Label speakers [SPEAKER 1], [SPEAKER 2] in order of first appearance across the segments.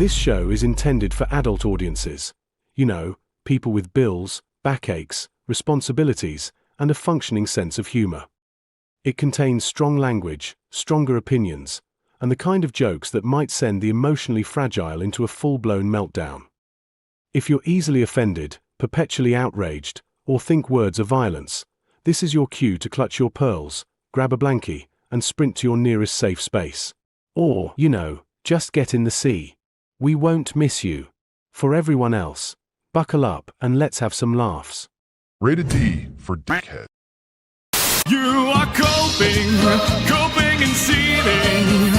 [SPEAKER 1] This show is intended for adult audiences. You know, people with bills, backaches, responsibilities, and a functioning sense of humor. It contains strong language, stronger opinions, and the kind of jokes that might send the emotionally fragile into a full-blown meltdown. If you're easily offended, perpetually outraged, or think words are violence, this is your cue to clutch your pearls, grab a blankie, and sprint to your nearest safe space. Or, you know, just get in the sea. We won't miss you. For everyone else, buckle up and let's have some laughs.
[SPEAKER 2] Rated D for dickhead.
[SPEAKER 3] You are coping and seething.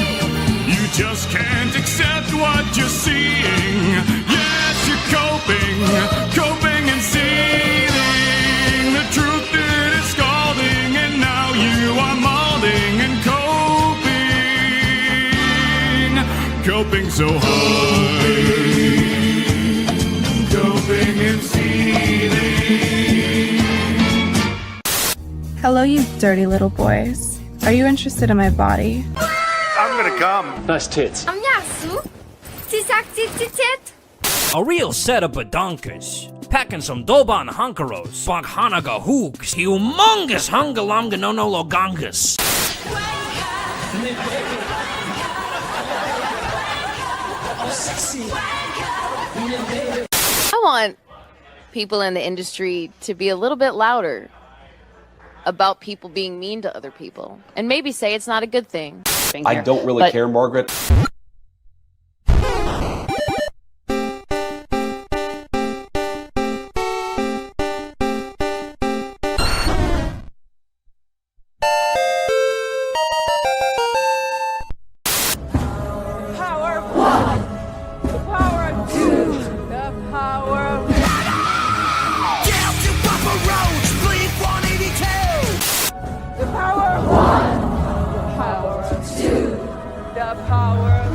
[SPEAKER 3] You just can't accept what you're seeing. Yes, you're coping and seething. The truth it is scalding, and now you are molding and coping so hard. Coping and seething.
[SPEAKER 4] Hello, you dirty little boys. Are you interested in my body?
[SPEAKER 5] I'm gonna come.
[SPEAKER 6] Nice tits.
[SPEAKER 7] A real setup of donkers. Packing some Doban hunkeros, Baghanaga hoogs, humongous hungalonga no logongas.
[SPEAKER 8] I want people in the industry to be a little bit louder about people being mean to other people, and maybe say it's not a good thing.
[SPEAKER 6] I don't really care, Margaret.
[SPEAKER 4] Power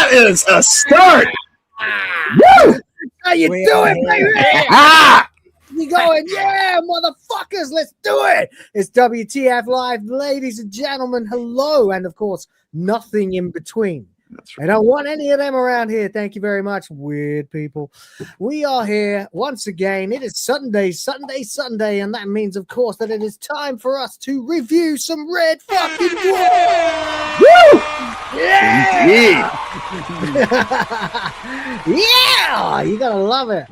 [SPEAKER 5] That is a start. Woo!
[SPEAKER 9] How you doing, baby? We going, yeah, motherfuckers, let's do it. It's WTF Live, ladies and gentlemen. Hello, and of course, nothing in between. I don't want any of them around here. Thank you very much, weird people. We are here once again. It is Sunday, and that means, of course, that it is time for us to review some Red fucking Dwarf. Woo! Yeah! Yeah! You gotta love it.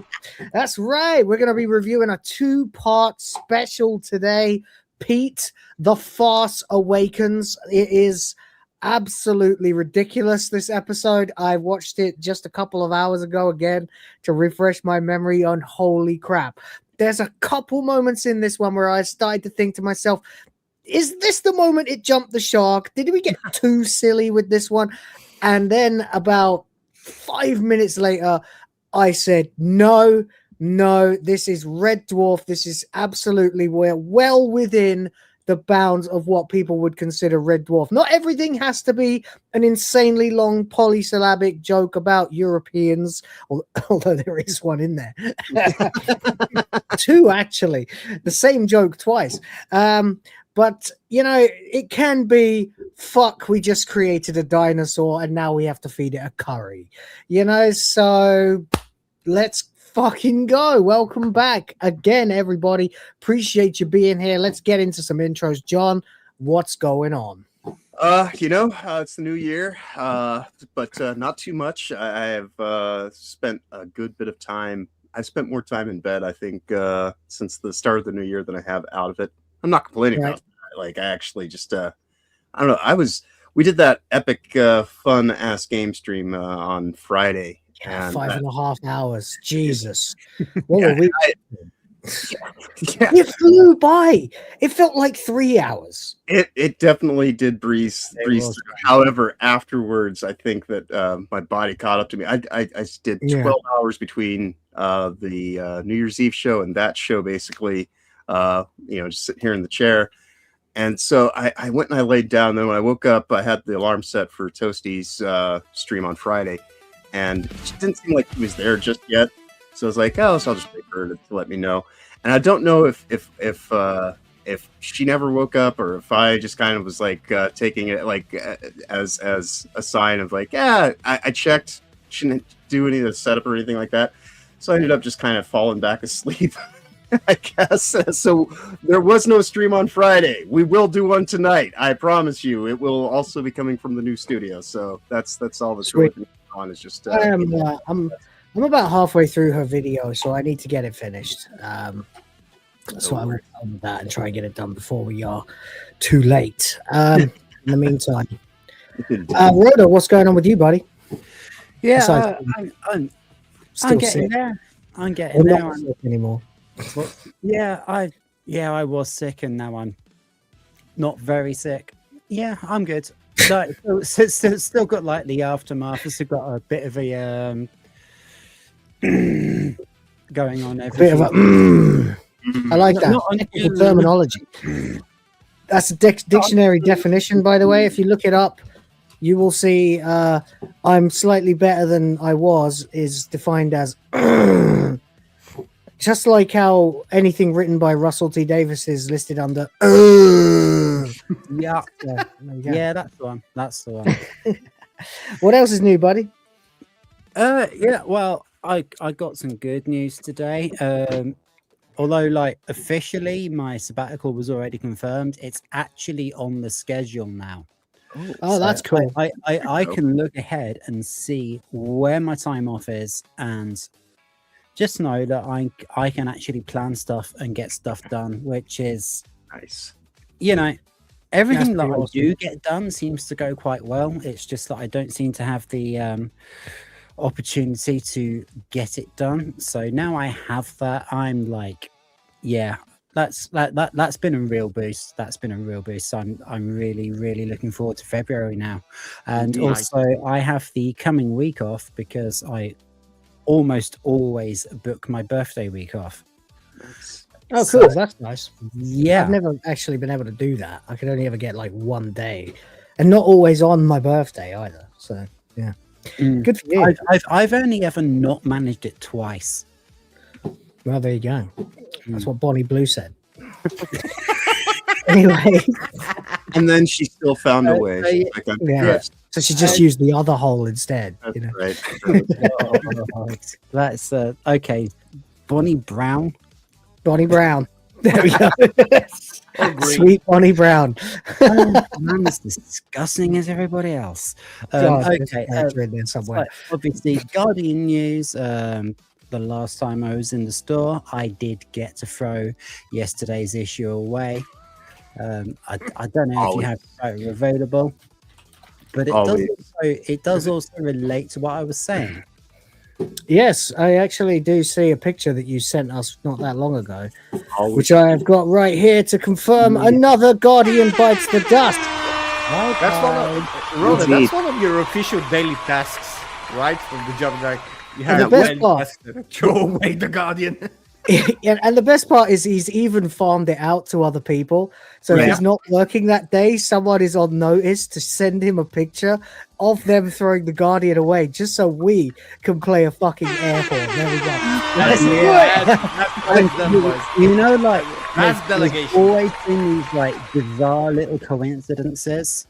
[SPEAKER 9] That's right. We're gonna be reviewing a 2-part special today. Pete, the Farce Awakens. It is absolutely ridiculous, this episode. I watched it just a couple of hours ago again to refresh my memory on holy crap. There's a couple moments in this one where I started to think to myself, is this the moment it jumped the shark? Did we get too silly with this one? And then about 5 minutes later, I said, no, this is Red Dwarf. This is absolutely well within the bounds of what people would consider Red Dwarf. Not everything has to be an insanely long polysyllabic joke about Europeans, although there is one in there. 2, actually. The same joke twice. But, you know, it can be, fuck, we just created a dinosaur and now we have to feed it a curry. You know, so let's fucking go. Welcome back again, everybody. Appreciate you being here. Let's get into some intros. John, what's going on?
[SPEAKER 5] It's the new year, but not too much. I have spent a good bit of time. I've spent more time in bed, I think, since the start of the new year than I have out of it. I'm not complaining about that. Like, I actually just, I don't know. We did that epic, fun ass game stream on Friday.
[SPEAKER 9] Yeah, 5.5 hours. Jesus. What were we? It flew by. It felt like 3 hours.
[SPEAKER 5] It definitely did breeze through. However, afterwards, I think that my body caught up to me. I did 12 hours between the New Year's Eve show and that show, basically. Just sitting here in the chair. And so I went and I laid down. Then when I woke up, I had the alarm set for Toasty's stream on Friday. And it didn't seem like he was there just yet. So I was like, oh, so I'll just wait for her to let me know. And I don't know if she never woke up or if I just kind of was like taking it like as a sign of like, I checked, shouldn't do any of the setup or anything like that. So I ended up just kind of falling back asleep, I guess. So there was no stream on Friday. We will do one tonight. I promise you. It will also be coming from the new studio. So that's all that's really on. Is just
[SPEAKER 9] I'm about halfway through her video, so I need to get it finished. So I will tell them that and try and get it done before we are too late. In the meantime, Rhoda, what's going on with you, buddy?
[SPEAKER 10] Yeah, I'm getting there. I'm getting there.
[SPEAKER 9] Not sick anymore.
[SPEAKER 10] Yeah, I was sick, and now I'm not very sick. Yeah, I'm good. Like, still got like the aftermath. It's got a bit of a going on.
[SPEAKER 9] I like that technical terminology. That's a dictionary definition, by the way. If you look it up, you will see I'm slightly better than I was is defined as just like how anything written by Russell T. Davis is listed under
[SPEAKER 10] yeah, that's the one.
[SPEAKER 9] What else is new, buddy?
[SPEAKER 10] Well, I got some good news today. Although, like, officially my sabbatical was already confirmed, it's actually on the schedule now.
[SPEAKER 9] Oh, that's cool.
[SPEAKER 10] I can look ahead and see where my time off is, and just know that I can actually plan stuff and get stuff done, which is
[SPEAKER 5] nice.
[SPEAKER 10] You know, everything that I do get done seems to go quite well. It's just that I don't seem to have the opportunity to get it done. So now I have that. I'm like, yeah, that's been a real boost. That's been a real boost. So I'm really looking forward to February now. And also I have the coming week off because I almost always book my birthday week off.
[SPEAKER 9] Oh, cool. That's nice.
[SPEAKER 10] Yeah.
[SPEAKER 9] I've never actually been able to do that. I could only ever get like one day, and not always on my birthday either. So, yeah. Good for you.
[SPEAKER 10] I've only ever not managed it twice.
[SPEAKER 9] Well, there you go. That's what Bonnie Blue said. Anyway,
[SPEAKER 5] and then she still found a way. She's like, I'm good.
[SPEAKER 9] So she just used the other hole instead.
[SPEAKER 5] That's
[SPEAKER 9] you know?
[SPEAKER 5] right.
[SPEAKER 10] That's okay. Bonnie Brown.
[SPEAKER 9] Bonnie Brown. There we go. Sweet Bonnie Brown.
[SPEAKER 10] Man, as disgusting as everybody else. Okay,
[SPEAKER 9] in there somewhere.
[SPEAKER 10] Obviously, Guardian news. The last time I was in the store, I did get to throw yesterday's issue away. I don't know if you have it available, but it does also relate to what I was saying.
[SPEAKER 9] Yes, I actually do see a picture that you sent us not that long ago, which I have got right here to confirm another Guardian bites the dust.
[SPEAKER 11] That's one of your official daily tasks, right? From the job, like you have
[SPEAKER 9] the best part,
[SPEAKER 11] throw away the Guardian.
[SPEAKER 9] And the best part is he's even farmed it out to other people. So if he's not working that day, someone is on notice to send him a picture of them throwing the Guardian away, just so we can play a fucking air horn. There we go.
[SPEAKER 10] You know, like
[SPEAKER 11] that's delegation.
[SPEAKER 10] Always been these like bizarre little coincidences.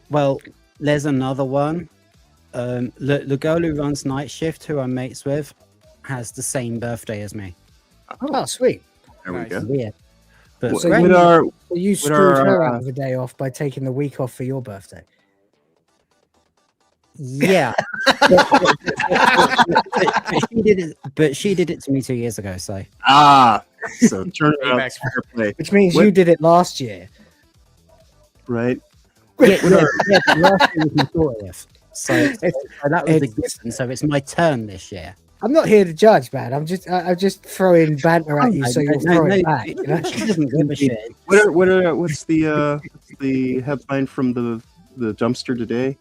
[SPEAKER 10] Well, there's another one. The girl who runs night shift, who I'm mates with, has the same birthday as me.
[SPEAKER 9] Oh, sweet.
[SPEAKER 5] There we go.
[SPEAKER 10] Weird. But
[SPEAKER 9] you screwed her out of a day off by taking the week off for your birthday.
[SPEAKER 10] Yeah. but she did it to me 2 years ago, so.
[SPEAKER 5] So turn it out fair play.
[SPEAKER 9] Which means you did it last year.
[SPEAKER 5] Right.
[SPEAKER 10] Last year was my 40th. So that was the gift, so it's my turn this year.
[SPEAKER 9] I'm not here to judge, man. I'm just throwing banter at you, so you'll throw it back. You know?
[SPEAKER 5] What's the headline from the dumpster today?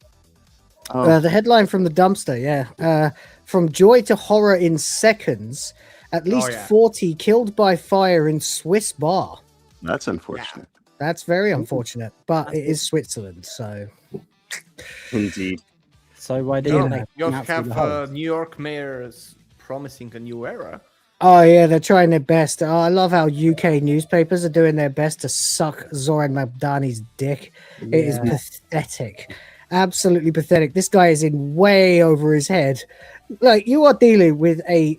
[SPEAKER 9] The headline from the dumpster, from joy to horror in seconds. At least 40 killed by fire in Swiss bar.
[SPEAKER 5] That's unfortunate.
[SPEAKER 9] That's very unfortunate, but it is Switzerland, so.
[SPEAKER 5] Indeed.
[SPEAKER 10] So why did
[SPEAKER 11] you have New York mayors promising a new era?
[SPEAKER 9] Oh yeah, they're trying their best. Oh, I love how UK newspapers are doing their best to suck Zoran Mabdani's dick. It is pathetic, absolutely pathetic. This guy is in way over his head. Like, you are dealing with a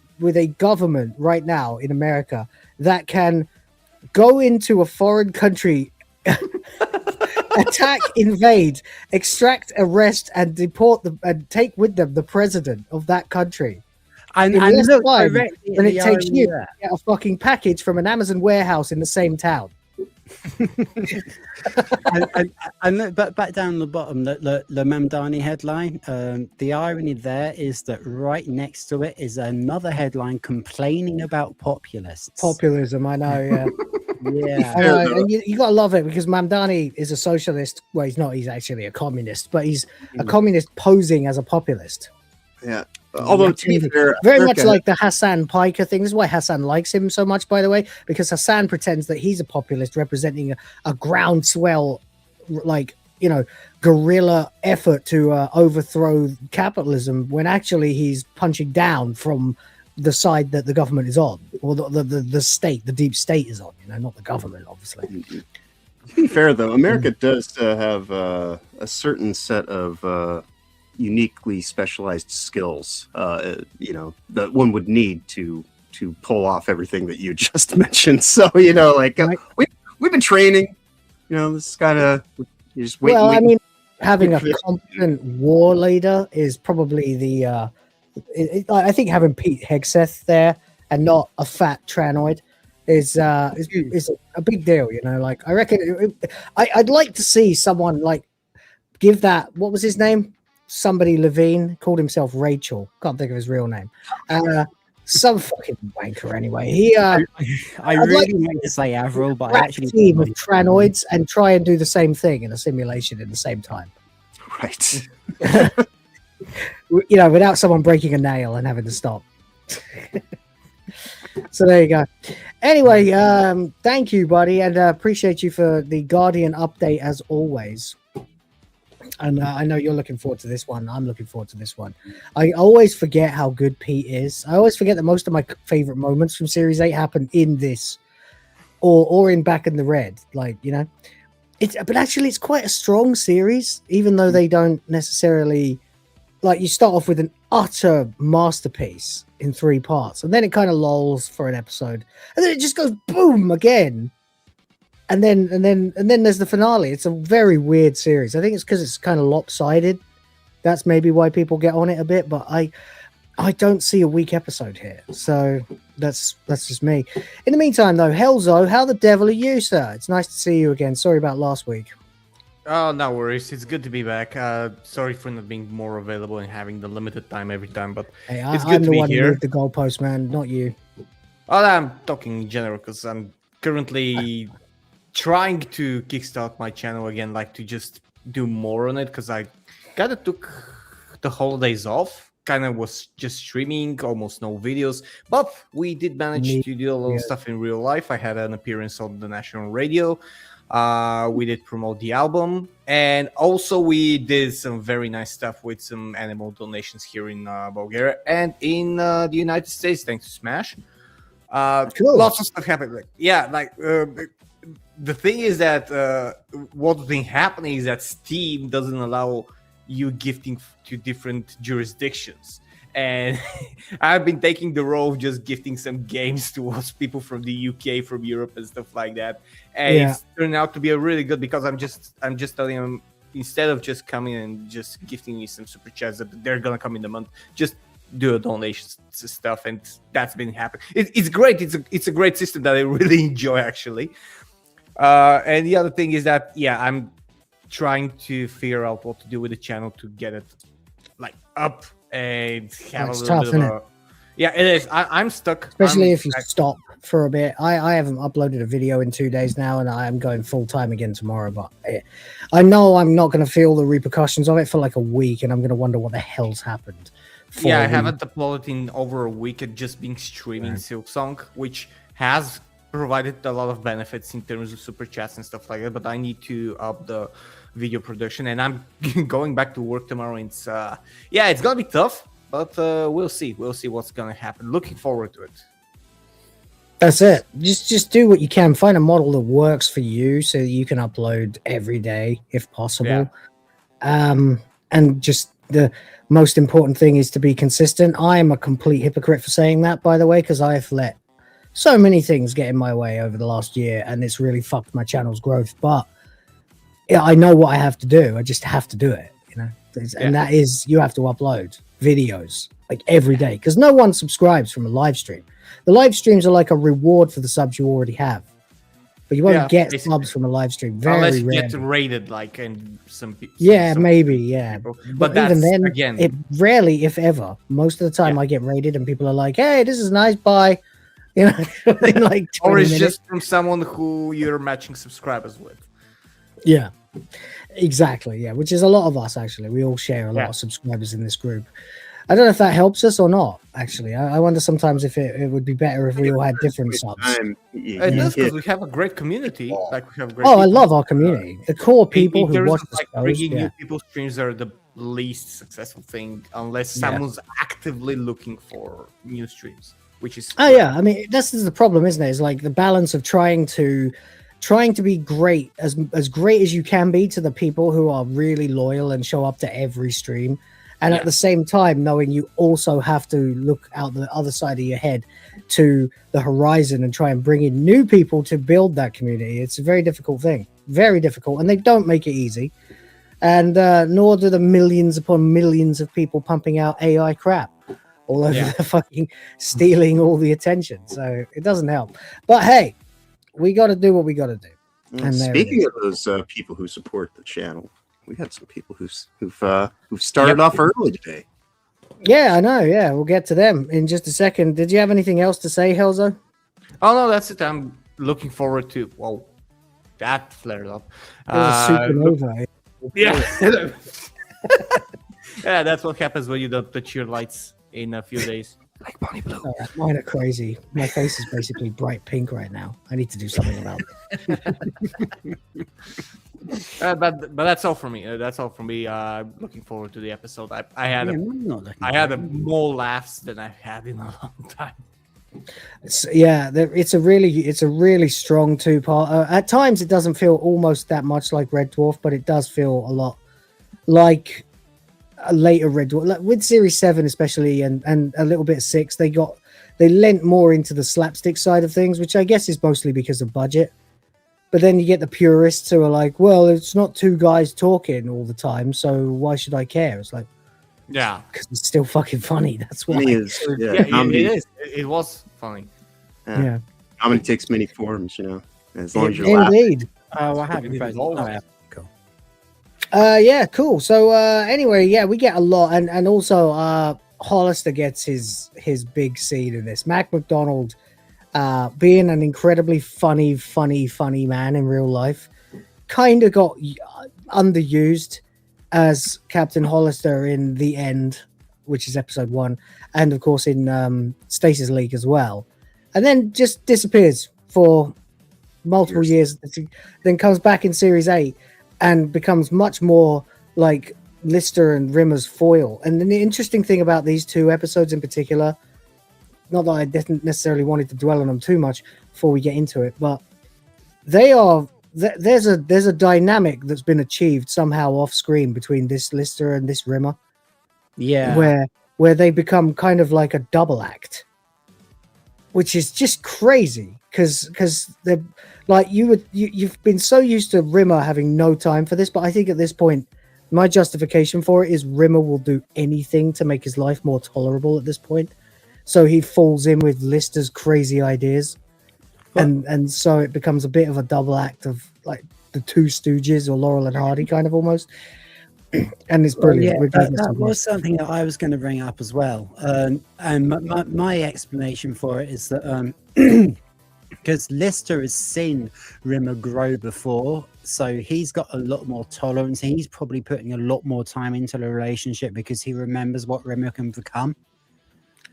[SPEAKER 9] government right now in America that can go into a foreign country, attack, invade, extract, arrest, and deport them, and take with them the president of that country. And look, when it takes you to get a fucking package from an Amazon warehouse in the same town.
[SPEAKER 10] and look, but back down the bottom, the Mamdani headline, the irony there is that right next to it is another headline complaining about
[SPEAKER 9] populism. I know,
[SPEAKER 10] yeah.
[SPEAKER 9] And you gotta love it, because Mamdani is a socialist. Well, he's not, he's actually a communist, but he's a communist posing as a populist.
[SPEAKER 5] Yeah. Although, to be fair,
[SPEAKER 9] very much like the Hassan Piker thing. This is why Hassan likes him so much, by the way, because Hassan pretends that he's a populist representing a groundswell, like, guerrilla effort to overthrow capitalism, when actually he's punching down from the side that the government is on, or the state, the deep state is on, not the government, obviously.
[SPEAKER 5] To be fair, though, America does have a certain set of uniquely specialized skills, that one would need to pull off everything that you just mentioned. So, we've been training, this is kind of, you just wait.
[SPEAKER 9] Well, I mean, having a competent war leader is probably the, I think having Pete Hegseth there and not a fat Tranoid is a big deal, like, I reckon I'd like to see someone like give that, what was his name? Somebody Levine, called himself Rachel. Can't think of his real name. Some fucking wanker anyway. He
[SPEAKER 10] I really want to say Avril, but I actually
[SPEAKER 9] team of Tranoids and try and do the same thing in a simulation at the same time.
[SPEAKER 5] Right.
[SPEAKER 9] Without someone breaking a nail and having to stop. So there you go. Anyway, thank you, buddy, and appreciate you for the Guardian update as always. And I know you're looking forward to this one. I'm looking forward to this one. I always forget how good Pete is. I always forget that most of my favorite moments from Series 8 happen in this or in Back in the Red. Like, you know, but actually it's quite a strong series, even though they don't necessarily, like, you start off with an utter masterpiece in 3 parts, and then it kind of lulls for an episode, and then it just goes boom again. And then there's the finale. It's a very weird series. I think it's because it's kind of lopsided. That's maybe why people get on it a bit. But I don't see a weak episode here. So that's just me. In the meantime, though, Helzo, how the devil are you, sir? It's nice to see you again. Sorry about last week.
[SPEAKER 11] Oh, no worries. It's good to be back. Sorry for not being more available and having the limited time every time, but
[SPEAKER 9] hey,
[SPEAKER 11] it's
[SPEAKER 9] I'm
[SPEAKER 11] good to
[SPEAKER 9] the
[SPEAKER 11] be
[SPEAKER 9] one
[SPEAKER 11] here.
[SPEAKER 9] who moved the goalpost, man, not you.
[SPEAKER 11] Oh, I'm talking in general because I'm currently trying to kickstart my channel again, like to just do more on it, because I kind of took the holidays off, kind of was just streaming, almost no videos, but we did manage to do a lot of stuff in real life. I had an appearance on the national radio. We did promote the album, and also we did some very nice stuff with some animal donations here in Bulgaria and in the United States, thanks to Smash.
[SPEAKER 9] Cool.
[SPEAKER 11] Lots of stuff happened. The thing is that what's been happening is that Steam doesn't allow you gifting to different jurisdictions, and I've been taking the role of just gifting some games towards people from the UK, from Europe, and stuff like that. And it's turned out to be a really good, because I'm just telling them, instead of just coming and just gifting me some super chats that they're gonna come in the month, just do a donation stuff, and that's been happening. It's great. It's a great system that I really enjoy, actually. And the other thing is that, I'm trying to figure out what to do with the channel to get it like up and have a little bit of a... Yeah, it is. I'm stuck.
[SPEAKER 9] Especially if you stop for a bit. I haven't uploaded a video in 2 days now, and I'm going full time again tomorrow. But I know I'm not going to feel the repercussions of it for like a week, and I'm going to wonder what the hell's happened.
[SPEAKER 11] I haven't uploaded in over a week. It just been streaming Silksong, which has provided a lot of benefits in terms of super chats and stuff like that. But I need to up the video production, and I'm going back to work tomorrow. And it's it's gonna be tough, but we'll see what's gonna happen. Looking forward to it.
[SPEAKER 9] That's it. Just do what you can. Find a model that works for you, so that you can upload every day if possible. And just the most important thing is to be consistent. I am a complete hypocrite for saying that, by the way, because I've let so many things get in my way over the last year, and it's really fucked my channel's growth. But I know what I have to do. I just have to do it, you know. And that is, you have to upload videos like every day, because no one subscribes from a live stream. The live streams are like a reward for the subs you already have, but you won't get subs from a live stream.
[SPEAKER 11] Unless you
[SPEAKER 9] rarely.
[SPEAKER 11] get rated, like, and some people.
[SPEAKER 9] Maybe. But
[SPEAKER 11] that's,
[SPEAKER 9] even then,
[SPEAKER 11] again,
[SPEAKER 9] it rarely, if ever. Most of the time, I get rated, and people are like, "Hey, this is nice, bye." You know, in like 20
[SPEAKER 11] or it's
[SPEAKER 9] minutes.
[SPEAKER 11] just from someone who you're matching subscribers with.
[SPEAKER 9] Yeah, exactly. Yeah, which is a lot of us, actually. We all share a lot of subscribers in this group. I don't know if that helps us or not, actually. I wonder sometimes if it would be better if we all had different subs.
[SPEAKER 11] It does, because we have a great community. Like, we have great
[SPEAKER 9] I love our community. The core people who watch the shows.
[SPEAKER 11] Bringing new people streams are the least successful thing, unless someone's actively looking for new streams, which is...
[SPEAKER 9] I mean, this is the problem, isn't it? It's like the balance of trying to be great, as great as you can be to the people who are really loyal and show up to every stream, and at the same time knowing you also have to look out the other side of your head to the horizon and try and bring in new people to build that community. It's a very difficult thing, very difficult, and they don't make it easy, and nor do the millions upon millions of people pumping out AI crap all over the fucking stealing all the attention. So it doesn't help. But hey, we got to do what we got to do. And
[SPEAKER 5] speaking of those people who support the channel, we had some people who've started off early today.
[SPEAKER 9] Yeah, I know. Yeah, we'll get to them in just a second. Did you have anything else to say, Helzo?
[SPEAKER 11] Oh no, that's it. I'm looking forward to. Whoa, that flared up.
[SPEAKER 9] It was a supernova.
[SPEAKER 11] Yeah, yeah. That's what happens when you don't touch your lights in a few days.
[SPEAKER 5] Like Bonnie Blue.
[SPEAKER 9] Oh, mine are crazy. My face is basically bright pink right now. I need to do something about it.
[SPEAKER 11] But that's all for me. That's all for me. Looking forward to the episode. I had more laughs than I've had in a long time.
[SPEAKER 9] It's a really strong two-part. At times, it doesn't feel almost that much like Red Dwarf, but it does feel a lot like a later Red Dwarf. Like with Series 7 especially, and a little bit of 6, they lent more into the slapstick side of things, which I guess is mostly because of budget. But then you get the purists who are like, well, it's not two guys talking all the time, so why should I care? It's like,
[SPEAKER 11] yeah,
[SPEAKER 9] because it's still fucking funny. That's why.
[SPEAKER 11] It is. It was funny.
[SPEAKER 5] Yeah. Comedy takes many forms, as long as you're
[SPEAKER 9] indeed.
[SPEAKER 10] Oh, I haven't.
[SPEAKER 9] Cool. Yeah, cool. So anyway, we get a lot, and also Hollister gets his big scene in this. Mac McDonald, being an incredibly funny man in real life, kind of got underused as Captain Hollister in The End, which is episode 1, and of course in Stasis League as well, and then just disappears for multiple years, then comes back in Series 8 and becomes much more like Lister and Rimmer's foil. And the interesting thing about these two episodes in particular, not that I didn't necessarily wanted to dwell on them too much before we get into it, but they are there's a dynamic that's been achieved somehow off screen between this Lister and this Rimmer, where they become kind of like a double act, which is just crazy because they're like you've been so used to Rimmer having no time for this, but I think at this point my justification for it is Rimmer will do anything to make his life more tolerable at this point, so he falls in with Lister's crazy ideas. And so it becomes a bit of a double act of like the Two Stooges or Laurel and Hardy kind of almost. And it's brilliant.
[SPEAKER 10] That was something that I was going to bring up as well. And my explanation for it is that because Lister has seen Rimmer grow before, so he's got a lot more tolerance. He's probably putting a lot more time into the relationship because he remembers what Rimmer can become.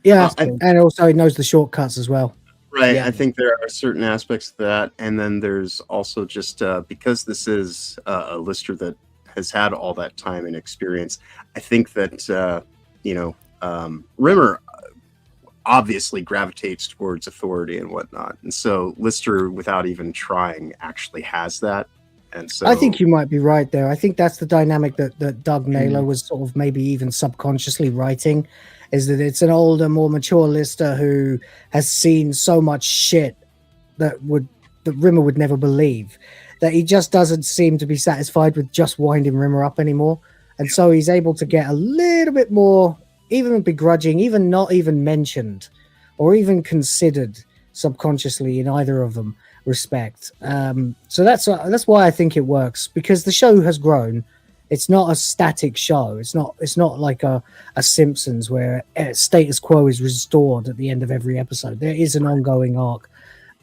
[SPEAKER 9] Yeah, and also he knows the shortcuts as well.
[SPEAKER 5] Right. Yeah. I think there are certain aspects of that. And then there's also just because this is a Lister that has had all that time and experience, I think that, Rimmer obviously gravitates towards authority and whatnot. And so Lister, without even trying, actually has that. And so
[SPEAKER 9] I think you might be right there. I think that's the dynamic that Doug Naylor was sort of maybe even subconsciously writing, is that it's an older, more mature Lister who has seen so much shit that Rimmer would never believe, that he just doesn't seem to be satisfied with just winding Rimmer up anymore. And so he's able to get a little bit more, even begrudging, even not even mentioned or even considered subconsciously in either of them respect. So that's why I think it works, because the show has grown. It's not a static show. It's not like a Simpsons where status quo is restored at the end of every episode. There is an ongoing arc,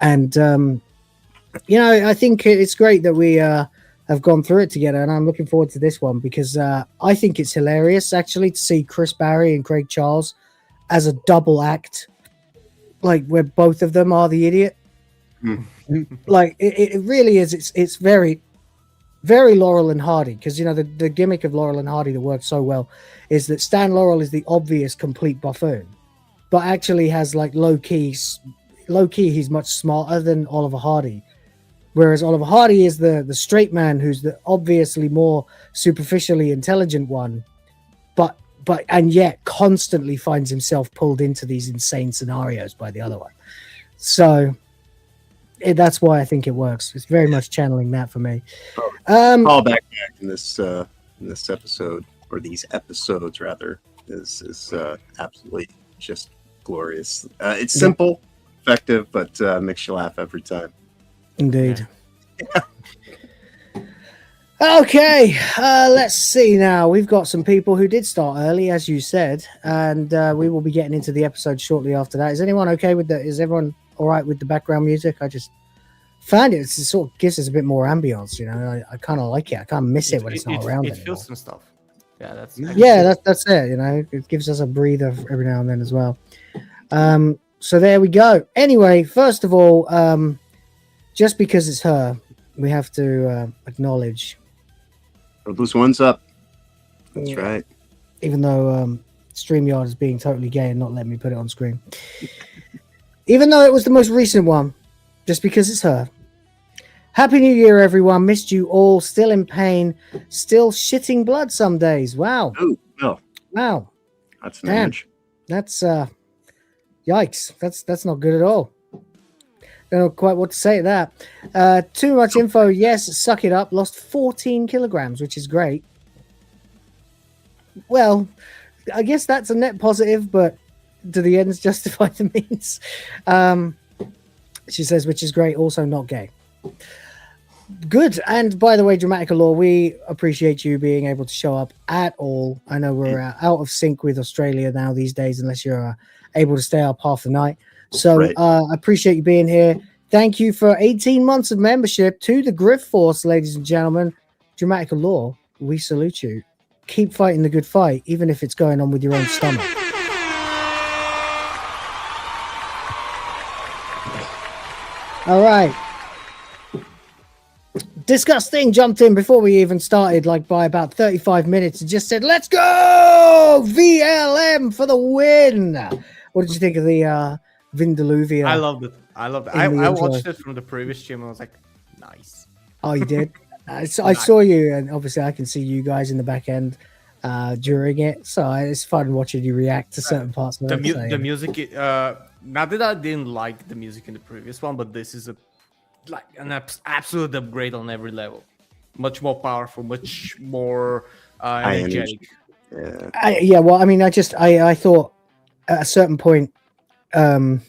[SPEAKER 9] and I think it's great that we have gone through it together, and I'm looking forward to this one because I think it's hilarious actually to see Chris Barry and Craig Charles as a double act, like where both of them are the idiot. Like it really is. It's very, very Laurel and Hardy, because the gimmick of Laurel and Hardy that works so well is that Stan Laurel is the obvious complete buffoon, but actually has like low key he's much smarter than Oliver Hardy, whereas Oliver Hardy is the straight man who's the obviously more superficially intelligent one, but and yet constantly finds himself pulled into these insane scenarios by the other one. So that's why I think it works. It's very much channeling that for me.
[SPEAKER 5] Call back in this episode, or these episodes rather, is absolutely just glorious. It's simple, effective, but makes you laugh every time.
[SPEAKER 9] Indeed. Yeah. Okay, let's see now. We've got some people who did start early, as you said, and we will be getting into the episode shortly after that. Is anyone okay with that? Is everyone all right with the background music? I just found it sort of gives us a bit more ambience, I kind of like it. I can't miss it when it's not around.
[SPEAKER 11] It feels some stuff. Yeah, that's
[SPEAKER 9] it. It gives us a breather every now and then as well. So there we go. Anyway, first of all, just because it's her, we have to acknowledge
[SPEAKER 5] Those ones up. That's
[SPEAKER 9] Yeah.
[SPEAKER 5] right.
[SPEAKER 9] Even though StreamYard is being totally gay and not letting me put it on screen. Even though it was the most recent one, just because it's her. Happy New Year, everyone. Missed you all. Still in pain. Still shitting blood some days. Wow.
[SPEAKER 5] Oh, no.
[SPEAKER 9] Wow.
[SPEAKER 5] That's an
[SPEAKER 9] Damn.
[SPEAKER 5] image.
[SPEAKER 9] That's yikes. That's not good at all. Don't know quite what to say to that. Too much info. Yes, suck it up. Lost 14 kilograms, which is great. Well, I guess that's a net positive, but do the ends justify the means? She says, which is great. Also not gay. Good. And by the way, Dramatic Allure, we appreciate you being able to show up at all. I know we're out of sync with Australia now these days, unless you're able to stay up half the night. So
[SPEAKER 5] Right.
[SPEAKER 9] I appreciate you being here. Thank you for 18 months of membership to the GRIFT Force, ladies and gentlemen. Dramatic Allure, we salute you. Keep fighting the good fight, even if it's going on with your own stomach. All right. Disgusting jumped in before we even started, like by about 35 minutes, and just said, "Let's go! VLM for the win!" What did you think of the Vindaluvia?
[SPEAKER 11] I loved it. I loved it.
[SPEAKER 9] in
[SPEAKER 11] I
[SPEAKER 9] the
[SPEAKER 11] watched
[SPEAKER 9] intro?
[SPEAKER 11] it from the previous stream and I was like, nice.
[SPEAKER 9] Oh, you did? I saw you, and obviously I can see you guys in the back end during it. So it's fun watching you react to certain parts of
[SPEAKER 11] The,
[SPEAKER 9] it.
[SPEAKER 11] the music, not that I didn't like the music in the previous one, but this is an absolute upgrade on every level. Much more powerful, much more energetic.
[SPEAKER 5] Yeah.
[SPEAKER 9] Well, I mean, I thought at a certain point, I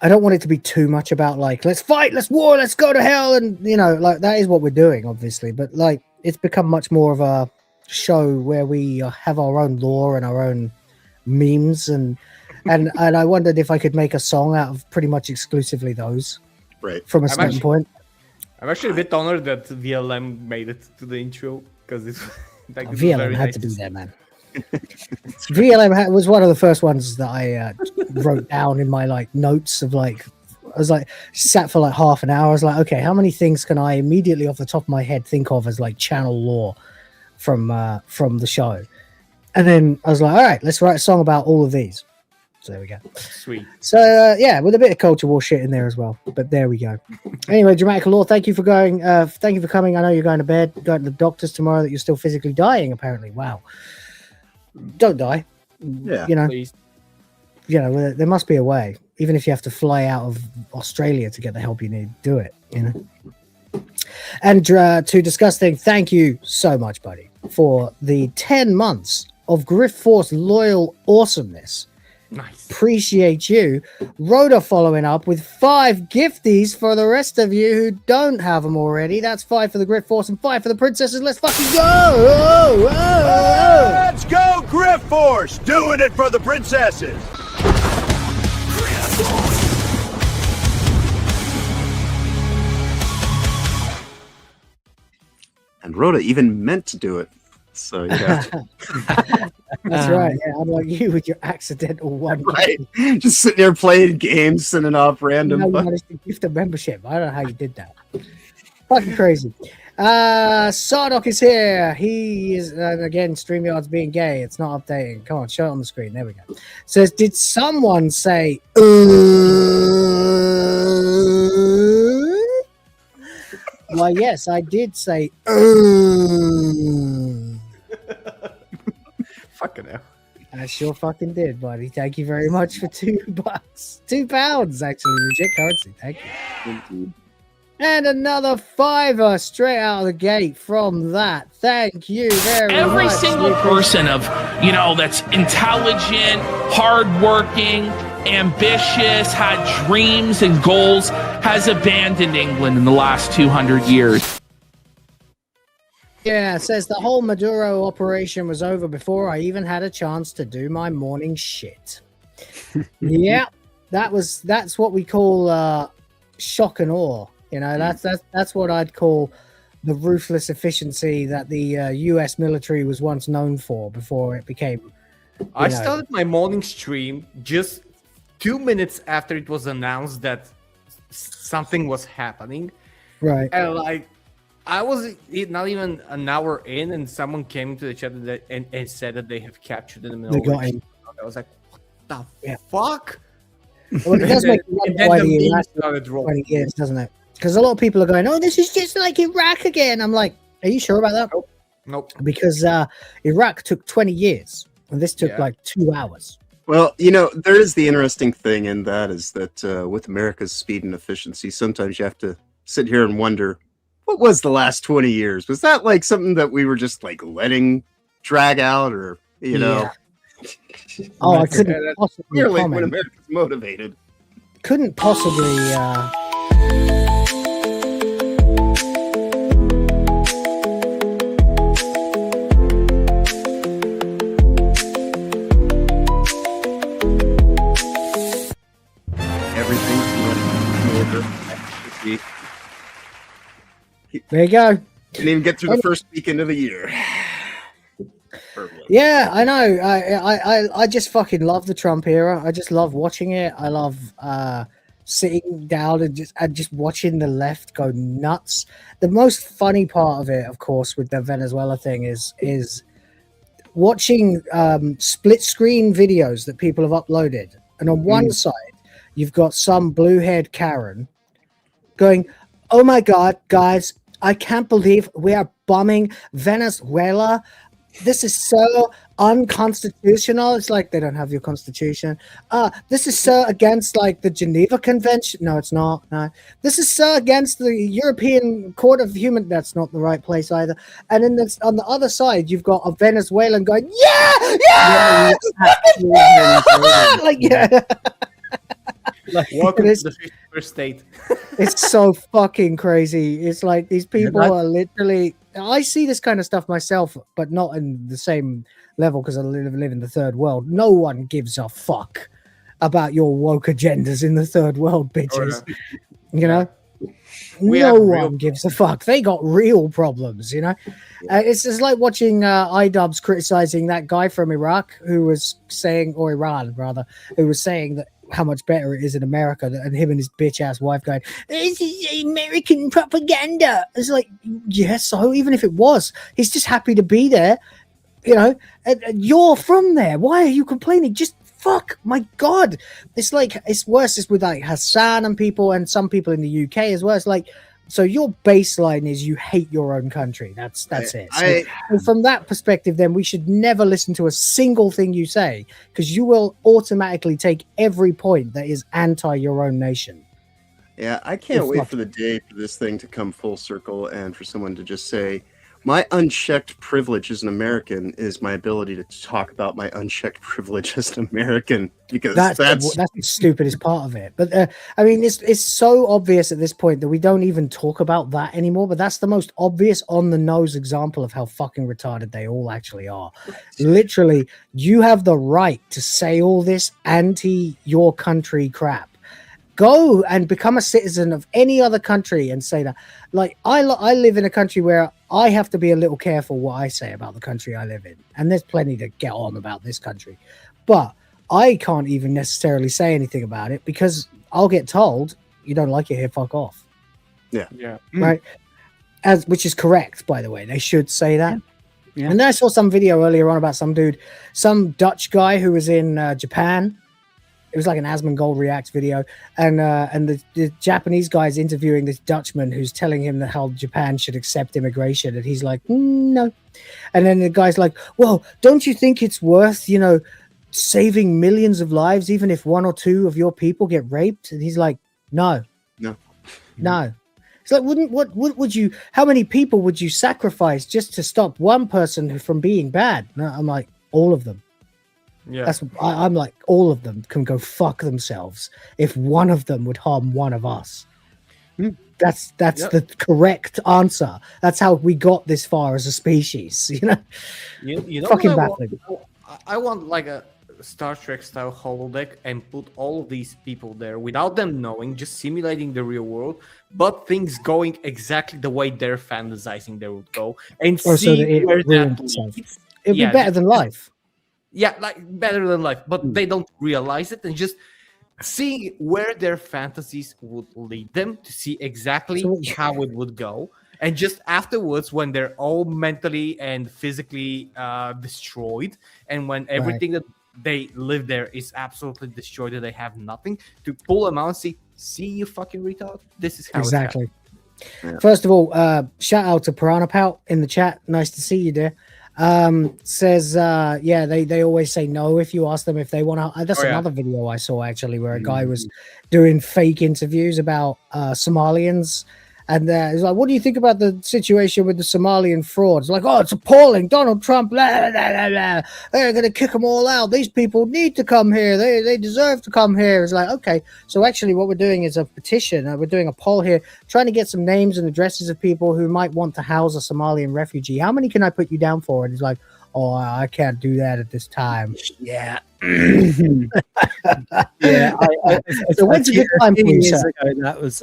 [SPEAKER 9] don't want it to be too much about like, let's fight, let's war, let's go to hell. And, you know, like that is what we're doing, obviously. But like, it's become much more of a show where we have our own lore and our own memes. And I wondered if I could make a song out of pretty much exclusively those.
[SPEAKER 5] Right.
[SPEAKER 9] From a certain point.
[SPEAKER 11] I'm actually a bit honored that VLM made it to the intro because it's like
[SPEAKER 9] VLM had to be there, man. VLM was one of the first ones that I wrote down in my like notes of like, I was like sat for like half an hour. I was like, okay, how many things can I immediately off the top of my head think of as like channel lore from the show? And then I was like, all right, let's write a song about all of these. So there we go.
[SPEAKER 11] Sweet.
[SPEAKER 9] So yeah, with a bit of culture war shit in there as well. But there we go. Anyway, Dramatic Law, thank you for going. Thank you for coming. I know you're going to bed, going to the doctors tomorrow. That you're still physically dying. Apparently, wow. Don't die.
[SPEAKER 5] Yeah,
[SPEAKER 9] you know.
[SPEAKER 11] Please.
[SPEAKER 9] You know, there must be a way. Even if you have to fly out of Australia to get the help you need, do it. You know. And to Disgusting, thank you so much, buddy, for the 10 months of GRIFT Force loyal awesomeness.
[SPEAKER 11] Nice.
[SPEAKER 9] Appreciate you. Rhoda following up with 5 gifties for the rest of you who don't have them already. That's 5 for the GRIFT Force and 5 for the princesses. Let's fucking go!
[SPEAKER 12] Let's go, GRIFT Force! Doing it for the princesses!
[SPEAKER 5] And Rhoda even meant to do it. So yeah.
[SPEAKER 9] That's right. Yeah, unlike you with your accidental one.
[SPEAKER 5] Right. Just sitting there playing games, sending off random.
[SPEAKER 9] You managed to gift a membership. I don't know how you did that. Fucking crazy. Sardoc is here. He is again. StreamYard's being gay. It's not updating. Come on, show it on the screen. There we go. Says, did someone say? Well, yes, I did say.
[SPEAKER 11] Fucking hell.
[SPEAKER 9] I sure fucking did, buddy. Thank you very much for $2. £2, actually, legit currency. Thank you.
[SPEAKER 5] Indeed.
[SPEAKER 9] And another $5 straight out of the gate from that. Thank you very much.
[SPEAKER 13] Every single person of, you know, that's intelligent, hardworking, ambitious, had dreams and goals, has abandoned England in the last 200 years.
[SPEAKER 9] Yeah, it says the whole Maduro operation was over before I even had a chance to do my morning shit. Yeah, that's what we call shock and awe. You know, that's what I'd call the ruthless efficiency that the U.S. military was once known for before it became.
[SPEAKER 11] I started my morning stream just 2 minutes after it was announced that something was happening.
[SPEAKER 9] Right.
[SPEAKER 11] And like I was not even an hour in, and someone came into the chat and said that they have captured them.
[SPEAKER 9] They got him.
[SPEAKER 11] I was like, what the fuck?
[SPEAKER 9] Well, it does make you
[SPEAKER 11] And
[SPEAKER 9] wonder
[SPEAKER 11] then
[SPEAKER 9] why
[SPEAKER 11] the
[SPEAKER 9] the
[SPEAKER 11] memes
[SPEAKER 9] Iraq
[SPEAKER 11] started
[SPEAKER 9] took
[SPEAKER 11] rolling.
[SPEAKER 9] 20 years, doesn't it? Because a lot of people are going, "Oh, this is just like Iraq again." I'm like, "Are you sure about that?"
[SPEAKER 11] Nope.
[SPEAKER 9] Because Iraq took 20 years, and this took like 2 hours.
[SPEAKER 5] Well, you know, there is the interesting thing in that is that with America's speed and efficiency, sometimes you have to sit here and wonder, what was the last 20 years? Was that like something that we were just like letting drag out, or, you know?
[SPEAKER 9] Oh, I couldn't possibly
[SPEAKER 5] Clearly, when
[SPEAKER 9] comment.
[SPEAKER 5] America's motivated.
[SPEAKER 9] Couldn't possibly.
[SPEAKER 5] Everything's in order.
[SPEAKER 9] There you go.
[SPEAKER 5] Didn't even get through the first weekend of the year.
[SPEAKER 9] Yeah, I know. I just fucking love the Trump era. I just love watching it. I love sitting down and just watching the left go nuts. The most funny part of it, of course, with the Venezuela thing is watching split screen videos that people have uploaded. And on one side, you've got some blue-haired Karen going, "Oh my God, guys, I can't believe we are bombing Venezuela. This is so unconstitutional." It's like, they don't have your constitution. This is so against like the Geneva Convention. No, it's not. No. This is so against the European Court of Human. That's not the right place either. And then on the other side, you've got a Venezuelan going, yeah, like, yeah.
[SPEAKER 11] Like, welcome to the 51st state.
[SPEAKER 9] It's so fucking crazy. It's like these people are literally. I see this kind of stuff myself, but not in the same level because I live in the third world. No one gives a fuck about your woke agendas in the third world, bitches. You know, no one gives a fuck. They got real problems. You know, it's just like watching iDubbbz criticizing that guy from Iraq who was saying, or Iran rather, who was saying that how much better it is in America, and him and his bitch ass wife going, "This is American propaganda." It's like, yes, so even if it was, he's just happy to be there, you know. And you're from there. Why are you complaining? Just fuck, my God. It's like, it's worse. It's with like Hassan and people, and some people in the UK as well. It's like, so your baseline is you hate your own country. That's it. So, and from that perspective, then we should never listen to a single thing you say, because you will automatically take every point that is anti your own nation.
[SPEAKER 5] Yeah, I can't wait for the day for this thing to come full circle and for someone to just say, my unchecked privilege as an American is my ability to talk about my unchecked privilege as an American, because that's
[SPEAKER 9] the stupidest part of it. But I mean, it's so obvious at this point that we don't even talk about that anymore. But that's the most obvious on the nose example of how fucking retarded they all actually are. Literally, you have the right to say all this anti your country crap. Go and become a citizen of any other country and say that. Like, I live in a country where I have to be a little careful what I say about the country I live in. And there's plenty to get on about this country. But I can't even necessarily say anything about it because I'll get told, "You don't like it here, fuck off."
[SPEAKER 5] Yeah.
[SPEAKER 9] Right? Which is correct, by the way. They should say that.
[SPEAKER 10] Yeah.
[SPEAKER 9] And then I saw some video earlier on about some dude, some Dutch guy who was in Japan. It was like an Asmongold Reacts video, and the Japanese guy's interviewing this Dutchman who's telling him that how Japan should accept immigration, and he's like, no. And then the guy's like, "Well, don't you think it's worth, you know, saving millions of lives even if one or two of your people get raped?" And he's like, no. It's like, what would you? How many people would you sacrifice just to stop one person from being bad? No, I'm like, all of them.
[SPEAKER 11] Yeah,
[SPEAKER 9] I'm like, all of them can go fuck themselves if one of them would harm one of us. That's the correct answer. That's how we got this far as a species. You know,
[SPEAKER 11] you know
[SPEAKER 9] fucking
[SPEAKER 11] what
[SPEAKER 9] baffling.
[SPEAKER 11] I want like a Star Trek style holodeck and put all of these people there without them knowing, just simulating the real world, but things going exactly the way they're fantasizing they would go, and see where that leads.
[SPEAKER 9] It'd be better than life.
[SPEAKER 11] Yeah, like better than life, but they don't realize it, and just see where their fantasies would lead them to see exactly how it would go. And just afterwards, when they're all mentally and physically destroyed, and when everything that they live there is absolutely destroyed, and they have nothing, to pull them out and see you fucking retard. This is how
[SPEAKER 9] exactly.
[SPEAKER 11] Yeah.
[SPEAKER 9] First of all, shout out to Piranha Pout in the chat. Nice to see you there. Says they always say no if you ask them if they want to. That's another video I saw actually where a guy was doing fake interviews about Somalians, and he's like, what do you think about the situation with the Somalian frauds? Like, oh, it's appalling, Donald Trump, blah, blah, blah, blah. They're gonna kick them all out. These people need to come here, they deserve to come here. It's like, okay, so actually what we're doing is a petition. We're doing a poll here, trying to get some names and addresses of people who might want to house a Somalian refugee. How many can I put you down for? And he's like, oh, I can't do that at this time.
[SPEAKER 10] Yeah.
[SPEAKER 9] Yeah. So when's a good time for you, sir?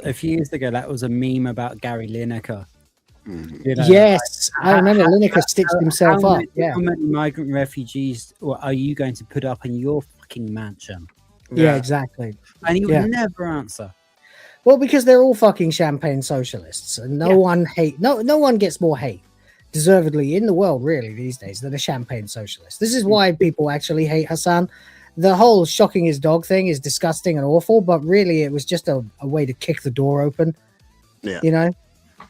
[SPEAKER 10] A few years ago, that was a meme about Gary Lineker. You know,
[SPEAKER 9] yes, I remember Lineker stitched himself up.
[SPEAKER 10] How many migrant refugees are you going to put up in your fucking mansion?
[SPEAKER 9] Yeah, exactly.
[SPEAKER 10] And he would never answer.
[SPEAKER 9] Well, because they're all fucking champagne socialists, and no one gets more hate, deservedly, in the world really these days than a champagne socialist. This is why people actually hate Hassan. The whole shocking his dog thing is disgusting and awful, but really it was just a way to kick the door open, you know,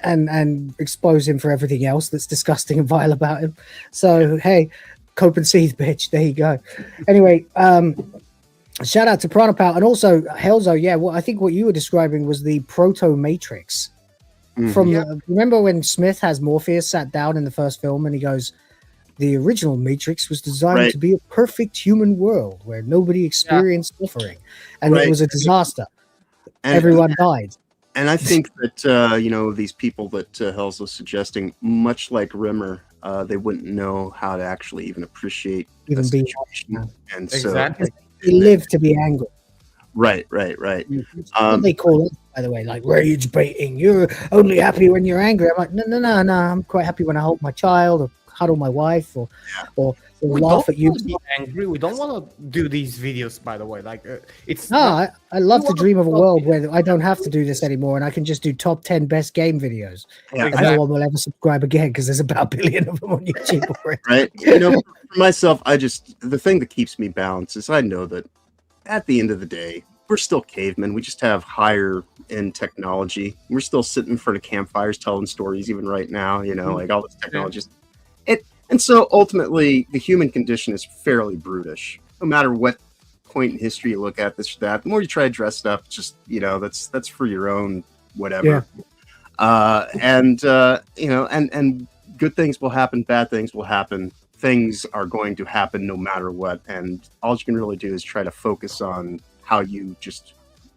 [SPEAKER 9] and expose him for everything else that's disgusting and vile about him. So, hey, cope and seethe, bitch. There you go. Anyway, shout out to Pranapal and also Helzo. Yeah, I think what you were describing was the proto Matrix. Remember when Smith has Morpheus sat down in the first film and he goes, the original Matrix was designed to be a perfect human world where nobody experienced suffering, and it was a disaster. And everyone died.
[SPEAKER 5] And I think that these people that Hells was suggesting, much like Rimmer, they wouldn't know how to actually even appreciate the situation. And so
[SPEAKER 9] they live to be angry.
[SPEAKER 5] Right.
[SPEAKER 9] What they call it, by the way, like rage baiting. You're only happy when you're angry. I'm like, no. I'm quite happy when I hold my child or cuddle my wife or laugh at you.
[SPEAKER 11] Be angry. We don't want to do these videos, by the way. Like it's
[SPEAKER 9] I love to dream of a world where I don't have to do this anymore and I can just do top 10 best game videos. And no one will ever subscribe again because there's about 1 billion of them on YouTube already.
[SPEAKER 5] Right. For myself, the thing that keeps me balanced is I know that at the end of the day, we're still cavemen. We just have higher end technology. We're still sitting in front of campfires telling stories even right now, like all this technology. And so ultimately, the human condition is fairly brutish. No matter what point in history you look at, this or that, the more you try to dress it up, just, that's for your own whatever. Yeah. And good things will happen, bad things will happen. Things are going to happen no matter what. And all you can really do is try to focus on how you just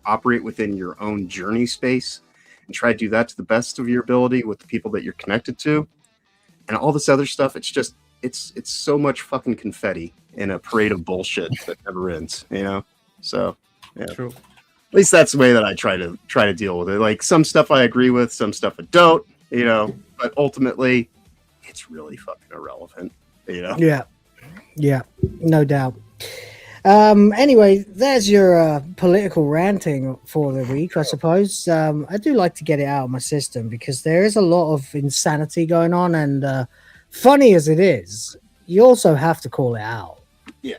[SPEAKER 5] operate within your own journey space and try to do that to the best of your ability with the people that you're connected to. And all this other stuff, it's so much fucking confetti in a parade of bullshit that never ends, So, yeah.
[SPEAKER 11] True.
[SPEAKER 5] At least that's the way that I try to deal with it. Like some stuff I agree with, some stuff I don't, but ultimately it's really fucking irrelevant,
[SPEAKER 9] Yeah, no doubt. Anyway, there's your political ranting for the week, I suppose. I do like to get it out of my system because there is a lot of insanity going on, and funny as it is, you also have to call it out.
[SPEAKER 5] Yeah.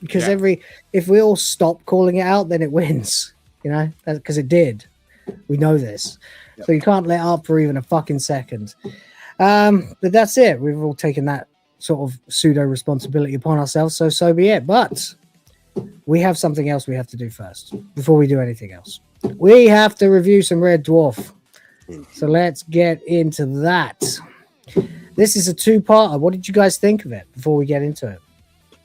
[SPEAKER 9] Because if we all stop calling it out, then it wins, because it did. We know this. Yep. So you can't let up for even a fucking second. But that's it. We've all taken that sort of pseudo responsibility upon ourselves, so be it. But we have something else we have to do first before we do anything else. We have to review some Red Dwarf. So let's get into that. This is a two-parter. What did you guys think of it before we get into it?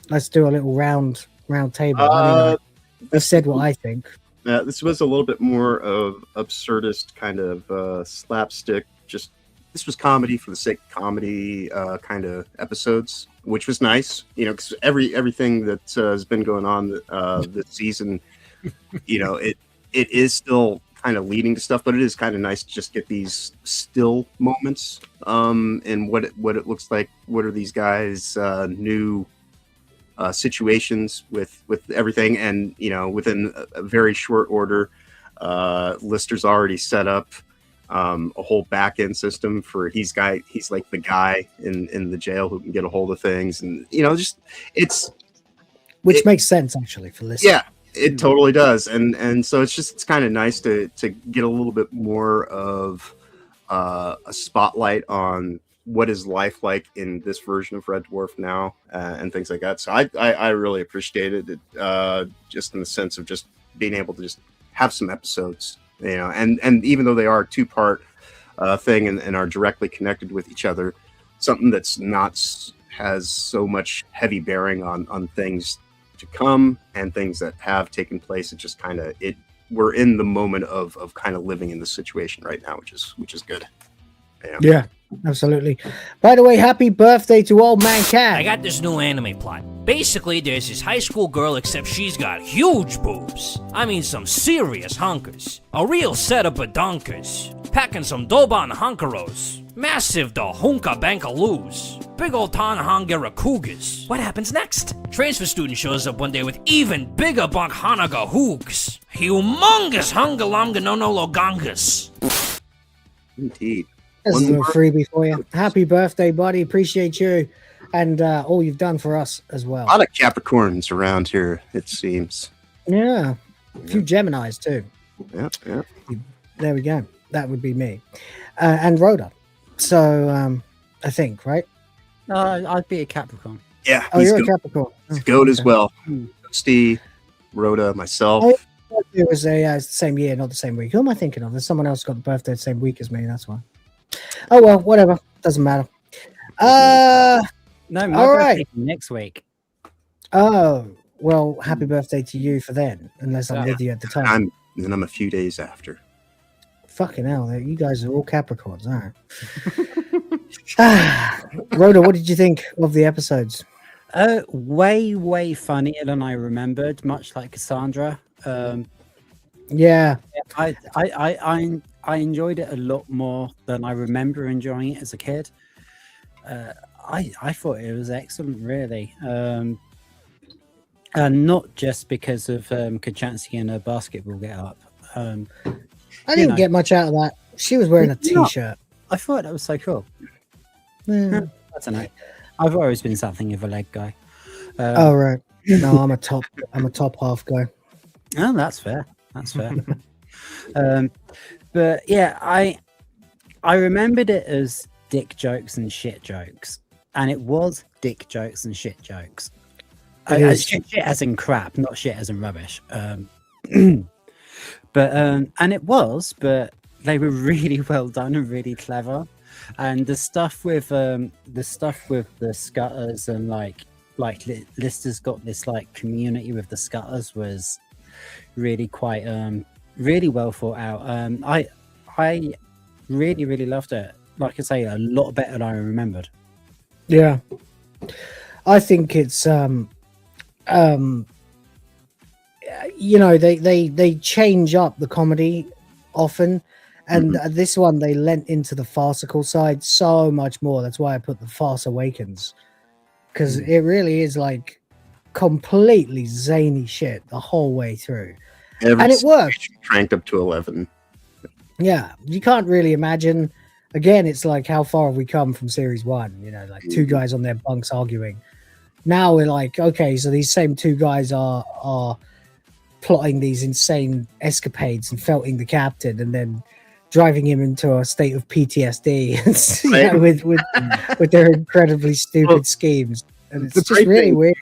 [SPEAKER 9] Let's do a little round table. I've said what I think.
[SPEAKER 5] This was a little bit more of absurdist kind of slapstick. This was comedy for the sake of comedy kind of episodes, which was nice, because everything that has been going on this season, it is still kind of leading to stuff, but it is kind of nice to just get these still moments and what it looks like. What are these guys' new situations with everything, and within a very short order, Lister's already set up a whole back end system for he's like the guy in the jail who can get a hold of things, and
[SPEAKER 9] which makes sense actually for listening.
[SPEAKER 5] Yeah, it totally does, and so it's kind of nice to get a little bit more of a spotlight on what is life like in this version of Red Dwarf now, and things like that. So I really appreciated it, just in the sense of just being able to just have some episodes, and even though they are a 2-part thing and are directly connected with each other, something that's not has so much heavy bearing on things to come and things that have taken place. It just kind of we're in the moment of kind of living in the situation right now, which is good.
[SPEAKER 9] Yeah, absolutely. By the way, happy birthday to Old Man Cat.
[SPEAKER 7] I got this new anime plot. Basically, there's this high school girl, except she's got huge boobs. I mean, some serious hunkers. A real set of badonkers. Packing some Doban hunkeros. Massive da hunka bankaloos. Big old Tanahangara cougars. What happens next? Transfer student shows up one day with even bigger Bankhanaga hoogs. Humongous hungalamga no logangas.
[SPEAKER 5] Indeed.
[SPEAKER 9] This is a little freebie for you. Happy birthday, buddy. Appreciate you and all you've done for us as well.
[SPEAKER 5] A lot of Capricorns around here, it seems.
[SPEAKER 9] Yeah. A few Geminis too.
[SPEAKER 5] Yeah.
[SPEAKER 9] There we go. That would be me. And Rhoda. So, I think, right?
[SPEAKER 10] I'd be a Capricorn.
[SPEAKER 5] Yeah.
[SPEAKER 9] Oh, you're a Capricorn.
[SPEAKER 5] He's a goat as well. Steve, Rhoda, myself.
[SPEAKER 9] It was the same year, not the same week. Who am I thinking of? There's someone else got the birthday the same week as me. That's why. Oh, well, whatever. Doesn't matter.
[SPEAKER 10] No, my
[SPEAKER 9] all
[SPEAKER 10] birthday
[SPEAKER 9] right.
[SPEAKER 10] next week.
[SPEAKER 9] Oh, well, happy birthday to you for then, unless I'm with you at the time.
[SPEAKER 5] I'm a few days after.
[SPEAKER 9] Fucking hell, you guys are all Capricorns, all right. Rhoda, what did you think of the episodes?
[SPEAKER 10] Way funnier than I remembered, much like Cassandra.
[SPEAKER 9] Yeah.
[SPEAKER 10] I enjoyed it a lot more than I remember enjoying it as a kid. I thought it was excellent, really. And not just because of Kachansky and her basketball get up.
[SPEAKER 9] I didn't get much out of that. She was wearing a t-shirt.
[SPEAKER 10] I thought that was so cool.
[SPEAKER 9] Yeah.
[SPEAKER 10] I don't know. I've always been something of a leg guy.
[SPEAKER 9] Oh right. No, I'm a top half guy.
[SPEAKER 10] Oh, that's fair. That's fair. But yeah, I remembered it as dick jokes and shit jokes, and it was dick jokes and shit jokes. Shit as in crap, not shit as in rubbish. But and it was, but they were really well done and really clever. And the stuff with the scutters and like Lister's got this like community with the scutters was really quite really well thought out. I really loved it. Like I say, a lot better than I remembered.
[SPEAKER 9] Yeah, I think it's they change up the comedy often, and this one they lent into the farcical side so much more. That's why I put the Farce Awakens, because it really is like completely zany shit the whole way through. And it works.
[SPEAKER 5] Cranked up to 11.
[SPEAKER 9] Yeah, you can't really imagine. Again, it's like how far have we come from series 1? Like two guys on their bunks arguing. Now we're like, okay, so these same two guys are plotting these insane escapades and felting the captain, and then driving him into a state of PTSD with their incredibly stupid schemes. And it's just really weird.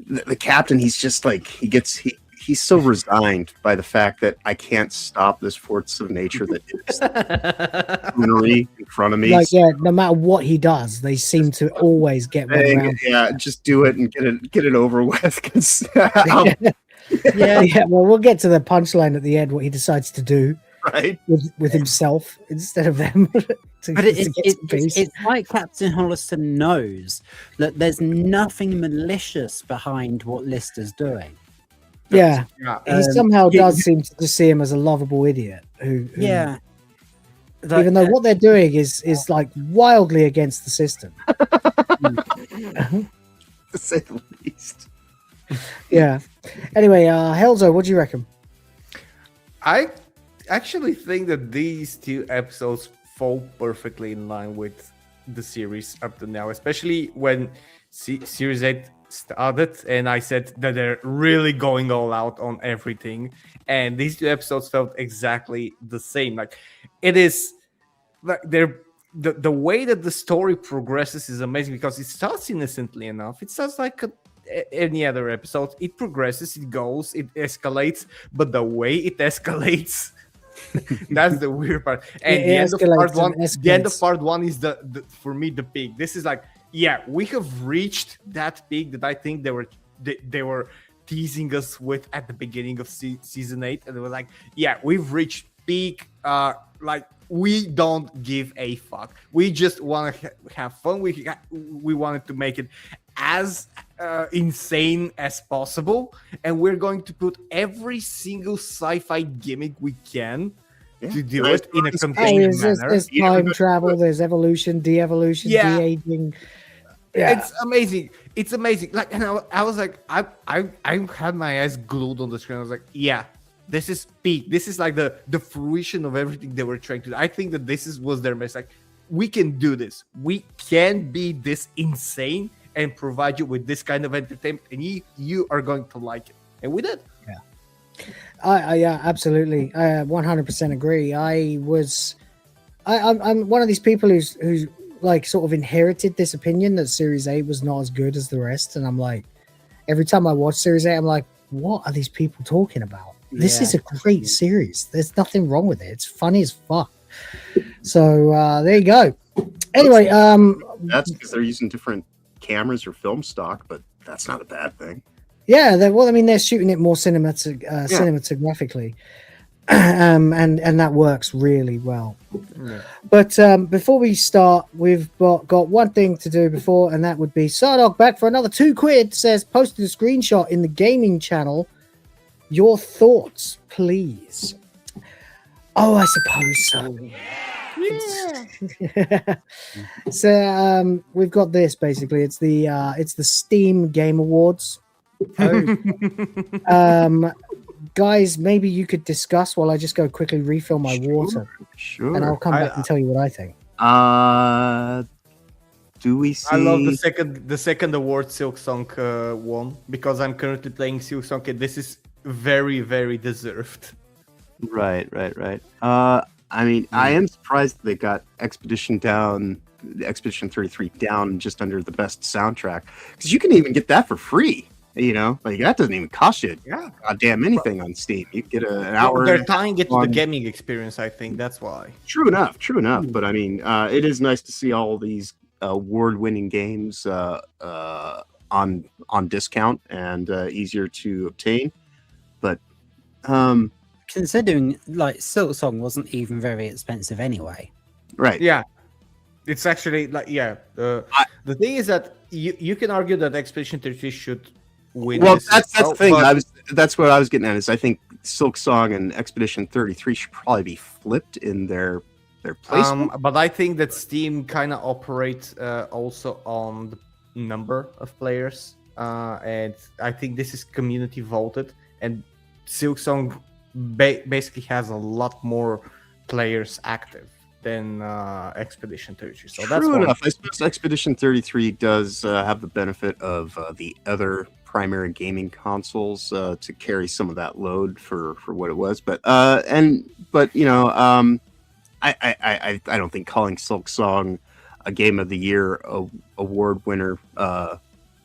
[SPEAKER 5] The captain, he's just like he's so resigned by the fact that I can't stop this force of nature that is in front of me.
[SPEAKER 9] Like, yeah, no matter what he does, they seem to always get one around.
[SPEAKER 5] Yeah, just do it and get it over with.
[SPEAKER 9] Yeah. Well, we'll get to the punchline at the end. What he decides to do,
[SPEAKER 5] right,
[SPEAKER 9] with himself instead of them.
[SPEAKER 10] But it's like Captain Hollister knows that there's nothing malicious behind what Lister's doing.
[SPEAKER 9] Yeah, he somehow does seem to just see him as a lovable idiot who even though what they're doing is like wildly against the system.
[SPEAKER 5] To say the least.
[SPEAKER 9] Yeah. Anyway, Helzo, what do you reckon?
[SPEAKER 11] I actually think that these 2 episodes fall perfectly in line with the series up to now, especially when Series 8 started and I said that they're really going all out on everything. And these 2 episodes felt exactly the same. Like, it is like the way that the story progresses is amazing because it starts innocently enough. It starts like any other episode. It progresses, it goes, it escalates, but the way it escalates, that's the weird part. And the end of part one is the for me the peak. This is like, yeah, we have reached that peak that I think they were teasing us with at the beginning of season 8, and they were like, yeah, we've reached peak. Like, we don't give a fuck. We just want to have fun. We wanted to make it as insane as possible, and we're going to put every single sci-fi gimmick we can to do it in a contained manner.
[SPEAKER 9] There's time travel, there's evolution, de-evolution, de-aging. Yeah.
[SPEAKER 11] It's amazing. It's amazing. Like, and I was like, I had my eyes glued on the screen. I was like, yeah, this is peak. This is like the fruition of everything they were trying to do. I think that was their message. Like, we can do this. We can be this insane and provide you with this kind of entertainment, and you are going to like it. And we did.
[SPEAKER 9] Yeah. Yeah, absolutely. I 100% agree. I'm one of these people who's like sort of inherited this opinion that Series 8 was not as good as the rest, and I'm like, every time I watch Series 8, I'm like, what are these people talking about? This is a great series. There's nothing wrong with it. It's funny as fuck. So there you go. Anyway,
[SPEAKER 5] that's because they're using different cameras or film stock, but that's not a bad thing.
[SPEAKER 9] Yeah, they're shooting it more cinematographically, and that works really well. Yeah. But before we start, we've got one thing to do before, and that would be Sardog back for another £2. Says posted a screenshot in the gaming channel. Your thoughts, please. Oh, I suppose so. Yeah. So we've got this basically. It's the Steam Game Awards. Guys, maybe you could discuss while I just go quickly refill my water.
[SPEAKER 5] Sure.
[SPEAKER 9] And I'll come back and tell you what I think.
[SPEAKER 5] Do we see?
[SPEAKER 11] I love the second award Silk Song won, because I'm currently playing Silk Song, and this is very, very deserved.
[SPEAKER 5] Right. I mean, I am surprised they got Expedition 33 down just under the best soundtrack, because you can even get that for free. You know, like that doesn't even cost you goddamn anything on Steam. You get an hour.
[SPEAKER 11] They're tying it to the gaming experience, I think that's why.
[SPEAKER 5] True enough. But I mean, it is nice to see all these award-winning games on discount and easier to obtain. But
[SPEAKER 10] considering like Silk Song wasn't even very expensive anyway.
[SPEAKER 5] Right.
[SPEAKER 11] Yeah. It's actually like the thing is that you can argue that Expedition 33 should win.
[SPEAKER 5] Well, that's the thing. That's what I was getting at. Is I think Silk Song and Expedition 33 should probably be flipped in their placement.
[SPEAKER 11] But I think that Steam kind of operates also on the number of players, and I think this is community voted, and Silk Song basically has a lot more players active than Expedition 33. So that's
[SPEAKER 5] true enough. I suppose Expedition 33 does have the benefit of the other primary gaming consoles to carry some of that load for what it was. But you know, I don't think calling Silk Song a Game of the Year award winner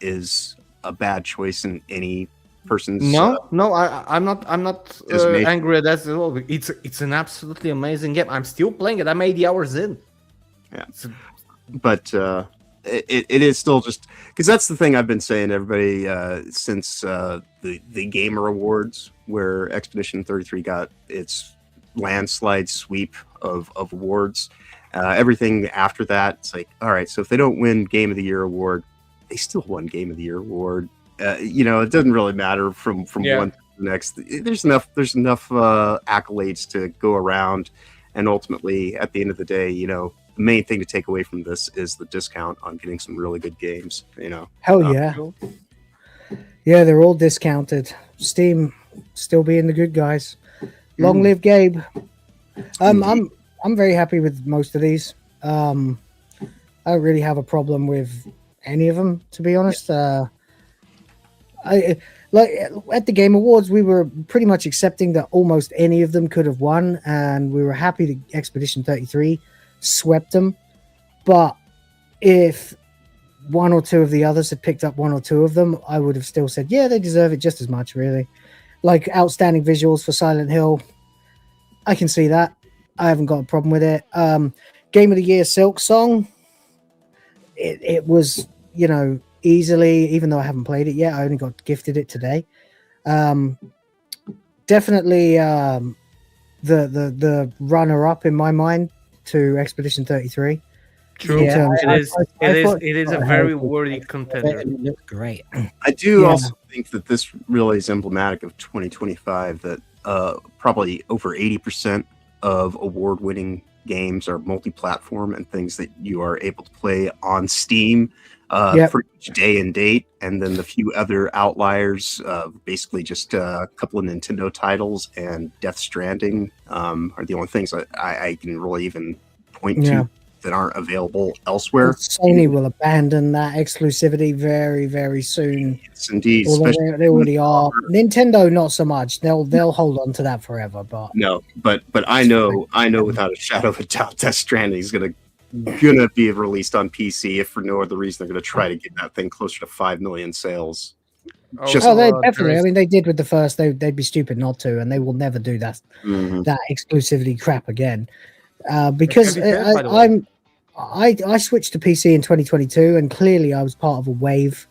[SPEAKER 5] is a bad choice in any person's.
[SPEAKER 11] I'm not angry at that at all. It's an absolutely amazing game. I'm still playing it. I'm 80 hours in.
[SPEAKER 5] Yeah, but it is still just because that's the thing I've been saying to everybody since the Gamer Awards, where Expedition 33 got its landslide sweep of awards. Everything after that, it's like, all right, so if they don't win Game of the Year award, they still won Game of the Year award. You know, it doesn't really matter from one to the next. There's enough accolades to go around, and ultimately, at the end of the day, you know, the main thing to take away from this is the discount on getting some really good games. You know,
[SPEAKER 9] hell yeah, yeah, they're all discounted. Steam still being the good guys. Long live Gabe. I'm very happy with most of these. I don't really have a problem with any of them, to be honest. I like at the Game Awards, we were pretty much accepting that almost any of them could have won, and we were happy that Expedition 33 swept them. But if one or two of the others had picked up one or two of them, I would have still said, yeah, they deserve it just as much, really. Like outstanding visuals for Silent Hill, I can see that. I haven't got a problem with it. Game of the Year Silk Song, it was, you know, easily, even though I haven't played it yet, I only got gifted it today. Definitely the runner-up in my mind to Expedition 33.
[SPEAKER 11] True.
[SPEAKER 9] Yeah,
[SPEAKER 11] it is a very worthy contender.
[SPEAKER 10] It looked great.
[SPEAKER 5] I do also think that this really is emblematic of 2025, that probably over 80% of award-winning games are multi-platform and things that you are able to play on Steam for each day and date. And then the few other outliers, basically just a couple of Nintendo titles and Death Stranding are the only things I can really even point to that aren't available elsewhere.
[SPEAKER 9] Sony will abandon that exclusivity very, very soon.
[SPEAKER 5] Yes, indeed.
[SPEAKER 9] Although they already are. Nintendo, not so much. They'll hold on to that forever. But
[SPEAKER 5] no, but I know without a shadow of a doubt, Death Stranding is gonna be released on PC. If for no other reason, they're gonna try to get that thing closer to 5 million sales.
[SPEAKER 9] They definitely. I mean, they did with the first. They'd be stupid not to, and they will never do that that exclusivity crap again. Because I switched to PC in 2022, and clearly I was part of a wave.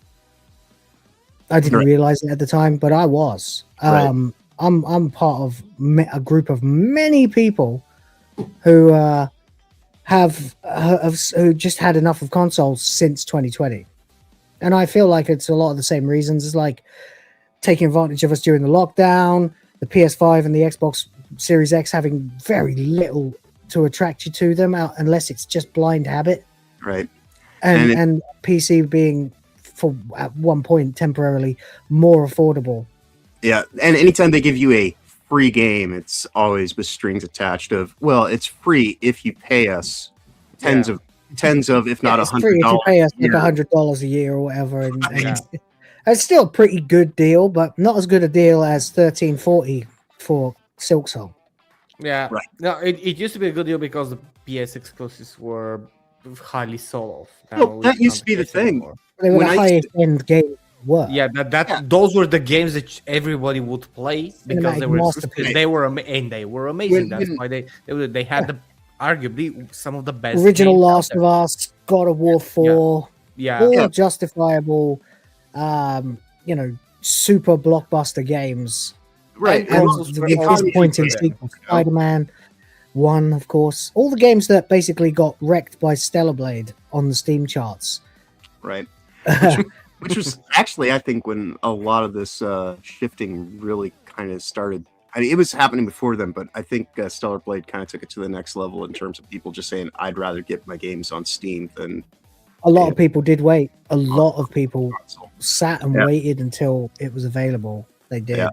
[SPEAKER 9] I didn't realize it at the time, but I was. I'm part of a group of many people who have who just had enough of consoles since 2020, and I feel like it's a lot of the same reasons. It's like taking advantage of us during the lockdown, the PS5 and the Xbox Series X having very little to attract you to them unless it's just blind habit,
[SPEAKER 5] right?
[SPEAKER 9] And PC being for at one point temporarily more affordable.
[SPEAKER 5] Yeah, and anytime they give you a free game, it's always with strings attached of, well, it's free if you pay us tens of if not $100.
[SPEAKER 9] Free if you pay us like $100 a year or whatever, and it's still a pretty good deal, but not as good a deal as $13.40 for Silk Song.
[SPEAKER 11] Yeah, right. No, it used to be a good deal because the PS exclusives were highly sold off.
[SPEAKER 5] Well, that used to be the thing.
[SPEAKER 9] They were the highest end game.
[SPEAKER 11] Yeah, those were the games that everybody would play because they were amazing. That's why they had the arguably some of the best.
[SPEAKER 9] Original Last of Us, God of War 4, all justifiable, super blockbuster games.
[SPEAKER 5] Right,
[SPEAKER 9] and the disappointing sequel, Spider-Man 1, of course. All the games that basically got wrecked by Stellar Blade on the Steam charts.
[SPEAKER 5] Right. Which was actually, I think, when a lot of this shifting really kind of started. I mean, it was happening before then, but I think Stellar Blade kind of took it to the next level in terms of people just saying, I'd rather get my games on Steam than...
[SPEAKER 9] A lot of people did wait. A lot of people sat and waited until it was available. They did.
[SPEAKER 5] Yeah.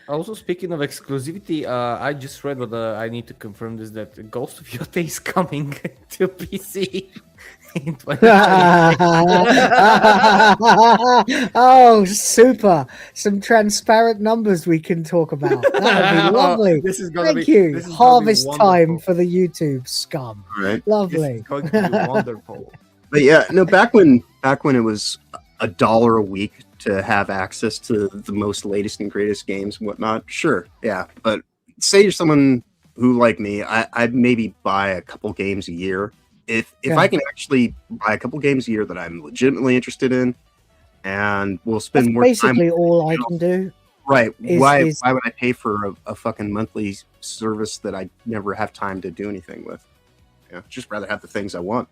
[SPEAKER 11] Also, speaking of exclusivity, I just read, but I need to confirm this, that Ghost of Yota is coming to PC in 2020.
[SPEAKER 9] Oh, super. Some transparent numbers we can talk about. That would be lovely.
[SPEAKER 11] This is gonna
[SPEAKER 9] Thank you. Harvest time for the YouTube scum.
[SPEAKER 5] Right.
[SPEAKER 9] Lovely.
[SPEAKER 11] This is going to be wonderful.
[SPEAKER 5] But yeah, no, back when it was $1 a week to have access to the most latest and greatest games and whatnot, sure, yeah. But say you're someone who, like me, I'd maybe buy a couple games a year. If I can actually buy a couple games a year that I'm legitimately interested in, and we'll spend more time.
[SPEAKER 9] Basically, all I can do.
[SPEAKER 5] Right. Why would I pay for a fucking monthly service that I never have time to do anything with? Yeah, just rather have the things I want.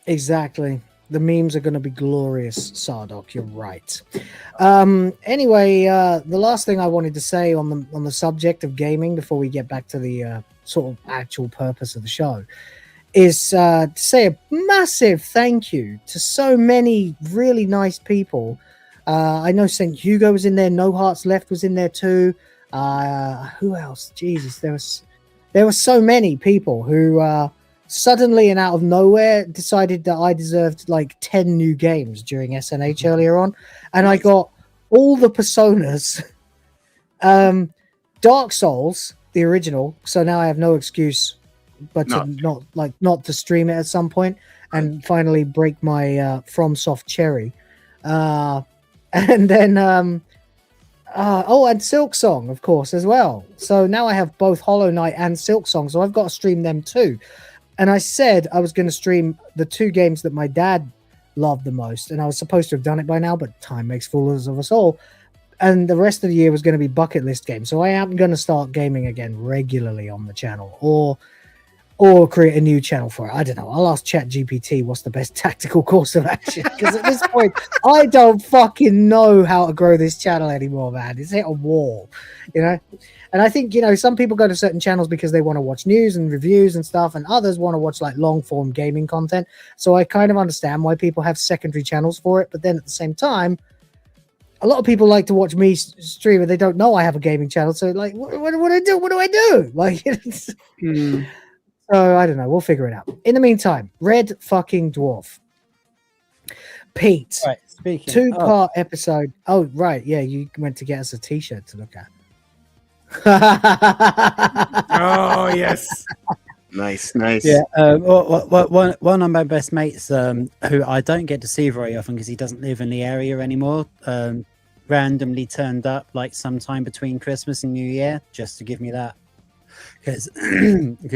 [SPEAKER 9] Exactly. The memes are going to be glorious, Sardok. You're right. Anyway, the last thing I wanted to say on the subject of gaming before we get back to the sort of actual purpose of the show is to say a massive thank you to so many really nice people. I know St. Hugo was in there. No Hearts Left was in there too. Who else? Jesus, there was there were so many people who suddenly and out of nowhere decided that I deserved like 10 new games during SNH earlier on, and I got all the personas, Dark Souls, the original. So now I have no excuse but to not to stream it at some point and finally break my FromSoft cherry. And then and Silksong, of course, as well. So now I have both Hollow Knight and Silksong, so I've got to stream them too. And I said I was going to stream the 2 games that my dad loved the most, and I was supposed to have done it by now, but time makes fools of us all. And the rest of the year was going to be bucket list games. So I am going to start gaming again regularly on the channel, or create a new channel for it. I don't know. I'll ask ChatGPT what's the best tactical course of action, because at this point, I don't fucking know how to grow this channel anymore, man. It's hit a wall, you know? And I think, you know, some people go to certain channels because they want to watch news and reviews and stuff, and others want to watch like long form gaming content. So I kind of understand why people have secondary channels for it. But then at the same time, a lot of people like to watch me stream and they don't know I have a gaming channel. So like, what do I do? What do I do? Like, so I don't know. We'll figure it out. In the meantime, Red fucking Dwarf. Pete,
[SPEAKER 10] right, speaking
[SPEAKER 9] 2-part episode. Oh, right. Yeah, you went to get us a t-shirt to look at.
[SPEAKER 11] Oh, yes.
[SPEAKER 5] Nice.
[SPEAKER 10] Yeah, one of my best mates, who I don't get to see very often because he doesn't live in the area anymore, randomly turned up like sometime between Christmas and New Year just to give me that, because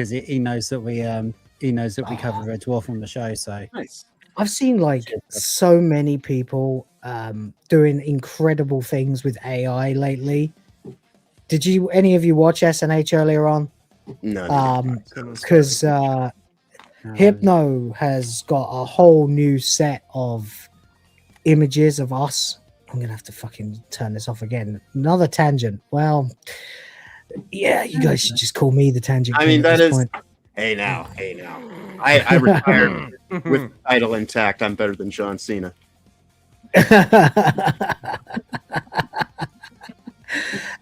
[SPEAKER 10] he knows that we cover Red Dwarf on the show. So
[SPEAKER 5] nice.
[SPEAKER 9] I've seen like so many people doing incredible things with AI lately. Did any of you watch SNH earlier on?
[SPEAKER 5] No.
[SPEAKER 9] Because Hypno has got a whole new set of images of us. I'm gonna have to fucking turn this off again. Another tangent. Well, yeah, you guys should just call me the tangent.
[SPEAKER 5] I mean, that is.
[SPEAKER 9] Point.
[SPEAKER 5] Hey now. I retired with the title intact. I'm better than John Cena.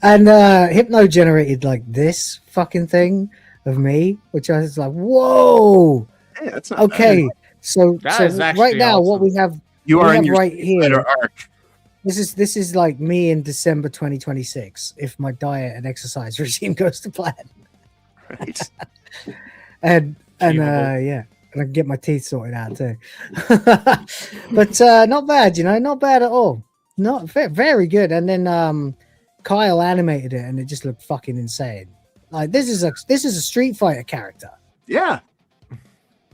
[SPEAKER 9] And Hypno generated like this fucking thing of me, which I was like, whoa.
[SPEAKER 5] Hey, that's not
[SPEAKER 9] okay.
[SPEAKER 5] bad.
[SPEAKER 9] So right now,
[SPEAKER 11] awesome.
[SPEAKER 9] what we have, right here. This is like me in December 2026 if my diet and exercise regime goes to plan.
[SPEAKER 5] Right.
[SPEAKER 9] and yeah, and I can get my teeth sorted out too. But not bad, you know, not bad at all. Not very good. And then Kyle animated it, and it just looked fucking insane. Like this is a Street Fighter character.
[SPEAKER 5] Yeah,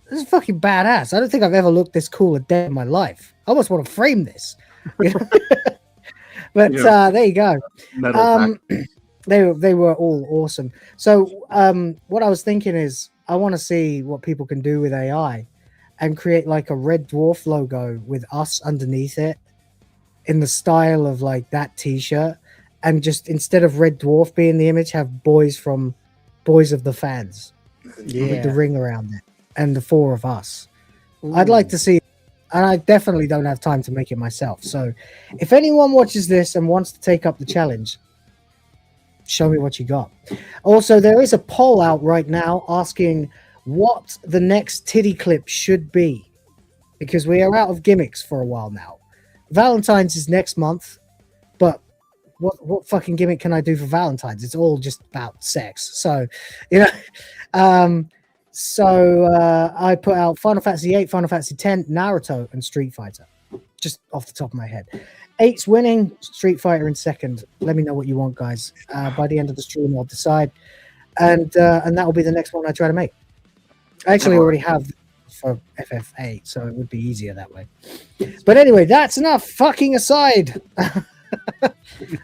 [SPEAKER 9] this is fucking badass. I don't think I've ever looked this cool a day in my life. I almost want to frame this. But there you go. They were all awesome. So what I was thinking is I want to see what people can do with AI and create like a Red Dwarf logo with us underneath it in the style of like that t-shirt, and just instead of Red Dwarf being the image, have Boys of the Fans with the ring around it and the 4 of us. Ooh. I'd like to see, and I definitely don't have time to make it myself. So if anyone watches this and wants to take up the challenge, show me what you got. Also, there is a poll out right now asking what the next titty clip should be, because we are out of gimmicks for a while now. Valentine's is next month, but what fucking gimmick can I do for Valentine's? It's all just about sex. So, you know, I put out Final Fantasy 8, Final Fantasy 10, Naruto, and Street Fighter, just off the top of my head. 8's winning, Street Fighter in second. Let me know what you want, guys. By the end of the stream, I'll decide, and that will be the next one I try to make. I actually already have for FF8, so it would be easier that way. But anyway, that's enough fucking aside.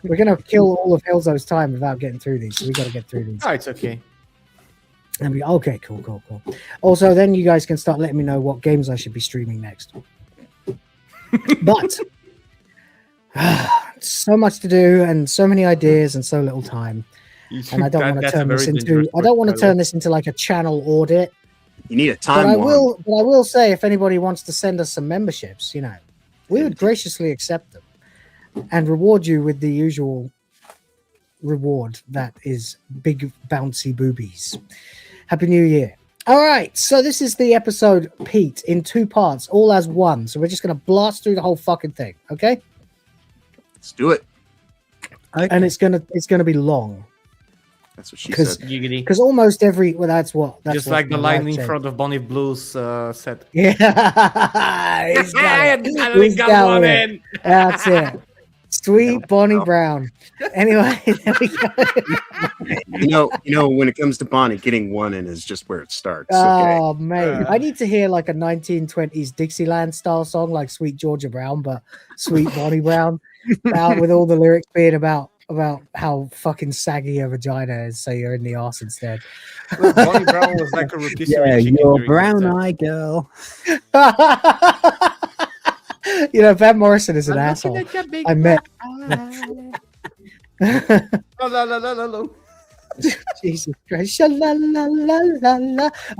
[SPEAKER 9] We're gonna kill all of Hilzo's time without getting through these, so we got to get through these.
[SPEAKER 11] Oh, it's okay.
[SPEAKER 9] And okay, cool. Also, then you guys can start letting me know what games I should be streaming next. But so much to do and so many ideas and so little time, and I don't want to turn this into. I don't want to turn this into like a channel audit.
[SPEAKER 5] You need a time.
[SPEAKER 9] But I will say, if anybody wants to send us some memberships, you know, we would graciously accept them and reward you with the usual reward that is big bouncy boobies. Happy New Year. All right, so this is the episode, Pete, in 2 parts, all as one. So we're just going to blast through the whole fucking thing, okay?
[SPEAKER 5] Let's do it.
[SPEAKER 9] Okay. And it's gonna be long.
[SPEAKER 5] That's what she said.
[SPEAKER 9] Because almost every that's
[SPEAKER 11] just like the line in front of Bonnie Blues said.
[SPEAKER 9] Yeah, he's got it. That's it. Sweet Bonnie Brown. Anyway, there we go.
[SPEAKER 5] When it comes to Bonnie, getting one in is just where it starts.
[SPEAKER 9] Oh,
[SPEAKER 5] okay?
[SPEAKER 9] mate. I need to hear like a 1920s Dixieland style song like Sweet Georgia Brown, but Sweet Bonnie Brown, out with all the lyrics being about how fucking saggy your vagina is, so you're in the arse instead.
[SPEAKER 11] Well, Bonnie Brown was like a rotisserie.
[SPEAKER 10] Yeah, you're brown eye girl.
[SPEAKER 9] Van Morrison is an asshole. I met. Jesus Christ. All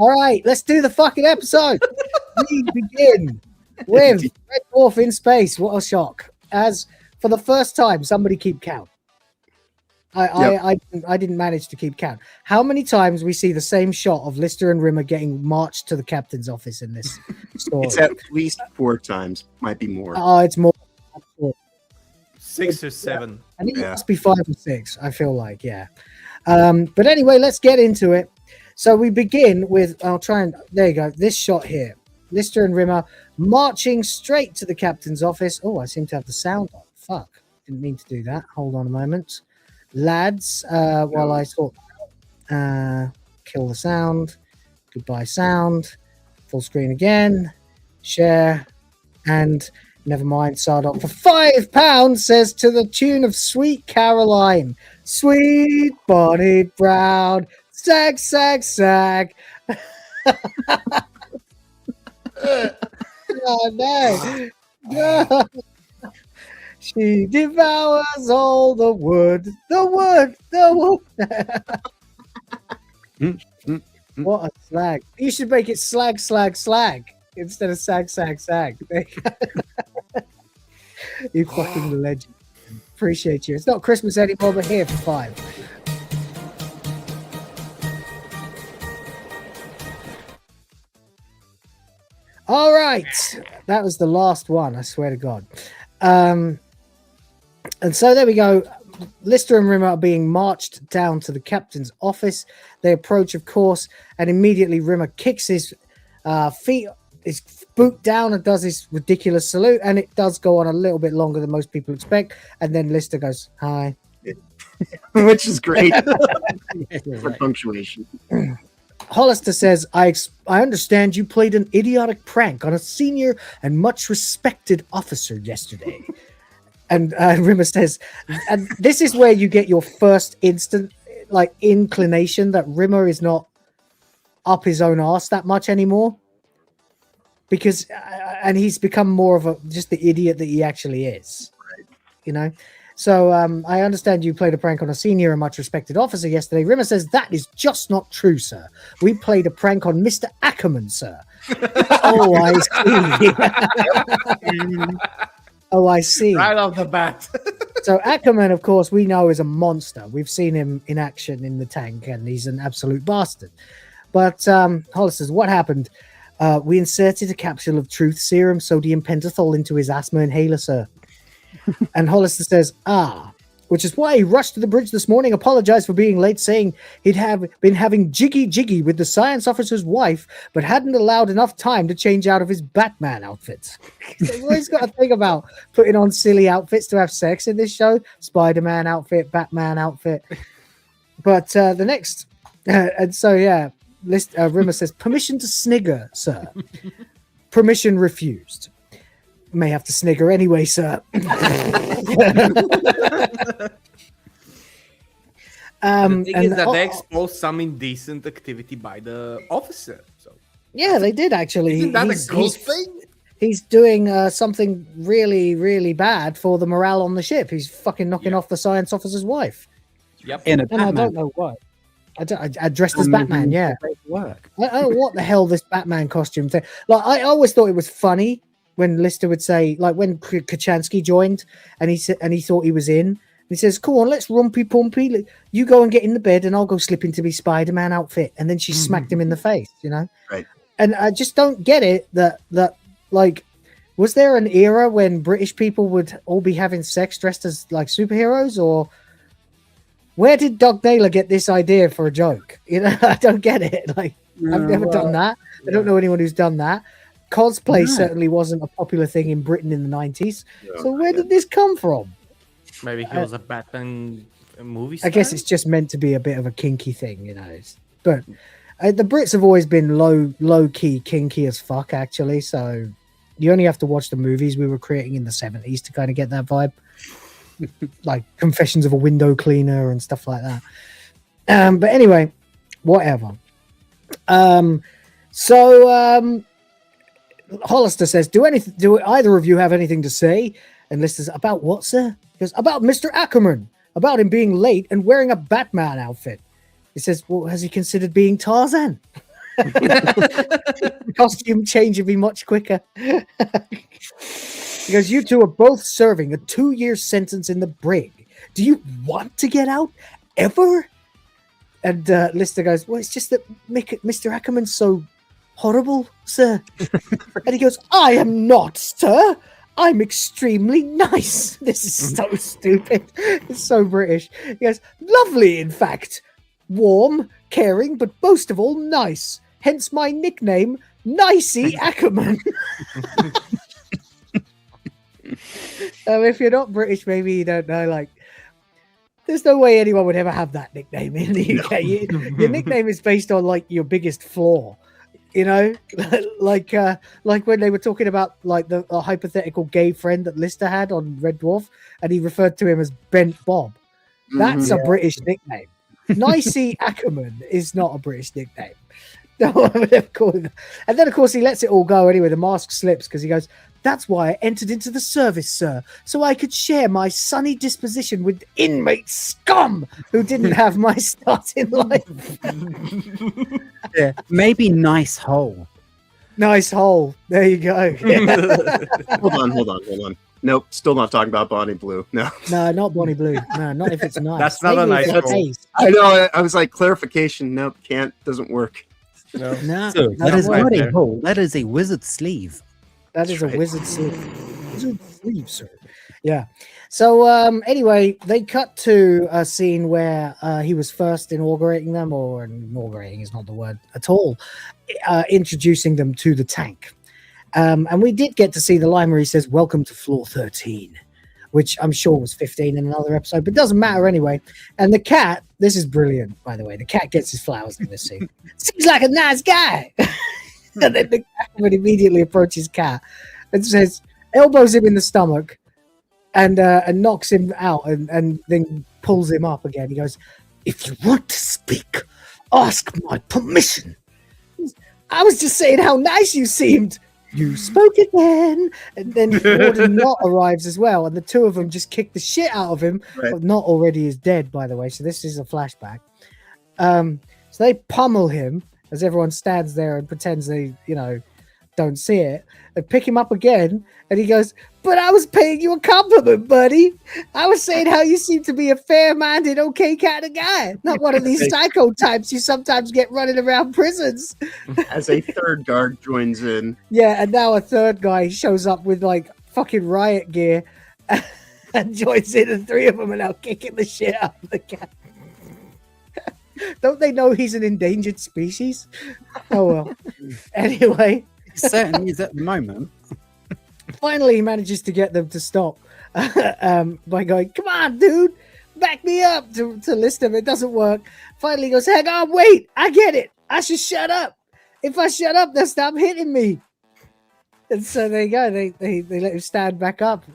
[SPEAKER 9] right, let's do the fucking episode. We begin with Red Dwarf in space. What a shock. As for the first time, somebody keep count. I didn't manage to keep count. How many times we see the same shot of Lister and Rimmer getting marched to the captain's office in this story?
[SPEAKER 5] It's at least 4 times. Might be more.
[SPEAKER 9] Oh, it's more.
[SPEAKER 11] 6 or 7.
[SPEAKER 9] I think it must be 5 or 6, I feel like, yeah. But anyway, let's get into it. So we begin with, there you go, this shot here. Lister and Rimmer marching straight to the captain's office. Oh, I seem to have the sound on. Fuck. Didn't mean to do that. Hold on a moment. Lads, while I sort kill the sound, goodbye sound, full screen again, share, and never mind, Sardot for £5 says to the tune of Sweet Caroline, Sweet Bonnie Brown, sag, sag, sag. Oh no. No. She devours all the wood. What a slag. You should make it slag, slag, slag instead of sag, sag, sag. You fucking legend. Appreciate you. It's not Christmas anymore, but here for 5. All right. That was the last one, I swear to God. And so there we go. Lister and Rimmer are being marched down to the captain's office. They approach, of course, and immediately Rimmer kicks his feet, his boot down and does his ridiculous salute, and it does go on a little bit longer than most people expect. And then Lister goes, hi.
[SPEAKER 5] Which is great for punctuation.
[SPEAKER 9] Hollister says, I understand you played an idiotic prank on a senior and much respected officer yesterday. And Rimmer says, and this is where you get your first instant inclination that Rimmer is not up his own arse that much anymore. Because, and he's become more of just the idiot that he actually is. Right. So I understand you played a prank on a senior and much respected officer yesterday. Rimmer says, that is just not true, sir. We played a prank on Mr. Ackerman, sir. Oh, I see. Oh, I see.
[SPEAKER 11] Right off the bat.
[SPEAKER 9] So Ackerman, of course, we know is a monster. We've seen him in action in the tank, and he's an absolute bastard. But Hollis says, what happened? We inserted a capsule of truth serum sodium pentothal into his asthma inhaler, sir. And Hollister says, which is why he rushed to the bridge this morning, apologized for being late, saying he'd been having jiggy with the science officer's wife, but hadn't allowed enough time to change out of his Batman outfit. He's always got to think about putting on silly outfits to have sex in this show. Spider-Man outfit, Batman outfit. But the next, and so yeah, Rimmer says, permission to snigger, sir. Permission refused. May have to snigger anyway, sir.
[SPEAKER 11] The thing is that they exposed some indecent activity by the officer. So
[SPEAKER 9] yeah, they did actually.
[SPEAKER 11] Isn't that a good thing?
[SPEAKER 9] He's doing something really, really bad for the morale on the ship. He's fucking knocking off the science officer's wife.
[SPEAKER 11] Yep.
[SPEAKER 10] In a
[SPEAKER 9] and I don't know why. I dressed as Batman. Yeah.
[SPEAKER 10] Work.
[SPEAKER 9] I don't know what the hell this Batman costume thing. Like, I always thought it was funny when Lister would say, like when Kachansky joined and he thought he was in. He says, "Come on, let's rumpy pumpy. You go and get in the bed, and I'll go slip into my Spider-Man outfit." And then she smacked him in the face,
[SPEAKER 5] Right.
[SPEAKER 9] And I just don't get it that like, was there an era when British people would all be having sex dressed as like superheroes, or where did Doug Naylor get this idea for a joke? I don't get it. Like, I've never done that. I don't know anyone who's done that. Cosplay certainly wasn't a popular thing in Britain in the 90s. So where did this come from?
[SPEAKER 11] Maybe he was a Batman movie star?
[SPEAKER 9] I guess it's just meant to be a bit of a kinky thing, But the Brits have always been low key kinky as fuck, actually. So you only have to watch the movies we were creating in the 70s to kind of get that vibe. Like Confessions of a Window Cleaner and stuff like that. But anyway, whatever. Hollister says, do either of you have anything to say? And Lister's, about what, sir? He goes, about Mr. Ackerman, about him being late and wearing a Batman outfit. He says, well, has he considered being Tarzan? The costume change would be much quicker. He goes, you two are both serving a 2-year sentence in the brig. Do you want to get out ever? And Lister goes, well, it's just that Mr. Ackerman's so horrible, sir. And he goes, I am not, sir. I'm extremely nice. This is so stupid. It's so British. He goes, lovely, in fact. Warm, caring, but most of all, nice. Hence my nickname, Nicey Ackerman. If you're not British, maybe you don't know, like, there's no way anyone would ever have that nickname in the UK. Your nickname is based on, like, your biggest flaw. Like when they were talking about like the hypothetical gay friend that Lister had on Red Dwarf, and he referred to him as Bent Bob. That's a British nickname. Nicey Ackerman is not a British nickname. No one would ever call him that. And then, of course, he lets it all go anyway. The mask slips because he goes, that's why I entered into the service, sir, so I could share my sunny disposition with inmate scum who didn't have my start in life.
[SPEAKER 10] Yeah, maybe nice hole.
[SPEAKER 9] Nice hole. There you go. Yeah.
[SPEAKER 5] Hold on. Nope, still not talking about Bonnie Blue. No,
[SPEAKER 9] not Bonnie Blue. No, not if it's nice.
[SPEAKER 11] That's not a nice hole.
[SPEAKER 5] I know. I was like, clarification. Nope, doesn't work.
[SPEAKER 10] No, that is not a hole. That is a wizard sleeve.
[SPEAKER 9] That is a wizard sleeve. Wizard sleeve, sir. Yeah. So anyway, they cut to a scene where he was first inaugurating them, or inaugurating is not the word at all, introducing them to the tank. And we did get to see the line where he says, welcome to floor 13, which I'm sure was 15 in another episode, but doesn't matter anyway. And the cat, this is brilliant, by the way. The cat gets his flowers in this scene. Seems like a nice guy. And then the cat would immediately approach his cat and says, elbows him in the stomach and knocks him out and then pulls him up again. He goes, if you want to speak, ask my permission. I was just saying how nice you seemed. You spoke again. And then Warden Knott arrives as well, and the two of them just kick the shit out of him.
[SPEAKER 5] Right.
[SPEAKER 9] Knott already is dead, by the way, so this is a flashback. So they pummel him as everyone stands there and pretends they, don't see it. They pick him up again, and he goes, but I was paying you a compliment, buddy. I was saying how you seem to be a fair-minded, okay kind of guy. Not one of these psycho types you sometimes get running around prisons.
[SPEAKER 5] As a third guard joins in.
[SPEAKER 9] Yeah, and now a third guy shows up with, like, fucking riot gear and joins in, and three of them are now kicking the shit out of the cat. Don't they know he's an endangered species? Oh, well. Anyway.
[SPEAKER 10] It certainly is at the moment.
[SPEAKER 9] Finally, he manages to get them to stop by going, come on, dude, back me up to list them. It doesn't work. Finally, he goes, hang on, wait, I get it. I should shut up. If I shut up, they'll stop hitting me. And so there you go. They let him stand back up.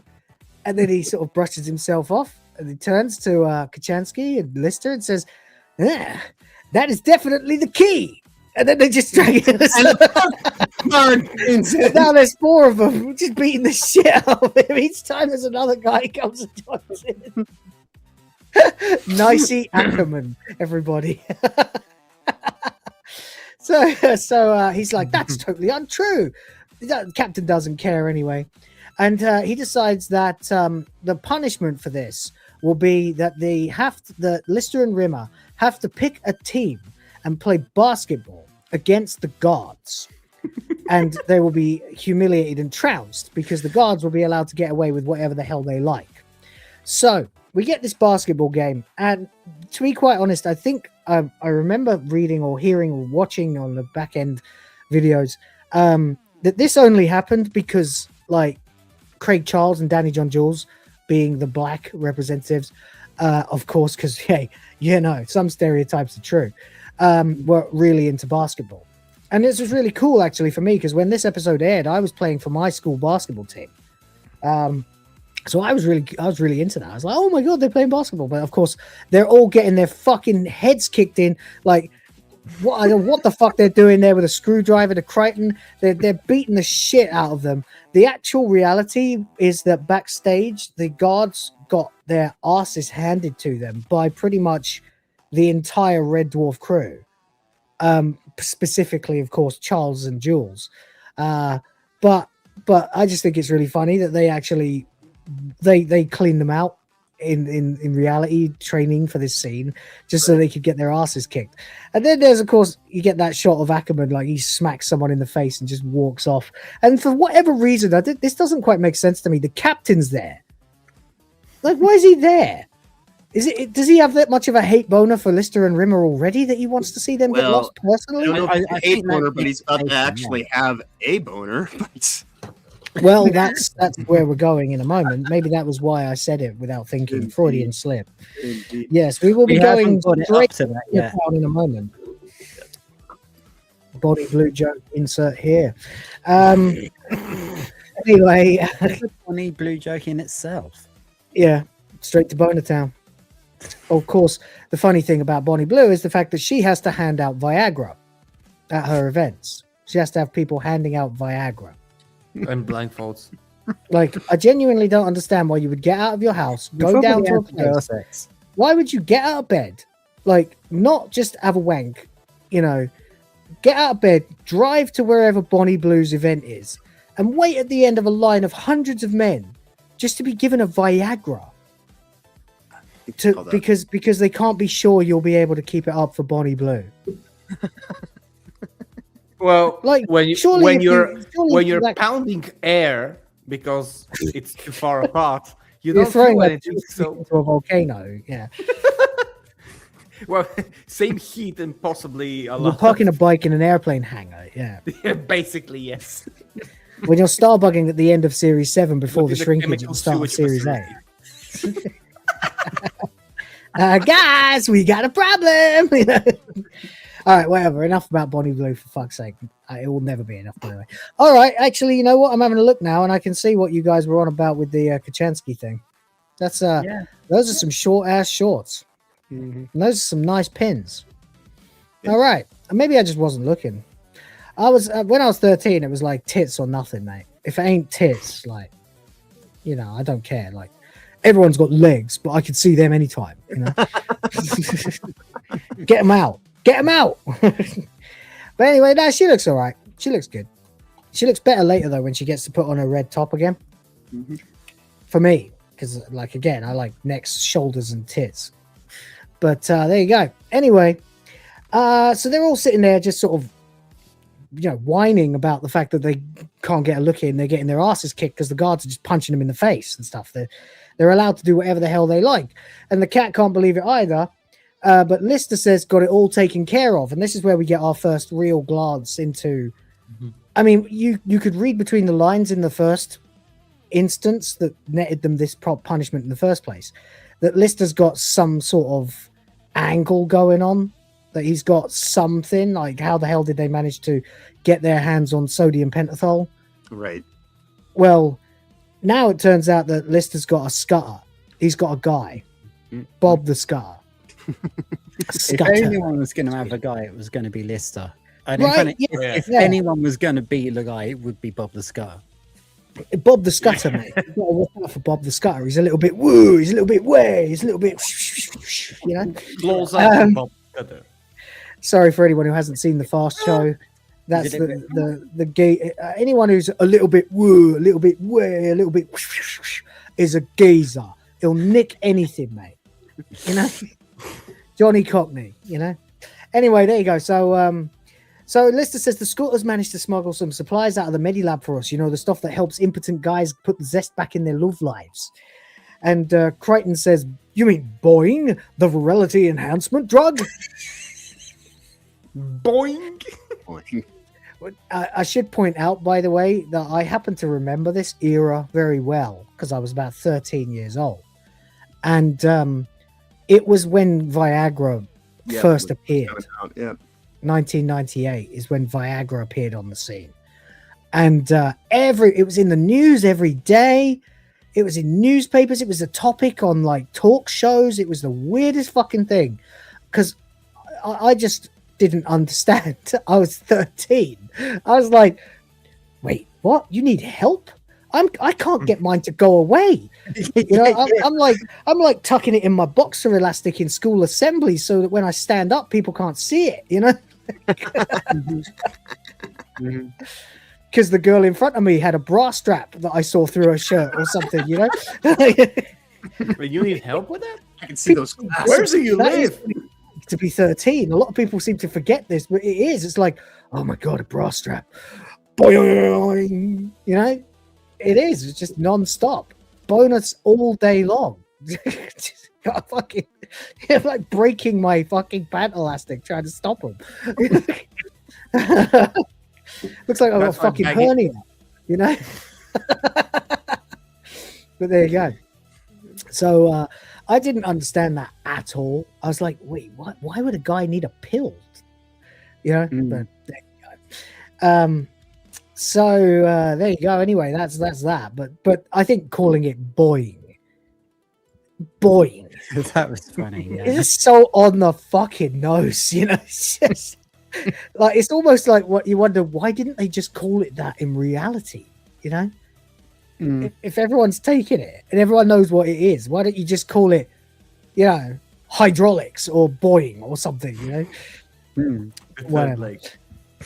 [SPEAKER 9] And then he sort of brushes himself off. And he turns to Kachansky and Lister and says, that is definitely the key. And then they just drag him. Now there's four of them just beating the shit out of him. Each time there's another guy comes and joins in. Nicey Ackerman, everybody. So he's like, that's totally untrue. The captain doesn't care anyway. And he decides that the punishment for this will be that the Lister and Rimmer have to pick a team and play basketball against the guards. And they will be humiliated and trounced because the guards will be allowed to get away with whatever the hell they like. So we get this basketball game, and to be quite honest, I think I remember reading or hearing or watching on the back end videos that this only happened because, like, Craig Charles and Danny John Jules being the black representatives, of course, because hey, some stereotypes are true, were really into basketball. And this was really cool, actually, for me, because when this episode aired, I was playing for my school basketball team. So I was really into that. I was like, oh my God, they're playing basketball. But of course, they're all getting their fucking heads kicked in. Like, what the fuck they're doing there with a screwdriver to Crichton. They're beating the shit out of them. The actual reality is that backstage, the guards got their asses handed to them by pretty much the entire Red Dwarf crew. Specifically, of course, Charles and Jules. But I just think it's really funny that they actually they cleaned them out in reality training for this scene just so they could get their asses kicked. And then there's, of course, you get that shot of Ackerman, like he smacks someone in the face and just walks off. And for whatever reason, this doesn't quite make sense to me. The captain's there. Like, why is he there? Does he have that much of a hate boner for Lister and Rimmer already that he wants to see them get lost personally?
[SPEAKER 5] I don't know if it's a hate boner, but he's about to actually have a boner.
[SPEAKER 9] Well, that's where we're going in a moment. Maybe that was why I said it without thinking. Indeed. Freudian slip. Indeed. Yes, we will be going straight to that in a moment. Body blue joke insert here. Anyway,
[SPEAKER 10] it's a funny blue joke in itself.
[SPEAKER 9] Yeah, straight to Boner Town. Of course, the funny thing about Bonnie Blue is the fact that she has to hand out Viagra at her events. She has to have people handing out Viagra.
[SPEAKER 11] And blindfolds.
[SPEAKER 9] Like, I genuinely don't understand why you would get out of your house, go down to a place. Why would you get out of bed? Like, not just have a wank, get out of bed, drive to wherever Bonnie Blue's event is, and wait at the end of a line of hundreds of men just to be given a Viagra. Because they can't be sure you'll be able to keep it up for Bonnie Blue.
[SPEAKER 11] Well,
[SPEAKER 9] like,
[SPEAKER 11] when you're pounding air because it's too far apart, you're don't feel anything. So
[SPEAKER 9] into a volcano, yeah.
[SPEAKER 11] Well, same heat and possibly a lot.
[SPEAKER 9] You're parking a bike in an airplane hangar, yeah.
[SPEAKER 11] Basically, yes.
[SPEAKER 9] When you're starbugging at the end of Series 7 before the shrinkage at the start of Series 8. Guys, we got a problem. All right, whatever. Enough about Bonnie Blue, for fuck's sake. It will never be enough, by the way. All right, actually, you know what? I'm having a look now, and I can see what you guys were on about with the Kachansky thing. That's those are some short ass shorts. Mm-hmm. And those are some nice pins. Yeah. All right, maybe I just wasn't looking. I was when I was 13. It was like tits or nothing, mate. If it ain't tits, like, I don't care. Like, everyone's got legs, but I can see them anytime. Get them out. Get them out. But anyway, she looks all right. She looks good. She looks better later, though, when she gets to put on her red top again. Mm-hmm. For me, because, like, again, I like necks, shoulders, and tits. But there you go. Anyway, so they're all sitting there just sort of, whining about the fact that they can't get a look in. They're getting their asses kicked because the guards are just punching them in the face and stuff. They're allowed to do whatever the hell they like. And the cat can't believe it either. But Lister says, got it all taken care of. And this is where we get our first real glance into... Mm-hmm. I mean, you could read between the lines in the first instance that netted them this punishment in the first place. That Lister's got some sort of angle going on. That he's got something. Like, how the hell did they manage to get their hands on sodium pentothal? Right. Well, now it turns out that Lister's got a scutter. He's got a guy. Bob the Scutter.
[SPEAKER 10] If anyone was going to have a guy, it was going to be Lister. And if anyone was going to be the guy, it would be Bob the Scutter.
[SPEAKER 9] Bob the Scutter, mate. Watch out for Bob the Scutter. He's a little bit woo. He's a little bit way. He's a little bit,
[SPEAKER 11] Blows up Bob the Scutter.
[SPEAKER 9] Sorry for anyone who hasn't seen the Farce show. That's the gay. Anyone who's a little bit woo, a little bit way, a little bit is a geezer. He'll nick anything, mate. You know, Johnny Cockney. You know. Anyway, there you go. So Lister says the school has managed to smuggle some supplies out of the Medilab for us. You know, the stuff that helps impotent guys put the zest back in their love lives. And Crichton says, "You mean Boing, the virility enhancement drug?"
[SPEAKER 11] Boing.
[SPEAKER 5] Boing.
[SPEAKER 9] I should point out, by the way, that I happen to remember this era very well because I was about 13 years old. And it was when Viagra first appeared. 1998 is when Viagra appeared on the scene. And it was in the news every day. It was in newspapers. It was a topic on like talk shows. It was the weirdest fucking thing because I just didn't understand. I was 13. I was like, wait, what? You need help? I can't get mine to go away. You know, I'm like tucking it in my boxer elastic in school assembly so that when I stand up, people can't see it, you know? Because the girl in front of me had a bra strap that I saw through her shirt or something, you know?
[SPEAKER 11] But you need help with that?
[SPEAKER 5] I can see those.
[SPEAKER 11] Where do you live?
[SPEAKER 9] To be 13, a lot of people seem to forget this, but it is. It's like, oh my god, a bra strap. Boing! You know? It is. It's just non-stop. Bonus all day long. Just got fucking like breaking my fucking pant elastic trying to stop him. Looks like I've got a fucking hernia, you know? But there you go. So I didn't understand that at all. I was like, wait, what? Why would a guy need a pill? You know? But there you go. So there you go. Anyway, that's that. But I think calling it boing.
[SPEAKER 10] That was funny. Yeah.
[SPEAKER 9] It's just so on the fucking nose, you know. It's just like it's almost like what you wonder. Why didn't they just call it that in reality? You know, if everyone's taking it and everyone knows what it is, why don't you just call it, you know, hydraulics or boing or something? You know, whatever.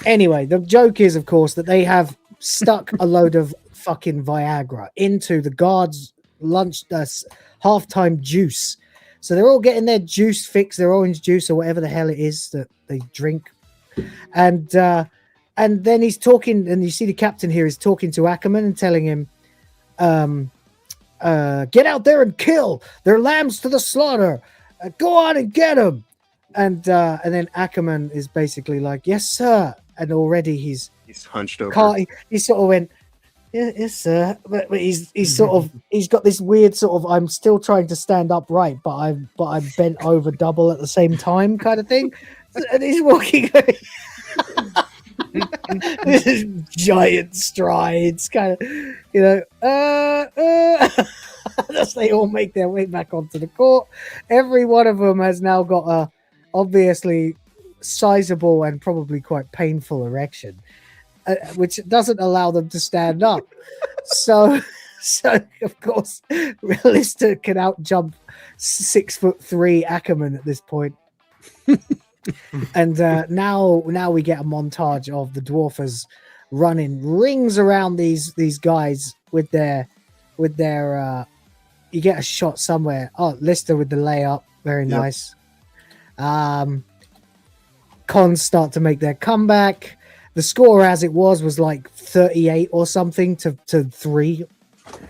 [SPEAKER 9] Anyway, the joke is, of course, that they have stuck a load of fucking Viagra into the guards' lunch halftime juice. So they're all getting their juice fix, their orange juice or whatever the hell it is that they drink. And then he's talking, and you see the captain here is talking to Ackerman and telling him, get out there and kill. They're lambs to the slaughter. Go on and get them. And then Ackerman is basically like, yes, sir. And already he's
[SPEAKER 5] hunched over.
[SPEAKER 9] He sort of went, yes, sir. But he's sort of he's got this weird sort of I'm still trying to stand upright, but I'm bent over double at the same time kind of thing. And he's walking. This is giant strides, kind of, you know. As they all make their way back onto the court, every one of them has now got a obviously sizable and probably quite painful erection, which doesn't allow them to stand up. So of course, Lister can out jump 6'3" Ackerman at this point. And now we get a montage of the dwarfers running rings around these guys with their you get a shot somewhere. Oh, Lister with the layup, very nice. Cons start to make their comeback. The score as it was like 38 or something to 3.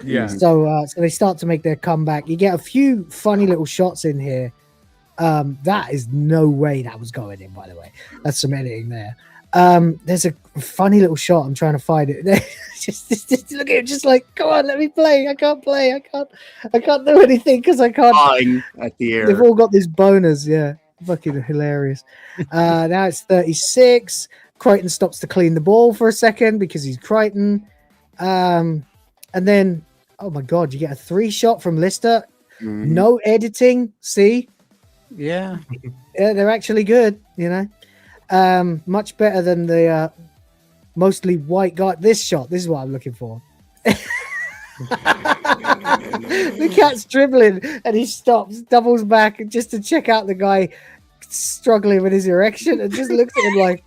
[SPEAKER 11] Yeah.
[SPEAKER 9] So they start to make their comeback. You get a few funny little shots in here. That is no way that was going in, by the way. That's some editing there. There's a funny little shot. I'm trying to find it. just look at it, just like, come on, let me play. I can't play. I can't do anything because I can't.
[SPEAKER 5] Flying at the air.
[SPEAKER 9] They've all got these boners. Yeah, fucking hilarious. Now it's 36. Crichton stops to clean the ball for a second because he's Crichton. And then, oh my god, you get a 3 shot from Lister. No editing. See.
[SPEAKER 10] Yeah,
[SPEAKER 9] they're actually good, you know. Much better than the mostly white guy. This is what I'm looking for. The cat's dribbling and he stops, doubles back just to check out the guy struggling with his erection and just looks at him like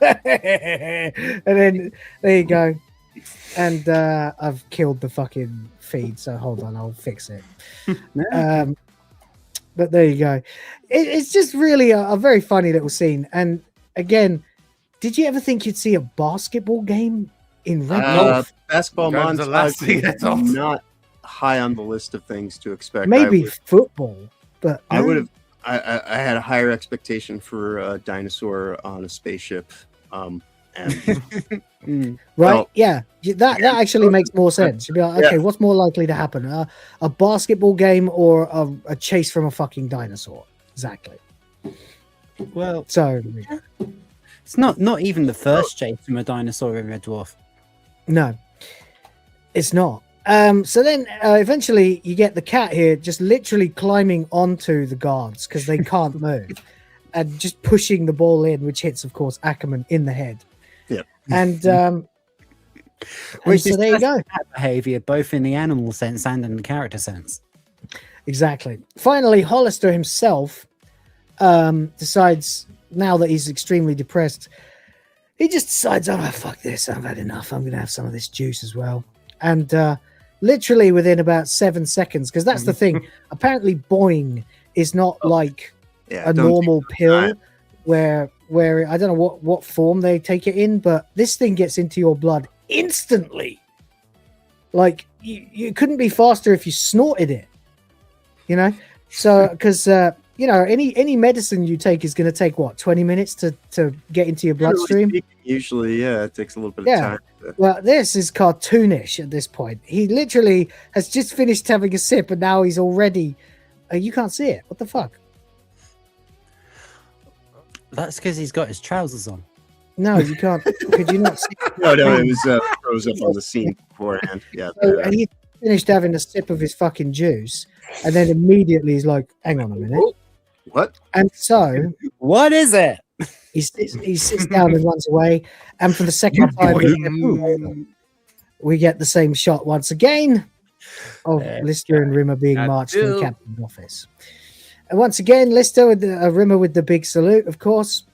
[SPEAKER 9] and then there you go. And I've killed the fucking feed, so hold on, I'll fix it. But there you go. It's just really a very funny little scene. And again, did you ever think you'd see a basketball game in Red Dwarf?
[SPEAKER 5] Basketball
[SPEAKER 11] That's the last thing I
[SPEAKER 5] montage
[SPEAKER 11] thought.
[SPEAKER 5] is not high on the list of things to expect.
[SPEAKER 9] Maybe football, but
[SPEAKER 5] I would have. I had a higher expectation for a dinosaur on a spaceship.
[SPEAKER 9] Right?
[SPEAKER 5] Well,
[SPEAKER 9] Yeah, that actually makes more sense. You'd be like, okay, what's more likely to happen? A basketball game or a chase from a fucking dinosaur? Exactly.
[SPEAKER 10] Well,
[SPEAKER 9] So
[SPEAKER 10] it's not even the first chase from a dinosaur in Red Dwarf.
[SPEAKER 9] no, it's not. So then eventually you get the cat here just literally climbing onto the guards because they can't move and just pushing the ball in, which hits, of course, Ackerman in the head.
[SPEAKER 5] Yeah.
[SPEAKER 9] And
[SPEAKER 10] Which
[SPEAKER 9] so
[SPEAKER 10] is
[SPEAKER 9] there you go.
[SPEAKER 10] cat behavior, both in the animal sense and in the character sense.
[SPEAKER 9] Exactly. Finally, Hollister himself decides, now that he's extremely depressed, he just decides, oh, fuck this, I've had enough. I'm going to have some of this juice as well. And literally within about 7 seconds, because that's the thing. Apparently, boing is not like a normal pill where I don't know what form they take it in, but this thing gets into your blood instantly. Like, you couldn't be faster if you snorted it, you know? So, because, you know, any medicine you take is going to take, 20 minutes to get into your bloodstream?
[SPEAKER 5] Usually, yeah, it takes a little bit of time.
[SPEAKER 9] Well, this is cartoonish at this point. He literally has just finished having a sip and now he's already... you can't see it. What the fuck?
[SPEAKER 10] That's because he's got his trousers on.
[SPEAKER 9] No, you can't. Could you not see?
[SPEAKER 5] No, it was froze up on the scene beforehand. Yeah.
[SPEAKER 9] So, and he finished having a sip of his fucking juice, and then immediately he's like, "Hang on a minute,
[SPEAKER 5] what?"
[SPEAKER 9] And so,
[SPEAKER 10] what is it?
[SPEAKER 9] He sits down and runs away, and for the second time, we get the same shot once again of Lister and Rimmer being marched in the captain's office. And once again, Lister with Rimmer with the big salute, of course.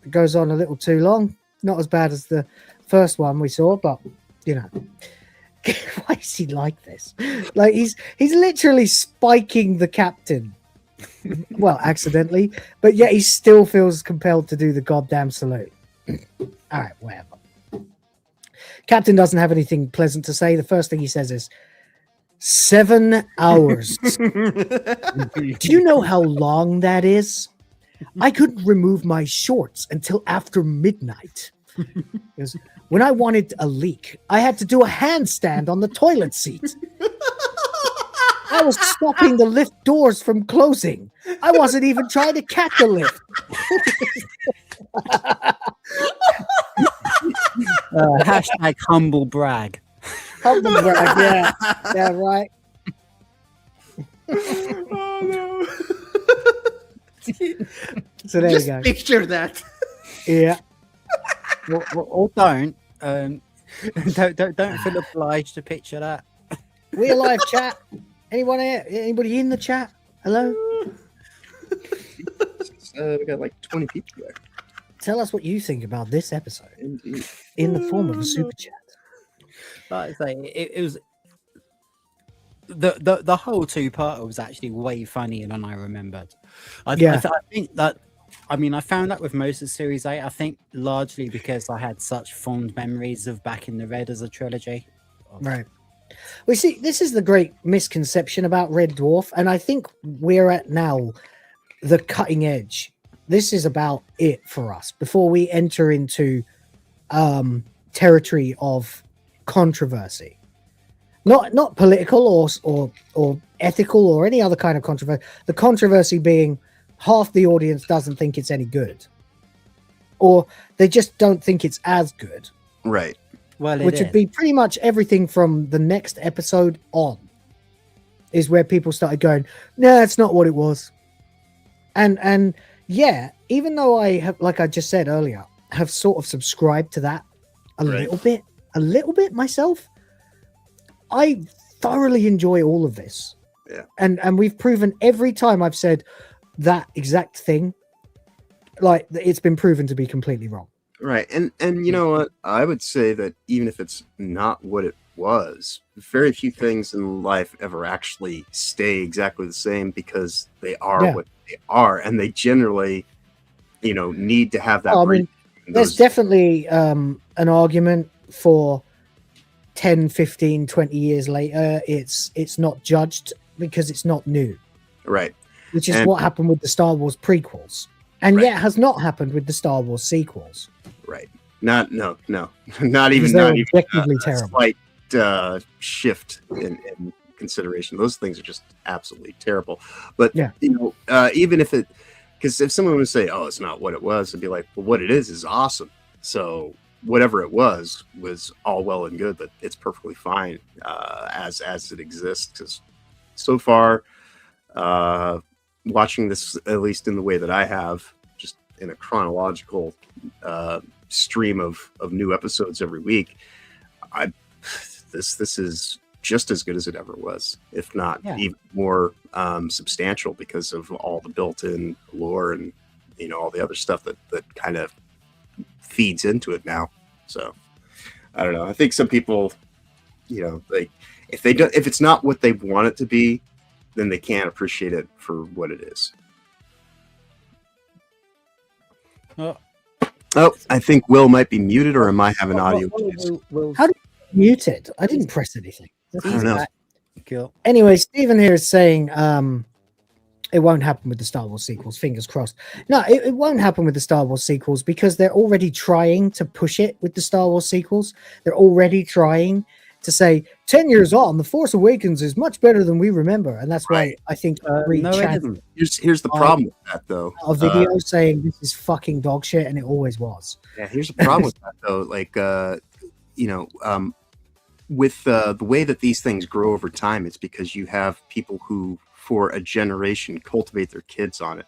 [SPEAKER 9] It goes on a little too long. Not as bad as the first one we saw, but, you know. Why is he like this? Like, he's literally spiking the captain. Well, accidentally. But yet he still feels compelled to do the goddamn salute. All right, whatever. Captain doesn't have anything pleasant to say. The first thing he says is, 7 hours. Do you know how long that is? I couldn't remove my shorts until after midnight. Because when I wanted a leak, I had to do a handstand on the toilet seat. I was stopping the lift doors from closing. I wasn't even trying to catch the lift.
[SPEAKER 10] Hashtag humble brag.
[SPEAKER 9] Humble brag, yeah. Yeah, right.
[SPEAKER 11] Oh no.
[SPEAKER 9] So there
[SPEAKER 11] Just
[SPEAKER 9] you go.
[SPEAKER 11] Picture that.
[SPEAKER 9] Yeah.
[SPEAKER 10] Or don't feel obliged to picture that.
[SPEAKER 9] We alive, chat. Anyone here? Anybody in the chat? Hello?
[SPEAKER 5] We got like 20 people there.
[SPEAKER 9] Tell us what you think about this episode.
[SPEAKER 5] Indeed.
[SPEAKER 9] In the form of a super chat.
[SPEAKER 10] Like I say, it was the whole two-parter was actually way funnier than I remembered. I think that, I mean, I found that with most of Series 8, I think largely because I had such fond memories of Back in the Red as a trilogy.
[SPEAKER 9] Right. Well, see, this is the great misconception about Red Dwarf, and I think we're at now the cutting edge. This is about it for us before we enter into territory of controversy. Not political or ethical or any other kind of controversy. The controversy being half the audience doesn't think it's any good, or they just don't think it's as good.
[SPEAKER 5] Right.
[SPEAKER 10] Well,
[SPEAKER 9] which would be pretty much everything from the next episode on, is where people started going, no, it's not what it was. And yeah, even though I have, like I just said earlier, have sort of subscribed to that a little bit myself, I thoroughly enjoy all of this.
[SPEAKER 5] Yeah.
[SPEAKER 9] And we've proven every time I've said that exact thing, like, it's been proven to be completely wrong.
[SPEAKER 5] Right. And you know what? I would say that even if it's not what it was, very few things in life ever actually stay exactly the same because they are what they are, and they generally, need to have that.
[SPEAKER 9] I mean, there's definitely an argument for 10, 15, 20 years later, it's not judged because it's not new.
[SPEAKER 5] Right.
[SPEAKER 9] Which is what happened with the Star Wars prequels. And yet has not happened with the Star Wars sequels.
[SPEAKER 5] Right. Not even
[SPEAKER 9] objectively terrible.
[SPEAKER 5] Slight shift in consideration. Those things are just absolutely terrible. But even if because if someone would say, "Oh, it's not what it was," it'd be like, "Well, what it is awesome." So whatever it was all well and good, but it's perfectly fine as it exists. Because so far, watching this, at least in the way that I have, just in a chronological stream of new episodes every week, this is just as good as it ever was, if not even more substantial, because of all the built-in lore and all the other stuff that kind of feeds into it now. So I don't know. I think some people, like if it's not what they want it to be, then they can't appreciate it for what it is. Oh, I think Will might be muted, or am I having audio?
[SPEAKER 9] How did you mute it? I didn't press anything.
[SPEAKER 5] I don't know.
[SPEAKER 10] Cool.
[SPEAKER 9] Anyway, Stephen here is saying it won't happen with the Star Wars sequels. Fingers crossed. No, it won't happen with the Star Wars sequels because they're already trying to push it with the Star Wars sequels. They're already trying to say 10 years on, The Force Awakens is much better than we remember. And that's why I think
[SPEAKER 5] here's the problem with that, though.
[SPEAKER 9] A video saying this is fucking dog shit, and it always was.
[SPEAKER 5] Yeah, here's the problem with that, though. Like, with the way that these things grow over time, it's because you have people who, for a generation, cultivate their kids on it.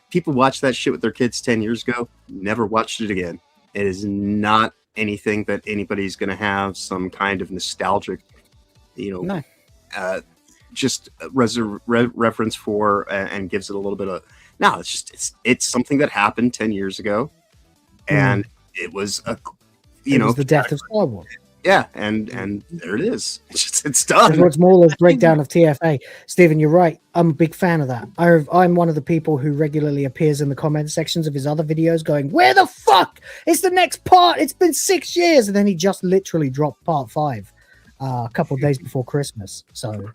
[SPEAKER 5] People watch that shit with their kids 10 years ago, never watched it again. It is not anything that anybody's going to have some kind of nostalgic, just reference for, and gives it a little bit of. No, it's something that happened 10 years ago, and it was it was
[SPEAKER 9] the death of Star Wars.
[SPEAKER 5] Yeah, and there it is. It's done.
[SPEAKER 9] Edward Mauler's breakdown of TFA. Stephen, you're right. I'm a big fan of that. I'm one of the people who regularly appears in the comment sections of his other videos going, "Where the fuck is the next part? It's been 6 years." And then he just literally dropped part 5 a couple of days before Christmas. So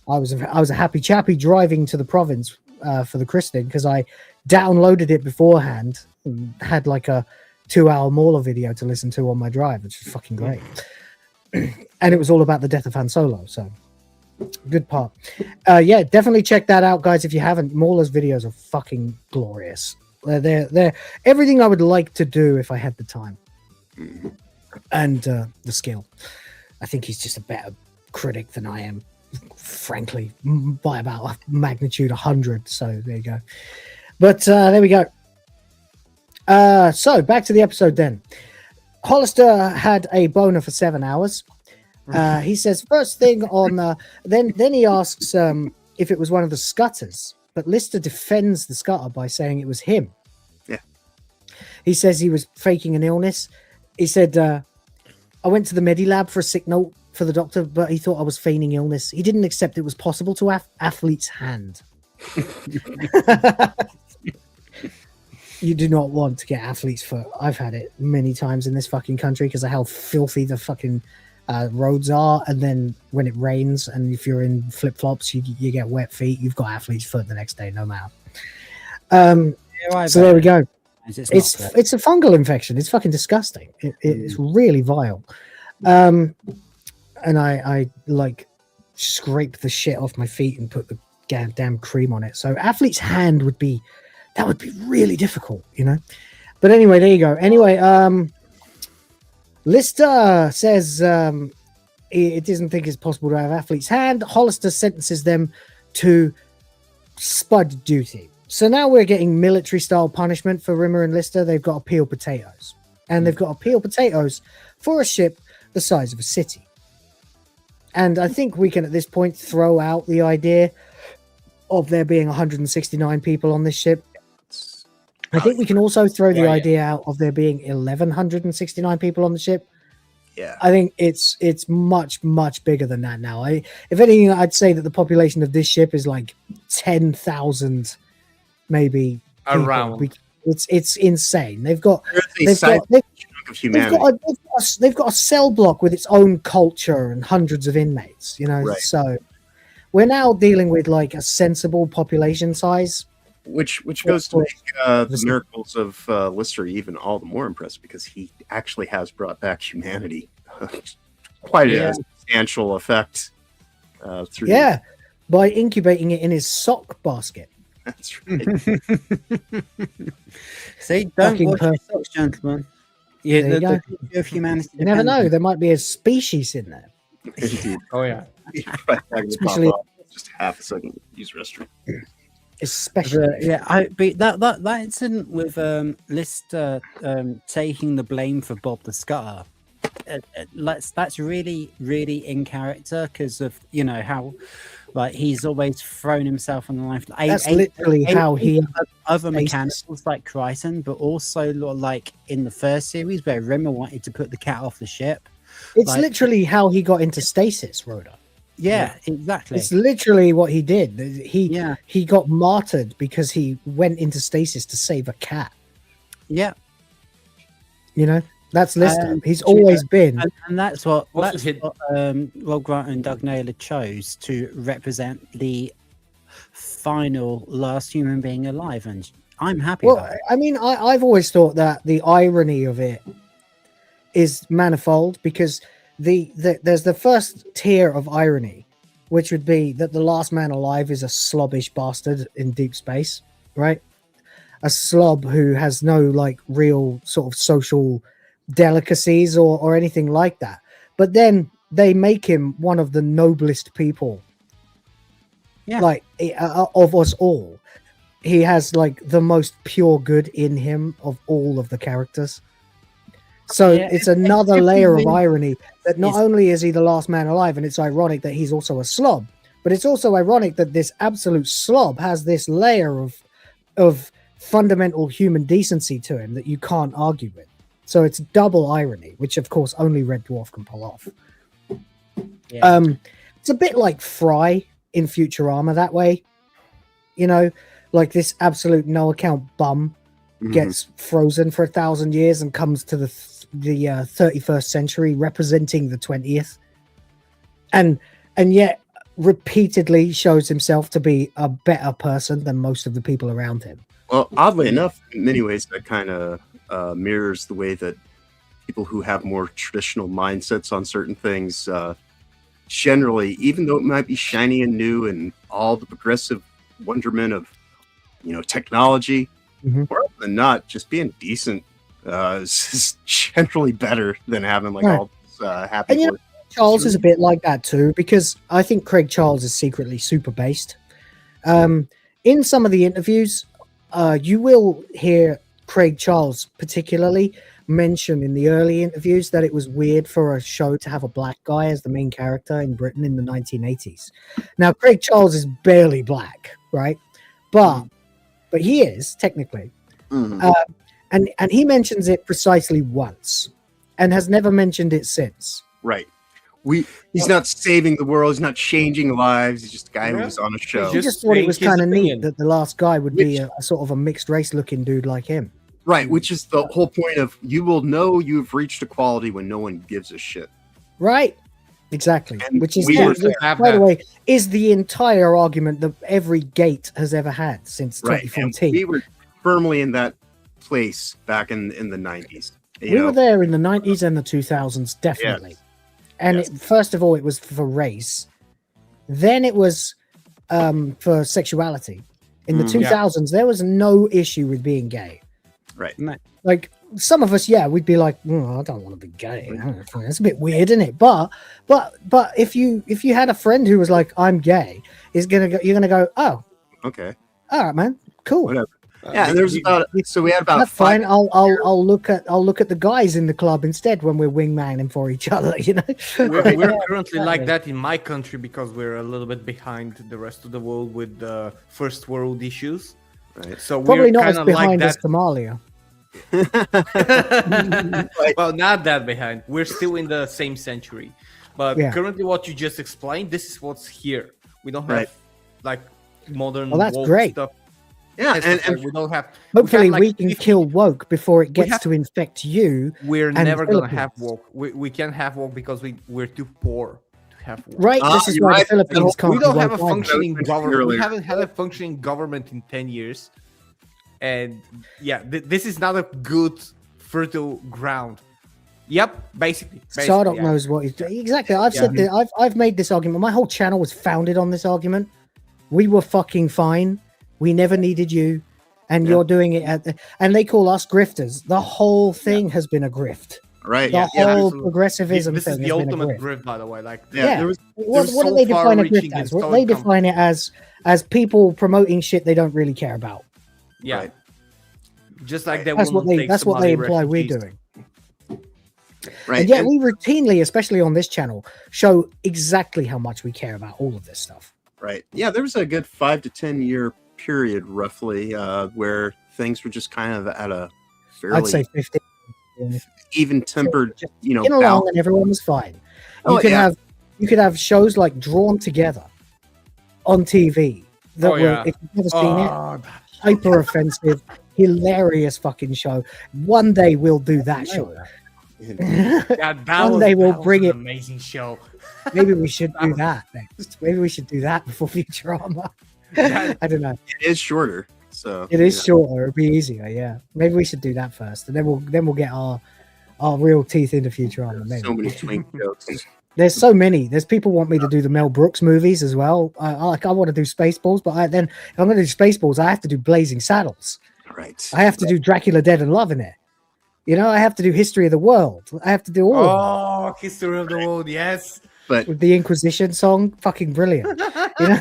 [SPEAKER 9] I was a happy chappy driving to the province for the christening because I downloaded it beforehand and had like a 2-hour Mauler video to listen to on my drive, which is fucking great. And it was all about the death of Han Solo, so good part. Yeah, definitely check that out, guys, if you haven't. Mauler's videos are fucking glorious. They're everything I would like to do if I had the time and the skill. I think he's just a better critic than I am, frankly, by about a magnitude 100. So there you go. But there we go. So back to the episode then. Hollister had a boner for 7 hours. He says first thing on then he asks if it was one of the scutters, but Lister defends the scutter by saying it was him.
[SPEAKER 5] Yeah.
[SPEAKER 9] He says he was faking an illness. He said I went to the Medilab for a sick note for the doctor, but he thought I was feigning illness. He didn't accept it was possible to athlete's hand. You do not want to get athlete's foot. I've had it many times in this fucking country because of how filthy the fucking roads are. And then when it rains and if you're in flip-flops, you get wet feet. You've got athlete's foot the next day, no matter. So there we go. It's a fungal infection. It's fucking disgusting. It's really vile. And I like scrape the shit off my feet and put the damn cream on it. So athlete's hand would be really difficult, But anyway, there you go. Anyway, Lister says it doesn't think it's possible to have athlete's hand. Hollister sentences them to spud duty. So now we're getting military-style punishment for Rimmer and Lister. They've got to peel potatoes. And they've got to peel potatoes for a ship the size of a city. And I think we can, at this point, throw out the idea of there being 169 people on this ship. I think we can also throw the idea out of there being 1,169 people on the ship.
[SPEAKER 5] Yeah,
[SPEAKER 9] I think it's much bigger than that now. If anything, I'd say that the population of this ship is like 10,000, maybe
[SPEAKER 11] around.
[SPEAKER 9] It's insane. They've got
[SPEAKER 5] humanity.
[SPEAKER 9] They've got a cell block with its own culture and hundreds of inmates. You know,
[SPEAKER 5] Right.
[SPEAKER 9] so we're now dealing with like a sensible population size.
[SPEAKER 5] Which goes to make the miracles of Lister even all the more impressive, because he actually has brought back humanity. Quite a substantial effect through.
[SPEAKER 9] Yeah, by incubating it in his sock basket.
[SPEAKER 5] That's right.
[SPEAKER 10] See, don't
[SPEAKER 9] Fucking
[SPEAKER 10] wash your
[SPEAKER 9] perfect.
[SPEAKER 10] socks, gentlemen.
[SPEAKER 9] There you
[SPEAKER 10] The
[SPEAKER 9] go.
[SPEAKER 10] future of humanity.
[SPEAKER 9] You never
[SPEAKER 10] depends
[SPEAKER 9] know.
[SPEAKER 10] on-
[SPEAKER 9] There might be a species in there.
[SPEAKER 5] Indeed.
[SPEAKER 11] Oh yeah.
[SPEAKER 9] Especially-
[SPEAKER 5] Just half a second. Use restroom.
[SPEAKER 9] Especially.
[SPEAKER 10] But that incident with Lister taking the blame for Bob the Scutter, that's really in character, because of how like he's always thrown himself on the line.
[SPEAKER 9] That's literally how he
[SPEAKER 10] other mechanicals like Crichton, but also like in the first series where Rimmer wanted to put the cat off the ship.
[SPEAKER 9] It's
[SPEAKER 10] like-
[SPEAKER 9] literally how he got into stasis, Rhoda.
[SPEAKER 10] Yeah, exactly.
[SPEAKER 9] It's literally what he did. He got martyred because he went into stasis to save a cat.
[SPEAKER 10] Yeah.
[SPEAKER 9] You know, that's Lister. He's
[SPEAKER 10] you
[SPEAKER 9] always
[SPEAKER 10] know,
[SPEAKER 9] been.
[SPEAKER 10] and that's what
[SPEAKER 11] Also
[SPEAKER 10] Rob Grant and Doug Naylor chose to represent the final last human being alive, and I'm happy
[SPEAKER 9] Well,
[SPEAKER 10] about it.
[SPEAKER 9] I mean, I've always thought that the irony of it is manifold, because there's the first tier of irony, which would be that the last man alive is a slobbish bastard in deep space, right? A slob who has no like real sort of social delicacies or anything like that. But then they make him one of the noblest people, like of us all. He has like the most pure good in him of all of the characters. So it's another layer of irony that not only is he the last man alive, and it's ironic that he's also a slob, but it's also ironic that this absolute slob has this layer of fundamental human decency to him that you can't argue with. So it's double irony, which of course only Red Dwarf can pull off. It's a bit like Fry in Futurama that way, like this absolute no account bum gets frozen for 1,000 years and comes to the 31st century representing the 20th, and yet repeatedly shows himself to be a better person than most of the people around him.
[SPEAKER 5] Well, oddly enough, in many ways, that kind of mirrors the way that people who have more traditional mindsets on certain things generally, even though it might be shiny and new and all the progressive wonderment of technology, more often than not, just being decent is generally better than having like all this happy.
[SPEAKER 9] And Charles is a bit like that too, because I think Craig Charles is secretly super based. In some of the interviews, you will hear Craig Charles particularly mention in the early interviews that it was weird for a show to have a black guy as the main character in Britain in the 1980s. Now, Craig Charles is barely black, right? But he is technically. And he mentions it precisely once and has never mentioned it since.
[SPEAKER 5] Right. He's not saving the world. He's not changing lives. He's just a guy who was on a show.
[SPEAKER 9] He just thought it was kind of neat that the last guy would be a sort of a mixed race looking dude like him.
[SPEAKER 5] Right, which is the whole point of you will know you've reached equality when no one gives a shit.
[SPEAKER 9] Right. Exactly.
[SPEAKER 5] And
[SPEAKER 9] which is,
[SPEAKER 5] by
[SPEAKER 9] the way, is the entire argument that every gate has ever had since 2014.
[SPEAKER 5] And we were firmly in that place back in the 90s.
[SPEAKER 9] We were there in the 90s and the 2000s, definitely.
[SPEAKER 5] Yes.
[SPEAKER 9] And first of all, it was for race. Then it was for sexuality. In the 2000s, there was no issue with being gay.
[SPEAKER 5] Right.
[SPEAKER 9] Like some of us, we'd be like, I don't want to be gay. It's a bit weird, isn't it? But if you had a friend who was like, I'm gay, you're gonna go, oh,
[SPEAKER 5] okay,
[SPEAKER 9] all right, man, cool,
[SPEAKER 5] whatever. Yeah, and there's we had about
[SPEAKER 9] that's fine. I'll look at the guys in the club instead when we're wingmanning for each other.
[SPEAKER 11] We're currently like that in my country because we're a little bit behind the rest of the world with the first world issues.
[SPEAKER 5] Right.
[SPEAKER 11] So
[SPEAKER 9] Probably
[SPEAKER 11] we're
[SPEAKER 9] not as
[SPEAKER 11] kind of
[SPEAKER 9] behind
[SPEAKER 11] like
[SPEAKER 9] as Somalia.
[SPEAKER 11] Well, not that behind. We're still in the same century. But currently what you just explained, this is what's here. We don't have like modern
[SPEAKER 9] Well, that's
[SPEAKER 11] woke
[SPEAKER 9] great.
[SPEAKER 11] stuff.
[SPEAKER 5] Yeah,
[SPEAKER 11] and we don't have.
[SPEAKER 9] Hopefully,
[SPEAKER 11] we
[SPEAKER 9] we can kill woke before it gets to infect you.
[SPEAKER 11] We're
[SPEAKER 9] and
[SPEAKER 11] never gonna
[SPEAKER 9] Philippines.
[SPEAKER 11] have woke. We can't have woke because we're too poor to have woke.
[SPEAKER 9] Right, this is why the Philippines can't
[SPEAKER 11] We don't
[SPEAKER 9] be
[SPEAKER 11] have a
[SPEAKER 9] woke either.
[SPEAKER 11] functioning government. We haven't had a functioning government in 10 years, and yeah, this is not a good fertile ground. Yep, basically.
[SPEAKER 9] Sardok knows what he's doing. Exactly. I've said that. I've made this argument. My whole channel was founded on this argument. We were fucking fine. We never needed you, and you're doing it and they call us grifters. The whole thing has been a grift.
[SPEAKER 5] Right.
[SPEAKER 9] The whole progressivism
[SPEAKER 11] This
[SPEAKER 9] thing
[SPEAKER 11] is the
[SPEAKER 9] has been a
[SPEAKER 11] ultimate
[SPEAKER 9] grift.
[SPEAKER 11] grift, by the way. Like,
[SPEAKER 9] What do they define a grift as? Well, they define it as people promoting shit they don't really care about.
[SPEAKER 11] Yeah. Right. Just like they
[SPEAKER 9] That's what they. That's what they imply we're doing. Right. And yet we routinely, especially on this channel, show exactly how much we care about all of this stuff.
[SPEAKER 5] Right. Yeah, there was a good 5 to 10 year period, roughly, where things were just kind of at a fairly,
[SPEAKER 9] I'd say 15,
[SPEAKER 5] even tempered,
[SPEAKER 9] get along, and everyone was fine. You could have shows like Drawn Together on TV that were, if you've never seen it, hyper offensive, hilarious fucking show. One day we'll do that show. One day we'll bring it.
[SPEAKER 11] Amazing show.
[SPEAKER 9] Maybe we should do that next. Maybe we should do that before Futurama. I don't know.
[SPEAKER 5] It is shorter, so
[SPEAKER 9] it is shorter. It'll be easier. Yeah, maybe we should do that first, and then we'll get our real teeth into Futurama. Maybe.
[SPEAKER 5] So many twink jokes.
[SPEAKER 9] There's so many. There's people want me to do the Mel Brooks movies as well. I want to do Spaceballs, but then if I'm going to do Spaceballs, I have to do Blazing Saddles.
[SPEAKER 5] Right.
[SPEAKER 9] I have to do Dracula Dead and Love in it. You know, I have to do History of the World. I have to do all of them.
[SPEAKER 11] History of the World, yes.
[SPEAKER 5] But
[SPEAKER 9] with the Inquisition song, fucking brilliant. You know?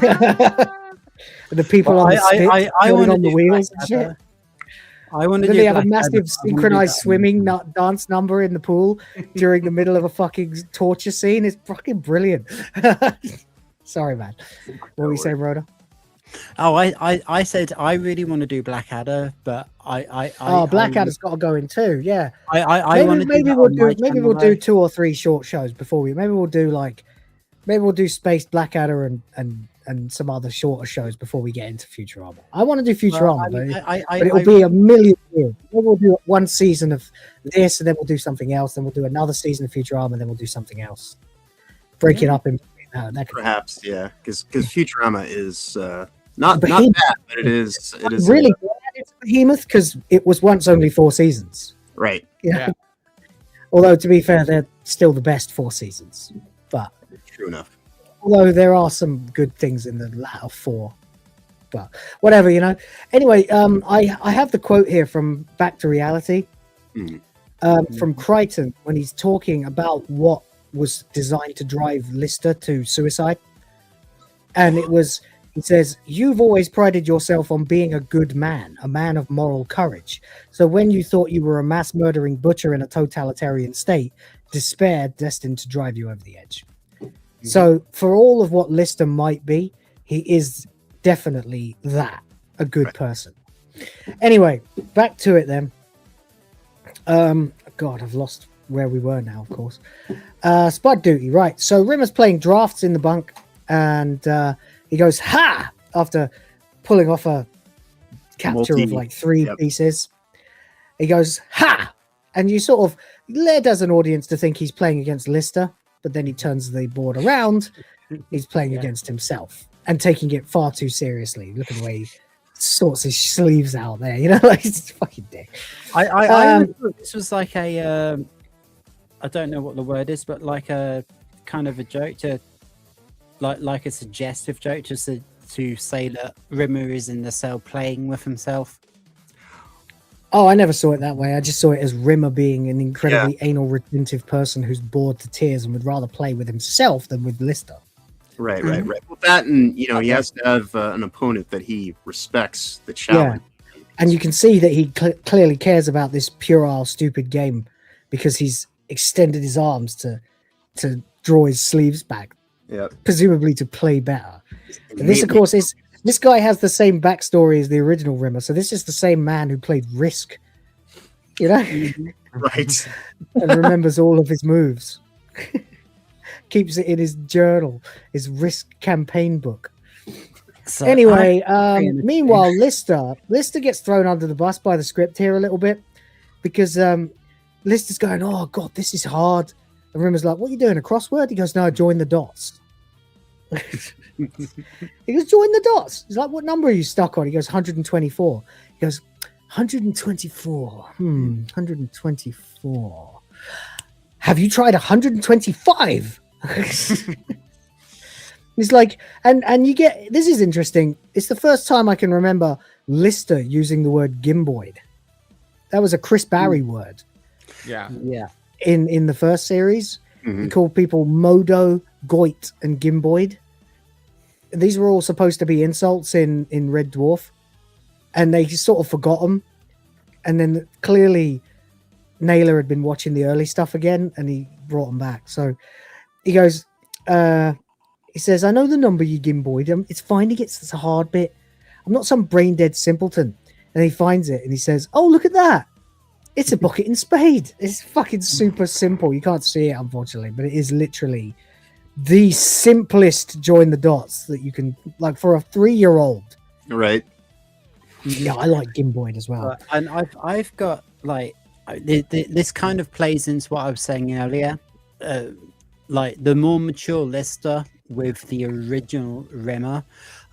[SPEAKER 9] The people on the stick, on the wheels and shit.
[SPEAKER 10] I want to.
[SPEAKER 9] Then they have a massive synchronized swimming dance number in the pool during the middle of a fucking torture scene. It's fucking brilliant. Sorry, man. What were you saying, Rhoda?
[SPEAKER 10] Oh, I said I really want to do Blackadder, but
[SPEAKER 9] Blackadder's got to go in too. Yeah,
[SPEAKER 10] maybe
[SPEAKER 9] we'll do 2 or 3 short shows before maybe we'll do Space Blackadder and some other shorter shows before we get into Futurama. I want to do Futurama, but it'll be a million years. Maybe we'll do 1 season of this, and then we'll do something else. Then we'll do another season of Futurama, and then we'll do something else. Break it up in
[SPEAKER 5] perhaps, yeah, because Futurama is not bad, but it is
[SPEAKER 9] really it's behemoth because it was once only 4 seasons.
[SPEAKER 5] Right.
[SPEAKER 9] Yeah. Although to be fair, they're still the best 4 seasons. But
[SPEAKER 5] true enough.
[SPEAKER 9] Although there are some good things in the latter 4, but whatever, you know. Anyway, I have the quote here from Back to Reality, from Crichton when he's talking about what was designed to drive Lister to suicide, and he says, "You've always prided yourself on being a good man, a man of moral courage. So when you thought you were a mass murdering butcher in a totalitarian state, despair destined to drive you over the edge." So for all of what Lister might be, he is definitely that, a good person. Anyway, back to it then. God, I've lost where we were now, of course. Spud duty, right. So Rimmer's playing drafts in the bunk, and he goes, "Ha!" after pulling off a capture of like 3 pieces. He goes, "Ha!" And you sort of led as an audience to think he's playing against Lister, but then he turns the board around. He's playing against himself and taking it far too seriously. Look at the way he sorts his sleeves out there. You know, like it's fucking dick.
[SPEAKER 10] I this was like a, I don't know what the word is, but like a kind of a joke to, like a suggestive joke, just to say that Rimmer is in the cell playing with himself.
[SPEAKER 9] Oh, I never saw it that way. I just saw it as Rimmer being an incredibly anal retentive person who's bored to tears and would rather play with himself than with Lister.
[SPEAKER 5] Right. Well, that, and you know, he has to have an opponent that he respects the challenge.
[SPEAKER 9] Yeah. And you can see that he clearly cares about this puerile, stupid game because he's extended his arms to draw his sleeves back, presumably to play better. And this, of course, is This guy has the same backstory as the original Rimmer, so this is the same man who played Risk, you know,
[SPEAKER 5] Right.
[SPEAKER 9] and remembers all of his moves. Keeps it in his journal, his Risk campaign book.
[SPEAKER 10] So
[SPEAKER 9] Anyway, meanwhile, Lister gets thrown under the bus by the script here a little bit because Lister's going, "Oh God, this is hard," and Rimmer's like, "What are you doing? A crossword?" He goes, "No, join the dots." He goes, "Join the dots." He's like, "What number are you stuck on?" He goes, 124. He goes, 124. 124. Have you tried 125? He's like, and you get, this is interesting. It's the first time I can remember Lister using the word gimboid. That was a Chris Barry word.
[SPEAKER 11] Yeah.
[SPEAKER 9] In the first series, he called people Modo, Goit, and Gimboid. These were all supposed to be insults in Red Dwarf, and they sort of forgot them. And then clearly Naylor had been watching the early stuff again, and he brought them back. So he goes, he says, "I know the number, you Gimboid. It's finding it's a hard bit. I'm not some brain dead simpleton." And he finds it, and he says, "Oh, look at that. It's a bucket and spade." It's fucking super simple. You can't see it, unfortunately, but it is literally the simplest join the dots that you can, like, for a 3-year-old.
[SPEAKER 5] Right.
[SPEAKER 9] Yeah, I like Gimboid as well.
[SPEAKER 10] And I've got like this kind of plays into what I was saying earlier. Like the more mature Lister with the original Rimmer,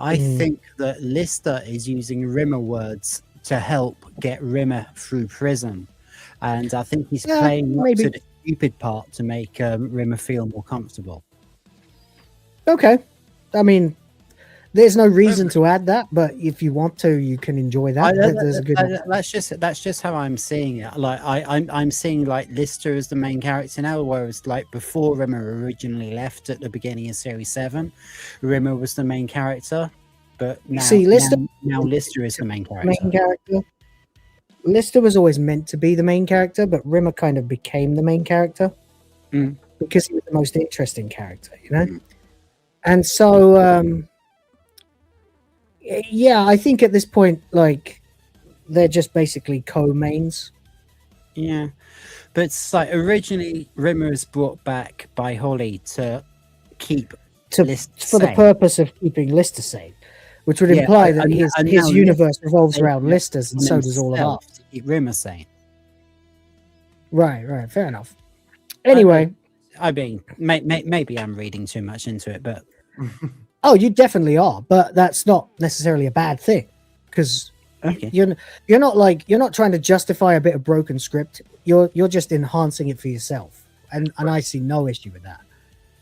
[SPEAKER 10] I think that Lister is using Rimmer words to help get Rimmer through prison, and I think he's playing up to the stupid part to make Rimmer feel more comfortable.
[SPEAKER 9] Okay, I mean, there's no reason to add that, but if you want to, you can enjoy that. There's a good.
[SPEAKER 10] That's just how I'm seeing it. Like I'm seeing like Lister as the main character now, whereas like before Rimmer originally left at the beginning of Series 7, Rimmer was the main character, but now Lister is the main character.
[SPEAKER 9] Lister was always meant to be the main character, but Rimmer kind of became the main character because he was the most interesting character, you know. And so. Yeah, I think at this point, like, they're just basically co-mains.
[SPEAKER 10] Yeah, but it's like originally Rimmer is brought back by Holly to keep Lister
[SPEAKER 9] the purpose of keeping Lister safe, which would imply that his universe revolves around Lister's, and so does all of ours.
[SPEAKER 10] To keep Rimmer sane.
[SPEAKER 9] Right, fair enough. Anyway,
[SPEAKER 10] I mean, maybe I'm reading too much into it, but.
[SPEAKER 9] Oh, you definitely are, but that's not necessarily a bad thing, because you're not trying to justify a bit of broken script. You're just enhancing it for yourself, and I see no issue with that.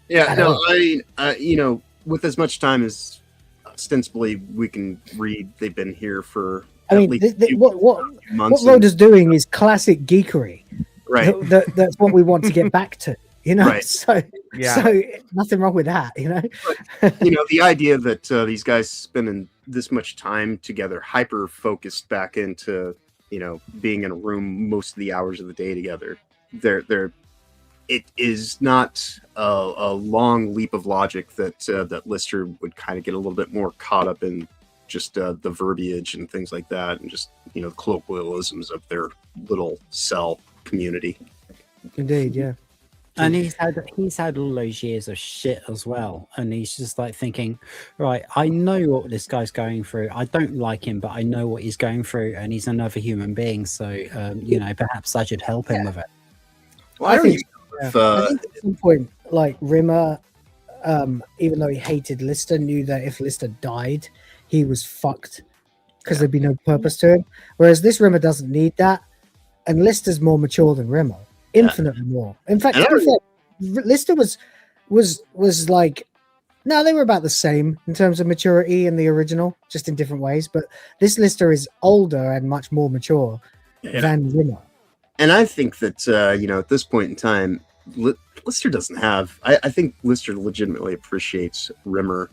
[SPEAKER 5] Yeah, no, I you know, with as much time as ostensibly we can read, they've been here for.
[SPEAKER 9] What Rhoda's doing is classic geekery.
[SPEAKER 5] Right.
[SPEAKER 9] That's what we want to get back to. You know,
[SPEAKER 5] right.
[SPEAKER 9] So nothing wrong with that, you know.
[SPEAKER 5] But, you know, the idea that these guys spending this much time together, hyper focused back into, you know, being in a room most of the hours of the day together. It is not a long leap of logic that Lister would kind of get a little bit more caught up in just the verbiage and things like that, and just, you know, the colloquialisms of their little cell community.
[SPEAKER 9] Indeed, yeah.
[SPEAKER 10] And he's had all those years of shit as well, and he's just like thinking, right, I know what this guy's going through. I don't like him, but I know what he's going through, and he's another human being. So, you know, perhaps I should help him with it.
[SPEAKER 5] Well, I think
[SPEAKER 9] at some point, like Rimmer, even though he hated Lister, knew that if Lister died, he was fucked because there'd be no purpose to him. Whereas this Rimmer doesn't need that, and Lister's more mature than Rimmer. Infinitely more. In fact, Lister was like, no, they were about the same in terms of maturity in the original, just in different ways. But this Lister is older and much more mature than Rimmer.
[SPEAKER 5] And I think that you know, at this point in time, Lister doesn't have. I think Lister legitimately appreciates Rimmer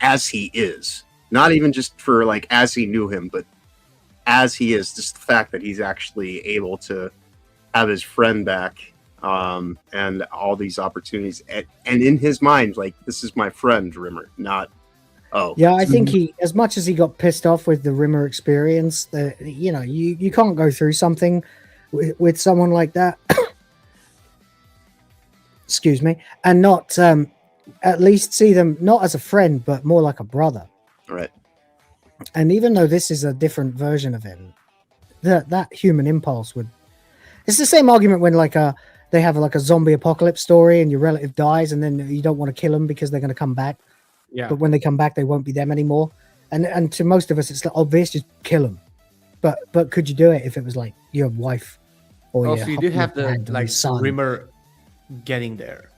[SPEAKER 5] as he is, not even just for like as he knew him, but as he is. Just the fact that he's actually able to have his friend back, and all these opportunities, and in his mind, like, this is my friend Rimmer, not Oh,
[SPEAKER 9] yeah, I think he, as much as he got pissed off with the Rimmer experience, that you can't go through something with someone like that. Excuse me, and not at least see them not as a friend, but more like a brother.
[SPEAKER 5] Right.
[SPEAKER 9] And even though this is a different version of him, that human impulse would. It's the same argument when they have like a zombie apocalypse story and your relative dies, and then you don't want to kill them because they're going to come back.
[SPEAKER 11] Yeah.
[SPEAKER 9] But when they come back, they won't be them anymore. And to most of us, it's like obvious, just kill them. But could you do it if it was like your wife or
[SPEAKER 11] also
[SPEAKER 9] your
[SPEAKER 11] you do have the
[SPEAKER 9] husband or
[SPEAKER 11] like
[SPEAKER 9] your son?
[SPEAKER 11] Rimmer getting there.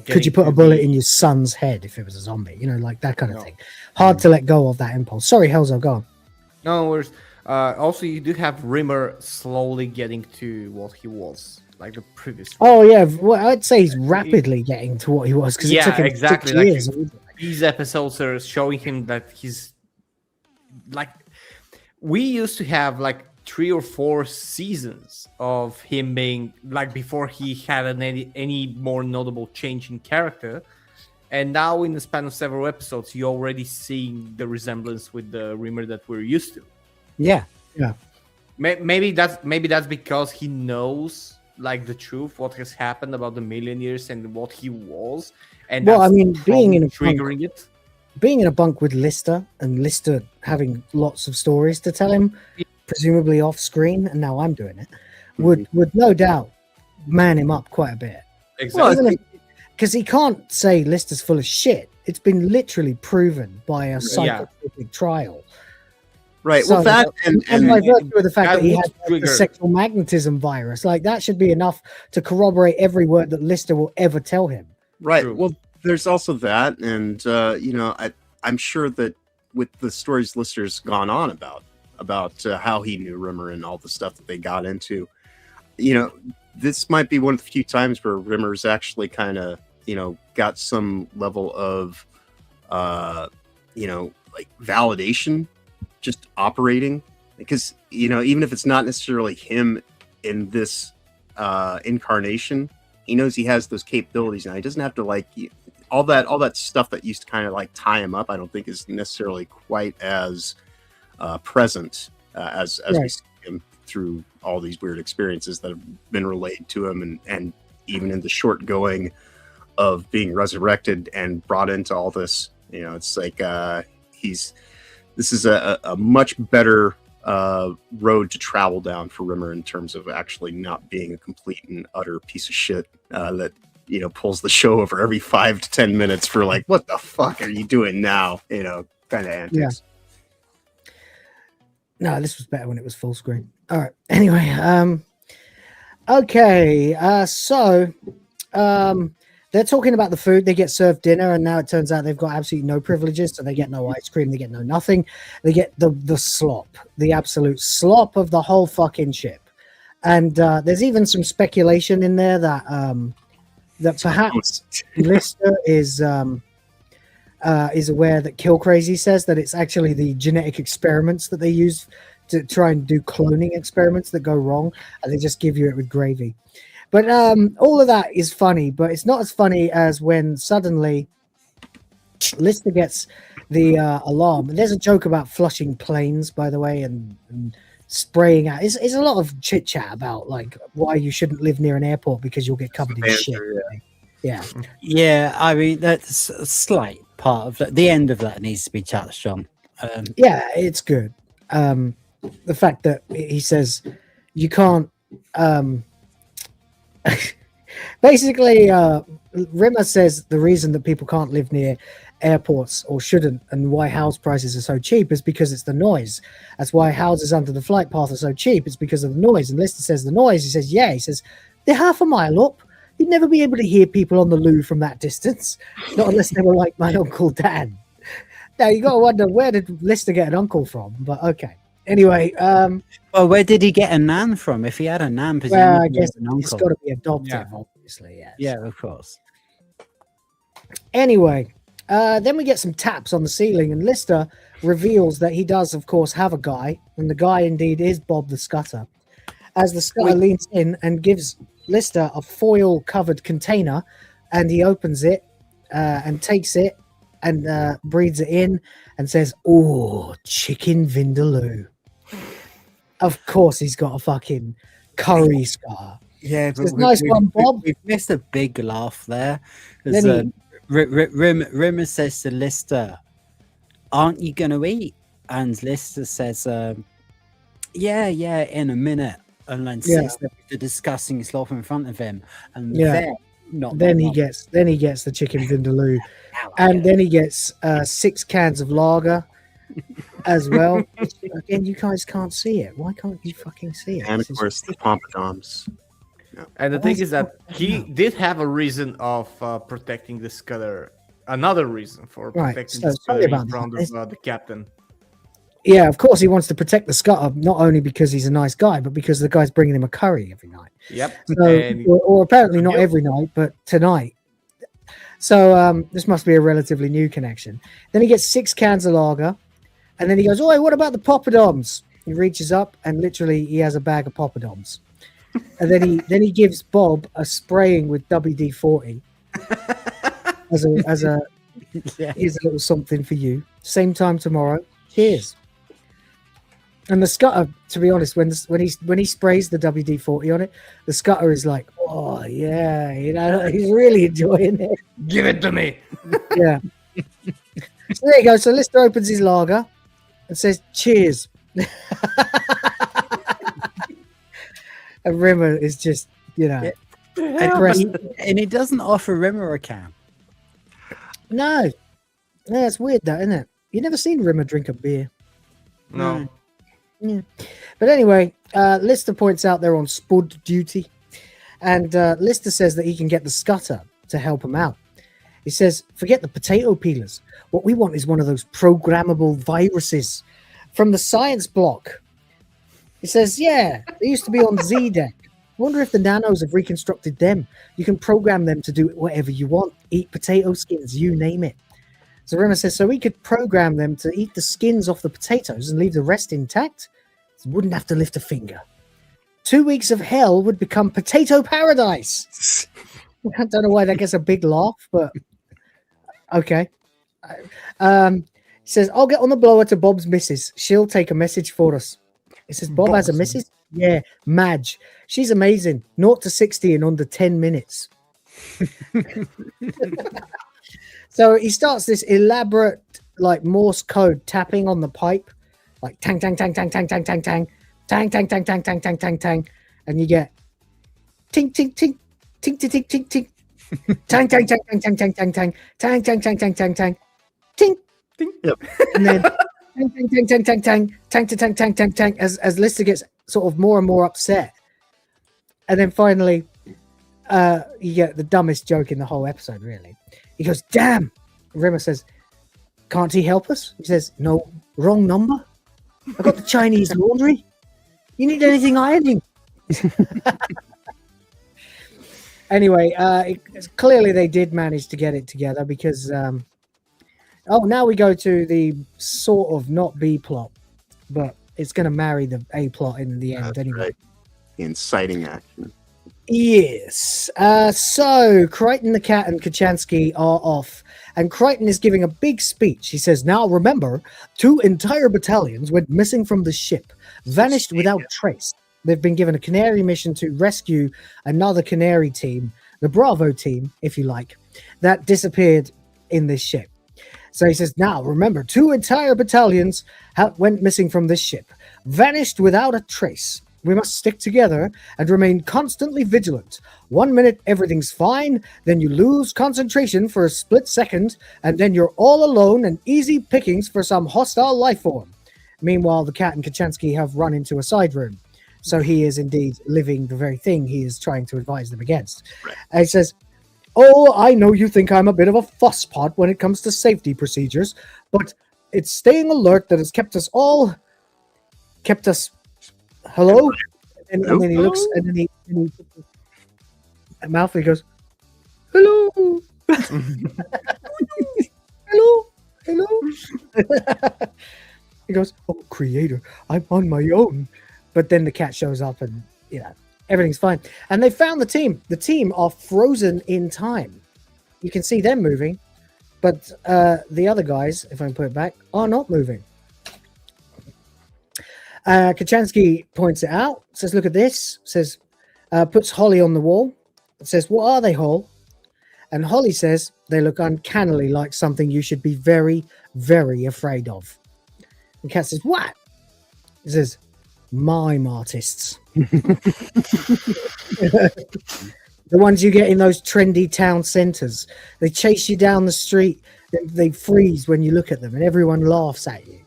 [SPEAKER 9] Could you put a bullet in your son's head if it was a zombie? Like that kind of thing. Hard to let go of that impulse. Sorry, Helzo, go on.
[SPEAKER 11] No worries. Also, you do have Rimmer slowly getting to what he was, like the previous.
[SPEAKER 9] Oh yeah, well, I'd say he's rapidly getting to what he was because it took him
[SPEAKER 11] exactly.
[SPEAKER 9] 6 years.
[SPEAKER 11] These episodes are showing him that he's like. We used to have like 3 or 4 seasons of him being like before he had any more notable change in character, and now in the span of several episodes, you're already seeing the resemblance with the Rimmer that we're used to.
[SPEAKER 9] Yeah.
[SPEAKER 11] Maybe that's because he knows like the truth, what has happened about the million years and what he was, and
[SPEAKER 9] Well, I mean, being in a
[SPEAKER 11] triggering it.
[SPEAKER 9] Being in a bunk with Lister and Lister having lots of stories to tell him, presumably off screen, and now I'm doing it, would no doubt man him up quite a bit.
[SPEAKER 11] Exactly.
[SPEAKER 9] Because he can't say Lister's full of shit. It's been literally proven by a scientific trial.
[SPEAKER 5] Right.
[SPEAKER 9] So,
[SPEAKER 5] Well, that and
[SPEAKER 9] by virtue of the fact that he
[SPEAKER 11] would
[SPEAKER 9] had the
[SPEAKER 11] trigger.
[SPEAKER 9] sexual magnetism virus, like that should be enough to corroborate every word that Lister will ever tell him.
[SPEAKER 5] right.
[SPEAKER 11] True.
[SPEAKER 5] Well, there's also that, and I'm sure that with the stories Lister's gone on about how he knew Rimmer and all the stuff that they got into, this might be one of the few times where Rimmer's actually kind of got some level of like validation just operating, because even if it's not necessarily him in this incarnation, he knows he has those capabilities now. He doesn't have to like all that stuff that used to kind of like tie him up. I don't think is necessarily quite as present as we see him through all these weird experiences that have been relayed to him, and even in the short going of being resurrected and brought into all this. It's like this is a much better road to travel down for Rimmer in terms of actually not being a complete and utter piece of shit that pulls the show over every 5 to 10 minutes for like, what the fuck are you doing now? Kind of antics.
[SPEAKER 9] No, this was better when it was full screen. All right. Anyway, okay. So they're talking about the food. They get served dinner, and now it turns out they've got absolutely no privileges. So they get no ice cream. They get no nothing. They get the slop, the absolute slop of the whole fucking ship. And there's even some speculation in there that perhaps Lister is aware that Kill Crazy says that it's actually the genetic experiments that they use to try and do cloning experiments that go wrong, and they just give you it with gravy. But all of that is funny, but it's not as funny as when suddenly Lister gets the alarm. And there's a joke about flushing planes, by the way, and spraying out. It's a lot of chit chat about like why you shouldn't live near an airport because you'll get covered in shit. Yeah.
[SPEAKER 10] I mean, that's a slight part of that. The end of that needs to be touched on.
[SPEAKER 9] Yeah, it's good. The fact that he says you can't. Basically, Rimmer says the reason that people can't live near airports or shouldn't, and why house prices are so cheap, is because it's the noise. That's why houses under the flight path are so cheap. It's because of the noise. And Lister says the noise. He says, yeah. He says they're half a mile up. You'd never be able to hear people on the loo from that distance, not unless they were like my Uncle Dan. Now you got to wonder, where did Lister get an uncle from? But okay. Anyway,
[SPEAKER 10] well, where did he get a nan from? If he had a nan,
[SPEAKER 9] well, I guess it's got to be adopted, obviously. Yes.
[SPEAKER 10] Yeah, of course.
[SPEAKER 9] Anyway, then we get some taps on the ceiling, and Lister reveals that he does, of course, have a guy, and the guy indeed is Bob the Scutter. As the Scutter leans in and gives Lister a foil-covered container, and he opens it and takes it, and breathes it in and says, "Oh, chicken vindaloo." Of course, he's got a fucking curry scar.
[SPEAKER 10] Yeah, but
[SPEAKER 9] Nice one, Bob.
[SPEAKER 10] We've missed a big laugh there.
[SPEAKER 9] Then
[SPEAKER 10] Rimmer says to Lister, "Aren't you going to eat?" And Lister says, "Yeah, in a minute." And then sits there with the disgusting sloth in front of him. And then
[SPEAKER 9] he gets the chicken vindaloo, and then he gets 6 cans of lager as well. Again, you guys can't see it. Why can't you fucking see it?
[SPEAKER 5] And of course, the pompadums.
[SPEAKER 11] And the thing is that he did have a reason of protecting the Scudder. Another reason for protecting the Scudder in front of the captain.
[SPEAKER 9] Yeah, of course he wants to protect the Scudder, not only because he's a nice guy, but because the guy's bringing him a curry every night.
[SPEAKER 11] Yep.
[SPEAKER 9] So, or apparently not every night, but tonight. So this must be a relatively new connection. Then he gets 6 cans of lager, and then he goes, "Oh, what about the poppadoms?" He reaches up and literally he has a bag of poppadoms. And then he gives Bob a spraying with WD-40 as a here's a little something for you. Same time tomorrow. Cheers. And the Scudder, to be honest, when he sprays the WD-40 on it, the Scudder is like, "Oh yeah," he's really enjoying it.
[SPEAKER 11] Give it to me.
[SPEAKER 9] Yeah. So there you go. So Lister opens his lager and says, "Cheers." And Rimmer is just, aggressive.
[SPEAKER 10] And he doesn't offer Rimmer a can.
[SPEAKER 9] No. Yeah, it's weird that, isn't it? You never seen Rimmer drink a beer.
[SPEAKER 11] No.
[SPEAKER 9] Yeah. But anyway, Lister points out they're on spud duty. And Lister says that he can get the Scudder to help him out. He says, "Forget the potato peelers. What we want is one of those programmable viruses from the science block." He says, "Yeah, they used to be on Z-Deck. I wonder if the nanos have reconstructed them. You can program them to do whatever you want. Eat potato skins, you name it." So Rimmer says, "So we could program them to eat the skins off the potatoes and leave the rest intact? So wouldn't have to lift a finger. 2 weeks of hell would become potato paradise." I don't know why that gets a big laugh, but okay. He says, "I'll get on the blower to Bob's missus. She'll take a message for us." He says, "Bob has a missus?" "Yeah, Madge. She's amazing. 0 to 60 in under 10 minutes. So he starts this elaborate, like Morse code tapping on the pipe, like tang, tang, tang, tang, tang, tang, tang, tang, tang, tang, tang, tang, tang, tang, tang, tang, and you get ting, ting, ting, ting, ting, ting, ting, ting, tang, tang, tang, tang, tang, tang, tang, tang, tang, tang, tang, tang, tang, tang, ting, ting, and then tang, tang, tang, tang, tang, tang, tang, tang, tang, tang, as Lister gets sort of more and more upset, and then finally, you get the dumbest joke in the whole episode, really. He goes, "Damn!" Rimmer says, "Can't he help us?" He says, "No, wrong number. I got the Chinese laundry. You need anything ironing?" Anyway, clearly they did manage to get it together because, now we go to the sort of not B plot, but it's going to marry the A plot in the end.
[SPEAKER 5] That's
[SPEAKER 9] anyway.
[SPEAKER 5] right. Inciting action.
[SPEAKER 9] Yes. So Crichton, the Cat, and Kachansky are off, and Crichton is giving a big speech. He says, "Now remember, 2 entire battalions went missing from the ship, vanished without trace. They've been given a Canary mission to rescue another Canary team, the Bravo team, if you like, that disappeared in this ship." So he says, "Now remember, 2 entire battalions went missing from this ship, vanished without a trace. We must stick together and remain constantly vigilant. 1 minute, everything's fine. Then you lose concentration for a split second, and then you're all alone and easy pickings for some hostile life form." Meanwhile, the Cat and Kachansky have run into a side room. So he is indeed living the very thing he is trying to advise them against. Right. And he says, "Oh, I know you think I'm a bit of a fusspot when it comes to safety procedures, but it's staying alert that has kept us hello?" And then he looks, and then he mouth, and he goes, "Hello." Hello. He goes, "Oh, creator, I'm on my own." But then the cat shows up, and everything's fine. And they found the team. The team are frozen in time. You can see them moving, but the other guys, if I can put it back, are not moving. Kachansky points it out, says, look at this, says, puts Holly on the wall, says, what are they, Hall? And Holly says, they look uncannily like something you should be very, very afraid of. And Kat says, what? He says, mime artists. The ones you get in those trendy town centers. They chase you down the street. They freeze when you look at them, and everyone laughs at you.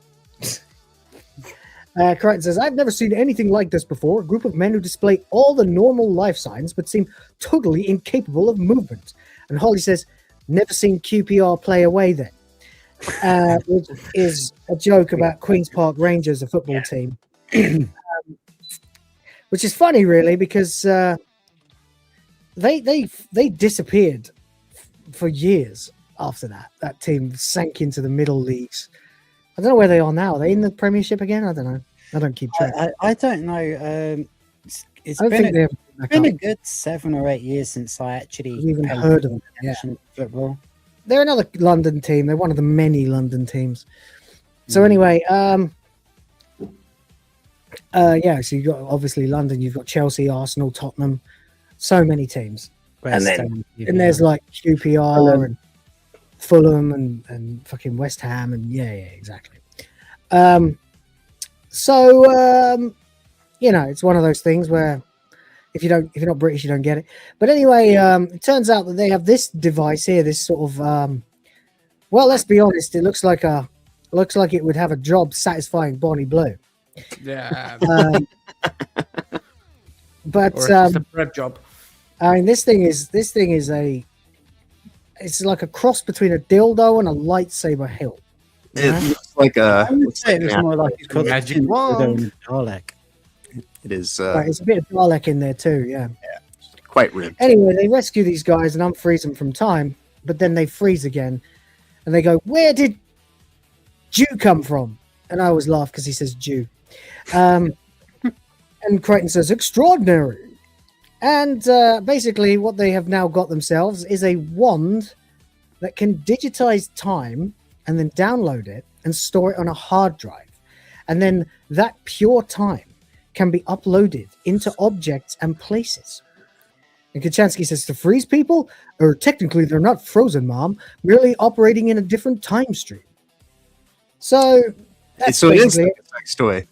[SPEAKER 9] Crichton says, I've never seen anything like this before. A group of men who display all the normal life signs but seem totally incapable of movement. And Holly says, never seen QPR play away then. Which is a joke about Queen's Park Rangers, a football team. Which is funny, really, because they disappeared for years after that. That team sank into the middle leagues. I don't know where they are now. Are they in the Premiership again? I don't know. I don't keep track.
[SPEAKER 10] I don't know. It's been a good 7 or 8 years since I actually
[SPEAKER 9] even heard of them. Yeah.
[SPEAKER 10] Football.
[SPEAKER 9] They're another London team. They're one of the many London teams. So anyway, yeah. So you've got obviously London. You've got Chelsea, Arsenal, Tottenham. So many teams. And there's like QPR and Fulham and fucking West Ham and yeah, exactly. You know, it's one of those things where if you're not British, you don't get it. But anyway, it turns out that they have this device here, this sort of well, let's be honest, it looks like it would have a job satisfying Bonnie Blue.
[SPEAKER 11] Yeah.
[SPEAKER 9] But
[SPEAKER 11] or it's a prep job.
[SPEAKER 9] I mean, this thing is it's like a cross between a dildo and a lightsaber hilt.
[SPEAKER 5] It looks like a.
[SPEAKER 10] I would say it was more like a
[SPEAKER 11] magic wand.
[SPEAKER 10] Dalek.
[SPEAKER 5] It is.
[SPEAKER 9] Right, it's a bit of Dalek in there too. Yeah.
[SPEAKER 5] Quite ripped.
[SPEAKER 9] Anyway, they rescue these guys and unfreeze them from time, but then they freeze again, and they go, "Where did Jew come from?" And I always laugh because he says Jew. And Crichton says, "Extraordinary." And basically, what they have now got themselves is a wand that can digitize time and then download it and store it on a hard drive. And then that pure time can be uploaded into objects and places. And Kachansky says, to freeze people? Or technically, they're not frozen, Mom, merely operating in a different time stream. So that's
[SPEAKER 5] so it is like a sex toy.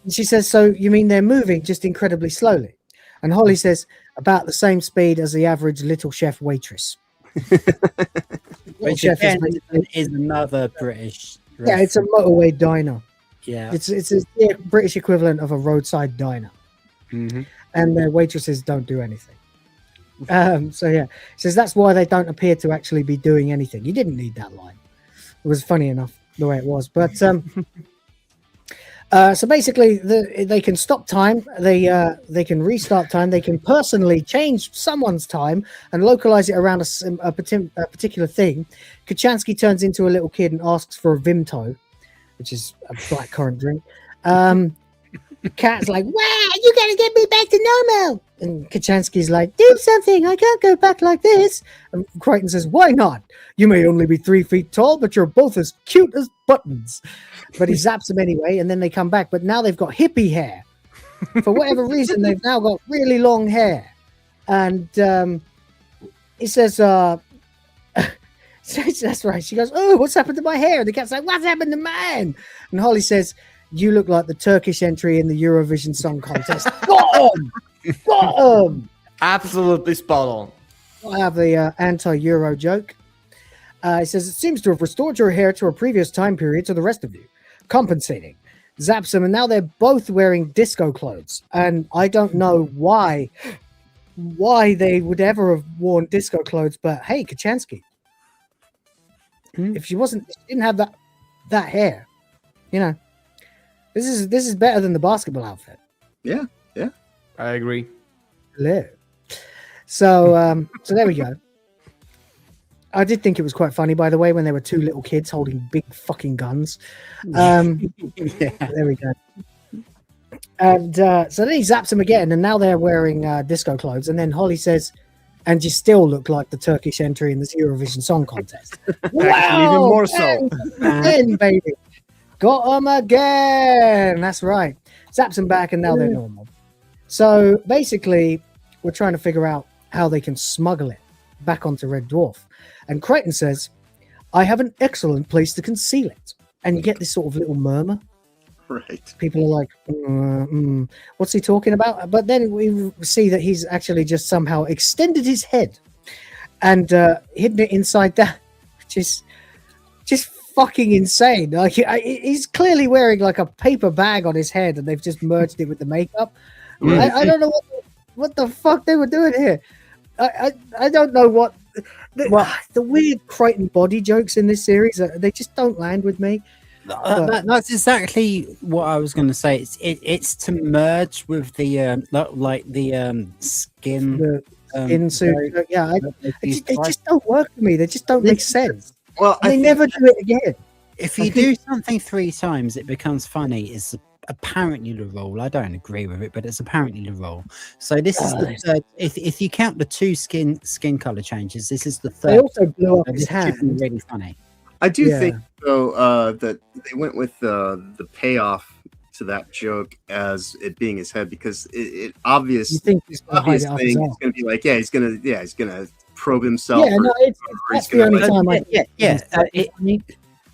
[SPEAKER 9] And she says, so you mean they're moving just incredibly slowly? And Holly says, about the same speed as the average Little Chef waitress.
[SPEAKER 10] Which again is another British
[SPEAKER 9] reference. Yeah, it's a motorway diner.
[SPEAKER 10] Yeah.
[SPEAKER 9] It's the British equivalent of a roadside diner.
[SPEAKER 10] Mm-hmm.
[SPEAKER 9] And their waitresses don't do anything. So yeah, it says that's why they don't appear to actually be doing anything. You didn't need that line. It was funny enough the way it was. But so basically, they can stop time. They can restart time. They can personally change someone's time and localize it around a particular thing. Kachansky turns into a little kid and asks for a Vimto, which is a blackcurrant drink. Cat's like, "Wow, you gotta get me back to normal." And Kachansky's like, "Do something. I can't go back like this." And Crichton says, "Why not? You may only be 3 feet tall, but you're both as cute as buttons." But he zaps them anyway, and then they come back. But now they've got hippie hair. For whatever reason, they've now got really long hair. And he says, that's right. She goes, "Oh, what's happened to my hair?" And the cat's like, "What's happened to mine?" And Holly says, "You look like the Turkish entry in the Eurovision Song Contest." Got him! Got him!
[SPEAKER 11] Absolutely spot on.
[SPEAKER 9] I have the anti-Euro joke. It says, "It seems to have restored your hair to a previous time period to the rest of you. Compensating." Zaps them, and now they're both wearing disco clothes. And I don't know why they would ever have worn disco clothes, but hey, Kachansky. If she didn't have that hair, you know, this is better than the basketball outfit.
[SPEAKER 5] Yeah,
[SPEAKER 11] I agree.
[SPEAKER 9] So there we go. I did think it was quite funny, by the way, when there were two little kids holding big fucking guns. There we go. And so then he zaps them again, and now they're wearing disco clothes. And then Holly says, and you still look like the Turkish entry in the Eurovision Song Contest.
[SPEAKER 11] Actually, even more so.
[SPEAKER 9] Again, baby. Got them again. That's right. Zaps them back, and now they're normal. So basically, we're trying to figure out how they can smuggle it back onto Red Dwarf. And Crichton says, I have an excellent place to conceal it. And you get this sort of little murmur.
[SPEAKER 5] Right.
[SPEAKER 9] People are like, what's he talking about? But then we see that he's actually just somehow extended his head and hidden it inside that, which is just fucking insane. Like he's clearly wearing like a paper bag on his head, and they've just merged it with the makeup. I don't know what the fuck they were doing here. I don't know what the weird Crichton body jokes in this series. They just don't land with me.
[SPEAKER 10] That's exactly what I was going to say. It's to merge with the skin.
[SPEAKER 9] Skin suit. Yeah, they just don't work for me. They just don't make sense.
[SPEAKER 5] Well,
[SPEAKER 9] they never do it again.
[SPEAKER 10] If you do something 3 times, it becomes funny. Is apparently the rule. I don't agree with it, but it's apparently the rule. So this is the third. If you count the 2 skin color changes, this is the third.
[SPEAKER 9] They also blew up his hand.
[SPEAKER 10] Really funny.
[SPEAKER 5] I do think though that they went with the payoff to that joke as it being his head, because it obvious.
[SPEAKER 9] You think he's
[SPEAKER 5] obvious thing is going to be like, he's gonna probe himself.
[SPEAKER 9] Yeah, no, that's the only time.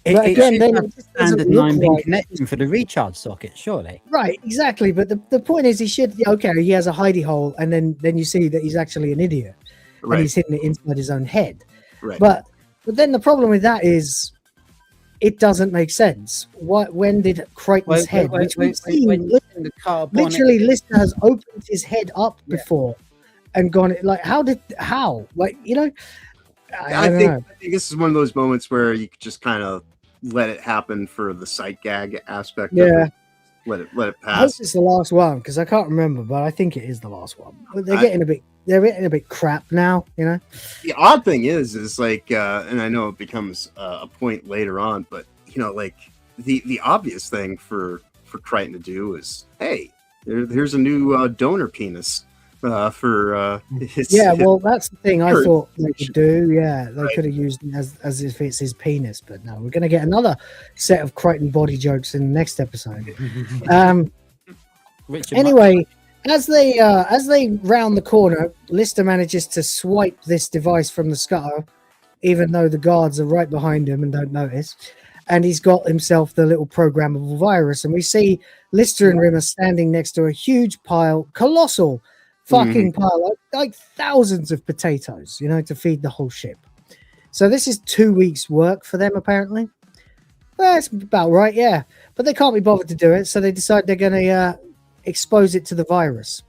[SPEAKER 9] But again, then it just doesn't look like
[SPEAKER 10] connection for the recharge socket, surely.
[SPEAKER 9] Right, exactly. But the point is, he has a hidey hole, and then you see that he's actually an idiot, and he's hidden it inside his own head.
[SPEAKER 5] Right.
[SPEAKER 9] But then the problem with that is, it doesn't make sense. When did Crichton's head, which we've seen, literally Lister has opened his head up before and gone like, how? Like, I think
[SPEAKER 5] this is one of those moments where you could just kind of let it happen for the sight gag aspect.
[SPEAKER 9] Yeah.
[SPEAKER 5] Of it. Let it pass.
[SPEAKER 9] I hope it's the last one, because I can't remember, but I think it is the last one. But they're getting a bit crap now,
[SPEAKER 5] The odd thing is like, and I know it becomes a point later on, but like the obvious thing for Crichton to do is, hey, here's a new donor penis for his.
[SPEAKER 9] Yeah, well, that's the thing I thought they could do. Yeah, they could have used it as if it's his penis, but no, we're going to get another set of Crichton body jokes in the next episode. Anyway, as they round the corner, Lister manages to swipe this device from the scuttle, even though the guards are right behind him and don't notice. And he's got himself the little programmable virus, and we see Lister and Rimmer standing next to a huge pile, colossal fucking pile, like thousands of potatoes, to feed the whole ship. So this is 2 weeks' work for them, apparently. Well, that's about right, yeah. But they can't be bothered to do it, so they decide they're going to expose it to the virus.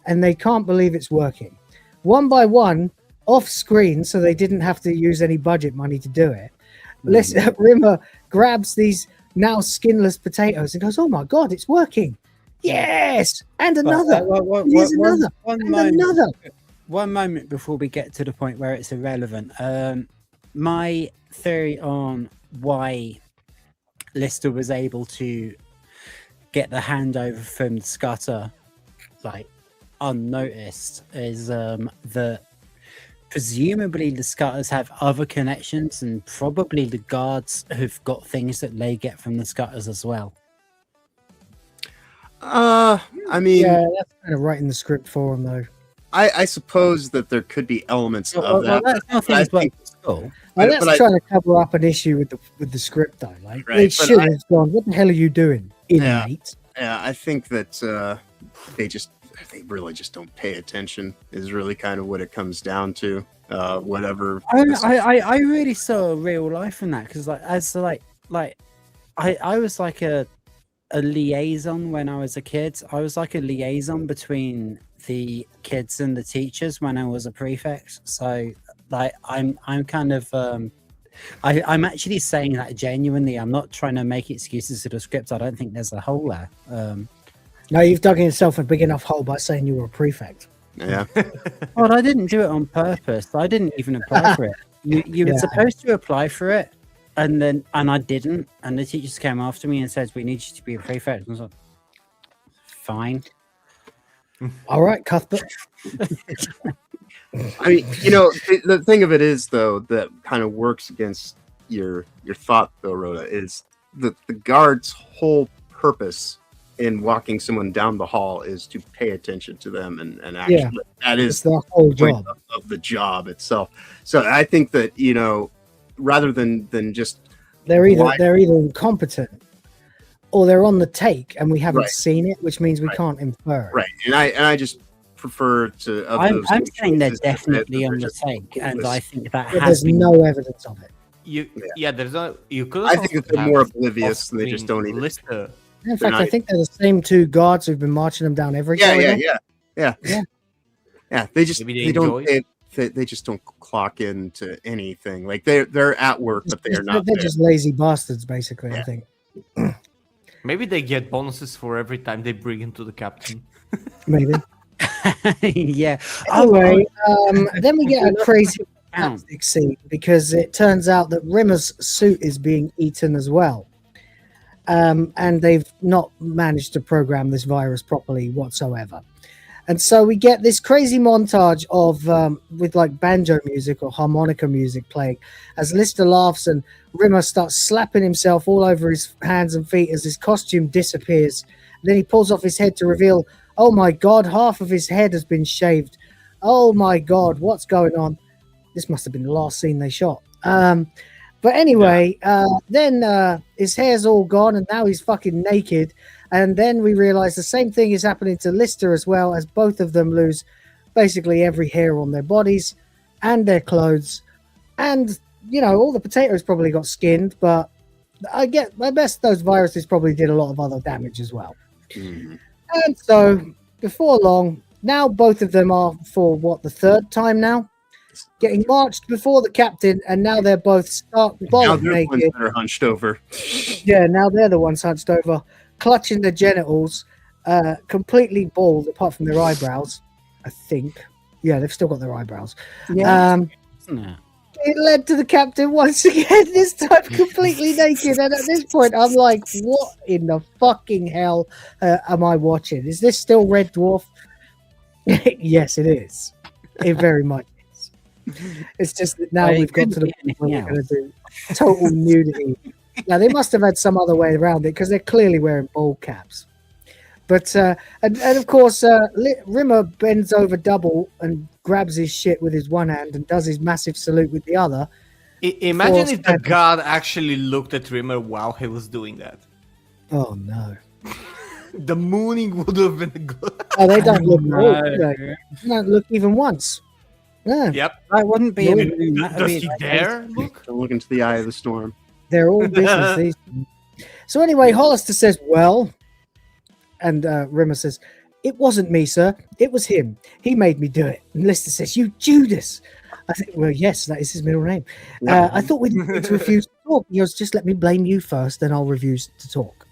[SPEAKER 9] And they can't believe it's working. One by one, off screen, so they didn't have to use any budget money to do it. Rimmer grabs these now skinless potatoes and goes, "Oh my god, it's working! Yes, and another. Here's another. Another."
[SPEAKER 10] One moment before we get to the point where it's irrelevant. My theory on why Lister was able to get the handover from Scudder like unnoticed is that presumably the Scutters have other connections, and probably the guards have got things that they get from the Scutters as well.
[SPEAKER 5] I mean,
[SPEAKER 9] yeah, that's kind of right in the script for him, though.
[SPEAKER 5] I suppose that there could be elements of that.
[SPEAKER 10] That's nothing as well as school.
[SPEAKER 9] That's trying to cover up an issue with the script, though. Like, they should have gone, "What the hell are you doing, inmate?"
[SPEAKER 5] Yeah, I think that they really just don't pay attention. Is really kind of what it comes down to. Whatever.
[SPEAKER 10] I really saw real life in that, because I was like a liaison when I was a kid. I was like a liaison between the kids and the teachers when I was a prefect. So like I'm kind of I'm actually saying that genuinely. I'm not trying to make excuses to the script. I don't think there's a hole there.
[SPEAKER 9] No, you've dug yourself a big enough hole by saying you were a prefect.
[SPEAKER 5] Yeah.
[SPEAKER 10] Well, I didn't do it on purpose. I didn't even apply for it. You were supposed to apply for it, and I didn't. And the teachers came after me and said, "We need you to be a prefect." And I was like, "Fine."
[SPEAKER 9] All right, Cuthbert.
[SPEAKER 5] I mean, the thing of it is, though, that kind of works against your thought, though, Rhoda, is that the guard's whole purpose in walking someone down the hall is to pay attention to them, and actually that is
[SPEAKER 9] the whole job
[SPEAKER 5] of the job itself. So I think that rather than just
[SPEAKER 9] they're either incompetent or they're on the take and we haven't seen it, which means we can't infer it.
[SPEAKER 5] Right, and I just prefer to.
[SPEAKER 10] I'm saying they're definitely on the take, and I think that
[SPEAKER 9] there's no evidence of it.
[SPEAKER 11] There's no. You could.
[SPEAKER 5] I think that they're more oblivious, and they just don't even.
[SPEAKER 9] In fact, I think they're the same two guards who've been marching them down every corridor.
[SPEAKER 5] Yeah. They just they just don't clock into anything. Like they're at work, but they're not.
[SPEAKER 9] They're just lazy bastards, basically. I think.
[SPEAKER 11] Maybe they get bonuses for every time they bring him to the captain.
[SPEAKER 9] Maybe.
[SPEAKER 10] Yeah.
[SPEAKER 9] Anyway, then we get a crazy fantastic scene because it turns out that Rimmer's suit is being eaten as well. And they've not managed to program this virus properly whatsoever. And so we get this crazy montage of with like banjo music or harmonica music playing as Lister laughs and Rimmer starts slapping himself all over his hands and feet as his costume disappears. And then he pulls off his head to reveal, oh my God, half of his head has been shaved. Oh my God, what's going on? This must have been the last scene they shot. But anyway, then his hair's all gone and now he's fucking naked. And then we realize the same thing is happening to Lister as well, as both of them lose basically every hair on their bodies and their clothes. And, all the potatoes probably got skinned, but I bet those viruses probably did a lot of other damage as well. Mm. And so before long, now both of them are, for the third time now, getting marched before the captain, and now they're both stark bolt naked.
[SPEAKER 5] The ones that are hunched over.
[SPEAKER 9] Yeah, now they're the ones hunched over, clutching their genitals, completely bald apart from their eyebrows, I think. Yeah, they've still got their eyebrows. Yeah, it led to the captain once again, this time completely naked. And at this point, I'm like, what in the fucking hell am I watching? Is this still Red Dwarf? Yes, it is. It very much. It's just that now we've got to the point where we're going to do total nudity. Now they must have had some other way around it because they're clearly wearing bald caps. But and of course, Rimmer bends over double and grabs his shit with his one hand and does his massive salute with the other.
[SPEAKER 11] Imagine if the guard actually looked at Rimmer while he was doing that.
[SPEAKER 9] Oh no.
[SPEAKER 11] The mooning would have been good.
[SPEAKER 9] Oh, they don't look good. They don't look even once. Yeah.
[SPEAKER 11] Yep.
[SPEAKER 10] I wouldn't be.
[SPEAKER 11] Does he dare look?
[SPEAKER 5] Don't look into the eye of the storm.
[SPEAKER 9] They're all business. So anyway, Hollister says, well, and Rimmer says, it wasn't me, sir. It was him. He made me do it. And Lister says, you Judas. I think, well, yes, that is his middle name. I thought we didn't need to refuse to talk. He goes, just let me blame you first, then I'll refuse to talk.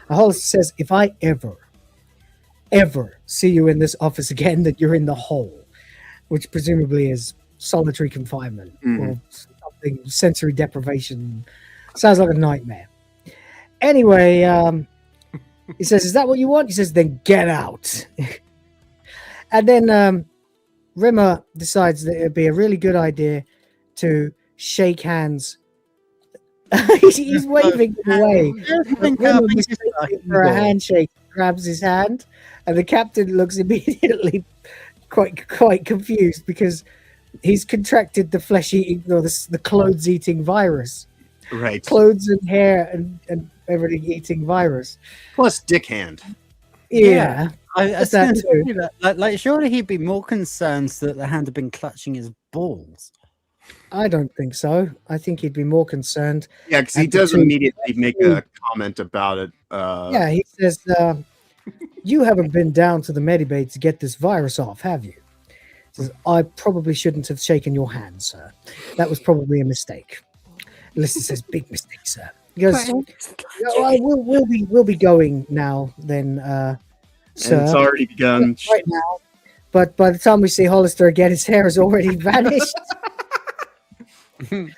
[SPEAKER 9] Hollister says, if I ever see you in this office again, that you're in the hole, which presumably is solitary confinement or something, sensory deprivation. Sounds like a nightmare. Anyway, he says, is that what you want? He says, then get out. And then Rimmer decides that it would be a really good idea to shake hands. He's waving away. Rimmer for a handshake, grabs his hand, and the captain looks immediately quite confused because he's contracted the flesh-eating or the clothes-eating virus.
[SPEAKER 5] Right.
[SPEAKER 9] Clothes and hair and everything eating virus.
[SPEAKER 5] Plus dick hand.
[SPEAKER 9] Yeah.
[SPEAKER 10] Surely he'd be more concerned that the hand had been clutching his balls.
[SPEAKER 9] I don't think so. I think he'd be more concerned.
[SPEAKER 5] Yeah, because he does immediately make a comment about it.
[SPEAKER 9] Yeah, he says, you haven't been down to the Medibay to get this virus off, have you? He says, I probably shouldn't have shaken your hand, sir. That was probably a mistake. Lister says, big mistake, sir. He goes, we'll be going now, then, sir.
[SPEAKER 5] And it's already begun.
[SPEAKER 9] Right now. But by the time we see Hollister again, his hair has already vanished. And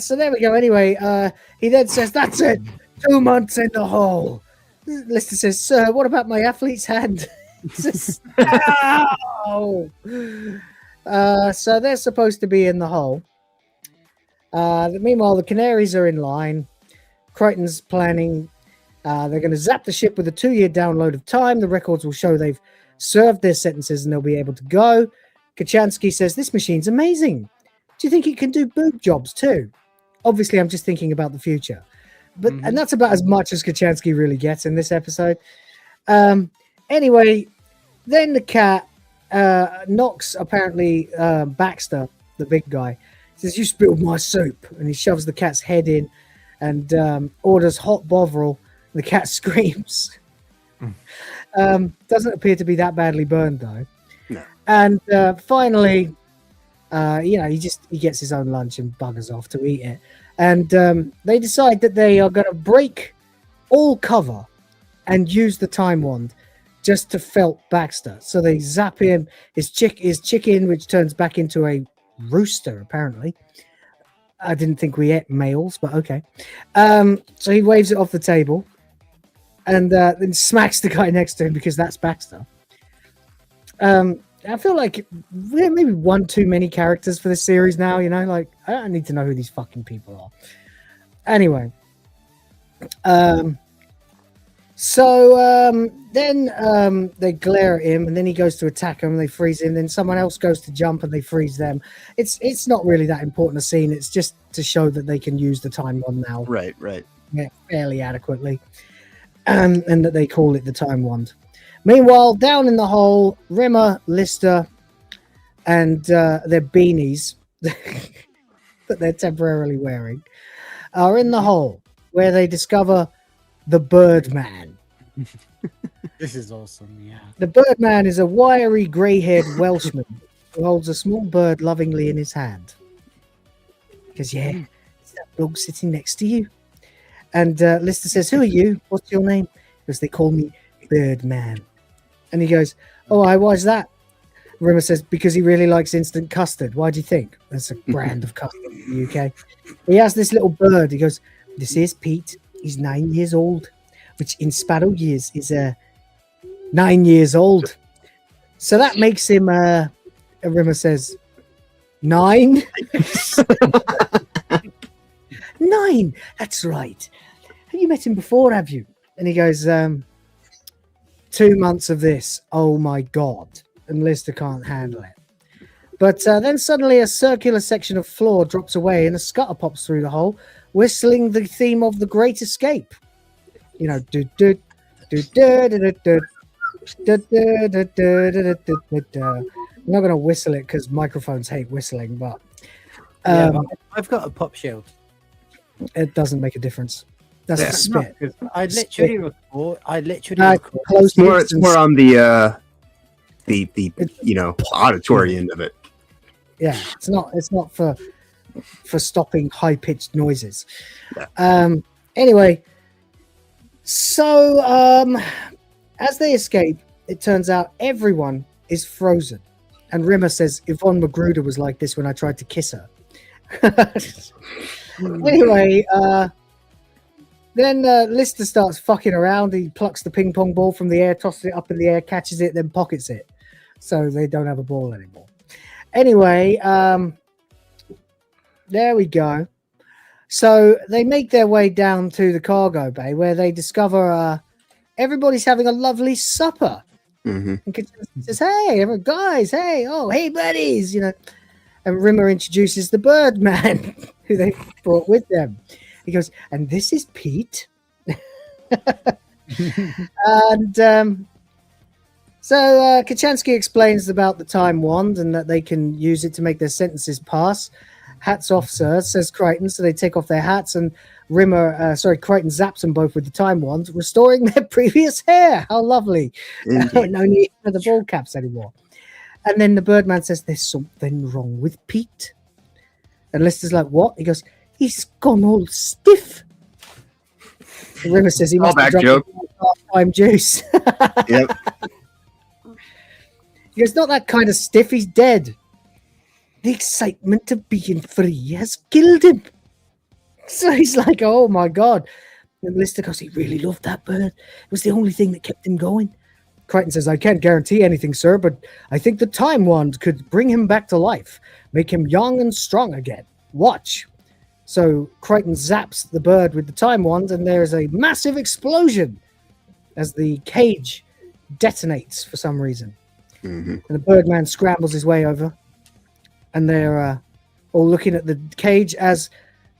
[SPEAKER 9] so there we go. Anyway, he then says, that's it. 2 months in the hole. Lister says, "Sir, what about my athlete's hand?" Says, "Ow!" So they're supposed to be in the hole. Meanwhile, the Canaries are in line. Crichton's planning. They're going to zap the ship with a 2-year download of time. The records will show they've served their sentences and they'll be able to go. Kachansky says, "This machine's amazing. Do you think it can do boob jobs too?" Obviously, I'm just thinking about the future. But and that's about as much as Kachansky really gets in this episode. Anyway, then the cat knocks apparently Baxter, the big guy, says, "You spilled my soup," and he shoves the cat's head in and orders hot bovril. The cat screams. Doesn't appear to be that badly burned though.
[SPEAKER 5] No.
[SPEAKER 9] And finally, he gets his own lunch and buggers off to eat it. And they decide that they are going to break all cover and use the time wand just to felt Baxter. So they zap him, his chicken, which turns back into a rooster, apparently. I didn't think we ate males, but okay. So he waves it off the table and then smacks the guy next to him because that's Baxter. I feel like we're maybe one too many characters for this series now, I don't need to know who these fucking people are. Anyway. Then they glare at him and then he goes to attack them and they freeze him. Then someone else goes to jump and they freeze them. It's not really that important a scene. It's just to show that they can use the time wand now.
[SPEAKER 5] Right.
[SPEAKER 9] Yeah, fairly adequately. And that they call it the time wand. Meanwhile, down in the hole, Rimmer, Lister, and their beanies that they're temporarily wearing are in the hole where they discover the Birdman.
[SPEAKER 10] This is awesome, yeah.
[SPEAKER 9] The Birdman is a wiry, grey-haired Welshman who holds a small bird lovingly in his hand. Because, it's that dog sitting next to you. And Lister says, "Who are you? What's your name?" Because they call me Birdman. And he goes, "Oh, why is that?" Rimmer says, "Because he really likes instant custard. Why do you think?" That's a brand of custard in the UK. He has this little bird. He goes, "This is Pete. He's 9 years old," which in Sparrow years is 9 years old. So that makes him, Rimmer says, 9? 9, that's right. Have you met him before, have you? And he goes, 2 months of this. Oh my God. And Lister can't handle it. But then suddenly a circular section of floor drops away and a scutter pops through the hole, whistling the theme of The Great Escape. I'm not going to whistle it because microphones hate whistling, but
[SPEAKER 10] I've got a pop shield.
[SPEAKER 9] It doesn't make a difference. That's a spit.
[SPEAKER 10] I literally record.
[SPEAKER 5] It's more on the auditory end of it.
[SPEAKER 9] Yeah, it's not for stopping high pitched noises. Yeah. Anyway, so as they escape, it turns out everyone is frozen, and Rimmer says Yvonne Magruder was like this when I tried to kiss her. Anyway, then Lister starts fucking around. He plucks the ping pong ball from the air, tosses it up in the air, catches it, then pockets it. So they don't have a ball anymore. Anyway, there we go. So they make their way down to the cargo bay where they discover everybody's having a lovely supper.
[SPEAKER 5] Mm-hmm.
[SPEAKER 9] And Kaczynski says, "Hey, guys, hey, oh, hey, buddies," And Rimmer introduces the Birdman, who they brought with them. He goes, "And this is Pete." And so Kaczynski explains about the time wand and that they can use it to make their sentences pass. "Hats off, sir," says Crichton. So they take off their hats and Crichton zaps them both with the time wand, restoring their previous hair. How lovely. No need for the ball caps anymore. And then the Birdman says, "There's something wrong with Pete." And Lister's like, "What?" He goes, "He's gone all stiff." And Rimmer says he must have drunk half-time juice.
[SPEAKER 5] Yep.
[SPEAKER 9] He goes, "Not that kind of stiff, he's dead. The excitement of being free has killed him." So he's like, "Oh my God." And Lister goes, he really loved that bird. It was the only thing that kept him going. Crichton says, I can't guarantee anything, sir, but I think the time wand could bring him back to life, make him young and strong again. Watch. So Crichton zaps the bird with the time wand, and there's a massive explosion as the cage detonates for some reason. And the Birdman scrambles his way over, and they're all looking at the cage as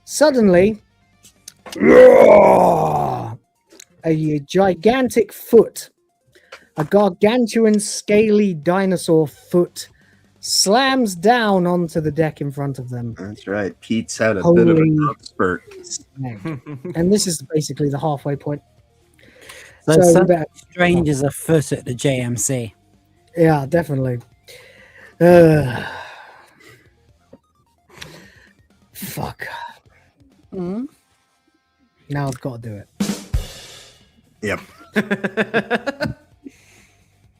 [SPEAKER 9] suddenly a gigantic foot, a gargantuan scaly dinosaur foot, slams down onto the deck in front of them.
[SPEAKER 5] That's right. Pete's had a bit of a growth spurt.
[SPEAKER 9] And this is basically the halfway point.
[SPEAKER 10] So
[SPEAKER 9] something
[SPEAKER 10] strange as a foot at the JMC.
[SPEAKER 9] Yeah, definitely. Fuck. Now I've got to do it.
[SPEAKER 5] Yep.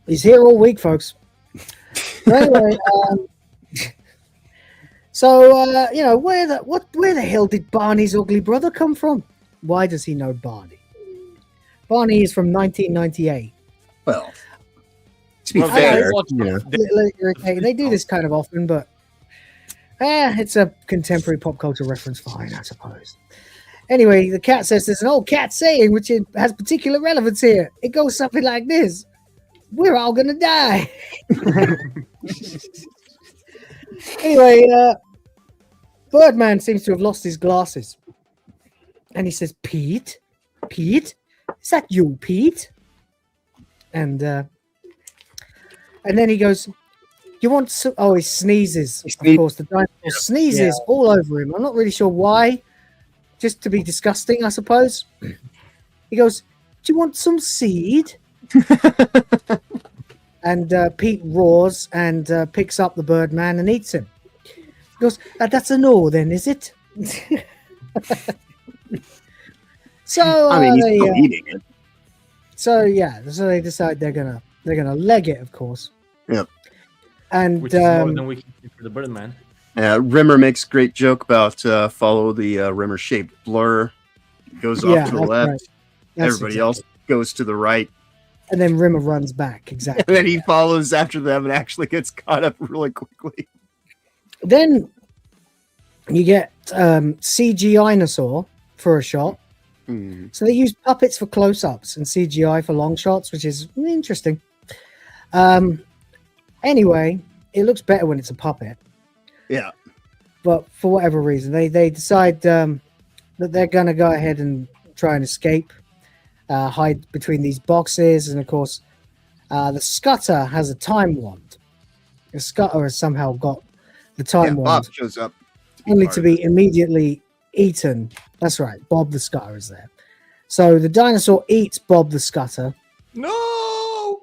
[SPEAKER 9] He's here all week, folks. Anyway, where the hell did Barney's ugly brother come from? Why does he know Barney? Barney is from 1998.
[SPEAKER 5] Well, to be fair,
[SPEAKER 9] they do this kind of often, but it's a contemporary pop culture reference. Fine, I suppose. Anyway, the cat says there's an old cat saying which has particular relevance here. It goes something like this: "We're all gonna die." Anyway, Birdman seems to have lost his glasses, and he says, "Pete, is that you, Pete?" And then he goes, "You want some?" Oh, he sneezes. Of course, the dinosaur sneezes all over him. I'm not really sure why. Just to be disgusting, I suppose. He goes, "Do you want some seed?" And Pete roars and picks up the Birdman and eats him. He goes, "That's a no, then, is it?" So
[SPEAKER 5] I mean, he's still eating it.
[SPEAKER 9] So they decide they're gonna leg it, of course.
[SPEAKER 5] Yep.
[SPEAKER 9] And
[SPEAKER 11] which is more than we can do for the Birdman.
[SPEAKER 5] Rimmer makes a great joke about follow the Rimmer-shaped blur. It goes off to the left.
[SPEAKER 9] Right.
[SPEAKER 5] Everybody else goes to the right.
[SPEAKER 9] And then Rimmer runs back, exactly.
[SPEAKER 5] And then he follows after them and actually gets caught up really quickly.
[SPEAKER 9] Then you get CGI-nosaur for a shot. So they use puppets for close-ups and CGI for long shots, which is interesting. Anyway, it looks better when it's a puppet.
[SPEAKER 5] Yeah.
[SPEAKER 9] But for whatever reason, they decide that they're going to go ahead and try and escape, hide between these boxes. And, of course, the Scutter has a time wand. The Scutter has somehow got the time wand.
[SPEAKER 5] Bob shows up.
[SPEAKER 9] Only to be immediately eaten. That's right. Bob the Scutter is there. So the dinosaur eats Bob the Scutter.
[SPEAKER 11] No!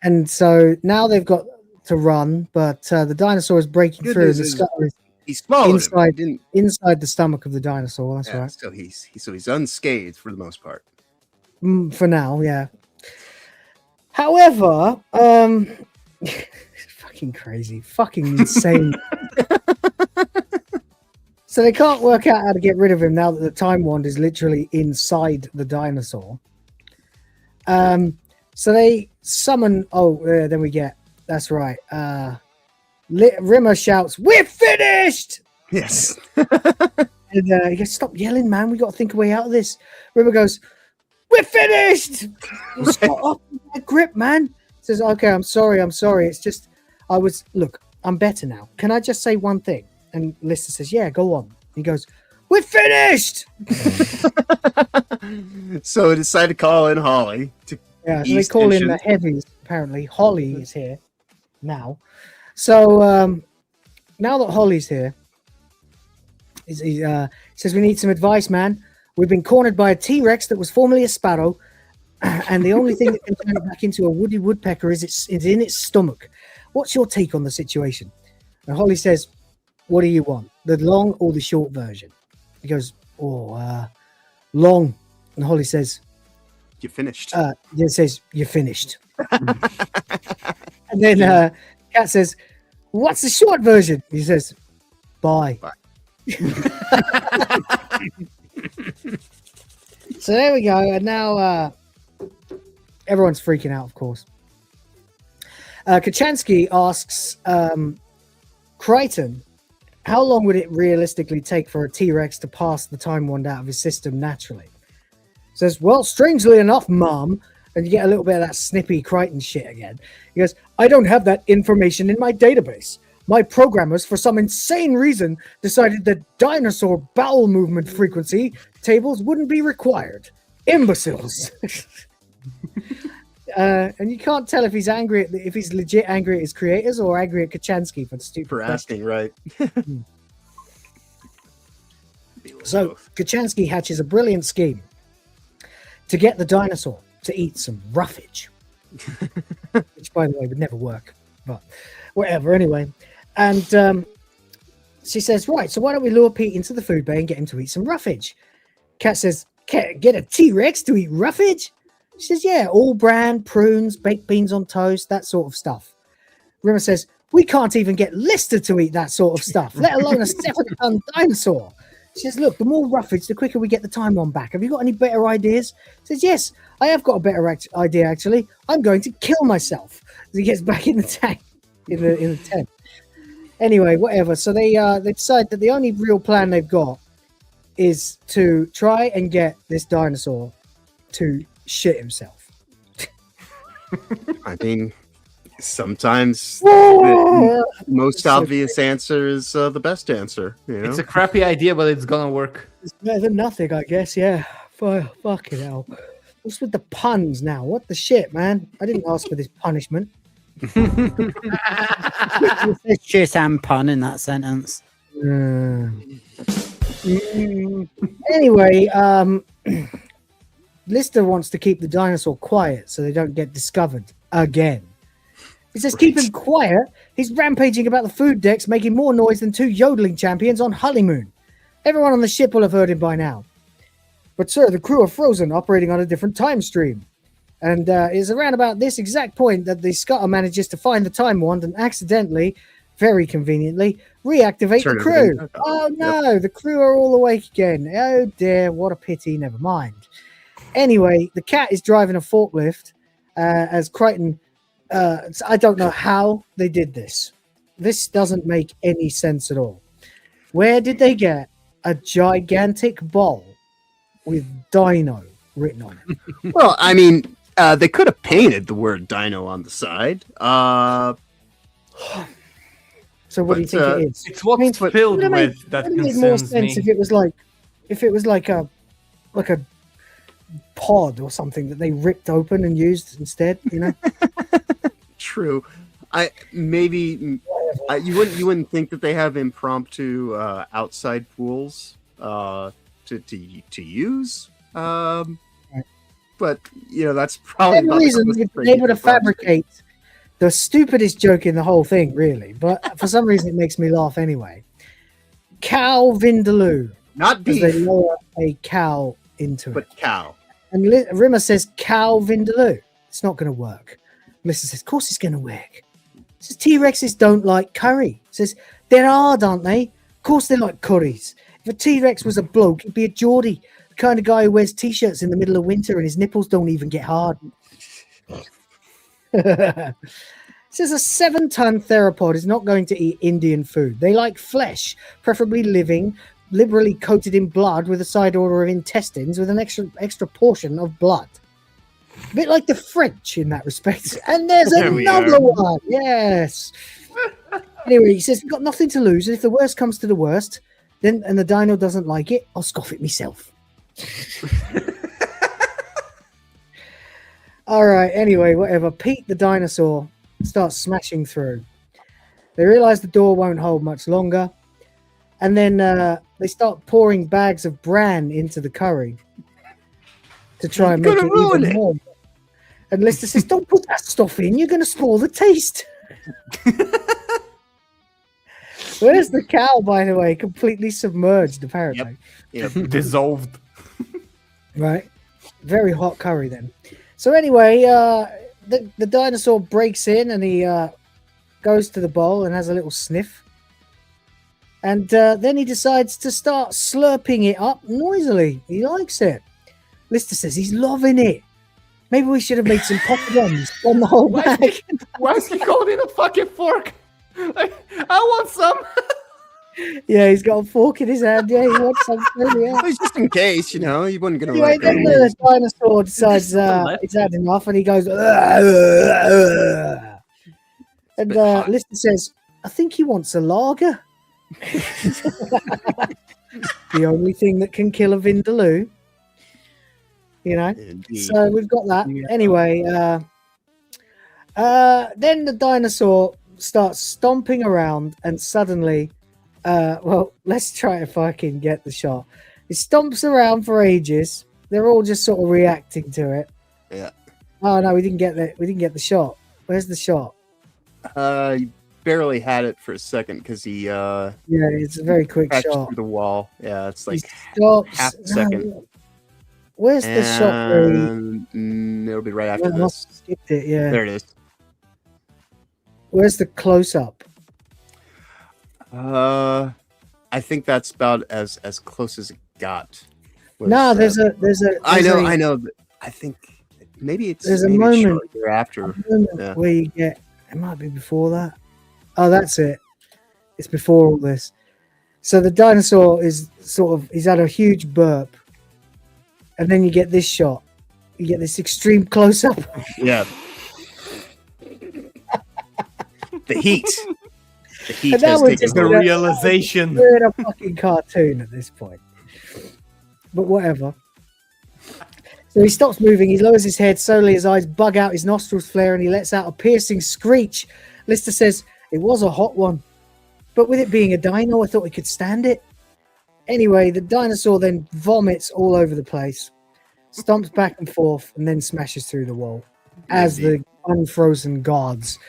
[SPEAKER 9] And so now they've got to run, but the dinosaur is breaking through. And the Scutter is inside the stomach of the dinosaur. That's right.
[SPEAKER 5] So he's unscathed for the most part.
[SPEAKER 9] For now, yeah. However, fucking crazy, fucking insane. So they can't work out how to get rid of him now that the time wand is literally inside the dinosaur. So they summon. Then we get. That's right. Rimmer shouts, "We're finished!"
[SPEAKER 5] Yes.
[SPEAKER 9] And he goes, "Stop yelling, man. We got to think a way out of this." Rimmer goes, "We're finished!" Stop off that grip, man. Says, "Okay, I'm sorry. It's just, look, I'm better now. Can I just say one thing?" And Lister says, "Yeah, go on." He goes, "We're finished!"
[SPEAKER 5] So I decided to call in Holly. So
[SPEAKER 9] they call in the heavies, apparently. Holly is here now. So now that Holly's here, he says, "We need some advice, man. We've been cornered by a T-Rex that was formerly a sparrow, and the only thing that can turn it back into a woody woodpecker is in its stomach. What's your take on the situation?" And Holly says, "What do you want? The long or the short version?" He goes, "Long." And Holly says,
[SPEAKER 5] "You finished."
[SPEAKER 9] He says, "You're finished." And then Cat says, "What's the short version?" He says, "Bye." So there we go. And now everyone's freaking out, of course. Kachansky asks Crichton, how long would it realistically take for a T-Rex to pass the time wand out of his system naturally? Says, well, strangely enough, Mom, and you get a little bit of that snippy Crichton shit again. He goes, I don't have that information in my database. My programmers, for some insane reason, decided that dinosaur bowel movement frequency tables wouldn't be required. Imbeciles. And you can't tell if he's angry if he's legit angry at his creators or angry at Kachansky for the stupid
[SPEAKER 5] for asking, right?
[SPEAKER 9] So Kachansky hatches a brilliant scheme to get the dinosaur to eat some roughage, which, by the way, would never work, but whatever. Anyway, and she says, right, so why don't we lure Pete into the food bay and get him to eat some roughage? Kat says, get a T-Rex to eat roughage? She says, yeah, all brand, prunes, baked beans on toast, that sort of stuff. Rimmer says, we can't even get Lister to eat that sort of stuff, let alone a 7-ton dinosaur. She says, look, the more roughage, the quicker we get the time on back. Have you got any better ideas? She says, yes, I have got a better idea, actually. I'm going to kill myself. As he gets back in the tank, in the tent. Anyway, whatever. So they decide that the only real plan they've got is to try and get this dinosaur to shit himself.
[SPEAKER 5] I mean, sometimes the most obvious answer is the best answer. You know?
[SPEAKER 11] It's a crappy idea, but it's gonna work.
[SPEAKER 9] It's better than nothing, I guess. Yeah. Fucking hell. What's with the puns now? What the shit, man? I didn't ask for this punishment.
[SPEAKER 10] Shit and pun in that sentence.
[SPEAKER 9] Anyway, Lister wants to keep the dinosaur quiet so they don't get discovered again. He says, keep him quiet. He's rampaging about the food decks, making more noise than 2 yodeling champions on honeymoon. Everyone on the ship will have heard him by now. But, sir, the crew are frozen, operating on a different time stream. And it's around about this exact point that the Scuttle manages to find the time wand and accidentally, very conveniently, reactivate the crew. Oh, no, the crew are all awake again. Oh, dear, what a pity. Never mind. Anyway, the cat is driving a forklift as Crichton... I don't know how they did this. This doesn't make any sense at all. Where did they get a gigantic bowl with Dino written on it?
[SPEAKER 5] Well, I mean, they could have painted the word Dino on the side.
[SPEAKER 9] So what do you think it is?
[SPEAKER 11] It's what's filled with that concerns me. It would make more sense
[SPEAKER 9] if it was like a pod or something that they ripped open and used instead, you know.
[SPEAKER 5] True. You wouldn't think that they have impromptu outside pools to use, but you know that's probably
[SPEAKER 9] the reason they've been able to fabricate the stupidest joke in the whole thing, really. But for some reason, it makes me laugh anyway. Cow Vindaloo,
[SPEAKER 5] not beef.
[SPEAKER 9] They lower a cow into
[SPEAKER 5] but
[SPEAKER 9] it,
[SPEAKER 5] cow.
[SPEAKER 9] And Rimmer says cow Vindaloo. It's not going to work. Melissa says, of course it's going to work. Says T-Rexes don't like curry. Says they're hard, aren't they? Of course they like curries. If a T-Rex was a bloke, he'd be a Geordie, the kind of guy who wears t-shirts in the middle of winter and his nipples don't even get hard. Says a 7-ton theropod is not going to eat Indian food. They like flesh, preferably living, liberally coated in blood with a side order of intestines with an extra portion of blood. A bit like the French in that respect. And there's another one. Yes. Anyway, he says, we've got nothing to lose. And if the worst comes to the worst, and the dino doesn't like it, I'll scoff it myself. All right. Anyway, whatever. Pete the dinosaur starts smashing through. They realize the door won't hold much longer. And then they start pouring bags of bran into the curry to try and make it even more. And Lister says, don't put that stuff in. You're going to spoil the taste. Where's the cow, by the way? Completely submerged, apparently.
[SPEAKER 5] Yep.
[SPEAKER 11] Dissolved.
[SPEAKER 9] Right. Very hot curry, then. So anyway, the dinosaur breaks in and he goes to the bowl and has a little sniff. And then he decides to start slurping it up noisily. He likes it. Lister says he's loving it. Maybe we should have made some poppadoms on the whole bag.
[SPEAKER 11] Why is he holding a fucking fork? Like, I want some.
[SPEAKER 9] Yeah, he's got a fork in his hand. Yeah, he wants something. Yeah.
[SPEAKER 5] Well, just in case, you know, he wasn't going to
[SPEAKER 9] Anyway, then the dinosaur decides he's had enough, and he goes. And Lister says, "I think he wants a lager." The only thing that can kill a Vindaloo. You know,
[SPEAKER 5] Indeed.
[SPEAKER 9] so we've got that. Anyway, then the dinosaur starts stomping around, and suddenly, well, let's try if I can get the shot. It stomps around for ages. They're all just sort of reacting to it.
[SPEAKER 5] Yeah.
[SPEAKER 9] Oh no, we didn't get the shot. Where's the shot?
[SPEAKER 5] He barely had it for a second because he
[SPEAKER 9] Yeah, it's a very quick
[SPEAKER 5] crashed
[SPEAKER 9] shot.
[SPEAKER 5] through the wall. Yeah, it's like
[SPEAKER 9] Stops.
[SPEAKER 5] half a second.
[SPEAKER 9] No. Where's the shot? Where he...
[SPEAKER 5] It'll be right after
[SPEAKER 9] I
[SPEAKER 5] this.
[SPEAKER 9] skipped it. Yeah.
[SPEAKER 5] There it is.
[SPEAKER 9] Where's the close up?
[SPEAKER 5] I think that's about as close as it got.
[SPEAKER 9] No, there's a.
[SPEAKER 5] I know. I think maybe it's
[SPEAKER 9] There's a
[SPEAKER 5] maybe
[SPEAKER 9] moment
[SPEAKER 5] shortly thereafter. Yeah.
[SPEAKER 9] where you get. It might be before that. Oh, that's it. It's before all this. So the dinosaur is he's had a huge burp, and then you get this shot. You get this extreme close up.
[SPEAKER 5] Yeah. The heat. The heat
[SPEAKER 9] And that
[SPEAKER 5] has
[SPEAKER 9] was
[SPEAKER 5] taken
[SPEAKER 9] just
[SPEAKER 11] The
[SPEAKER 5] hold.
[SPEAKER 11] realization.
[SPEAKER 9] We're in a fucking cartoon at this point. But whatever. So he stops moving, he lowers his head slowly, his eyes bug out, his nostrils flare, and he lets out a piercing screech. Lister says, "It was a hot one. But with it being a dino, I thought we could stand it." Anyway, the dinosaur then vomits all over the place, stomps back and forth, and then smashes through the wall as the unfrozen gods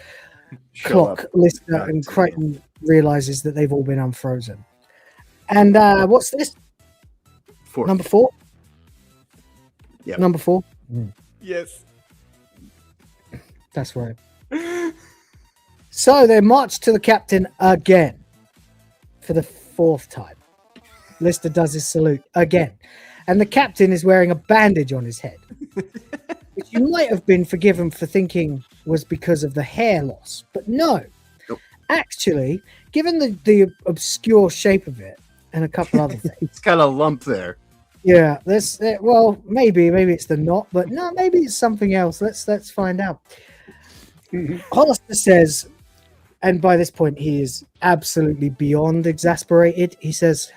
[SPEAKER 9] clock Lister and Crichton realizes that they've all been unfrozen. And what's this?
[SPEAKER 5] 4.
[SPEAKER 9] Number 4?
[SPEAKER 5] Yep.
[SPEAKER 9] Number 4?
[SPEAKER 11] Yes.
[SPEAKER 9] That's right. So they march to the captain again for the 4th time. Lister does his salute again. And the captain is wearing a bandage on his head, which you might have been forgiven for thinking was because of the hair loss. But no.
[SPEAKER 5] Nope.
[SPEAKER 9] Actually, given the obscure shape of it and a couple other things.
[SPEAKER 5] It's got a lump there.
[SPEAKER 9] Yeah, well, maybe it's the knot, but no, maybe it's something else. Let's find out. Hollister says, and by this point he is absolutely beyond exasperated. He says,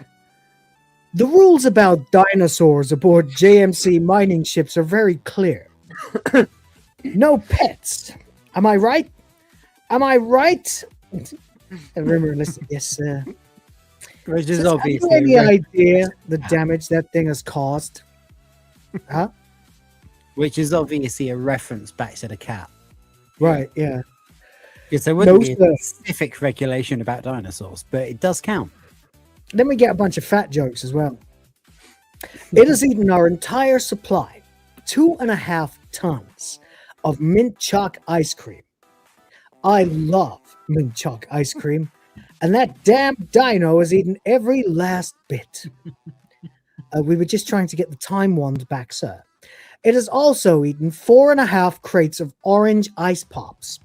[SPEAKER 9] "The rules about dinosaurs aboard JMC mining ships are very clear. No pets. Am I right? Am I right?" And remember, listen, yes, sir.
[SPEAKER 10] Which is
[SPEAKER 9] Have you
[SPEAKER 10] obviously
[SPEAKER 9] any idea the damage that thing has caused? Huh?
[SPEAKER 10] which is obviously a reference back to the cat.
[SPEAKER 9] Right, yeah.
[SPEAKER 10] Because there wouldn't be
[SPEAKER 9] No,
[SPEAKER 10] a specific regulation about dinosaurs, but it does count.
[SPEAKER 9] Then we get a bunch of fat jokes as well. "It has eaten our entire supply, 2.5 tons of mint chalk ice cream. I love mint chalk ice cream, and that damn dino has eaten every last bit. We were just trying to get the time wand back, sir. It has also eaten 4.5 crates of orange ice pops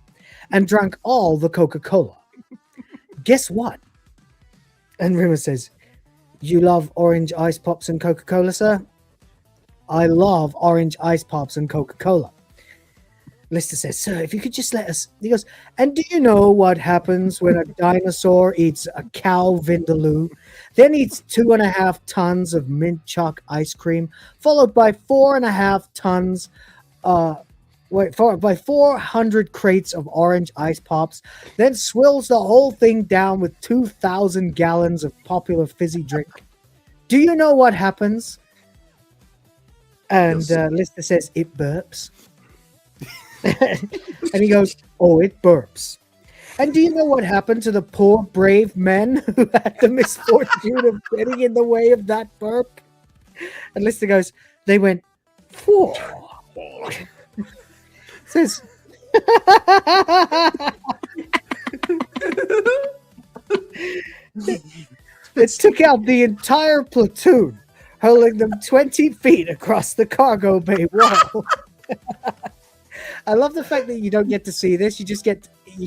[SPEAKER 9] and drank all the Coca-Cola. Guess what?" And Rimmer says, "You love orange ice pops and Coca-Cola, sir?" "I love orange ice pops and Coca-Cola." Lister says, "Sir, if you could just let us..." He goes, "And do you know what happens when a dinosaur eats a cow vindaloo, then eats 2.5 tons of mint chalk ice cream, followed by 4.5 tons, followed by 400 crates of orange ice pops, then swills the whole thing down with 2,000 gallons of popular fizzy drink? Do you know what happens?" And Lister says, "It burps." And he goes, "Oh, it burps. And do you know what happened to the poor brave men who had the misfortune of getting in the way of that burp?" And Lister goes, "They went, whoa." Says, "It took out the entire platoon. hurling them 20 feet across the cargo bay wall. I love the fact that you don't get to see this. You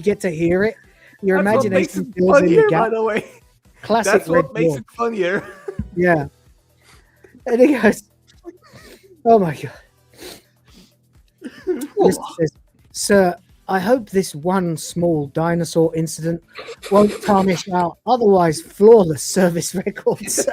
[SPEAKER 9] get to hear it. Your imagination fills in the gap.
[SPEAKER 11] By the way,
[SPEAKER 9] classic.
[SPEAKER 11] That's what
[SPEAKER 9] Red
[SPEAKER 11] makes
[SPEAKER 9] Dwarf.
[SPEAKER 11] it funnier.
[SPEAKER 9] Yeah. And he goes, "Oh my god." This says, "Sir, I hope this one small dinosaur incident won't tarnish our otherwise flawless service records."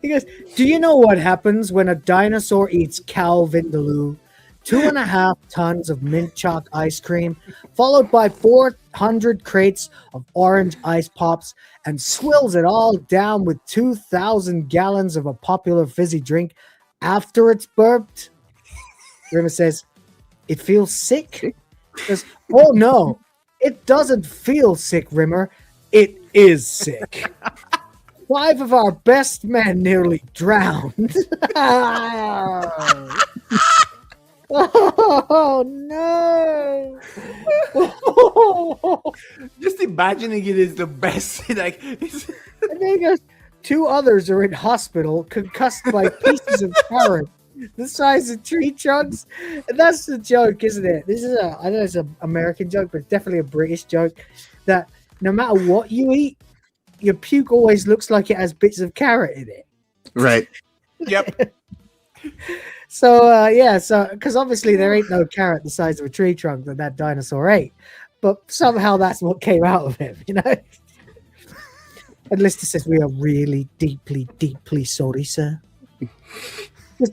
[SPEAKER 9] He goes, "Do you know what happens when a dinosaur eats cow vindaloo, 2.5 tons of mint chalk ice cream, followed by 400 crates of orange ice pops, and swills it all down with 2,000 gallons of a popular fizzy drink after it's burped?" Rimmer says, "It feels sick?" He goes, "Oh no, it doesn't feel sick, Rimmer. It is sick. 5 of our best men nearly drowned." Oh no!
[SPEAKER 11] Just imagining it is the best. Like,
[SPEAKER 9] And then he goes, 2 others are in hospital, concussed by pieces of carrot the size of tree trunks. And that's the joke, isn't it? This is I know it's an American joke, but it's definitely a British joke. That no matter what you eat, your puke always looks like it has bits of carrot in it.
[SPEAKER 5] Right.
[SPEAKER 11] Yep.
[SPEAKER 9] So because obviously there ain't no carrot the size of a tree trunk that dinosaur ate, but somehow that's what came out of him, you know. And Lister says, "We are really deeply, deeply sorry, sir."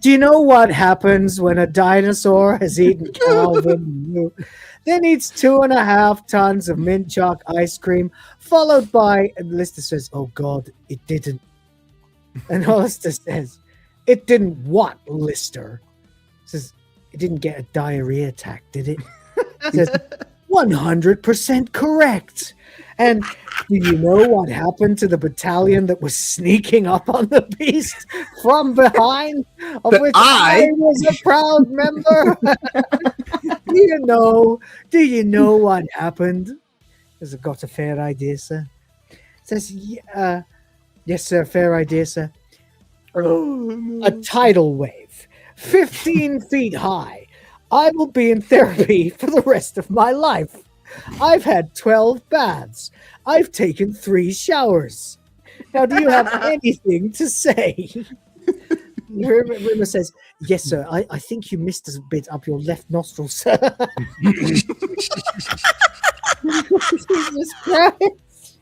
[SPEAKER 9] Do you know what happens when a dinosaur has eaten Calvin? Then eats 2.5 tons of mint chalk ice cream, followed by, and Lister says, "Oh God, it didn't." And Hollister says, "It didn't what, Lister?" Says, "It didn't get a diarrhea attack, did it?" Says, 100% correct. And do you know what happened to the battalion that was sneaking up on the beast from behind, of
[SPEAKER 5] But
[SPEAKER 9] which I was a proud member? Do you know what happened? Has it got a fair idea, sir? Says, yes, sir, fair idea, sir. A tidal wave, 15 feet high. I will be in therapy for the rest of my life. I've had 12 baths. I've taken 3 showers. Now, do you have anything to say? Rimmer says, "Yes, sir. I think you missed a bit up your left nostril, sir." Jesus Christ.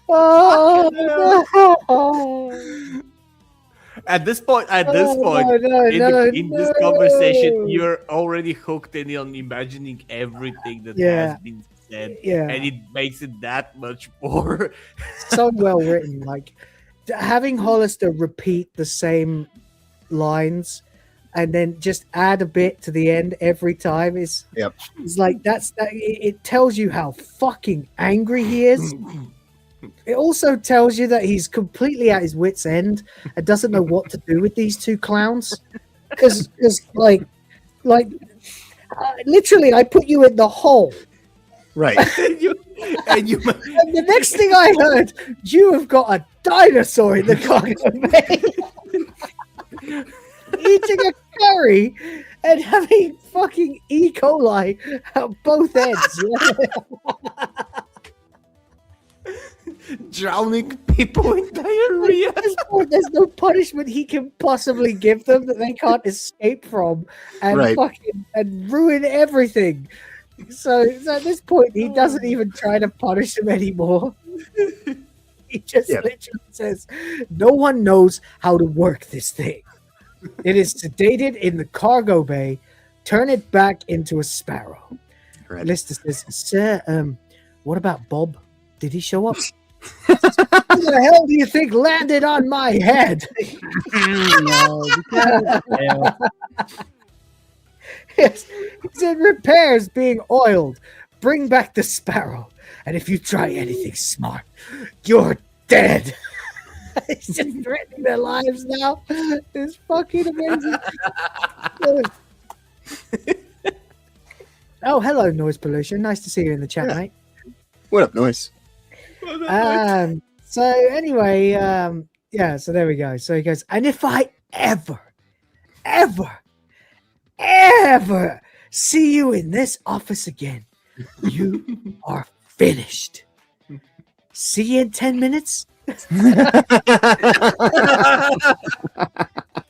[SPEAKER 9] Oh, no.
[SPEAKER 11] At this point, in this conversation, you're already hooked in on imagining everything that has been said, and it makes it that much more
[SPEAKER 9] so well written. Like having Hollister repeat the same lines and then just add a bit to the end every time is it's like it tells you how fucking angry he is. It also tells you that he's completely at his wit's end and doesn't know what to do with these 2 clowns. Because literally, I put you in the hole.
[SPEAKER 5] Right.
[SPEAKER 11] and
[SPEAKER 9] the next thing I heard, you have got a dinosaur in the cargo bay, eating a curry and having fucking E. coli at both ends.
[SPEAKER 11] Drowning people in diarrhea.
[SPEAKER 9] There's no punishment he can possibly give them that they can't escape from and and ruin everything. So at this point, he doesn't even try to punish them anymore. He just literally says, "No one knows how to work this thing. It is sedated in the cargo bay. Turn it back into a sparrow." Right. Lister says, "Sir, what about Bob? Did he show up?" "Who the hell do you think landed on my head?" Yes, he's in repairs, being oiled. Bring back the sparrow, and if you try anything smart, you're dead. He's just threatening their lives now. It's fucking amazing. Oh, hello, noise pollution. Nice to see you in the chat, mate.
[SPEAKER 5] What up, noise?
[SPEAKER 9] So anyway, yeah, so there we go. So he goes, and if I ever see you in this office again, you are finished. See you in 10 minutes. And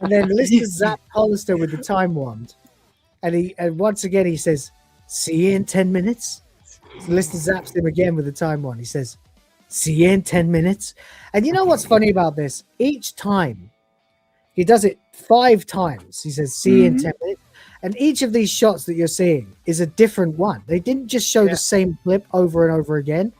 [SPEAKER 9] then Lister zapped Hollister with the time wand. And once again he says, see you in 10 minutes. So Lister zaps him again with the time wand. He says, see you in 10 minutes. And you know what's funny about this? Each time he does it 5 times. He says, see you in 10 minutes. And each of these shots that you're seeing is a different one. They didn't just show the same clip over and over again.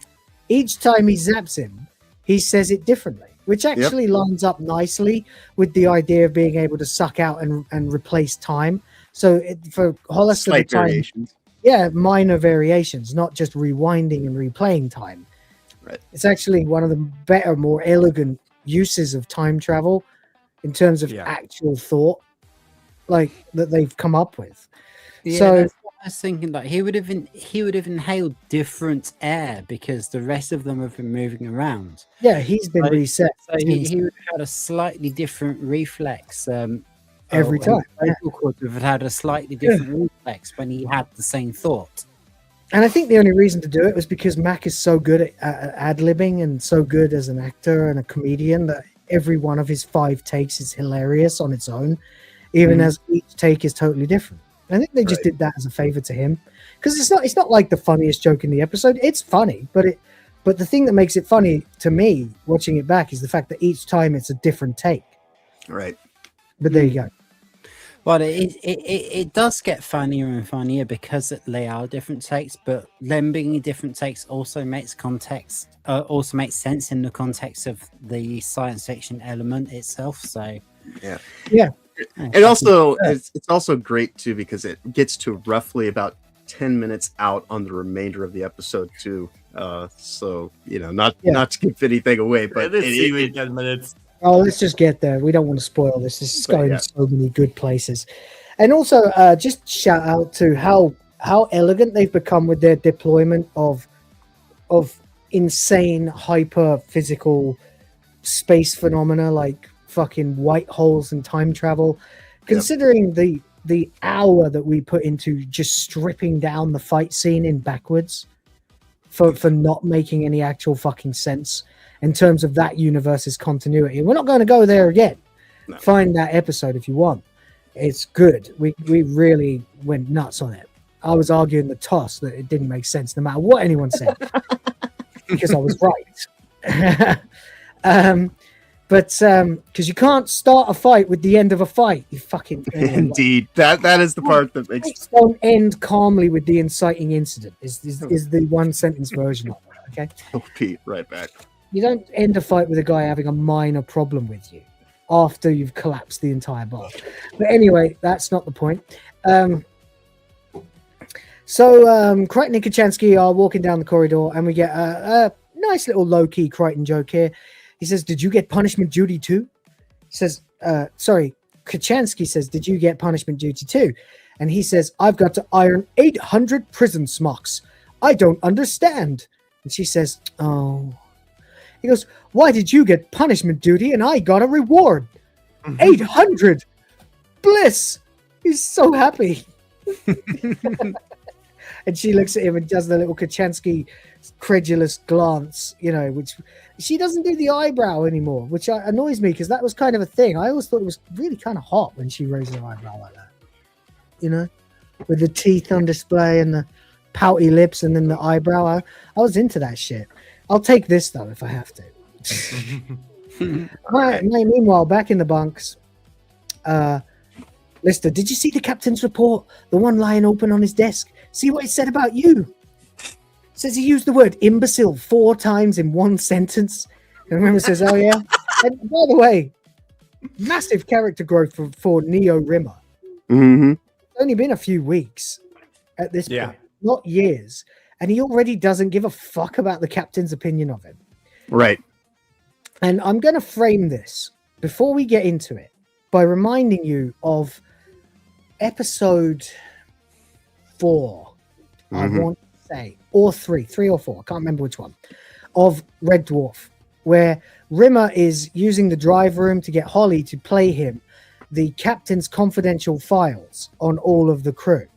[SPEAKER 9] Each time he zaps him, he says it differently, which actually lines up nicely with the idea of being able to suck out and replace time. So for Hollister, the time, variations. Yeah, minor variations, not just rewinding and replaying time.
[SPEAKER 5] Right.
[SPEAKER 9] It's actually one of the better, more elegant uses of time travel in terms of actual thought, like that they've come up with.
[SPEAKER 10] Yeah,
[SPEAKER 9] so
[SPEAKER 10] that's what I was thinking. Like he would have inhaled different air because the rest of them have been moving around.
[SPEAKER 9] Yeah, he's been reset.
[SPEAKER 10] So he would have had a slightly different reflex.
[SPEAKER 9] Every time.
[SPEAKER 10] Could have had a slightly different reflex when he had the same thought.
[SPEAKER 9] And I think the only reason to do it was because Mac is so good at ad-libbing and so good as an actor and a comedian that every one of his 5 takes is hilarious on its own, even as each take is totally different. I think they just did that as a favor to him, because it's not like the funniest joke in the episode. It's funny, but the thing that makes it funny to me watching it back is the fact that each time it's a different take.
[SPEAKER 5] Right.
[SPEAKER 9] But there you go.
[SPEAKER 10] Well, it does get funnier and funnier because they are different takes, but them being different takes also makes sense in the context of the science fiction element itself. So
[SPEAKER 5] yeah.
[SPEAKER 9] And
[SPEAKER 5] also it's also great too because it gets to roughly about 10 minutes out on the remainder of the episode too. So not to give anything away, but
[SPEAKER 11] it 10 minutes.
[SPEAKER 9] Oh, let's just get there. We don't want to spoil this. This is going so many good places. And also, just shout out to how elegant they've become with their deployment of insane, hyper physical space phenomena like fucking white holes and time travel. Considering the hour that we put into just stripping down the fight scene in backwards for not making any actual fucking sense in terms of that universe's continuity. We're not going to go there again. No. Find that episode if you want. It's good. We really went nuts on it. I was arguing the toss that it didn't make sense no matter what anyone said because I was right. But because you can't start a fight with the end of a fight, you fucking
[SPEAKER 5] indeed. That is the part that makes
[SPEAKER 9] don't end calmly with the inciting incident. Is the one sentence version of it? Okay.
[SPEAKER 5] Oh, Pete, right back.
[SPEAKER 9] You don't end a fight with a guy having a minor problem with you after you've collapsed the entire bar. But anyway, that's not the point. So Crichton and Kachansky are walking down the corridor, and we get a nice little low-key Crichton joke here. He says, "Did you get punishment duty too?" He says, Kachansky says, "Did you get punishment duty too?" And he says, "I've got to iron 800 prison smocks. I don't understand." And she says, "Oh." He goes, "Why did you get punishment duty and I got a reward? 800! Bliss!" He's so happy. And she looks at him and does the little Kachansky credulous glance, which she doesn't do the eyebrow anymore, which annoys me because that was kind of a thing. I always thought it was really kind of hot when she raised her eyebrow like that, with the teeth on display and the pouty lips and then the eyebrow. I was into that shit. I'll take this though if I have to. All right. Meanwhile, back in the bunks, Lister, did you see the captain's report? The one lying open on his desk. See what it said about you? Says he used the word imbecile 4 times in one sentence. And remember says, "Oh yeah." And by the way, massive character growth for Neo Rimmer.
[SPEAKER 5] Mm-hmm.
[SPEAKER 9] It's only been a few weeks at this point, not years. And he already doesn't give a fuck about the captain's opinion of him.
[SPEAKER 5] Right.
[SPEAKER 9] And I'm going to frame this before we get into it by reminding you of episode 4 I want to say, or three or four, I can't remember which one, of Red Dwarf, where Rimmer is using the drive room to get Holly to play him the captain's confidential files on all of the crew.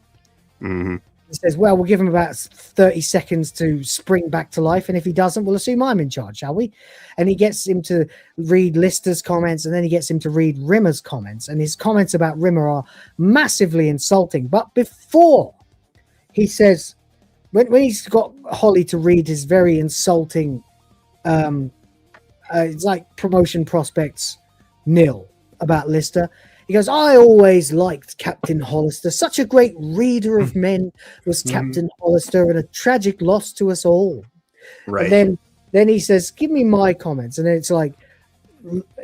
[SPEAKER 5] Mm-hmm.
[SPEAKER 9] He says, well, we'll give him about 30 seconds to spring back to life, and if he doesn't, we'll assume I'm in charge, shall we? And he gets him to read Lister's comments, and then he gets him to read Rimmer's comments, and his comments about Rimmer are massively insulting. But before he says, when he's got Holly to read his very insulting, it's like promotion prospects nil about Lister, he goes, I always liked Captain Hollister. Such a great reader of men was Captain Hollister, and a tragic loss to us all.
[SPEAKER 5] Right.
[SPEAKER 9] And then he says, give me my comments. And then it's like,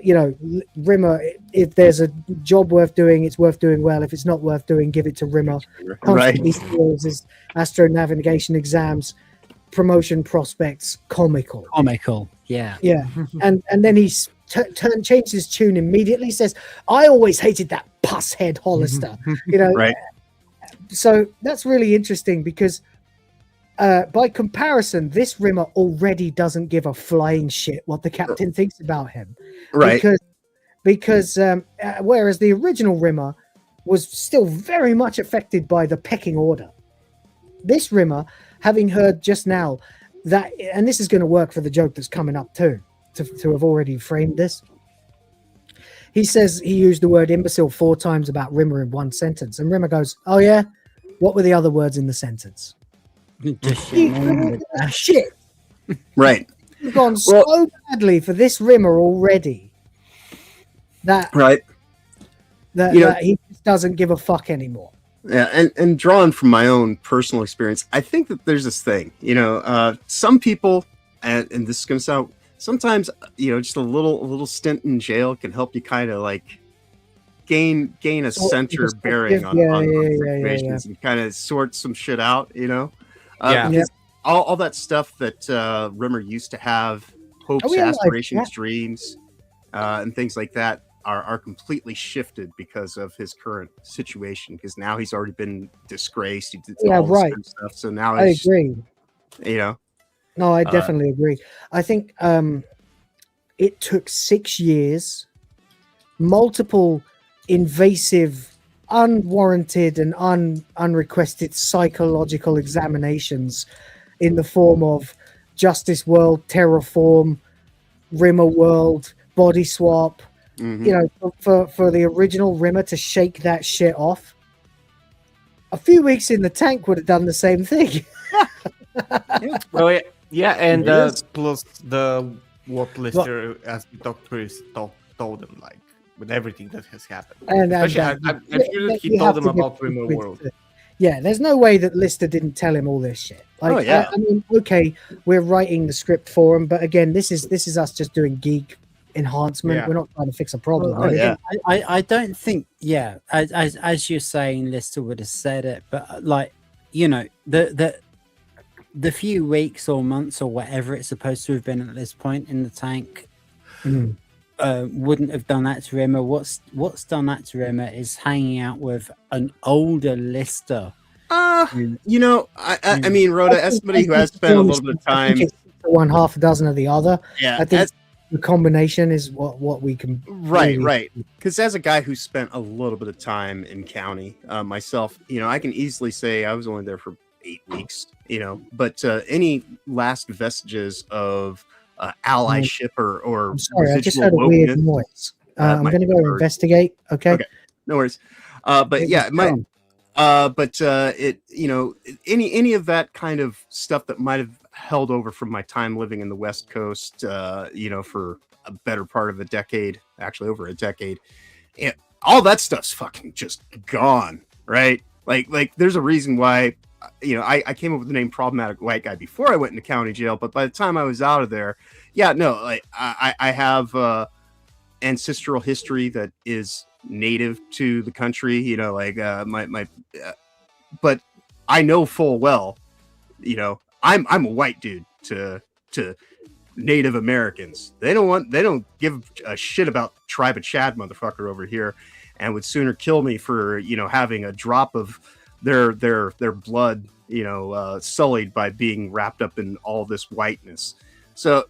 [SPEAKER 9] you know, Rimmer, if there's a job worth doing, it's worth doing well. If it's not worth doing, give it to Rimmer. Constantly steals his astronavigation exams, promotion prospects, comical.
[SPEAKER 10] Yeah.
[SPEAKER 9] And then he's changed his tune immediately. Says, I always hated that puss head Hollister. You know,
[SPEAKER 5] right.
[SPEAKER 9] So that's really interesting because by comparison, this Rimmer already doesn't give a flying shit what the captain thinks about him.
[SPEAKER 5] Right.
[SPEAKER 9] Because whereas the original Rimmer was still very much affected by the pecking order. This Rimmer, having heard just now that, and this is going to work for the joke that's coming up too, to have already framed this. He says he used the word imbecile 4 times about Rimmer in one sentence, and Rimmer goes, oh yeah? What were the other words in the sentence? Shit.
[SPEAKER 5] Right.
[SPEAKER 9] You've gone so badly for this Rimmer already that he just doesn't give a fuck anymore.
[SPEAKER 5] Yeah, and drawn from my own personal experience, I think that there's this thing, you know, some people, and this is going to sound, sometimes, you know, just a little stint in jail can help you kind of like gain a center bearing on situations and kind of sort some shit out, you know? Because all that stuff that Rimmer used to have, hopes, aspirations, dreams, and things like that, are completely shifted because of his current situation, because now he's already been disgraced. He did all this kind of stuff, so now
[SPEAKER 9] I agree.
[SPEAKER 5] You know,
[SPEAKER 9] no, I definitely agree. I think it took 6 years, multiple invasive, unwarranted, and unrequested psychological examinations in the form of Justice World, Terraform, Rimmer World, Body Swap. You know, for the original Rimmer to shake that shit off, a few weeks in the tank would have done the same thing.
[SPEAKER 11] Well, yeah, and plus what Lister, as we talked through, told him, like, with everything that has happened. And I'm sure that he told them about Rimmer World.
[SPEAKER 9] Yeah, there's no way that Lister didn't tell him all this shit. Like, I mean, okay, we're writing the script for him, but again, this is us just doing geek enhancement. We're not trying to fix a problem.
[SPEAKER 10] I don't think as you're saying, Lister would have said it, but like, you know, the few weeks or months or whatever it's supposed to have been at this point in the tank wouldn't have done that to Rimmer. What's done that to Rimmer is hanging out with an older Lister.
[SPEAKER 5] You know, I mean, Rhoda, as somebody who has spent a little bit of time,
[SPEAKER 9] one half a dozen of the other.
[SPEAKER 5] Yeah,
[SPEAKER 9] I think the combination is what we can
[SPEAKER 5] right. Because as a guy who spent a little bit of time in county myself, you know, I can easily say I was only there for 8 weeks, you know, but any last vestiges of allyship or
[SPEAKER 9] I'm sorry, I just heard a weird noise. I'm going to go investigate. Okay,
[SPEAKER 5] no worries. But yeah, it might. It, you know, any of that kind of stuff that might have held over from my time living in the West Coast, you know, for a better part of a decade, actually over a decade, and all that stuff's fucking just gone, right? Like there's a reason why, you know, I came up with the name Problematic White Guy before I went into county jail, but by the time I was out of there, like I have ancestral history that is native to the country, you know, like but I know full well, you know, I'm a white dude to Native Americans. They don't give a shit about Tribe of Chad motherfucker over here, and would sooner kill me for, you know, having a drop of their blood, sullied by being wrapped up in all this whiteness. So,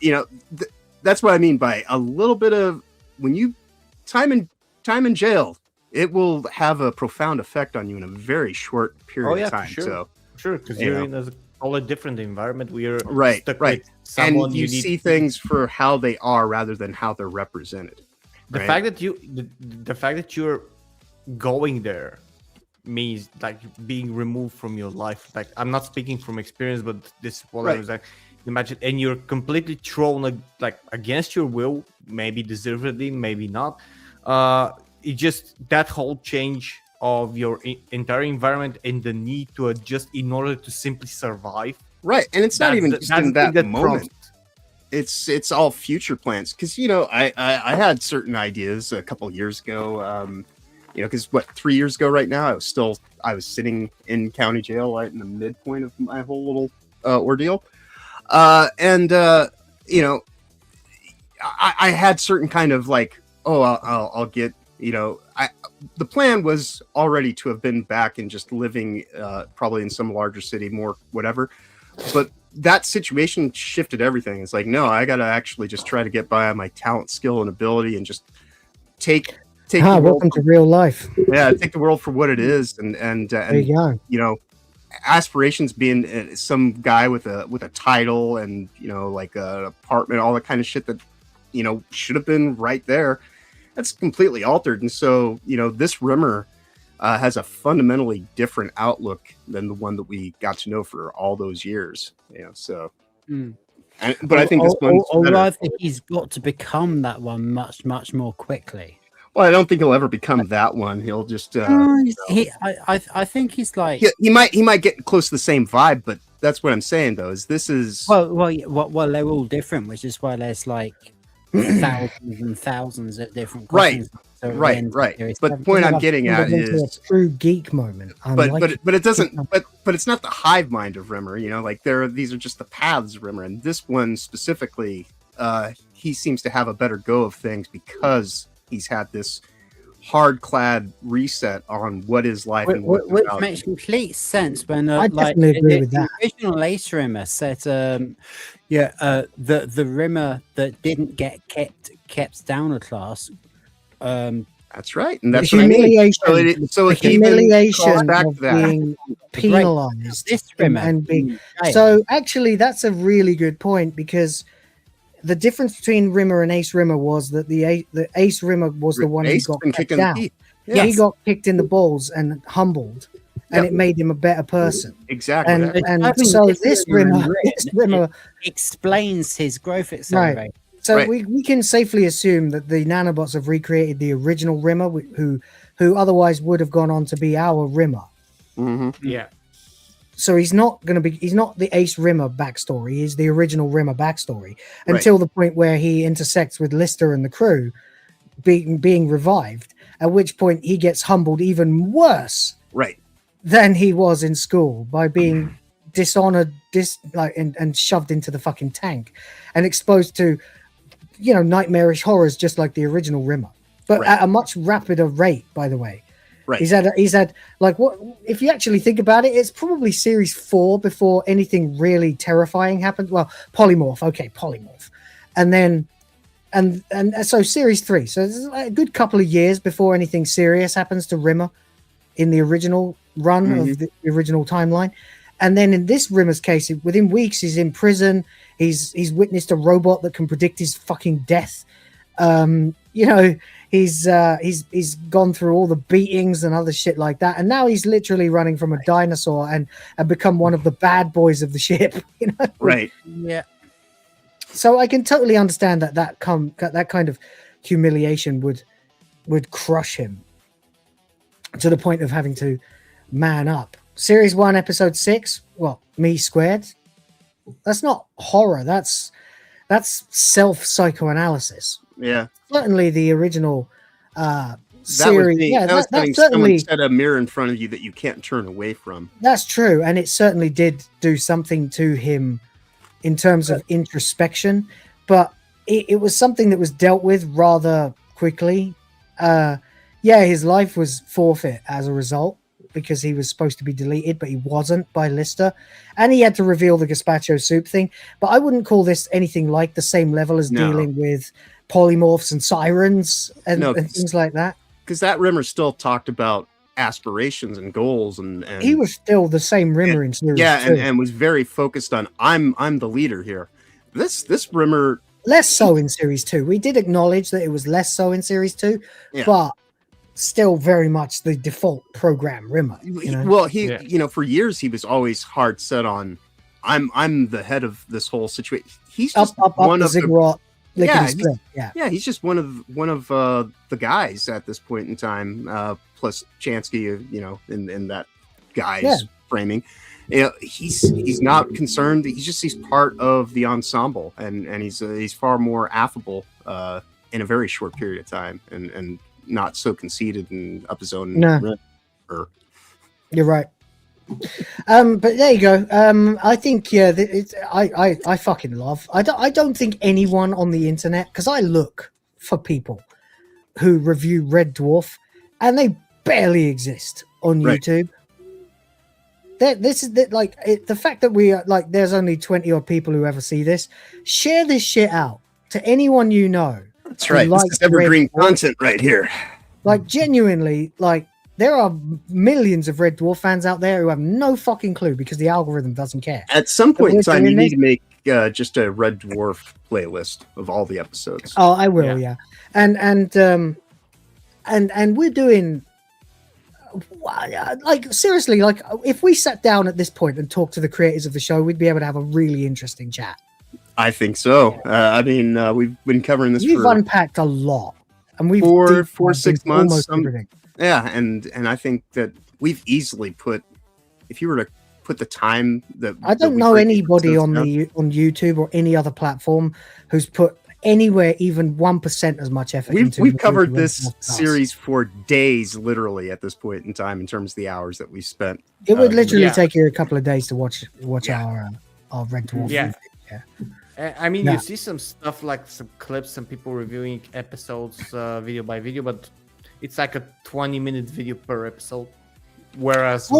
[SPEAKER 5] that's what I mean by a little bit of when you time in jail, it will have a profound effect on you in a very short period of time.
[SPEAKER 11] Sure.
[SPEAKER 5] So
[SPEAKER 11] sure, because you're in a totally different environment. We are
[SPEAKER 5] right,
[SPEAKER 11] stuck
[SPEAKER 5] right,
[SPEAKER 11] with someone
[SPEAKER 5] and you see things for how they are rather than how they're represented.
[SPEAKER 11] The fact that the fact that you're going there means like being removed from your life. Like, I'm not speaking from experience, but this is what I was like. Imagine, and you're completely thrown like against your will, maybe deservedly, maybe not. It just that whole change of your entire environment and the need to adjust in order to simply survive.
[SPEAKER 5] Right, and it's not even just in that moment.
[SPEAKER 11] Prompts.
[SPEAKER 5] It's all future plans, because I had certain ideas a couple years ago. Because 3 years ago right now, I was sitting in county jail right in the midpoint of my whole little ordeal. I had certain kind of like, I'll get, the plan was already to have been back and just living probably in some larger city, more whatever. But that situation shifted everything. It's like, no, I got to actually just try to get by on my talent, skill, and ability, and just take
[SPEAKER 9] welcome to real life.
[SPEAKER 5] Yeah, take the world for what it is, and
[SPEAKER 9] there you go.
[SPEAKER 5] Aspirations being some guy with a title and like an apartment, all that kind of shit that should have been right there. That's completely altered, and so this Rimmer has a fundamentally different outlook than the one that we got to know for all those years. But I think this one's better.
[SPEAKER 10] I think he's got to become that one much more quickly.
[SPEAKER 5] Well, I don't think he'll ever become that one. He'll just.
[SPEAKER 10] I think he's like.
[SPEAKER 5] He might get close to the same vibe, but that's what I'm saying though. This is.
[SPEAKER 10] Well, they're all different, which is why there's like thousands and thousands of different questions.
[SPEAKER 5] Right. But the point I'm getting at is
[SPEAKER 9] a true geek moment.
[SPEAKER 5] But it doesn't. But it's not the hive mind of Rimmer. Like these are just the paths of Rimmer, and this one specifically, he seems to have a better go of things because he's had this hard-clad reset on what is life and what
[SPEAKER 10] which makes complete sense when
[SPEAKER 9] I definitely agree with that.
[SPEAKER 10] The original Ace Rimmer said the Rimmer that didn't get kept down a class,
[SPEAKER 5] that's right, and that's
[SPEAKER 9] the humiliation.
[SPEAKER 5] What I mean. So
[SPEAKER 9] the humiliation of
[SPEAKER 5] that.
[SPEAKER 9] Being penalized
[SPEAKER 10] this Rimmer
[SPEAKER 9] and being so actually that's a really good point, because the difference between Rimmer and Ace Rimmer was that the Ace Rimmer was the one who got kicked down.
[SPEAKER 5] Yes.
[SPEAKER 9] He got kicked in the balls and humbled, and it made him a better person.
[SPEAKER 5] Exactly.
[SPEAKER 9] And so this Rimmer
[SPEAKER 10] explains his growth accelerator.
[SPEAKER 9] Right. So we can safely assume that the nanobots have recreated the original Rimmer, who otherwise would have gone on to be our Rimmer.
[SPEAKER 5] Mm-hmm.
[SPEAKER 11] Yeah.
[SPEAKER 9] So he's not the Ace Rimmer backstory. He's the original Rimmer backstory until the point where he intersects with Lister and the crew being revived, at which point he gets humbled even worse than he was in school by being dishonored, and shoved into the fucking tank and exposed to, nightmarish horrors just like the original Rimmer, but at a much rapider rate, by the way. He's had like, what if you actually think about it, it's probably series 4 before anything really terrifying happened. Well, polymorph, and then and so series 3, so it's a good couple of years before anything serious happens to Rimmer in the original run of the original timeline. And then in this Rimmer's case, within weeks he's in prison. He's witnessed a robot that can predict his fucking death. He's gone through all the beatings and other shit like that, and now he's literally running from a dinosaur and become one of the bad boys of the ship.
[SPEAKER 5] Right.
[SPEAKER 10] Yeah.
[SPEAKER 9] So I can totally understand that kind of humiliation would crush him to the point of having to man up. Series 1, episode 6. Well, me squared. That's not horror. That's self psychoanalysis.
[SPEAKER 5] Yeah.
[SPEAKER 9] Certainly the original series.
[SPEAKER 5] That was someone set a mirror in front of you that you can't turn away from.
[SPEAKER 9] That's true, and it certainly did do something to him in terms of introspection, but it was something that was dealt with rather quickly. His life was forfeit as a result, because he was supposed to be deleted, but he wasn't by Lister, and he had to reveal the gazpacho soup thing. But I wouldn't call this anything like the same level as dealing with polymorphs and sirens and things like that.
[SPEAKER 5] Because that Rimmer still talked about aspirations and goals, and
[SPEAKER 9] he was still the same Rimmer in series 2.
[SPEAKER 5] and was very focused on I'm the leader here. This Rimmer
[SPEAKER 9] less so in series 2. We did acknowledge that it was less so in series 2, but still very much the default program Rimmer.
[SPEAKER 5] Well, for years he was always hard set on I'm the head of this whole situation. He's just one of the he's just one of the guys at this point in time, plus Chansky, in that guy's framing. He's not concerned. He's part of the ensemble, and he's far more affable in a very short period of time, and not so conceited and up his own.
[SPEAKER 9] You're right. But there you go. I think I fucking love. I don't think anyone on the internet, because I look for people who review Red Dwarf, and they barely exist on YouTube. This is the fact that we are there's only 20 odd people who ever see this. Share this shit out to anyone you know.
[SPEAKER 5] That's right. This is evergreen content right here.
[SPEAKER 9] Genuinely, there are millions of Red Dwarf fans out there who have no fucking clue because the algorithm doesn't care.
[SPEAKER 5] At some point in time, you need to make just a Red Dwarf playlist of all the episodes.
[SPEAKER 9] Oh, I will, yeah. And we're doing seriously, if we sat down at this point and talked to the creators of the show, we'd be able to have a really interesting chat.
[SPEAKER 5] I think so. We've been covering this.
[SPEAKER 9] You've unpacked a lot, and we've
[SPEAKER 5] for 6 months. And I think that we've easily put, if you were to put the time that
[SPEAKER 9] I don't know anybody on YouTube or any other platform who's put anywhere even 1% as much effort into.
[SPEAKER 5] We've covered this series for days, literally, at this point in time, in terms of the hours that we spent.
[SPEAKER 9] It would literally take you a couple of days to watch our Red Dwarf.
[SPEAKER 11] Yeah. I mean, you see some stuff some clips, some people reviewing episodes
[SPEAKER 9] video
[SPEAKER 11] by video, but it's a 20-minute video per episode, whereas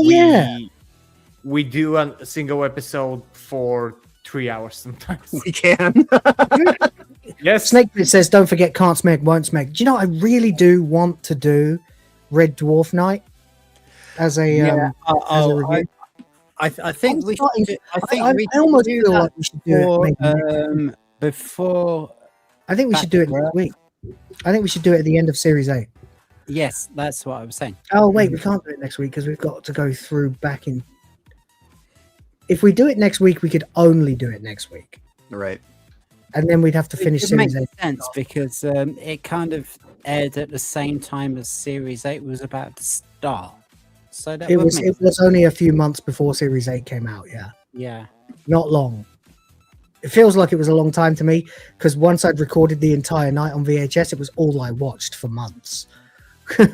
[SPEAKER 11] we do a single episode for 3 hours sometimes.
[SPEAKER 5] We can.
[SPEAKER 11] Yes.
[SPEAKER 9] Snake Pit says, "Don't forget, can't smeg, won't smeg." Do you know? I really do want to do Red Dwarf Night as a review.
[SPEAKER 10] I think we should.
[SPEAKER 9] I almost feel like we should do it
[SPEAKER 10] before.
[SPEAKER 9] I think we should do it next week. I think we should do it at the end of Series 8.
[SPEAKER 10] Yes, that's what I was saying.
[SPEAKER 9] Oh wait, we can't do it next week because we've got to go through back in. If we do it next week, we could only do it next week.
[SPEAKER 5] Right.
[SPEAKER 9] And then we'd have to finish Series 8.
[SPEAKER 10] Makes sense because it kind of aired at the same time as Series 8 was about to start. So that
[SPEAKER 9] it was only a few months before Series 8 came out.
[SPEAKER 10] Yeah.
[SPEAKER 9] Not long. It feels like it was a long time to me because once I'd recorded the entire night on VHS, it was all I watched for months. All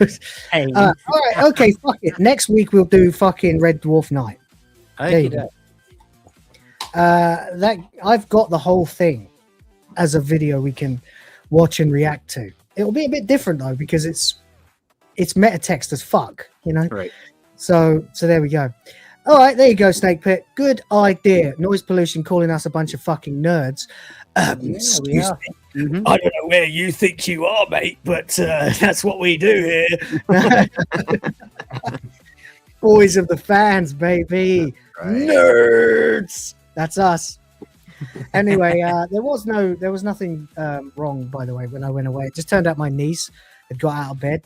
[SPEAKER 9] right, okay, fuck it. Next week we'll do fucking Red Dwarf Night. That I've got the whole thing as a video we can watch and react to. It'll be a bit different though because it's meta text as fuck,
[SPEAKER 5] Right.
[SPEAKER 9] So there we go. All right, there you go, Snake Pit. Good idea. Noise pollution calling us a bunch of fucking nerds. Excuse me.
[SPEAKER 10] Mm-hmm.
[SPEAKER 9] I don't know where you think you are, mate, but that's what we do here. Boys of the fans, baby. Right. Nerds. That's us. Anyway, there was nothing wrong, by the way, when I went away. It just turned out my niece had got out of bed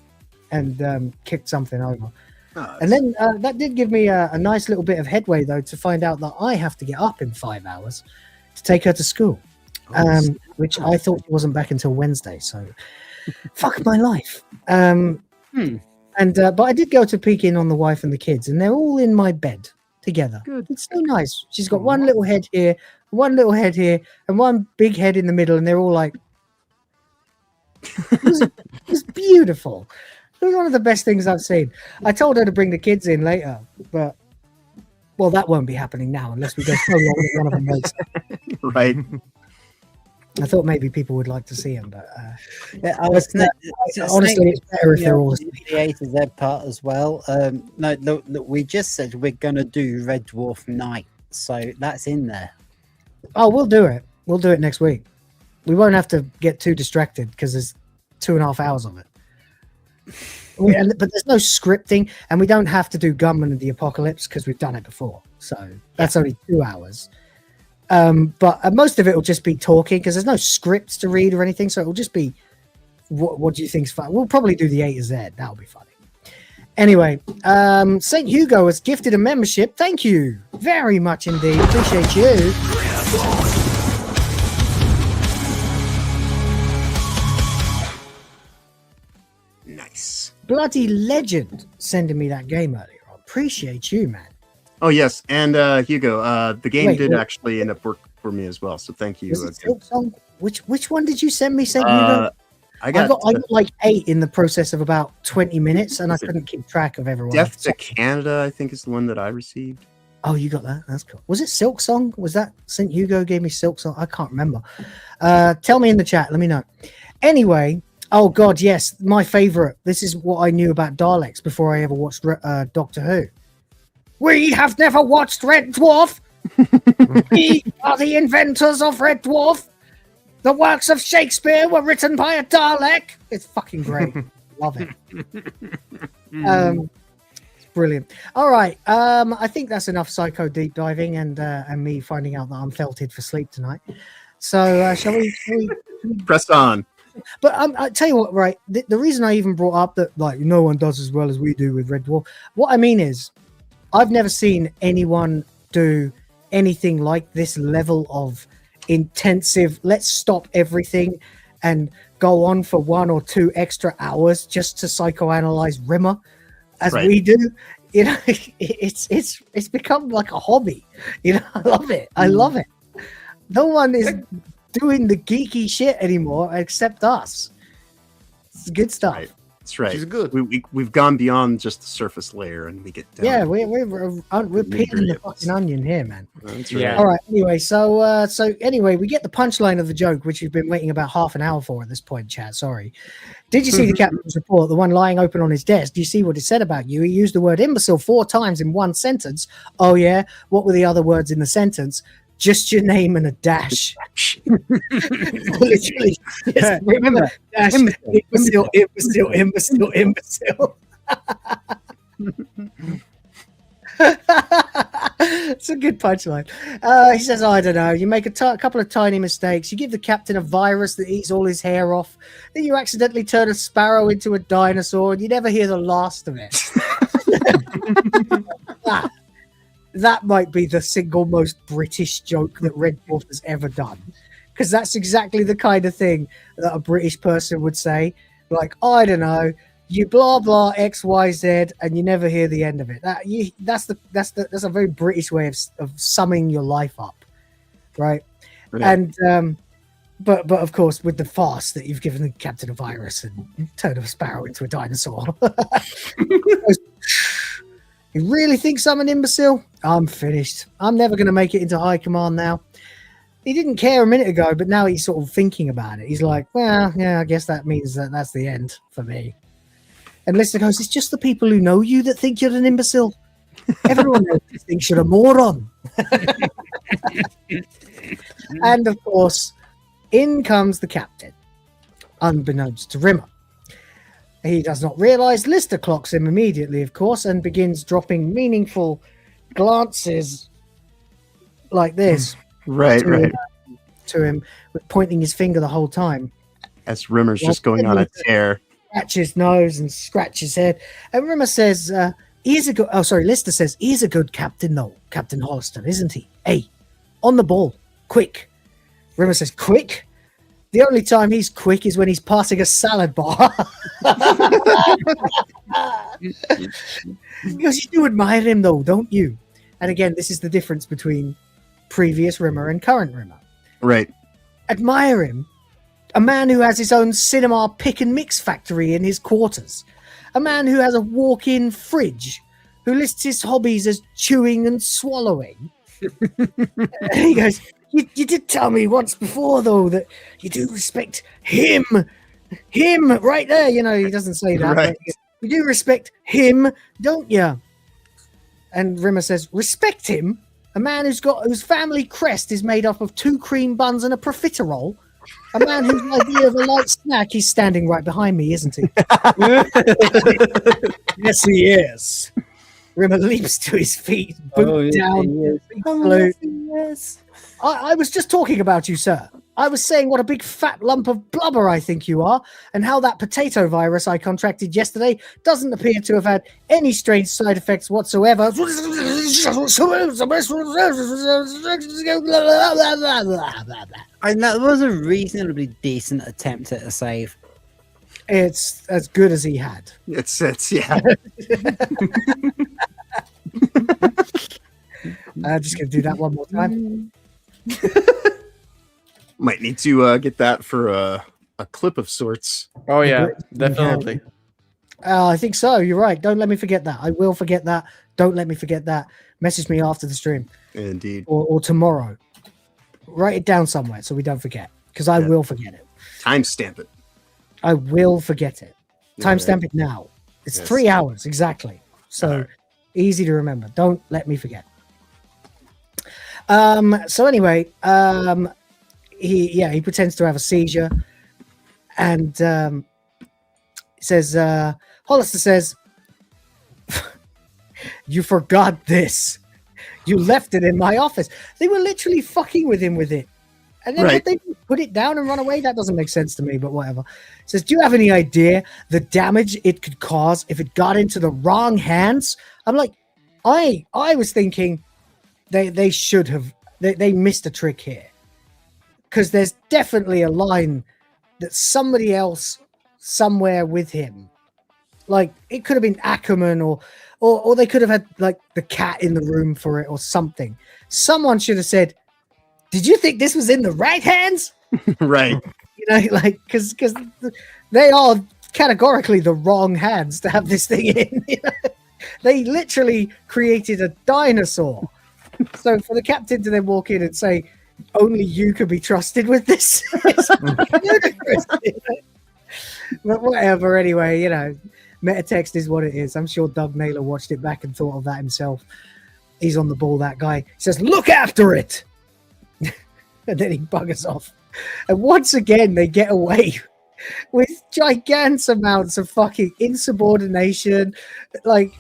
[SPEAKER 9] and kicked something over. And then that did give me a nice little bit of headway, though, to find out that I have to get up in 5 hours to take her to school, which I thought she wasn't back until Wednesday. So, fuck my life. But I did go to peek in on the wife and the kids, and they're all in my bed together. Good. It's so nice. She's got one little head here, one little head here, and one big head in the middle, and they're all like, it was beautiful. It was one of the best things I've seen. I told her to bring the kids in later, but that won't be happening now unless we go so long that one of them makes it.
[SPEAKER 5] Right.
[SPEAKER 9] I thought maybe people would like to see him, but
[SPEAKER 10] honestly,
[SPEAKER 9] it's better if they're all
[SPEAKER 10] the A to Z part as well. No, look, we just said we're gonna do Red Dwarf Night, so that's in there.
[SPEAKER 9] Oh, we'll do it. We'll do it next week. We won't have to get too distracted because there's 2.5 hours of it. But there's no scripting, and we don't have to do Gunman of the Apocalypse because we've done it before. So that's only 2 hours. But most of it will just be talking because there's no scripts to read or anything. So it will just be, what do you think's fun? We'll probably do the A to Z. That'll be funny. Anyway, St. Hugo has gifted a membership. Thank you very much indeed. Appreciate you.
[SPEAKER 5] Nice.
[SPEAKER 9] Bloody legend sending me that game earlier. I appreciate you, man.
[SPEAKER 5] Oh yes, and Hugo, the game did actually end up work for me as well. So thank you.
[SPEAKER 9] Was it Silk Song? Which one did you send me? St. Hugo?
[SPEAKER 5] I got
[SPEAKER 9] like 8 in the process of about 20 minutes, and I couldn't keep track of everyone.
[SPEAKER 5] Death to Canada, I think, is the one that I received.
[SPEAKER 9] Oh, you got that? That's cool. Was it Silk Song? Was that St. Hugo gave me Silk Song? I can't remember. Tell me in the chat. Let me know. Anyway, oh God, yes, my favorite. This is what I knew about Daleks before I ever watched Doctor Who. We have never watched Red Dwarf. We are the inventors of Red Dwarf. The works of Shakespeare were written by a Dalek. It's fucking great. Love it. It's brilliant. All right. I think that's enough psycho deep diving and me finding out that I'm felted for sleep tonight. So shall we
[SPEAKER 5] press on?
[SPEAKER 9] But I tell you what, right? The reason I even brought up that like no one does as well as we do with Red Dwarf. What I mean is, I've never seen anyone do anything like this level of intensive. Let's stop everything and go on for 1 or 2 extra hours just to psychoanalyze Rimmer, as we do. You know, it's become like a hobby. You know, I love it. I love it. No one is doing the geeky shit anymore except us. It's good stuff.
[SPEAKER 5] Right. That's right.
[SPEAKER 11] She's good.
[SPEAKER 5] We've gone beyond just the surface layer, and we get down.
[SPEAKER 9] Yeah, we're peeling the fucking onion here, man.
[SPEAKER 5] That's right.
[SPEAKER 11] Yeah.
[SPEAKER 9] All right. Anyway, so anyway, we get the punchline of the joke, which you've been waiting about half an hour for at this point, Chad. Sorry. Did you see the captain's report, the one lying open on his desk? Do you see what it said about you? He used the word imbecile 4 times in one sentence. Oh yeah. What were the other words in the sentence? Just your name and a dash. Literally. Yes, remember, dash, imbecile. It's a good punchline. He says, I don't know. You make a couple of tiny mistakes. You give the captain a virus that eats all his hair off. Then you accidentally turn a sparrow into a dinosaur, and you never hear the last of it. That might be the single most British joke that Red Dwarf has ever done, because that's exactly the kind of thing that a British person would say. Like, I don't know, you blah blah X Y Z, and you never hear the end of it. That's a very British way of summing your life up, right? And but of course, with the farce that you've given the captain a virus and turned a sparrow into a dinosaur. You really think I'm an imbecile? I'm finished. I'm never going to make it into high command now. He didn't care a minute ago, but now he's sort of thinking about it. He's like, well, yeah, I guess that means that's the end for me. And Lister goes, it's just the people who know you that think you're an imbecile. Everyone else thinks you're a moron. And of course, in comes the captain, unbeknownst to Rimmer. He does not realize. Lister clocks him immediately, of course, and begins dropping meaningful glances like this.
[SPEAKER 5] Right.
[SPEAKER 9] To him, pointing his finger the whole time.
[SPEAKER 5] As Rimmer's just going on a tear.
[SPEAKER 9] Scratch his nose and scratch his head. And Rimmer says, Lister says, he's a good captain, though, Captain Hollister, isn't he? Hey, on the ball, quick. Rimmer says, quick? The only time he's quick is when he's passing a salad bar. He goes, you do admire him, though, don't you? And again, this is the difference between previous Rimmer and current Rimmer.
[SPEAKER 5] Right.
[SPEAKER 9] Admire him. A man who has his own cinema pick and mix factory in his quarters. A man who has a walk-in fridge. Who lists his hobbies as chewing and swallowing. And he goes, You did tell me once before, though, that you do respect him. Him, right there. You know, he doesn't say that.
[SPEAKER 5] Right.
[SPEAKER 9] But you do respect him, don't you? And Rimmer says, respect him? A man whose family crest is made up of 2 cream buns and a profiterole? A man whose idea of a light snack, he's standing right behind me, isn't he? Yes, he is. Rimmer leaps to his feet, boot down. Yes. I was just talking about you, sir. I was saying what a big fat lump of blubber I think you are, and how that potato virus I contracted yesterday doesn't appear to have had any strange side effects whatsoever. And
[SPEAKER 10] that was a reasonably decent attempt at a save.
[SPEAKER 9] It's as good as he had.
[SPEAKER 5] It's yeah.
[SPEAKER 9] I'm just going to do that one more time.
[SPEAKER 5] Might need to get that for a clip of sorts.
[SPEAKER 11] Oh yeah, definitely.
[SPEAKER 9] I think so. You're right. Don't let me forget that. I will forget that. Don't let me forget that. Message me after the stream.
[SPEAKER 5] Indeed.
[SPEAKER 9] Or tomorrow. Write it down somewhere so we don't forget. Because I will forget it.
[SPEAKER 5] Timestamp it.
[SPEAKER 9] I will forget it. Timestamp it now. It's 3 hours exactly. So easy to remember. Don't let me forget. So anyway, he pretends to have a seizure, and says Hollister says, "You forgot this. You left it in my office." They were literally fucking with him with it, and then they put it down and run away. That doesn't make sense to me, but whatever. Says, "Do you have any idea the damage it could cause if it got into the wrong hands?" I'm like, I was thinking they should have they missed a trick here, because there's definitely a line that somebody else somewhere with him, like it could have been Ackerman or they could have had like the cat in the room for it or something. Someone should have said, "Did you think this was in the right hands?"
[SPEAKER 5] Right.
[SPEAKER 9] You know, like because they are categorically the wrong hands to have this thing in. You know? They literally created a dinosaur. So for the captain to then walk in and say, "Only you can be trusted with this," it's ludicrous. You know? But whatever. Anyway, you know, metatext is what it is. I'm sure Doug Naylor watched it back and thought of that himself. He's on the ball, that guy. He says, "Look after it," and then he buggers off. And once again, they get away with gigantic amounts of fucking insubordination, like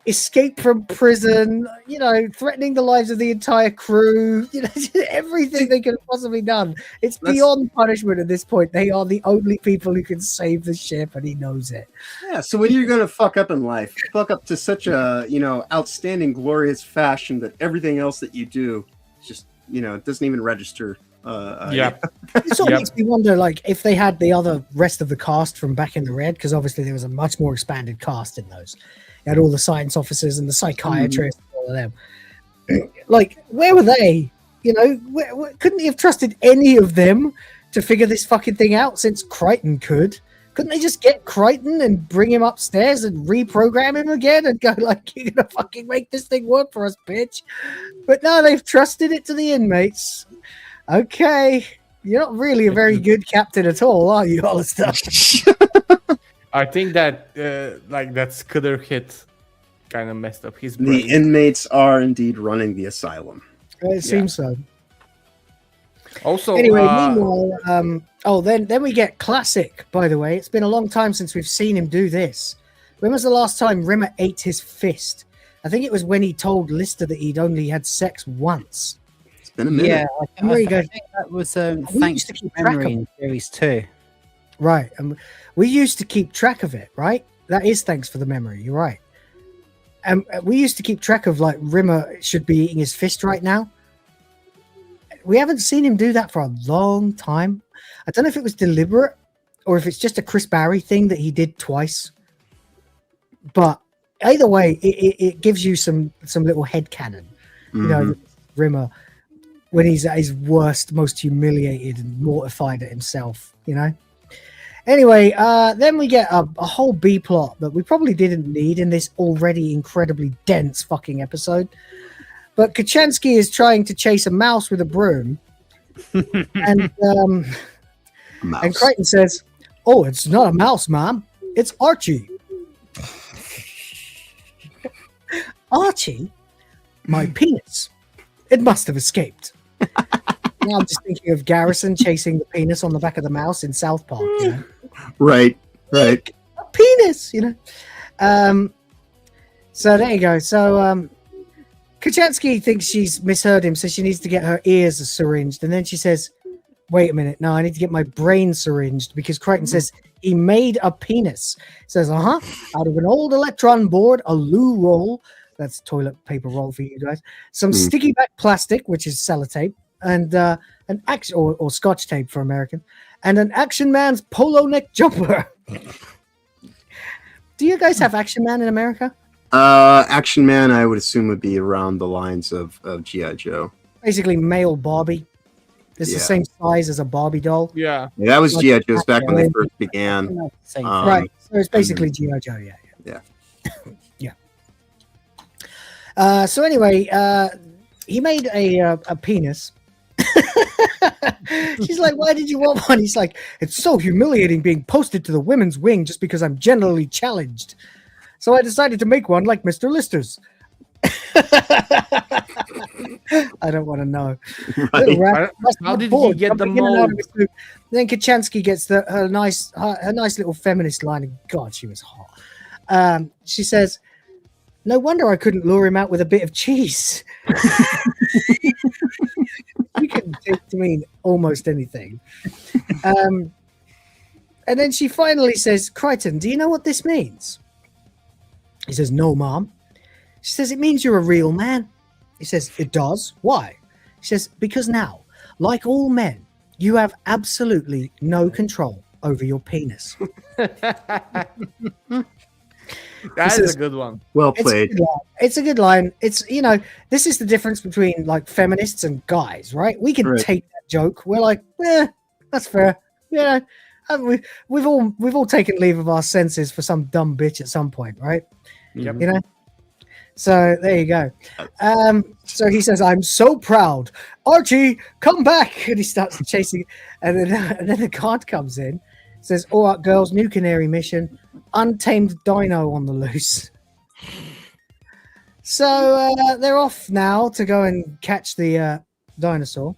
[SPEAKER 9] escape from prison, you know, threatening the lives of the entire crew, you know, everything they could have possibly done. It's beyond punishment at this point. They are the only people who can save the ship, and he knows it.
[SPEAKER 5] Yeah, so when you're gonna fuck up in life, fuck up to such a, you know, outstanding, glorious fashion that everything else that you do just, you know, it doesn't even register.
[SPEAKER 9] It sort of makes me wonder, like, if they had the other rest of the cast from back in the Red, because obviously there was a much more expanded cast in those. You had all the science officers and the psychiatrists, all of them. Like, where were they? You know, couldn't he have trusted any of them to figure this fucking thing out, since Crichton could? Couldn't they just get Crichton and bring him upstairs and reprogram him again and go like, "You're gonna fucking make this thing work for us, bitch"? But no, they've trusted it to the inmates. Okay, you're not really a very good captain at all, are you, Hollister?
[SPEAKER 11] I think that like that Scudder hit kind of messed up his brain.
[SPEAKER 5] The inmates are indeed running the asylum.
[SPEAKER 9] It seems so.
[SPEAKER 11] Also,
[SPEAKER 9] anyway, meanwhile, then we get classic. By the way, it's been a long time since we've seen him do this. When was the last time Rimmer ate his fist? I think it was when he told Lister that he'd only had sex once.
[SPEAKER 5] It's been a minute.
[SPEAKER 10] Yeah, I think that was thanks to memory in series 2.
[SPEAKER 9] Right, and we used to keep track of it. Right, that is thanks for the memory. You're right. And we used to keep track of, like, Rimmer should be eating his fist right now. We haven't seen him do that for a long time. I don't know if it was deliberate or if it's just a Chris Barry thing that he did twice. But either way, it gives you some little headcanon. You know, Rimmer, when he's at his worst, most humiliated and mortified at himself, you know? Anyway, then we get a whole B plot that we probably didn't need in this already incredibly dense fucking episode. But Kachansky is trying to chase a mouse with a broom. And Crichton says, "Oh, it's not a mouse, Mom. It's Archie." Archie? My penis. It must have escaped. Now I'm just thinking of Garrison chasing the penis on the back of the mouse in South Park. You know?
[SPEAKER 5] Right.
[SPEAKER 9] A penis, you know. So there you go. So Kachansky thinks she's misheard him, so she needs to get her ears syringed. And then she says, wait a minute, no, I need to get my brain syringed, because Crichton says he made a penis. Says, out of an old electron board, a loo roll, that's toilet paper roll for you guys, some sticky back plastic, which is sellotape, and an action or Scotch tape for American, and an Action Man's polo neck jumper. Do you guys have Action Man in America?
[SPEAKER 5] Action Man, I would assume, would be around the lines of G.I. Joe.
[SPEAKER 9] Basically, male Barbie. It's the same size as a Barbie doll.
[SPEAKER 11] Yeah.
[SPEAKER 5] That was G.I. Joe's back when they first began.
[SPEAKER 9] Right. So it's basically G.I. Joe, yeah. So anyway, he made a penis. She's like, why did you want one? He's like, it's so humiliating being posted to the women's wing just because I'm generally challenged. So I decided to make one like Mr. Lister's. I don't want to know.
[SPEAKER 11] Right. How did he get the mold?
[SPEAKER 9] Then Kachansky gets her nice little feminist line. And God, she was hot. She says, no wonder I couldn't lure him out with a bit of cheese. You can take to mean almost anything. And then she finally says, Crichton, do you know what this means? He says, no, Mom. She says, it means you're a real man. He says, it does? Why? She says, because now, like all men, you have absolutely no control over your penis.
[SPEAKER 11] That is a good one.
[SPEAKER 5] Well played.
[SPEAKER 9] It's a good line. It's, you know, this is the difference between like feminists and guys, right? We can take that joke. We're like, that's fair. Yeah, we've all taken leave of our senses for some dumb bitch at some point, right?
[SPEAKER 11] Yep.
[SPEAKER 9] You know. So there you go. So he says, "I'm so proud, Archie, come back!" And he starts chasing, and then the card comes in. Says, "All right, girls, new canary mission: untamed dino on the loose." So they're off now to go and catch the dinosaur.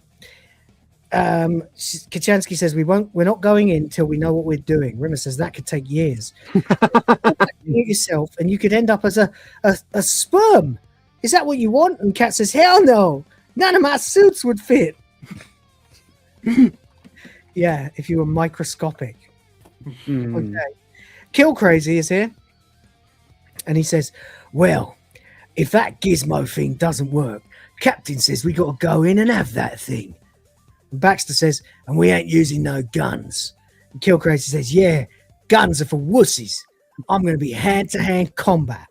[SPEAKER 9] Kachansky says, we're not going in till we know what we're doing. Rimmer says that could take years. Yourself, and you could end up as a sperm. Is that what you want? And Kat says, hell no, none of my suits would fit. Yeah, if you were microscopic. Okay. Kill Crazy is here, and he says, well, if that gizmo thing doesn't work, Captain says we got to go in and have that thing. And Baxter says, and we ain't using no guns. And Kill Crazy says, yeah, guns are for wussies. I'm going to be hand-to-hand combat.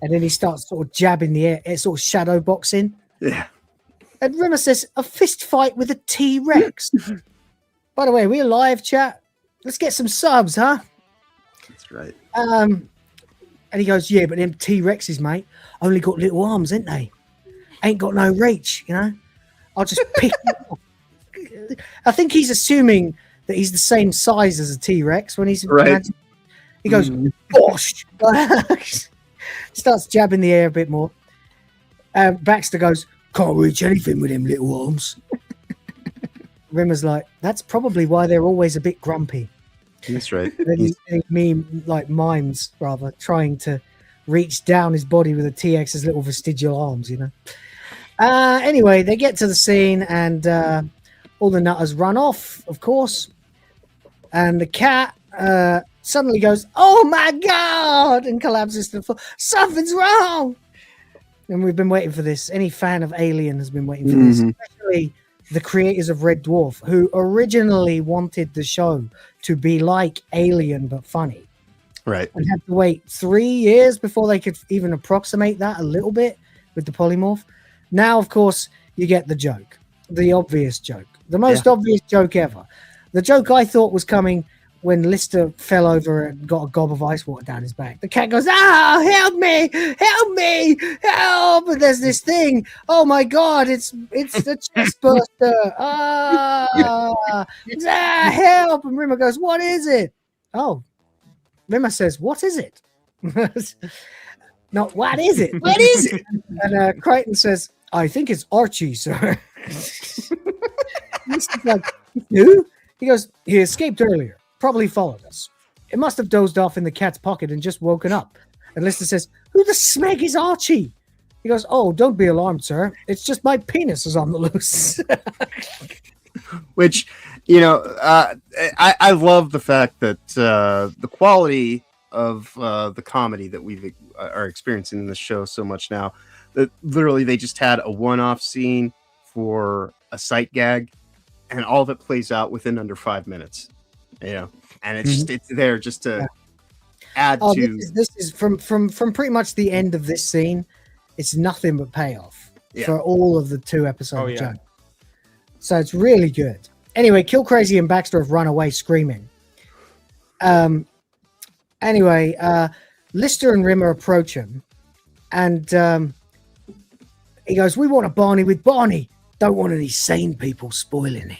[SPEAKER 9] And then he starts sort of jabbing the air, sort of shadow boxing.
[SPEAKER 5] Yeah.
[SPEAKER 9] And Rimmer says, a fist fight with a T-Rex. By the way, we're live, chat. Let's get some subs, huh?
[SPEAKER 5] That's right.
[SPEAKER 9] And he goes, yeah, but them T-Rexes, mate, only got little arms, ain't they? Ain't got no reach, you know? I'll just pick them up. I think he's assuming that he's the same size as a T-Rex when he's...
[SPEAKER 5] Right.
[SPEAKER 9] He goes, bosh! Starts jabbing the air a bit more. Baxter goes, can't reach anything with them little arms. Rimmer's like, that's probably why they're always a bit grumpy.
[SPEAKER 5] That's right.
[SPEAKER 9] Mimes, rather, trying to reach down his body with a T-Rex's little vestigial arms, you know. Anyway, they get to the scene, and all the nutters run off, of course. And the cat suddenly goes, oh my God, and collapses to the floor. Something's wrong. And we've been waiting for this. Any fan of Alien has been waiting for this, especially the creators of Red Dwarf, who originally wanted the show to be like Alien but funny.
[SPEAKER 5] Right.
[SPEAKER 9] And had to wait 3 years before they could even approximate that a little bit with the polymorph. Now, of course, you get the joke, the obvious joke, the most obvious joke ever. The joke I thought was coming when Lister fell over and got a gob of ice water down his back, the cat goes, "Ah, help me, help me, help!" And there's this thing. Oh my God, it's the chest burster. Help! And Rimmer goes, "What is it?" Oh, Rimmer says, "What is it?" Not what is it? What is it? And Crichton says, "I think it's Archie, sir." Lister's like, "Who?" He goes, "He escaped earlier. Probably followed us. It must have dozed off in the cat's pocket and just woken up." And Lister says, "Who the smeg is Archie?" He goes, "Oh, don't be alarmed, sir. It's just my penis is on the loose."
[SPEAKER 5] Which, I love the fact that the quality of the comedy that we are experiencing in the show so much now, that literally they just had a one-off scene for a sight gag, and all of it plays out within under 5 minutes. And it's just it's there just to add to.
[SPEAKER 9] This is from pretty much the end of this scene. It's nothing but payoff for all of the 2 episodes. So it's really good. Anyway, Kill Crazy and Baxter have run away screaming. Anyway, Lister and Rimmer approach him, and he goes, "We want a Barney with Barney. Don't want any sane people spoiling it."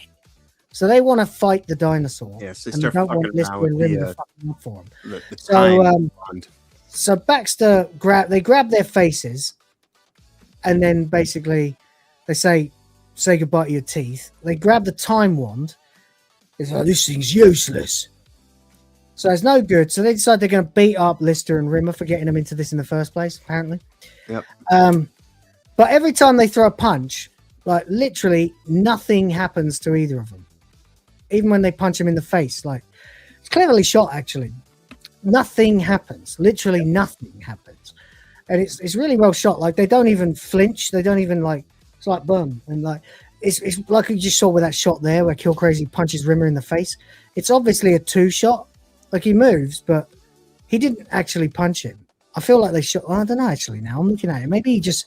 [SPEAKER 9] So they want to fight the dinosaur.
[SPEAKER 5] Yes, they
[SPEAKER 9] and
[SPEAKER 5] start
[SPEAKER 9] don't
[SPEAKER 5] fucking
[SPEAKER 9] want Lister
[SPEAKER 5] around with
[SPEAKER 9] and Rimmer
[SPEAKER 5] the,
[SPEAKER 9] to fuck them up for him.
[SPEAKER 5] The
[SPEAKER 9] So Baxter grab their faces, and then basically they say goodbye to your teeth. They grab the time wand. It's like, "This thing's useless." So it's no good. So they decide they're going to beat up Lister and Rimmer for getting them into this in the first place, apparently.
[SPEAKER 5] Yep.
[SPEAKER 9] But every time they throw a punch, like literally nothing happens to either of them. Even when they punch him in the face, like it's cleverly shot, actually. Nothing happens. Literally nothing happens. And it's really well shot. Like they don't even flinch. They don't even it's like boom. And like it's like you just saw with that shot there where Kill Crazy punches Rimmer in the face. It's obviously a 2 shot. Like he moves, but he didn't actually punch him. I feel like they shot. Well, I don't know actually. Now I'm looking at it. Maybe he just.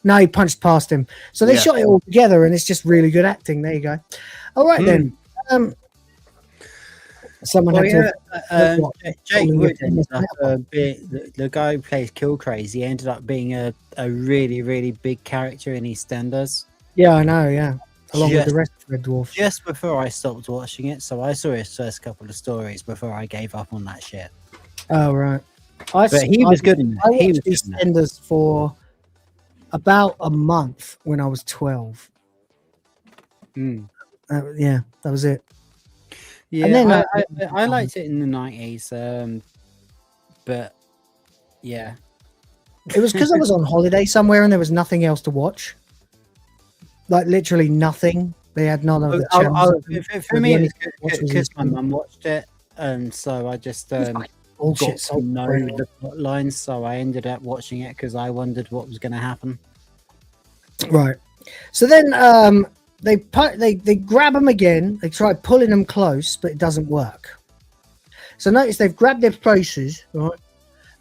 [SPEAKER 9] No, he punched past him. So they shot it all together, and it's just really good acting. There you go. All right then. Someone had to.
[SPEAKER 10] Jake Wood ended up the guy who plays Kill Crazy ended up being a really, really big character in EastEnders.
[SPEAKER 9] Yeah, I know. Yeah, along with the rest of Red Dwarf.
[SPEAKER 10] Just before I stopped watching it, so I saw his first couple of stories before I gave up on that shit.
[SPEAKER 9] Oh right.
[SPEAKER 10] But he was good in that.
[SPEAKER 9] I watched EastEnders for about a month when I was 12. Yeah, that was it.
[SPEAKER 10] Yeah, and then I liked it in the 90s, but yeah.
[SPEAKER 9] It was because I was on holiday somewhere and there was nothing else to watch. Like literally nothing. They had none of the channels.
[SPEAKER 10] For me, it's because my mum watched it, and so I just got to know the plot lines, so I ended up watching it because I wondered what was going to happen.
[SPEAKER 9] Right. So then they grab him again. They try pulling him close, but it doesn't work. So notice they've grabbed their faces, right?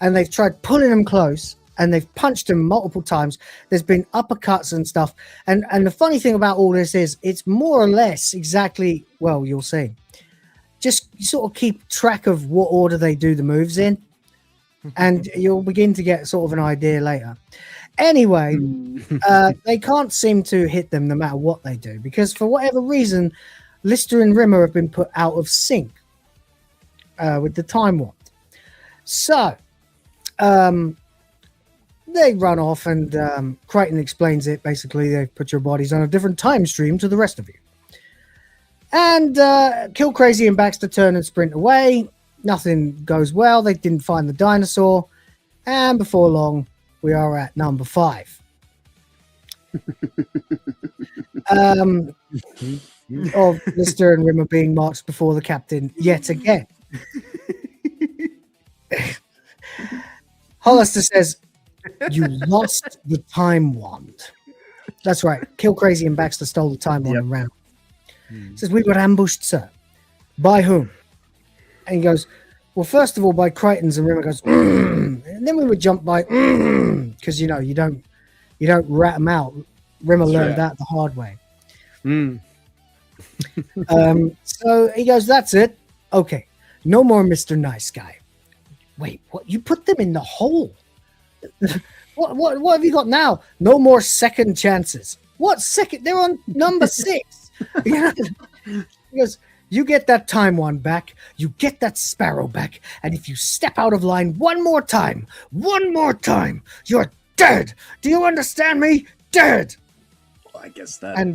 [SPEAKER 9] And they've tried pulling him close, and they've punched him multiple times. There's been uppercuts and stuff. And the funny thing about all this is it's more or less exactly, well, you'll see. Just sort of keep track of what order they do the moves in, and you'll begin to get sort of an idea later. Anyway, they can't seem to hit them no matter what they do, because for whatever reason, Lister and Rimmer have been put out of sync with the time wand. So they run off, and Crichton explains it. Basically, they put your bodies on a different time stream to the rest of you. And Kill Crazy and Baxter turn and sprint away. Nothing goes well. They didn't find the dinosaur. And before long, we are at number 5. Of Lister and Rimmer being marched before the captain yet again. Hollister says, "You lost the time wand." That's right. Kill Crazy and Baxter stole the time wand and ran. Says, "We were ambushed, sir." "By whom?" And he goes, "Well, first of all, by Crichton's." And Rimmer goes, and then we were jumped by, because you don't rat them out. Rimmer learned that the hard way. So he goes, "That's it. Okay, no more Mr. Nice Guy. Wait, what? You put them in the hole? What have you got now? No more second chances. What second? They're on number 6. He goes, you get that time one back, you get that sparrow back, and if you step out of line one more time, you're dead. Do you understand me? Dead.
[SPEAKER 5] Well, I guess that.
[SPEAKER 9] And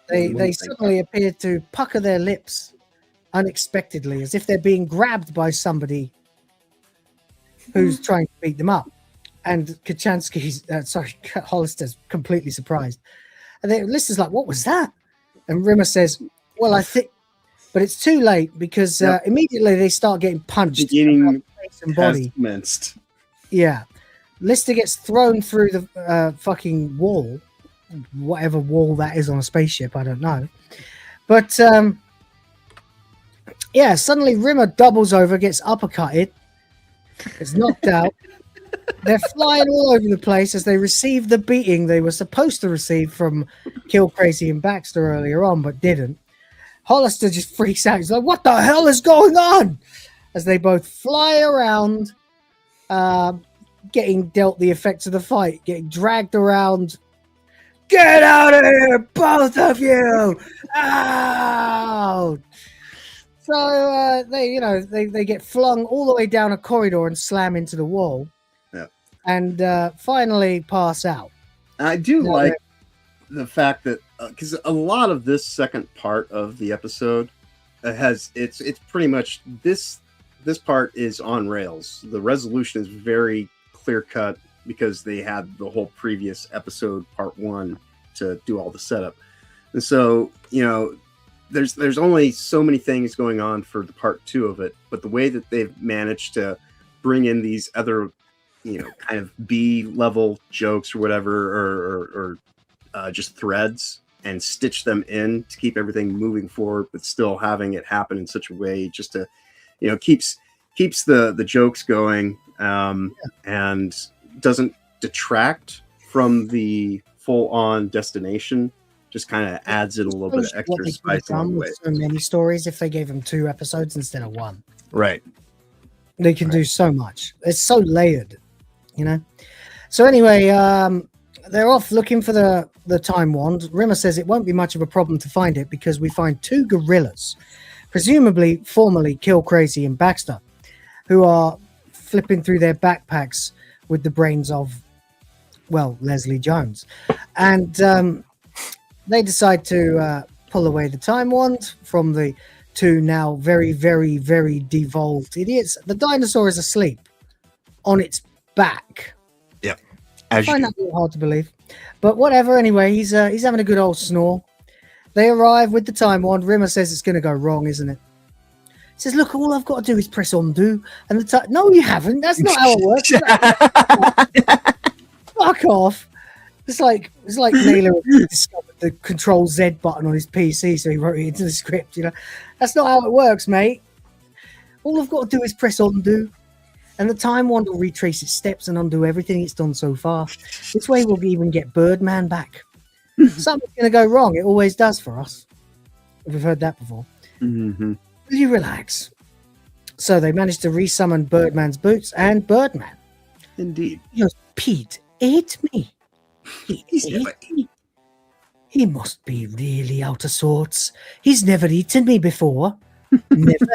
[SPEAKER 9] they suddenly appear to pucker their lips unexpectedly, as if they're being grabbed by somebody who's trying to beat them up. And Kachansky's, Hollister's completely surprised. And Lister's like, what was that? And Rimmer says, well, I think, but it's too late because immediately they start getting punched.
[SPEAKER 5] Beginning
[SPEAKER 9] face and body.
[SPEAKER 5] Commenced.
[SPEAKER 9] Yeah. Lister gets thrown through the fucking wall, whatever wall that is on a spaceship, I don't know. But, suddenly Rimmer doubles over, gets uppercutted, gets knocked out. They're flying all over the place as they receive the beating they were supposed to receive from Kill Crazy and Baxter earlier on, but didn't. Hollister just freaks out. He's like, what the hell is going on? As they both fly around, getting dealt the effects of the fight, getting dragged around. Get out of here, both of you! Out! So they get flung all the way down a corridor and slam into the wall. And finally pass out.
[SPEAKER 5] I do like the fact that because a lot of this second part of the episode it's pretty much this part is on rails. The resolution is very clear cut because they had the whole previous episode, part 1, to do all the setup. And so there's only so many things going on for the part 2 of it, but the way that they've managed to bring in these other kind of B level jokes or whatever, or just threads, and stitch them in to keep everything moving forward, but still having it happen in such a way just to, keeps the jokes going, and doesn't detract from the full on destination. Just kind of adds it a little bit of extra spice along the way.
[SPEAKER 9] So many stories if they gave them 2 episodes instead of 1.
[SPEAKER 5] Right.
[SPEAKER 9] They can do so much. It's so layered. So anyway, they're off looking for the time wand. Rimmer says it won't be much of a problem to find it because we find 2 gorillas, presumably formerly Kill Crazy and Baxter, who are flipping through their backpacks with the brains of, Leslie Jones. And they decide to pull away the time wand from the 2 now very, very, very devolved idiots. The dinosaur is asleep on its back.
[SPEAKER 5] Yep.
[SPEAKER 9] I find that a little hard to believe, but whatever. Anyway, he's having a good old snore. They arrive with the time wand. Rimmer says it's going to go wrong, isn't it? He says, "Look, all I've got to do is press undo, and the time." No, you haven't. That's not how it works. Fuck off. It's like Naylor discovered the Control Z button on his PC, so he wrote it into the script. That's not how it works, mate. All I've got to do is press undo. And the time wand will retrace its steps and undo everything it's done so far. This way we'll even get Birdman back. Something's going to go wrong. It always does for us. We've heard that before.
[SPEAKER 5] Mm-hmm.
[SPEAKER 9] Will you relax? So they managed to resummon Birdman's boots and Birdman.
[SPEAKER 5] Indeed.
[SPEAKER 9] He goes, Pete ate me. He ate me. He must be really out of sorts. He's never eaten me before. Never.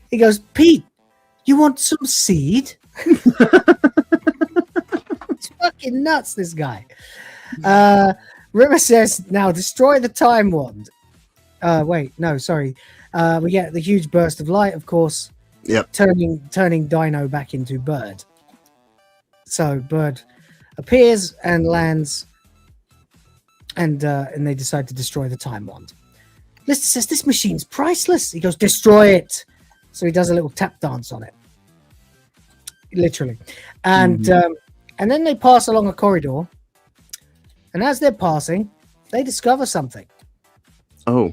[SPEAKER 9] He goes, Pete, you want some seed? It's fucking nuts, this guy. Rimmer says, now destroy the time wand. Wait, no, sorry. We get the huge burst of light, of course.
[SPEAKER 5] Yep.
[SPEAKER 9] Turning Dino back into Bird. So Bird appears and lands, and they decide to destroy the time wand. Lister says, this machine's priceless. He goes, destroy it. So he does a little tap dance on it, literally, and then they pass along a corridor, and as they're passing, they discover something.
[SPEAKER 5] Oh,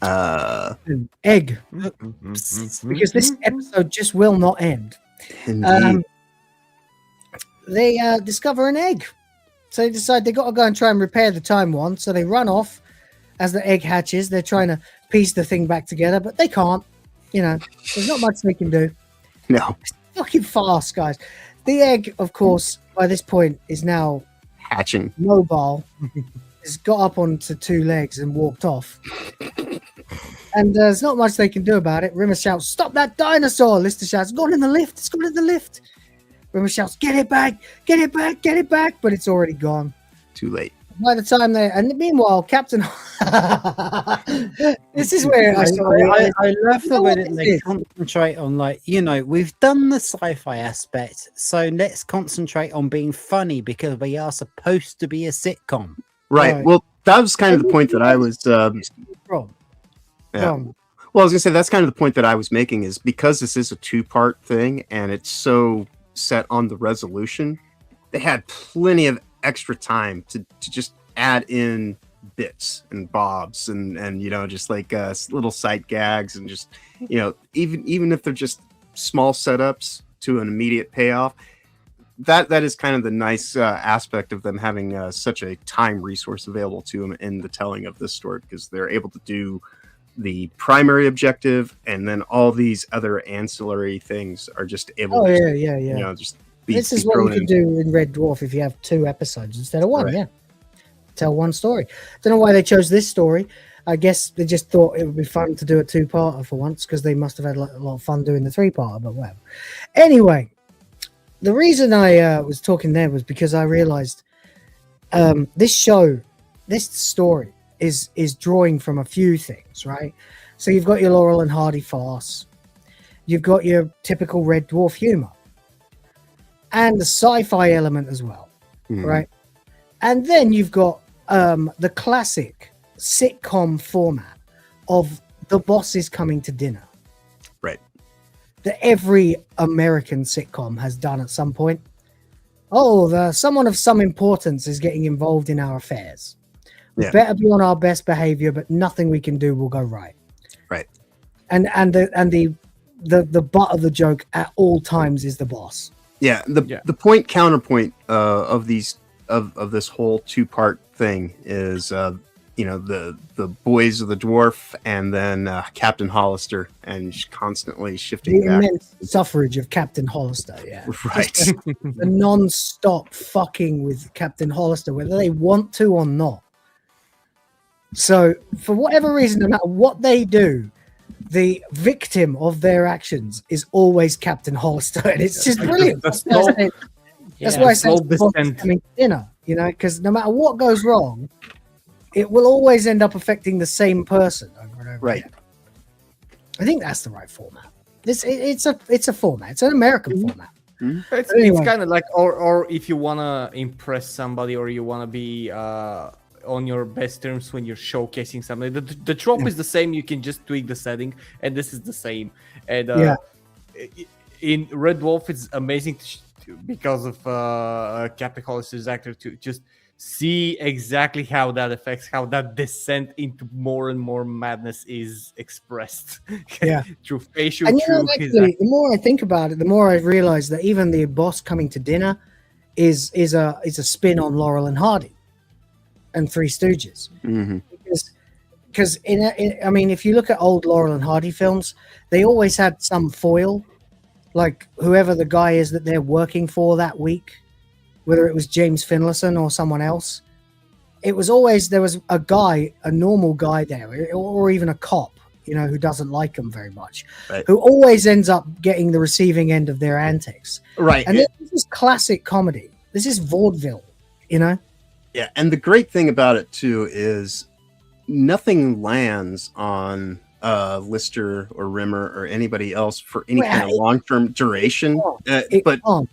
[SPEAKER 9] an egg, because this episode just will not end. They discover an egg, so they decide they got to go and try and repair the time wand. So they run off as the egg hatches. They're trying to piece the thing back together, but they can't. You know, there's not much they can do.
[SPEAKER 5] No.
[SPEAKER 9] It's fucking Farce, guys. The egg, of course, by this point is now
[SPEAKER 5] hatching,
[SPEAKER 9] mobile. It's got up onto 2 legs and walked off. And there's not much they can do about it. Rimmer shouts, "Stop that dinosaur!" Lister shouts, "It's gone in the lift. It's gone in the lift." Rimmer shouts, "Get it back! Get it back! Get it back!" But it's already gone.
[SPEAKER 5] Too late.
[SPEAKER 9] By the time and meanwhile, Captain, this is where I
[SPEAKER 10] love the way that they concentrate on, like, you know, we've done the sci-fi aspect, so let's concentrate on being funny because we are supposed to be a sitcom.
[SPEAKER 5] Right. Well, that was kind of the point that I was. Yeah. Well, I was gonna say that's kind of the point that I was making is because this is a 2-part thing and it's so set on the resolution, they had plenty of extra time to just add in bits and bobs and you know, just like little sight gags and just, you know, even if they're just small setups to an immediate payoff. That is kind of the nice aspect of them having such a time resource available to them in the telling of this story, because they're able to do the primary objective and then all these other ancillary things are just able to you know, just
[SPEAKER 9] this is what you could do in Red Dwarf if you have 2 episodes instead of 1. Right. Tell one story. Don't know why they chose this story. I guess they just thought it would be fun to do a 2-parter for once, because they must have had a lot of fun doing the 3-parter, but whatever. Anyway, the reason I was talking there was because I realized this story is drawing from a few things, right? So you've got your Laurel and Hardy farce, you've got your typical Red Dwarf humor, and the sci-fi element as well, right? And then you've got the classic sitcom format of the boss is coming to dinner.
[SPEAKER 5] Right.
[SPEAKER 9] That every American sitcom has done at some point. Someone of some importance is getting involved in our affairs. We better be on our best behavior, but nothing we can do will go right.
[SPEAKER 5] Right.
[SPEAKER 9] And the butt of the joke at all times is the boss.
[SPEAKER 5] Yeah. The point counterpoint of these of this whole 2-part thing is you know, the boys of the dwarf and then Captain Hollister, and constantly shifting
[SPEAKER 9] the
[SPEAKER 5] back.
[SPEAKER 9] Immense suffrage of Captain Hollister,
[SPEAKER 5] Right.
[SPEAKER 9] The non-stop fucking with Captain Hollister, whether they want to or not. So for whatever reason, no matter what they do, the victim of their actions is always Captain Hollister, and it's just brilliant. That's why I say coming dinner, you know, because no matter what goes wrong, it will always end up affecting the same person over and over again. I think that's the right format. It's a format. It's an American format.
[SPEAKER 11] It's kind of like, or if you want to impress somebody, or you want to be on your best terms when you're showcasing something. The trope is the same. You can just tweak the setting, and this is the same. And in Red Dwarf, it's amazing because of Captain Hollister's actor to just see exactly how that affects, how that descent into more and more madness is expressed. Through facial.
[SPEAKER 9] And actually, the more I think about it, the more I realize that even the boss coming to dinner is a spin on Laurel and Hardy and Three Stooges. Because I mean, if you look at old Laurel and Hardy films, they always had some foil, like whoever the guy is that they're working for that week, whether it was James Finlayson or someone else. It was always, there was a guy, a normal guy there, or even a cop, you know, who doesn't like them very much, who always ends up getting the receiving end of their antics.
[SPEAKER 5] Right.
[SPEAKER 9] And this is classic comedy. This is vaudeville, you know?
[SPEAKER 5] Yeah, and the great thing about it too is nothing lands on Lister or Rimmer or anybody else for any kind of long-term duration.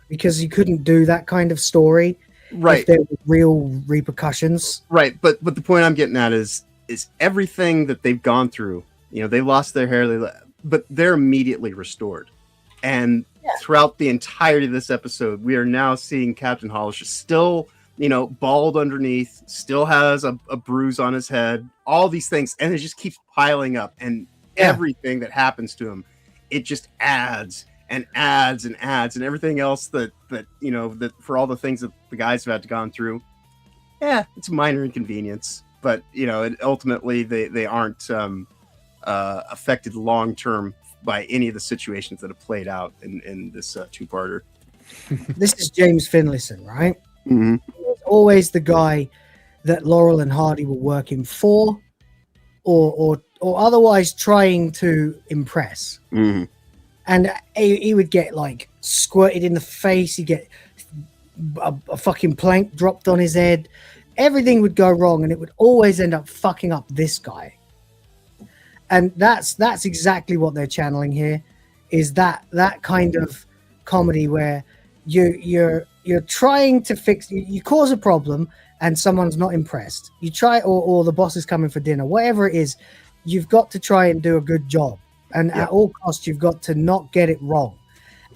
[SPEAKER 9] Because you couldn't do that kind of story, if there were real repercussions.
[SPEAKER 5] Right, but the point I'm getting at is everything that they've gone through. You know, they lost their hair, but they're immediately restored. And throughout the entirety of this episode, we are now seeing Captain Hollister still, you know, bald underneath, still has a bruise on his head, all these things, and it just keeps piling up. And everything that happens to him, it just adds and adds and adds, and everything else that for all the things that the guys have had to gone through. Yeah, it's a minor inconvenience, but ultimately they aren't affected long term by any of the situations that have played out in this two-parter.
[SPEAKER 9] This is James Finlayson, right?
[SPEAKER 5] Mm-hmm.
[SPEAKER 9] He's always the guy that Laurel and Hardy were working for, or otherwise trying to impress.
[SPEAKER 5] Mm-hmm.
[SPEAKER 9] And he would get like squirted in the face. He'd get a fucking plank dropped on his head. Everything would go wrong, and it would always end up fucking up this guy. And that's exactly what they're channeling here, is that kind of comedy where you're trying to fix. You cause a problem, and someone's not impressed. You try, or the boss is coming for dinner. Whatever it is, you've got to try and do a good job. And at all costs, you've got to not get it wrong.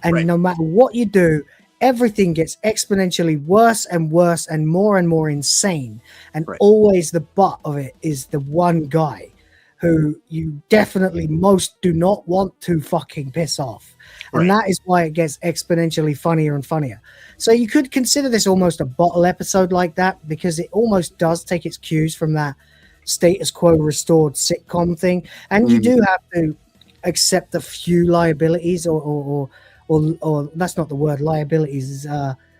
[SPEAKER 9] And no matter what you do, everything gets exponentially worse and worse and more insane. And always the butt of it is the one guy who you definitely most do not want to fucking piss off. And that is why it gets exponentially funnier and funnier. So you could consider this almost a bottle episode like that, because it almost does take its cues from that status quo restored sitcom thing. And you do have to accept a few liabilities or that's not the word, liabilities is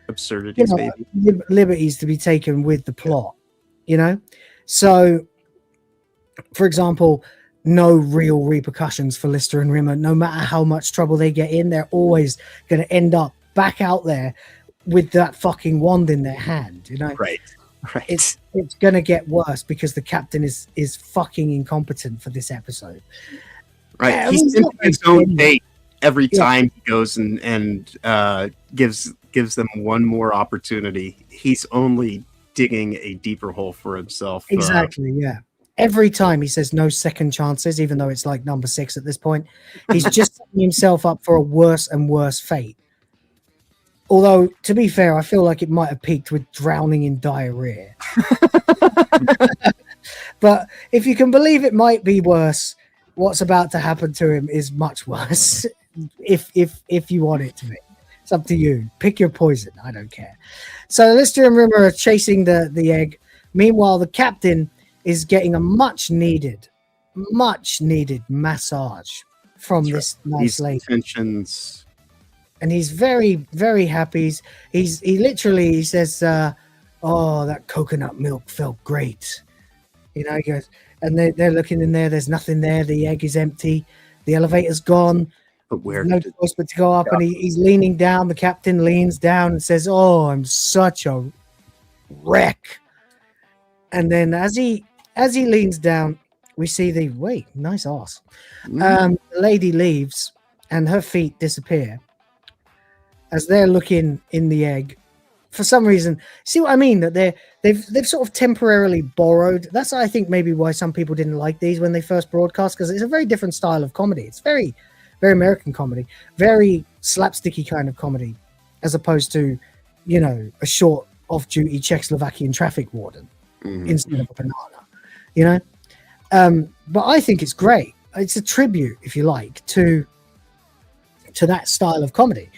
[SPEAKER 5] absurdities, maybe
[SPEAKER 9] liberties to be taken with the plot, so for example, no real repercussions for Lister and Rimmer. No matter how much trouble they get in, they're always going to end up back out there with that fucking wand in their hand,
[SPEAKER 5] right
[SPEAKER 9] it's going to get worse because the captain is fucking incompetent for this episode.
[SPEAKER 5] Right, he's in his own fate every time he goes and gives them one more opportunity. He's only digging a deeper hole for himself.
[SPEAKER 9] Exactly, Every time he says no second chances, even though it's like number 6 at this point, he's just setting himself up for a worse and worse fate. Although, to be fair, I feel like it might have peaked with drowning in diarrhea. But if you can believe it might be worse, what's about to happen to him is much worse. if you want it to be, it's up to you. Pick your poison. I don't care. So Lister and Rimmer are chasing the egg. Meanwhile, the captain is getting a much needed massage from this nice lady.
[SPEAKER 5] Tensions.
[SPEAKER 9] And he's very, very happy. He literally says, "Oh, that coconut milk felt great." He goes, and they're looking in there. There's nothing there. The egg is empty. The elevator's gone.
[SPEAKER 5] But where?
[SPEAKER 9] No choice but to go up. And he's leaning down. The captain leans down and says, "Oh, I'm such a wreck." And then as he leans down, we see nice ass. The lady leaves, and her feet disappear as they're looking in the egg. For some reason, see what I mean? That they've sort of temporarily borrowed. That's, I think, maybe why some people didn't like these when they first broadcast, because it's a very different style of comedy. It's very, very American comedy, very slapsticky kind of comedy, as opposed to, a short off-duty Czechoslovakian traffic warden instead of a banana, But I think it's great. It's a tribute, if you like, to that style of comedy.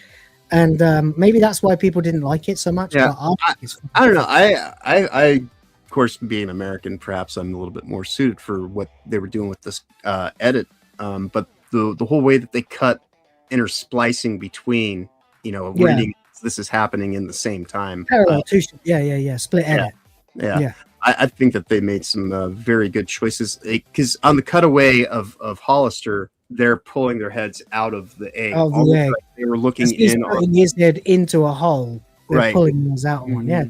[SPEAKER 9] And maybe that's why people didn't like it so much.
[SPEAKER 5] Yeah,
[SPEAKER 9] but
[SPEAKER 5] I don't know. I, of course, being American, perhaps I'm a little bit more suited for what they were doing with this edit. But the whole way that they cut intersplicing between, reading this is happening in the same time.
[SPEAKER 9] Parallel to split edit.
[SPEAKER 5] Yeah. I think that they made some very good choices, because on the cutaway of Hollister, they're pulling their heads out of the egg. Like they were looking in on
[SPEAKER 9] his head into a hole. They're pulling those out one. Yeah.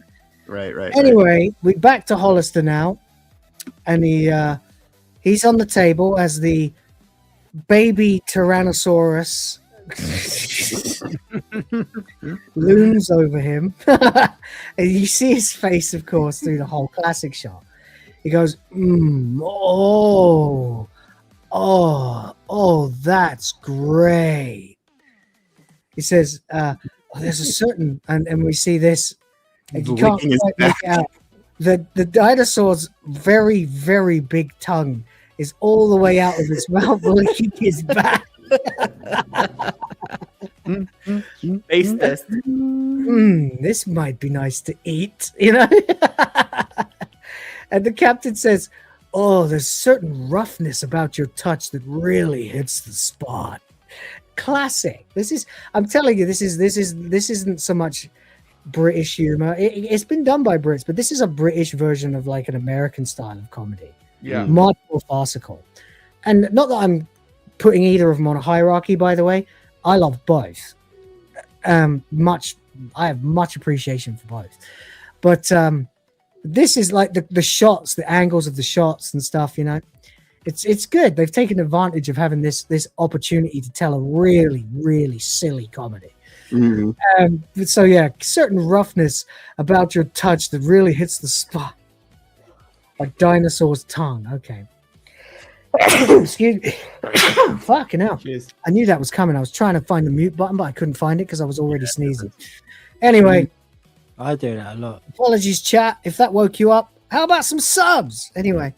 [SPEAKER 5] Right.
[SPEAKER 9] Anyway, we're back to Hollister now, and he's on the table as the baby Tyrannosaurus looms over him. And you see his face, of course, through the whole classic shot. He goes, oh, that's great. He says, there's a certain, and we see this, and you can't quite make it out. The dinosaur's very, very big tongue is all the way out of his mouth, licking his back.
[SPEAKER 11] Taste test.
[SPEAKER 9] This might be nice to eat, And the captain says, "Oh, there's certain roughness about your touch that really hits the spot." Classic. I'm telling you, this isn't so much British humor. It's been done by Brits, but this is a British version of like an American style of comedy.
[SPEAKER 11] Yeah.
[SPEAKER 9] Much more farcical. And not that I'm putting either of them on a hierarchy, by the way. I love both. I have much appreciation for both. But this is like the shots, the angles of the shots and stuff, you know. It's good. They've taken advantage of having this opportunity to tell a really, really silly comedy.
[SPEAKER 5] Mm-hmm.
[SPEAKER 9] So yeah, certain roughness about your touch that really hits the spot. Like dinosaur's tongue. Okay. Excuse me. Fucking hell.
[SPEAKER 11] Cheers.
[SPEAKER 9] I knew that was coming. I was trying to find the mute button, but I couldn't find it because I was already sneezing. Anyway.
[SPEAKER 10] I do that a lot.
[SPEAKER 9] Apologies, chat, if that woke you up. How about some subs? Anyway.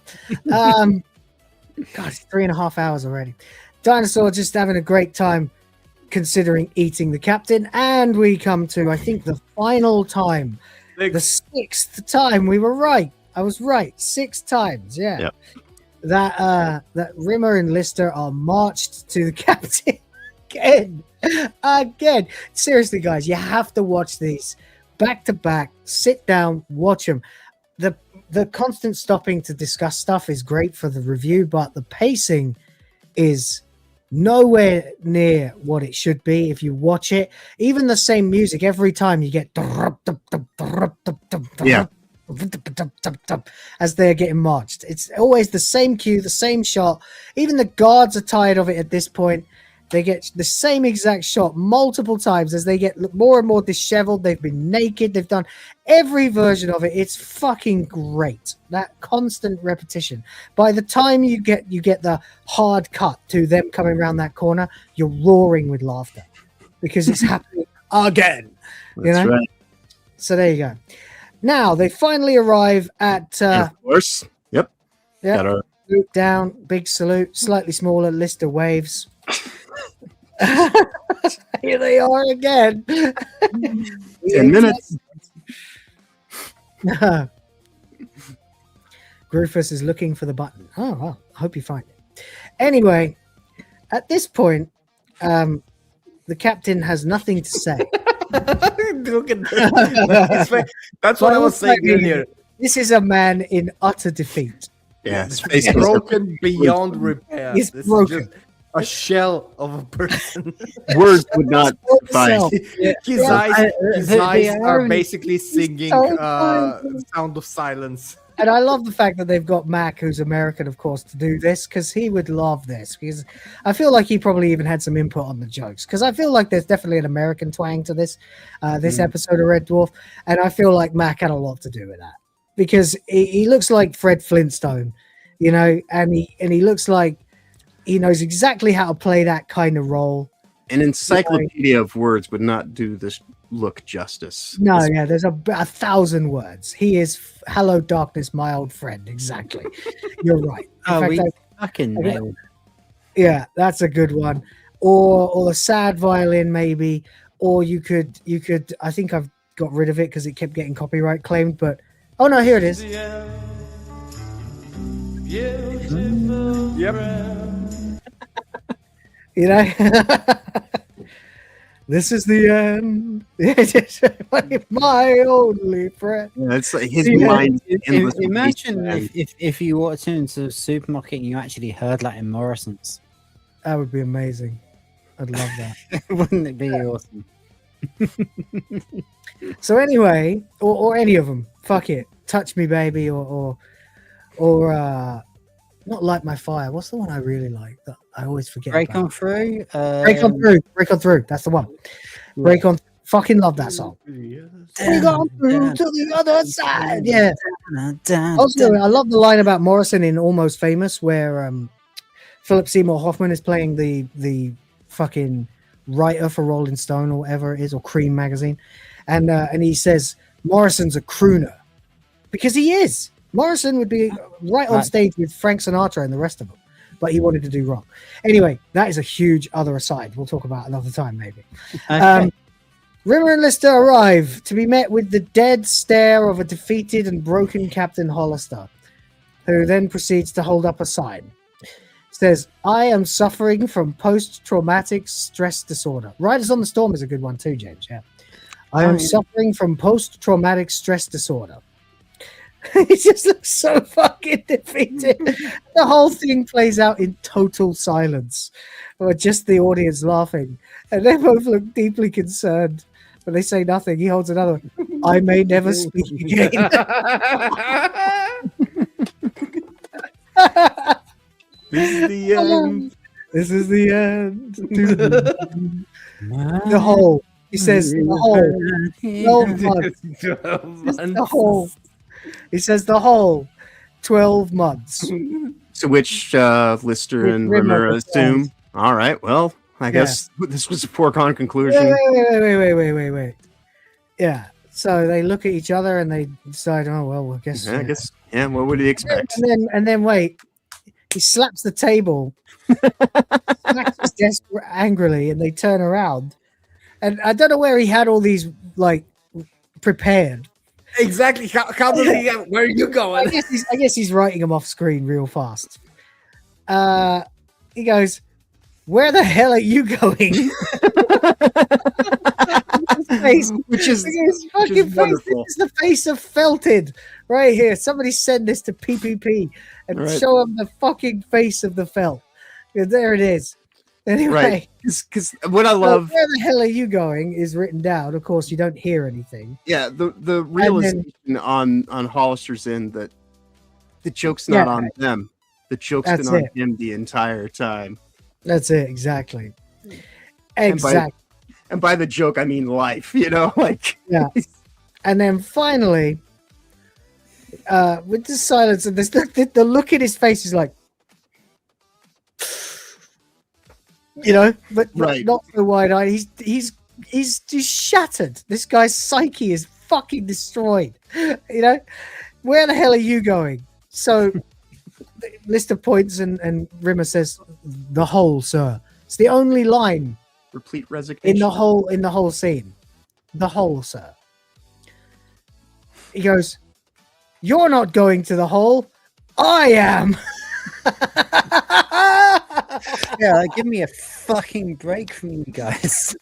[SPEAKER 9] God, it's 3.5 hours already. Dinosaur just having a great time considering eating the captain. And we come to, I think, the final time. The 6th time. We were right. I was right. 6 times. Yeah.
[SPEAKER 5] Yep.
[SPEAKER 9] That Rimmer and Lister are marched to the captain again. Seriously, guys, you have to watch these back to back. Sit down, watch them. The constant stopping to discuss stuff is great for the review, but the pacing is nowhere near what it should be. If you watch it, even the same music every time you get as they're getting marched. It's always the same cue, the same shot. Even the guards are tired of it at this point. They get the same exact shot multiple times as they get more and more disheveled. They've been naked. They've done every version of it. It's fucking great. That constant repetition. By the time you get the hard cut to them coming around that corner, you're roaring with laughter because it's happening again.
[SPEAKER 5] That's right.
[SPEAKER 9] So there you go. Now they finally arrive at
[SPEAKER 5] of course. Yep.
[SPEAKER 9] Yeah.
[SPEAKER 5] Got our
[SPEAKER 9] Salute down, big salute, slightly smaller, Lister waves. Here they are again.
[SPEAKER 5] 10 minutes.
[SPEAKER 9] Rufus is looking for the button. Oh, well, I hope you find it. Anyway, at this point, the captain has nothing to say.
[SPEAKER 11] Look at that. That's what I was saying earlier.
[SPEAKER 9] This is a man in utter defeat.
[SPEAKER 5] Yeah,
[SPEAKER 11] it's broken beyond repair.
[SPEAKER 9] He's
[SPEAKER 11] this
[SPEAKER 9] broken.
[SPEAKER 11] Is just a shell of a person.
[SPEAKER 5] Words would not find.
[SPEAKER 11] His eyes are basically singing Sound of Silence.
[SPEAKER 9] And I love the fact that they've got Mac, who's American, of course, to do this, because he would love this. Because I feel like he probably even had some input on the jokes. Because I feel like there's definitely an American twang to this episode of Red Dwarf. And I feel like Mac had a lot to do with that. Because he looks like Fred Flintstone, you know, and he looks like he knows exactly how to play that kind of role.
[SPEAKER 5] An encyclopedia of words would not do this look justice.
[SPEAKER 9] No, yeah, there's a 1,000 words. He is hello darkness, my old friend. Exactly. You're right.
[SPEAKER 10] We fucking nailed it.
[SPEAKER 9] Yeah, that's a good one. Or a sad violin maybe. Or you could I think I've got rid of it because it kept getting copyright claimed, but oh no, here it is.
[SPEAKER 11] Yep.
[SPEAKER 9] You know, this is the end. My only friend.
[SPEAKER 5] Yeah, it's like his mind.
[SPEAKER 10] Imagine if you walked into a supermarket and you actually heard Latin Morrison's.
[SPEAKER 9] That would be amazing. I'd love that.
[SPEAKER 10] Wouldn't it be awesome?
[SPEAKER 9] So anyway, or any of them. Fuck it. Touch Me Baby or not Light My Fire. What's the one I really like that I always forget?
[SPEAKER 10] Break on Through.
[SPEAKER 9] Break on through. That's the one. Break on. Fucking love that song. Break on through to the other side. Yeah. Also, I love the line about Morrison in Almost Famous, where Philip Seymour Hoffman is playing the fucking writer for Rolling Stone or whatever it is, or Cream magazine, and he says Morrison's a crooner because he is. Morrison would be right on stage with Frank Sinatra and the rest of them, but he wanted to do rock. Anyway, that is a huge other aside. We'll talk about another time, maybe. Okay. Rimmer and Lister arrive to be met with the dead stare of a defeated and broken Captain Hollister. who then proceeds to hold up a sign. It says, "I am suffering from post-traumatic stress disorder." Riders on the Storm is a good one too, James. Yeah. "I am suffering from post-traumatic stress disorder." He just looks so fucking defeated. The whole thing plays out in total silence, or just the audience laughing, and they both look deeply concerned, but they say nothing. He holds another one. "I may never speak again."
[SPEAKER 11] This is the end.
[SPEAKER 9] This is the end. The whole. He says the whole. 12 months.
[SPEAKER 11] 12 months.
[SPEAKER 9] The whole. He says the whole 12 months.
[SPEAKER 5] To which Lister and Rimmer assume. All right, well, I guess this was a foregone conclusion.
[SPEAKER 9] Wait. Yeah. So they look at each other and they decide, oh well, I guess.
[SPEAKER 5] Yeah, I guess. Yeah. What would he expect?
[SPEAKER 9] And then wait. He slaps the table, smacks his desk angrily, and they turn around. And I don't know where he had all these like prepared.
[SPEAKER 11] Exactly. How does he have, where are you going?
[SPEAKER 9] I guess he's writing them off screen real fast. He goes, "Where the hell are you going?" Which is fucking face. This is the face of Felted right here. Somebody send this to PPP and show him the fucking face of the Felt. Yeah, there it is. Anyway,
[SPEAKER 5] right. Because what I love,
[SPEAKER 9] "Where the hell are you going?" is written down. Of course, you don't hear anything.
[SPEAKER 5] Yeah, the realization on Hollister's end that the joke's not on them. The joke's been on him the entire time.
[SPEAKER 9] That's it, exactly. Exactly.
[SPEAKER 5] And by the joke, I mean life. You know, like
[SPEAKER 9] yeah. And then finally, with the silence and this, the look in his face is like, you know, but not so wide-eyed. He's shattered. This guy's psyche is fucking destroyed. You know, "Where the hell are you going?" So Lister points and Rimmer says, "The hole, sir." It's the only line
[SPEAKER 5] replete resignation
[SPEAKER 9] in the whole scene. "The hole, sir." He goes, "You're not going to the hole. I am."
[SPEAKER 10] Yeah, like, give me a fucking break from you guys.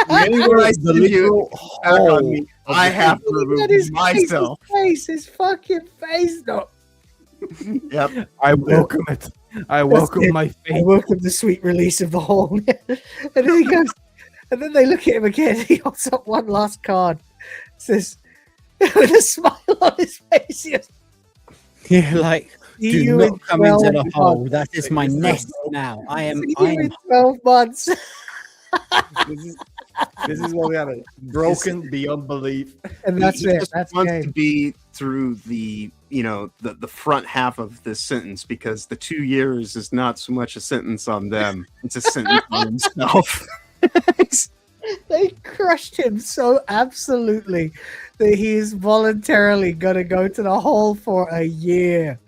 [SPEAKER 5] Anywhere I see you, I have to remove myself.
[SPEAKER 9] His fucking face. No.
[SPEAKER 5] Yep.
[SPEAKER 11] I welcome it. I welcome my fate.
[SPEAKER 9] I welcome the sweet release of the hole. And then he goes, and then they look at him again. He holds up one last card. Says, with a smile on his face, he goes,
[SPEAKER 10] "You're like, do not come into the hole. That is my nest now. I am
[SPEAKER 9] 12 months."
[SPEAKER 11] This is what we have. Broken beyond belief.
[SPEAKER 9] And that's
[SPEAKER 5] He
[SPEAKER 9] it.
[SPEAKER 5] just
[SPEAKER 9] That's
[SPEAKER 5] wants
[SPEAKER 9] game.
[SPEAKER 5] to be through the the front half of this sentence, because the 2 years is not so much a sentence on them; it's a sentence on himself.
[SPEAKER 9] They crushed him so absolutely that he is voluntarily going to go to the hole for a year.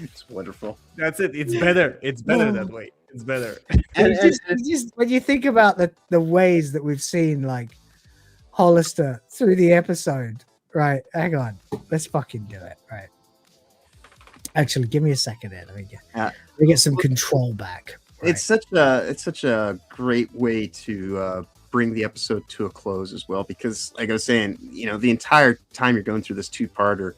[SPEAKER 5] It's wonderful.
[SPEAKER 11] That's it. It's better. It's better that way. It's better.
[SPEAKER 9] It's just when you think about the ways that we've seen like Hollister through the episode, right? Hang on, let's fucking do it, right? Actually, give me a second there. Let me get some control back. Right?
[SPEAKER 5] It's such a great way to bring the episode to a close as well, because like I was saying, the entire time you're going through this two-parter,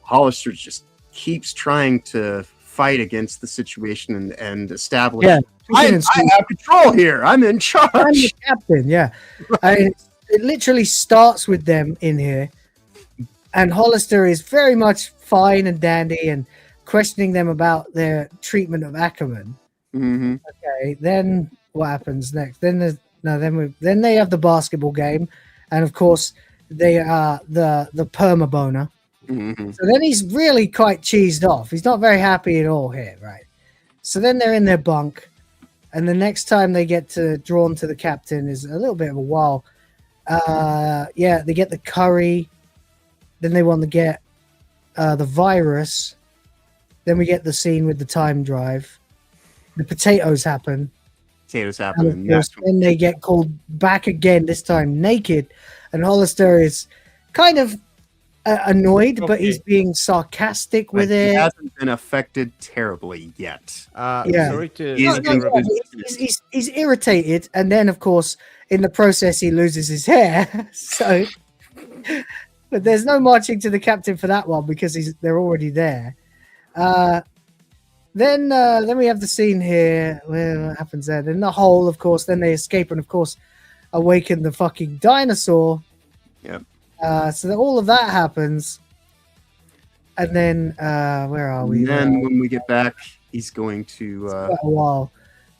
[SPEAKER 5] Hollister just keeps trying to fight against the situation and establish, I have control here. I'm in charge.
[SPEAKER 9] I'm the captain. Yeah, it literally starts with them in here, and Hollister is very much fine and dandy and questioning them about their treatment of Ackerman.
[SPEAKER 5] Mm-hmm.
[SPEAKER 9] Okay, then what happens next? Then they have the basketball game, and of course they are the perma boner.
[SPEAKER 5] Mm-hmm.
[SPEAKER 9] So then he's really quite cheesed off. He's not very happy at all here, right? So then they're in their bunk, and the next time they get drawn to the captain is a little bit of a while. They get the curry, then they want to get the virus, then we get the scene with the time drive. The potatoes happen.
[SPEAKER 5] potatoes happen.
[SPEAKER 9] And of course, then they get called back again, this time naked. And Hollister is kind of annoyed, but he's being sarcastic with it.
[SPEAKER 5] He hasn't been affected terribly yet.
[SPEAKER 11] Sorry to
[SPEAKER 9] he's irritated, and then of course in the process he loses his hair. So, but there's no marching to the captain for that one because they're already there. Then we have the scene here where what happens there. In the hole, of course. Then they escape and of course awaken the fucking dinosaur.
[SPEAKER 5] Yep.
[SPEAKER 9] So that all of that happens, and then where are we?
[SPEAKER 5] And then when we get back, he's going to
[SPEAKER 9] quite a while.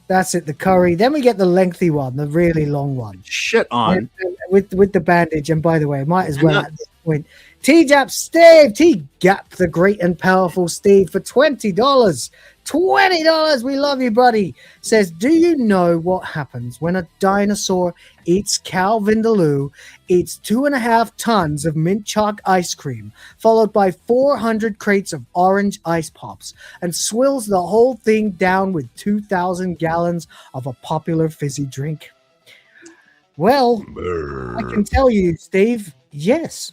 [SPEAKER 9] That's it. The curry. Then we get the lengthy one, the really long one.
[SPEAKER 5] Shit on
[SPEAKER 9] with the bandage. And by the way, might as well at this point. T-Jap Steve, T-Gap, the great and powerful Steve for $20. $20. We love you, buddy. Says, do you know what happens when a dinosaur eats Cal Vindaloo, eats 2.5 tons of mint chalk ice cream, followed by 400 crates of orange ice pops, and swills the whole thing down with 2,000 gallons of a popular fizzy drink? Well, I can tell you, Steve, yes.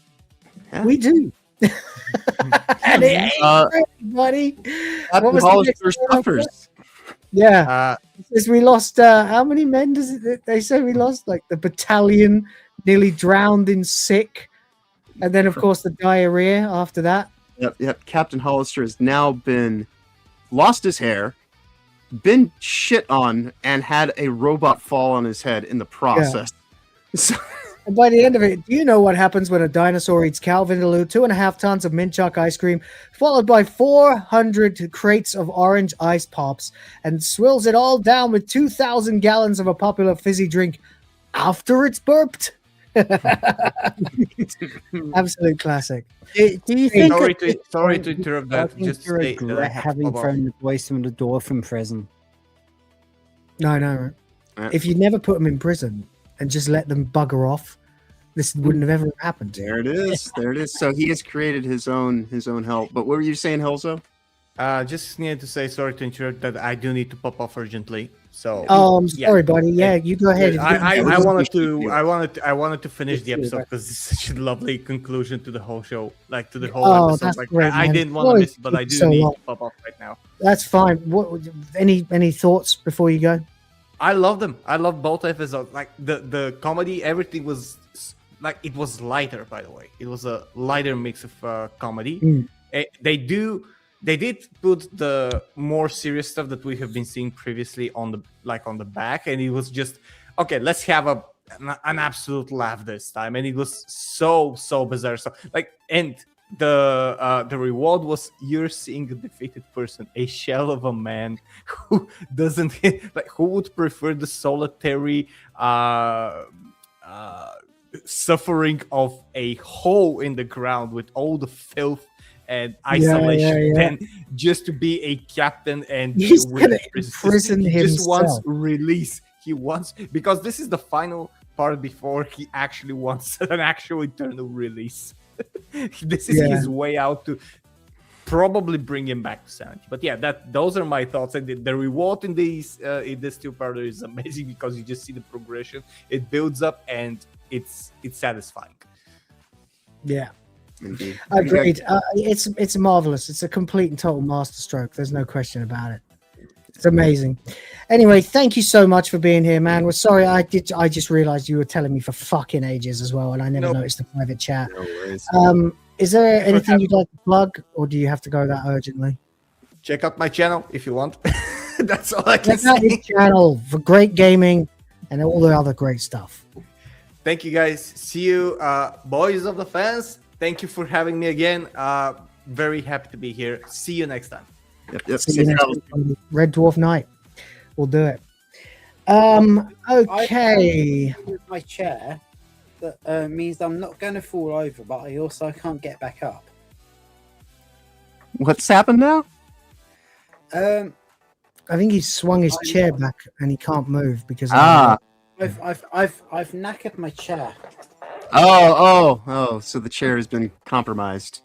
[SPEAKER 9] Yeah. We do. And it ain't great, buddy. What was the Yeah. Since we lost, how many men does it? They say we lost like the battalion, nearly drowned in sick, and then of course the diarrhea after that.
[SPEAKER 5] Yep. Captain Hollister has now lost his hair, been shit on, and had a robot fall on his head in the process. Yeah. So.
[SPEAKER 9] And by the end of it, do you know what happens when a dinosaur eats Cal Vindaloo, 2.5 tons of mint chalk ice cream, followed by 400 crates of orange ice pops, and swills it all down with 2,000 gallons of a popular fizzy drink after it's burped? Absolute classic.
[SPEAKER 10] Do you think?
[SPEAKER 11] Sorry to interrupt that. Just
[SPEAKER 10] to regret having thrown the boys from the door from prison.
[SPEAKER 9] No. If you never put them in prison and just let them bugger off, this wouldn't have ever happened.
[SPEAKER 5] There it is. So he has created his own help. But what were you saying, Helzo?
[SPEAKER 11] Just needed to say sorry to interrupt that I do need to pop off urgently. So
[SPEAKER 9] I'm sorry, buddy. Yeah, you go ahead.
[SPEAKER 11] I wanted to finish the episode because it's such a lovely conclusion to the whole show, like to the whole episode. Like
[SPEAKER 9] great,
[SPEAKER 11] I didn't want to miss it, but I do need to pop off right now.
[SPEAKER 9] That's fine. What? Any thoughts before you go?
[SPEAKER 11] I love them. I love both episodes. Like the comedy, everything was like it was lighter. By the way, it was a lighter mix of comedy. They did put the more serious stuff that we have been seeing previously on the back, and it was just okay. Let's have an absolute laugh this time, and it was so bizarre. So and the reward was you're seeing a defeated person, a shell of a man who doesn't who would prefer the solitary suffering of a hole in the ground with all the filth and isolation than just to be a captain and
[SPEAKER 9] he's gonna imprison himself.
[SPEAKER 11] He just wants release. He wants, because this is the final part before he actually wants an actual eternal release. This is his way out to probably bring him back to sanity. But those are my thoughts. And the reward in this two-parter is amazing because you just see the progression. It builds up and it's satisfying.
[SPEAKER 9] Yeah. Agreed. It's marvelous. It's a complete and total masterstroke. There's no question about it. It's amazing. Anyway, thank you so much for being here, man. We're sorry. I just realized you were telling me for fucking ages as well, and I never noticed the private chat.
[SPEAKER 5] No worries.
[SPEAKER 9] Is there anything you'd like to plug, or do you have to go that urgently?
[SPEAKER 11] Check out my channel if you want. That's all I can say.
[SPEAKER 9] Check out your channel for great gaming and all the other great stuff.
[SPEAKER 11] Thank you, guys. See you, boys of the fans. Thank you for having me again. Very happy to be here. See you next time.
[SPEAKER 5] Yep.
[SPEAKER 9] See you next week, Red Dwarf Night. We'll do it. Okay.
[SPEAKER 10] With my chair, that means I'm not going to fall over, but I also can't get back up.
[SPEAKER 5] What's happened now?
[SPEAKER 9] I think he swung his chair back and he can't move because
[SPEAKER 10] I've knackered my chair.
[SPEAKER 5] Oh! So the chair has been compromised.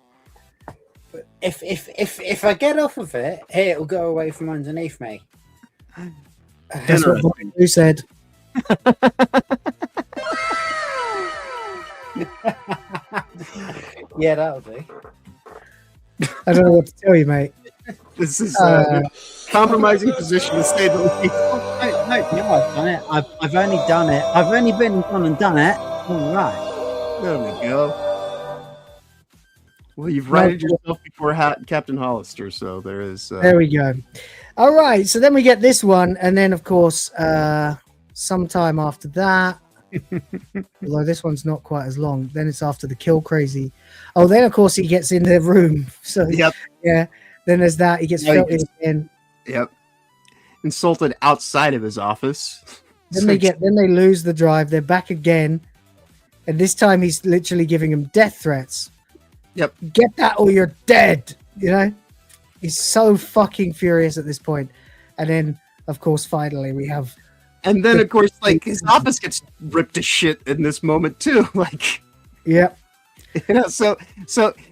[SPEAKER 10] If I get off of it, it'll go away from underneath me.
[SPEAKER 9] That's what you said. Yeah, that'll do. I don't know what to tell you, mate.
[SPEAKER 5] This is a compromising position to say the least.
[SPEAKER 10] No, I've done it. I've only done it. I've only been on and done it. All right.
[SPEAKER 5] There we go. Well, you've righted yourself before Captain Hollister, so there is.
[SPEAKER 9] There we go. All right, so then we get this one, and then of course, sometime after that, although this one's not quite as long, then it's after the kill crazy. Oh, then of course he gets in the room. So
[SPEAKER 5] yep.
[SPEAKER 9] Yeah. Then there's that. He gets felt in.
[SPEAKER 5] Yep. Insulted outside of his office.
[SPEAKER 9] Then they lose the drive. They're back again, and this time he's literally giving him death threats.
[SPEAKER 5] Yep.
[SPEAKER 9] Get that or you're dead. You know, he's so fucking furious at this point. And then, of course, finally we have.
[SPEAKER 5] And then, of course, like his office gets ripped to shit in this moment too. Like,
[SPEAKER 9] yep.
[SPEAKER 5] You know, so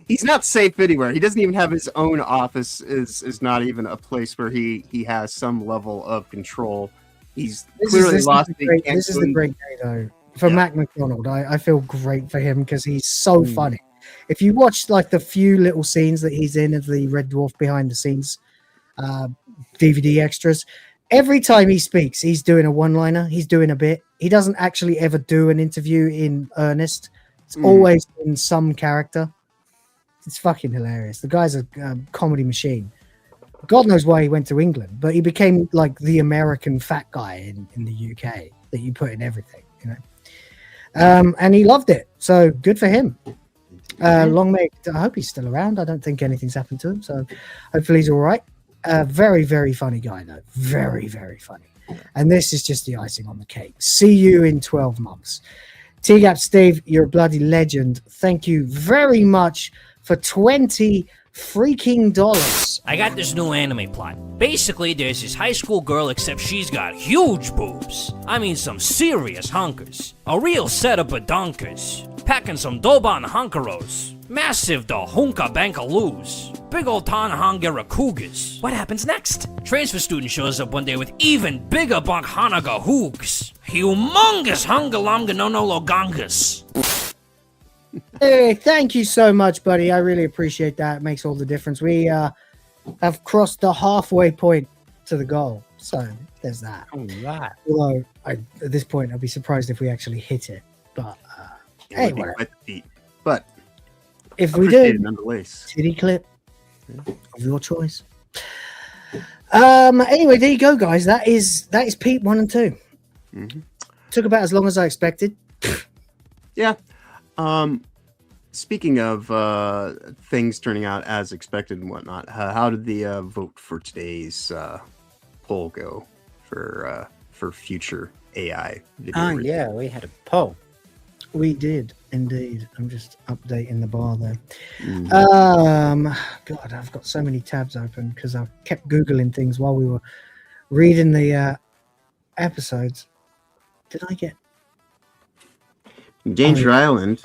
[SPEAKER 5] he's not safe anywhere. He doesn't even have his own office. Is not even a place where he has some level of control. He's clearly lost.
[SPEAKER 9] This is the great day though for Mac McDonald. I feel great for him because he's so funny. If you watch like the few little scenes that he's in of the Red Dwarf behind the scenes DVD extras, every time he speaks, he's doing a one-liner. He's doing a bit. He doesn't actually ever do an interview in earnest. It's always in some character. It's fucking hilarious. The guy's a comedy machine. God knows why he went to England, but he became like the American fat guy in the UK that you put in everything, you know. And he loved it, so good for him. Long may. I hope he's still around. I don't think anything's happened to him, so hopefully he's all right. Very, very funny guy though. Very, very funny. And this is just the icing on the cake. See you in 12 months. T-Gap Steve, you're a bloody legend. Thank you very much for $20 freaking dollars.
[SPEAKER 7] I got this new anime plot. Basically, there's this high school girl, except she's got huge boobs. I mean, some serious hunkers. A real set of badonkers. Packing some Doban hunkeros. Massive da hunka bankaloos. Big old Tanahangara cougars. What happens next? Transfer student shows up one day with even bigger Bankhanaga hoogs. Humongous hungalamga no logangas.
[SPEAKER 9] Hey, thank you so much, buddy. I really appreciate that. It makes all the difference. We have crossed the halfway point to the goal. So there's that.
[SPEAKER 10] All right.
[SPEAKER 9] Although at this point, I'd be surprised if we actually hit it. But hey,
[SPEAKER 5] but
[SPEAKER 9] if we do,
[SPEAKER 5] nonetheless,
[SPEAKER 9] titty clip of your choice. Anyway, there you go, guys. That is Pete 1 and 2.
[SPEAKER 5] Mm-hmm.
[SPEAKER 9] Took about as long as I expected.
[SPEAKER 5] Yeah. Speaking of things turning out as expected and whatnot, how did the vote for today's poll go for future AI video?
[SPEAKER 10] Yeah, we had a poll.
[SPEAKER 9] We did indeed. I'm just updating the bar there. God, I've got so many tabs open because I kept Googling things while we were reading the episodes. Did I get
[SPEAKER 5] Danger Island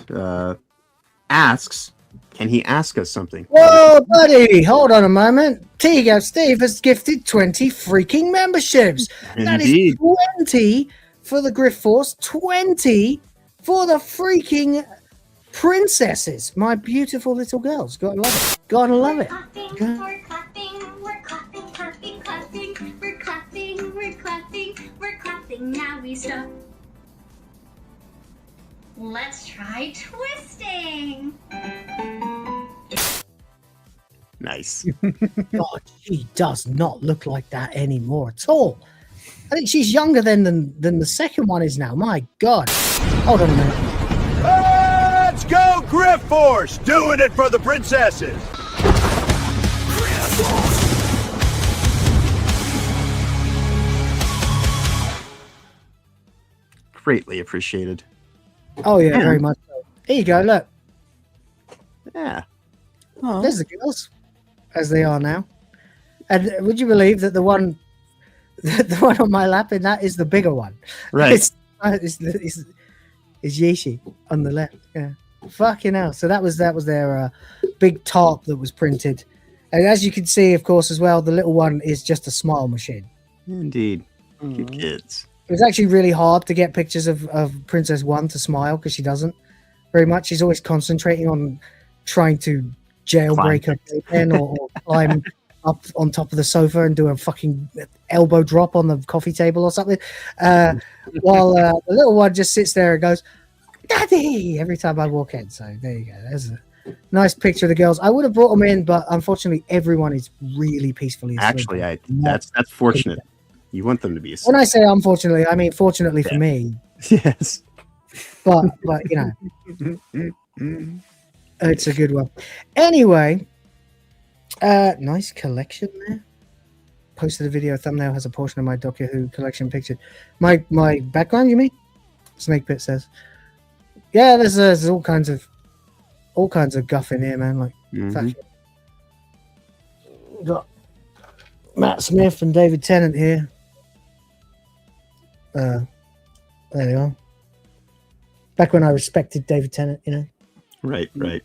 [SPEAKER 5] asks, can he ask us something?
[SPEAKER 9] Whoa, buddy, hold on a moment. T-Gap Steve has gifted 20 freaking memberships.
[SPEAKER 5] Indeed.
[SPEAKER 9] That is 20 for the Grift Force, 20 for the freaking princesses, my beautiful little girls. Gotta love it. Gotta love it.
[SPEAKER 14] We're clapping, now we stop. Let's try twisting.
[SPEAKER 5] Nice.
[SPEAKER 9] God, she does not look like that anymore at all. I think she's younger than the second one is now. My God. Hold on a minute.
[SPEAKER 12] Let's go, Grift Force! Doing it for the princesses!
[SPEAKER 5] Greatly appreciated.
[SPEAKER 9] Oh, yeah, very much so. Here you go, look.
[SPEAKER 5] Yeah.
[SPEAKER 9] Oh, there's the girls, as they are now. And would you believe that the one on my lap in that is the bigger one?
[SPEAKER 5] Right.
[SPEAKER 9] It's Yeeshi on the left. Yeah. Fucking hell. So that was their big tarp that was printed. And as you can see, of course, as well, the little one is just a smile machine.
[SPEAKER 5] Indeed. Cute kids.
[SPEAKER 9] It was actually really hard to get pictures of Princess One to smile because she doesn't very much. She's always concentrating on trying to jailbreak her pen or climb up on top of the sofa and do a fucking elbow drop on the coffee table or something. While the little one just sits there and goes, "Daddy," every time I walk in. So there you go. There's a nice picture of the girls. I would have brought them in, but unfortunately, everyone is really peacefully asleep.
[SPEAKER 5] Actually, that's fortunate. You want them to be asleep.
[SPEAKER 9] When I say unfortunately, I mean fortunately for me.
[SPEAKER 5] Yes.
[SPEAKER 9] But you know, it's a good one. Anyway, nice collection there. Posted a video thumbnail has a portion of my Doctor Who collection pictured. My background, you mean? Snake Pit says. Yeah, there's all kinds of guff in here, man. Like, fashion. Got Matt Smith and David Tennant here. There they are. Back when I respected David Tennant, you know.
[SPEAKER 5] Right.
[SPEAKER 9] And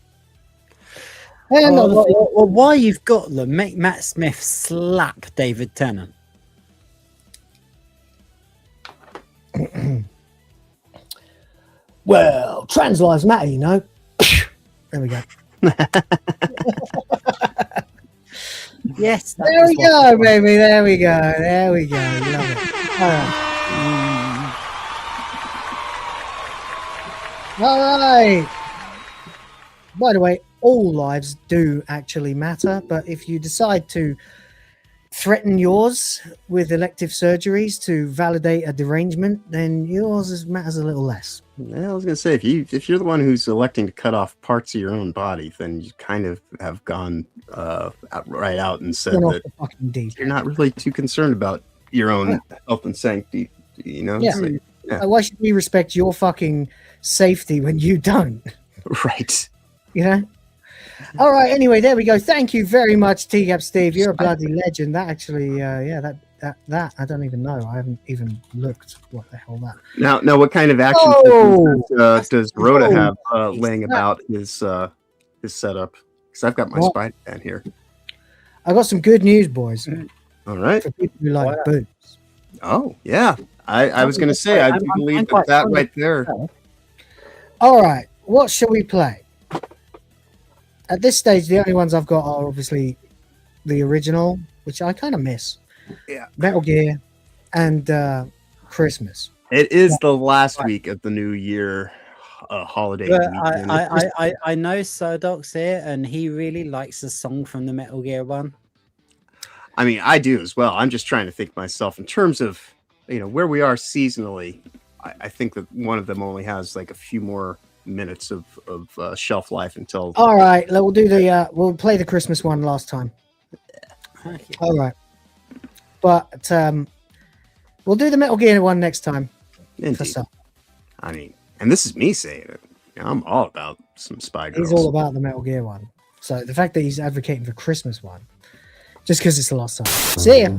[SPEAKER 10] well, why you've got them? Make Matt Smith slap David Tennant.
[SPEAKER 9] Well, trans lives matter, you know. There we go.
[SPEAKER 10] Yes.
[SPEAKER 9] There we go, baby. There we go. Love it. All right. All right. By the way, all lives do actually matter, but if you decide to threaten yours with elective surgeries to validate a derangement, then yours matters a little less.
[SPEAKER 5] Yeah, I was gonna say if you're the one who's electing to cut off parts of your own body, then you kind of have gone right out and said that you're not really too concerned about your own health and sanctity. You know?
[SPEAKER 9] Yeah.
[SPEAKER 5] So,
[SPEAKER 9] Why should we respect your fucking safety when you don't?
[SPEAKER 5] Right.
[SPEAKER 9] You know? All right. Anyway, there we go. Thank you very much, T-Gap Steve. You're a bloody legend. That actually, that I don't even know. I haven't even looked. What the hell that?
[SPEAKER 5] Now, what kind of action figures does Rhoda have laying about his setup? Because I've got my Spider-Man here.
[SPEAKER 9] I got some good news, boys.
[SPEAKER 5] All right.
[SPEAKER 9] For people who like boobs.
[SPEAKER 5] Oh yeah, I was going to say I do believe that right there.
[SPEAKER 9] All right. What shall we play? At this stage, the only ones I've got are obviously the original, which I kind of miss.
[SPEAKER 5] Yeah.
[SPEAKER 9] Metal Gear and Christmas.
[SPEAKER 5] It is the last week of the new year holiday.
[SPEAKER 10] I know Sodoc's here, and he really likes the song from the Metal Gear one.
[SPEAKER 5] I mean, I do as well. I'm just trying to think myself in terms of where we are seasonally. I think that one of them only has like a few more minutes of shelf life until.
[SPEAKER 9] All right, we'll do we'll play the Christmas one last time. All right, but we'll do the Metal Gear one next time.
[SPEAKER 5] I mean, and this is me saying it. I'm all about some Spy Girls.
[SPEAKER 9] He's all about the Metal Gear one. So the fact that he's advocating for Christmas one, just because it's the last time. See ya.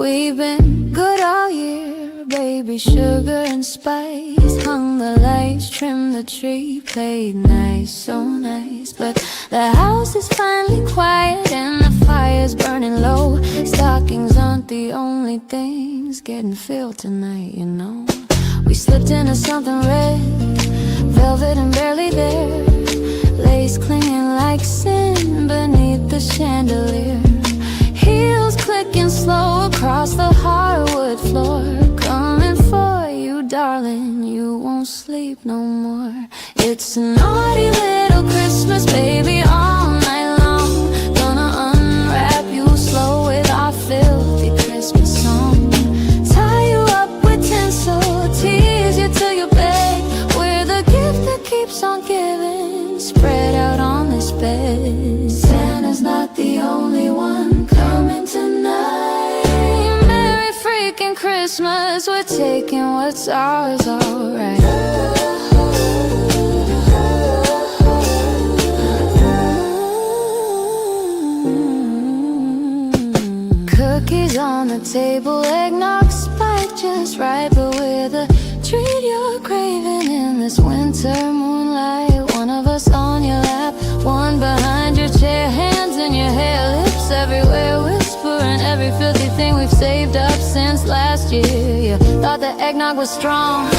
[SPEAKER 15] We've been good all year, baby, sugar and spice. Hung the lights, trimmed the tree, played nice, so nice. But the house is finally quiet and the fire's burning low. Stockings aren't the only things getting filled tonight, you know. We slipped into something red, velvet and barely there. Lace clinging like sin beneath the chandelier. Heels clicking slow across the hardwood floor. Coming for you, darling, you won't sleep no more. It's a naughty little Christmas, baby, all night long. Gonna unwrap you slow with our filthy Christmas song. Tie you up with tinsel, tease you till you beg. We're the gift that keeps on giving, spread out on this bed. Santa's not the only one coming tonight. Merry freaking Christmas, we're taking what's ours, alright. Cookies on the table, eggnog spiked just right, but we're the treat you're craving in this winter moonlight. One of us on You thought the eggnog was strong.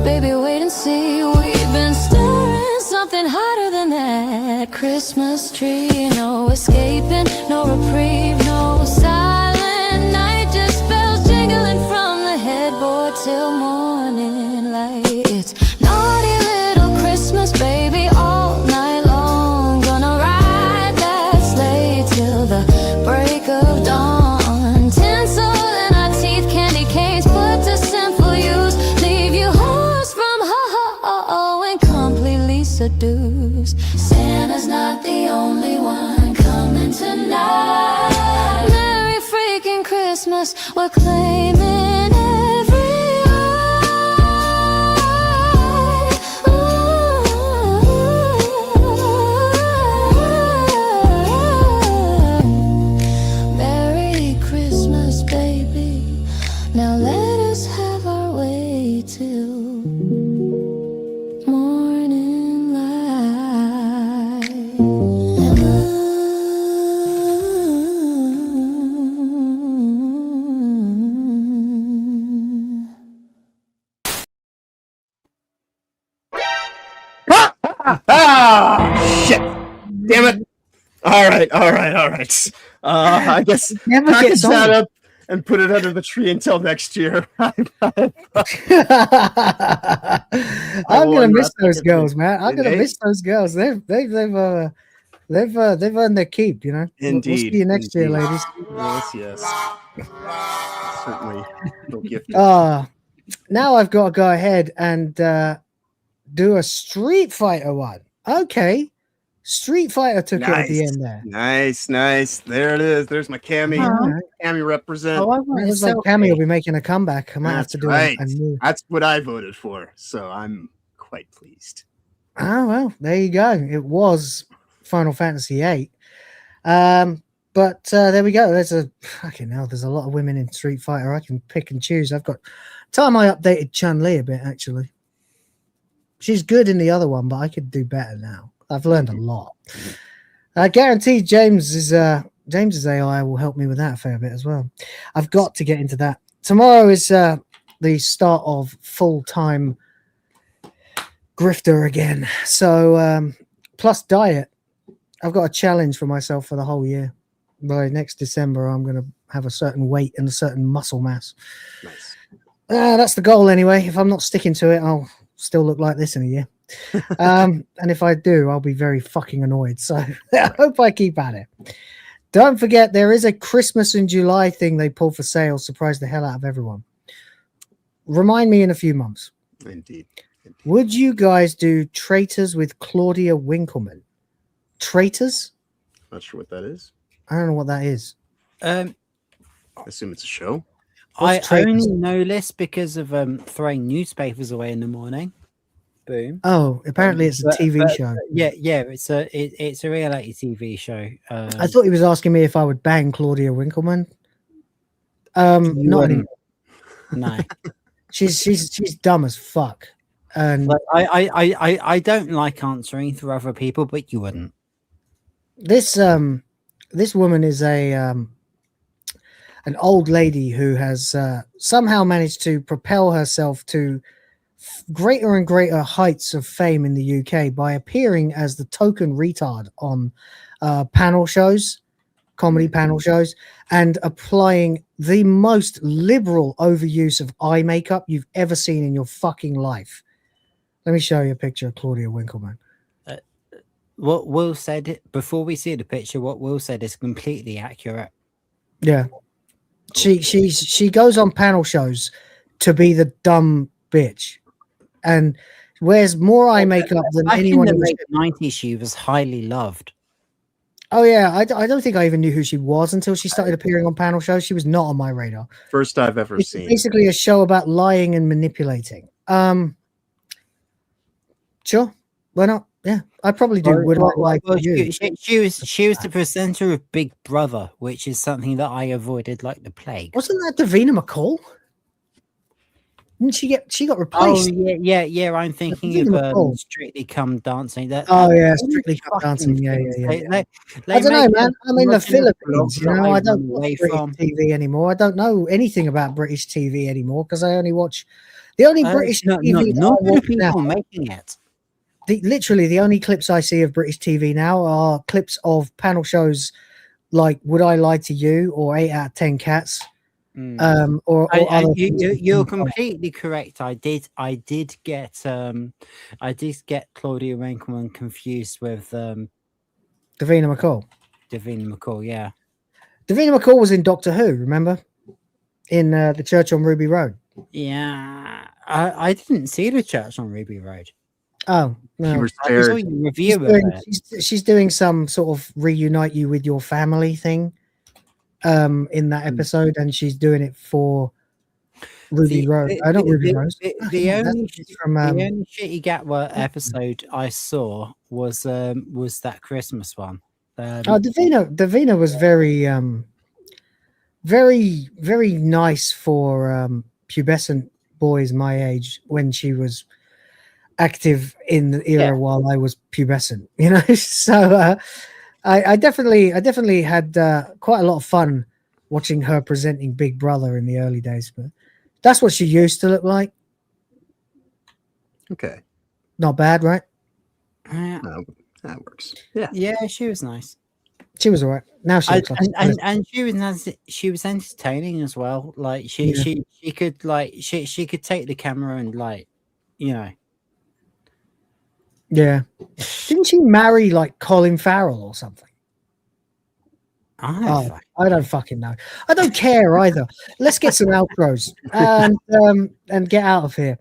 [SPEAKER 15] Baby, wait and see. We've been stirring something hotter than that Christmas tree. No escaping, no reprieve, no silent night. Just bells jingling from the headboard till morning light. It's naughty little Christmas, baby, all night long. Gonna ride that sleigh till the break of dawn. Tinsel in our teeth, candy canes put to sinful use. Leave you hoarse from ho-ho and completely seduced. Santa's not the only one coming tonight. Merry freaking Christmas, we're claiming every Merry Christmas, baby. Now let us have our way till morning light.
[SPEAKER 5] Ah, shit! Damn it! All right. I guess
[SPEAKER 9] Never
[SPEAKER 5] package
[SPEAKER 9] gets
[SPEAKER 5] that
[SPEAKER 9] old.
[SPEAKER 5] up and put it under the tree until next year.
[SPEAKER 9] I'm
[SPEAKER 5] will
[SPEAKER 9] gonna miss
[SPEAKER 5] unwrap
[SPEAKER 9] those
[SPEAKER 5] that
[SPEAKER 9] girls, man. I'm gonna
[SPEAKER 5] Indeed.
[SPEAKER 9] miss those girls. They've earned their keep. You know.
[SPEAKER 5] Indeed.
[SPEAKER 9] We'll see you next year,
[SPEAKER 5] indeed.
[SPEAKER 9] ladies.
[SPEAKER 5] Yes. Certainly. No gift.
[SPEAKER 9] Now I've got to go ahead and do a Street Fighter one. Okay, Street Fighter took it at the end there.
[SPEAKER 5] Nice. There it is. There's my Cammy. Cammy represent.
[SPEAKER 9] Oh, it looks like Cammy will be making a comeback. I might have to do
[SPEAKER 5] right.
[SPEAKER 9] a new.
[SPEAKER 5] That's what I voted for, so I'm quite pleased.
[SPEAKER 9] Oh well, there you go. It was Final Fantasy VIII. But there we go. There's a lot of women in Street Fighter. I can pick and choose. I've got time I updated Chun-Li a bit actually. She's good in the other one, but I could do better now. I've learned a lot. I guarantee James's AI will help me with that a fair bit as well. I've got to get into that. Tomorrow is the start of full-time grifter again. So plus diet. I've got a challenge for myself for the whole year. By next December, I'm going to have a certain weight and a certain muscle mass.
[SPEAKER 5] Nice.
[SPEAKER 9] That's the goal anyway. If I'm not sticking to it, I'll still look like this in a year. And if I do, I'll be very fucking annoyed. So I hope I keep at it. Don't forget, there is a Christmas in July thing they pulled for sale. Surprise the hell out of everyone. Remind me in a few months.
[SPEAKER 5] Indeed.
[SPEAKER 9] Would you guys do Traitors with Claudia Winkleman? Traitors?
[SPEAKER 5] Not sure what that is.
[SPEAKER 9] I don't know what that is.
[SPEAKER 5] I assume it's a show.
[SPEAKER 10] I only know this because of throwing newspapers away in the morning. Boom.
[SPEAKER 9] Oh, apparently it's a TV show.
[SPEAKER 10] Yeah, it's a reality TV show.
[SPEAKER 9] I thought he was asking me if I would bang Claudia Winkleman. Not anymore.
[SPEAKER 10] No.
[SPEAKER 9] she's dumb as fuck. And
[SPEAKER 10] but I don't like answering for other people, but you wouldn't.
[SPEAKER 9] This woman is an old lady who has somehow managed to propel herself to greater and greater heights of fame in the UK by appearing as the token retard on panel shows, comedy panel shows, and applying the most liberal overuse of eye makeup you've ever seen in your fucking life. Let me show you a picture of Claudia Winkleman.
[SPEAKER 10] What Will said before we see the picture, what Will said is completely accurate.
[SPEAKER 9] Yeah. She goes on panel shows to be the dumb bitch and wears more eye makeup than anyone
[SPEAKER 10] in the late 90s. She was highly loved.
[SPEAKER 9] Oh yeah, I don't think I even knew who she was until she started appearing on panel shows. She was not on my radar.
[SPEAKER 5] First I've ever
[SPEAKER 9] It's
[SPEAKER 5] seen.
[SPEAKER 9] basically a show about lying and manipulating. Sure, why not? Yeah, I probably do.
[SPEAKER 10] She was the presenter of Big Brother, which is something that I avoided like the plague.
[SPEAKER 9] Wasn't that Davina McCall? Didn't she got
[SPEAKER 10] Oh
[SPEAKER 9] replaced?
[SPEAKER 10] yeah. I'm thinking of
[SPEAKER 9] McCall.
[SPEAKER 10] Strictly Come Dancing.
[SPEAKER 9] Strictly Come Dancing. Yeah.
[SPEAKER 10] They
[SPEAKER 9] I don't know,
[SPEAKER 10] make
[SPEAKER 9] man. I'm in the Philippines,
[SPEAKER 10] that
[SPEAKER 9] I don't
[SPEAKER 10] run
[SPEAKER 9] watch
[SPEAKER 10] away
[SPEAKER 9] British
[SPEAKER 10] from.
[SPEAKER 9] TV anymore. I don't know anything about British TV anymore because I only watch the only British TV that
[SPEAKER 10] not
[SPEAKER 9] I watch
[SPEAKER 10] people
[SPEAKER 9] now.
[SPEAKER 10] making it.
[SPEAKER 9] Literally, the only clips I see of British TV now are clips of panel shows like "Would I Lie to You" or "8 Out of 10 Cats." Or other
[SPEAKER 10] You're completely correct. I did get Claudia Winkleman confused with
[SPEAKER 9] Davina McCall.
[SPEAKER 10] Davina McCall, yeah.
[SPEAKER 9] Davina McCall was in Doctor Who, remember? In the Church on Ruby Road.
[SPEAKER 10] Yeah, I didn't see the Church on Ruby Road.
[SPEAKER 9] Oh no!
[SPEAKER 10] I saw your review of it.
[SPEAKER 9] She's doing some sort of reunite you with your family thing. In that episode, and she's doing it for Ruby Road. I don't Ruby Rose.
[SPEAKER 10] The only Shitty Gatwa episode I saw was that Christmas one.
[SPEAKER 9] Davina was very very nice for pubescent boys my age when she was active in the era while I was pubescent. So. I definitely had quite a lot of fun watching her presenting Big Brother in the early days, but that's what she used to look like.
[SPEAKER 5] Okay.
[SPEAKER 9] Not bad, right?
[SPEAKER 5] No, that works.
[SPEAKER 10] Yeah, she was nice.
[SPEAKER 9] She was all right. Now she looks like
[SPEAKER 10] and she was entertaining as well. Like she could take the camera and
[SPEAKER 9] Yeah. Didn't she marry like Colin Farrell or something? I don't fucking know. I don't care either. Let's get some outros and get out of here.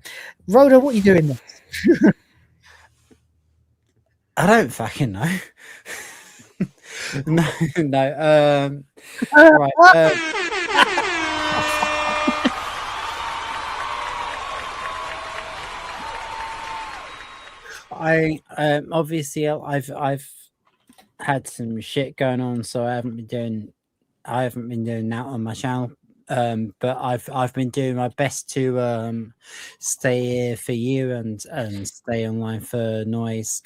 [SPEAKER 9] Rhoda, what are you doing next?
[SPEAKER 10] I don't fucking know. No. Right. Obviously I've had some shit going on, so I haven't been doing that on my channel. But I've been doing my best to stay here for you and stay online for Noise.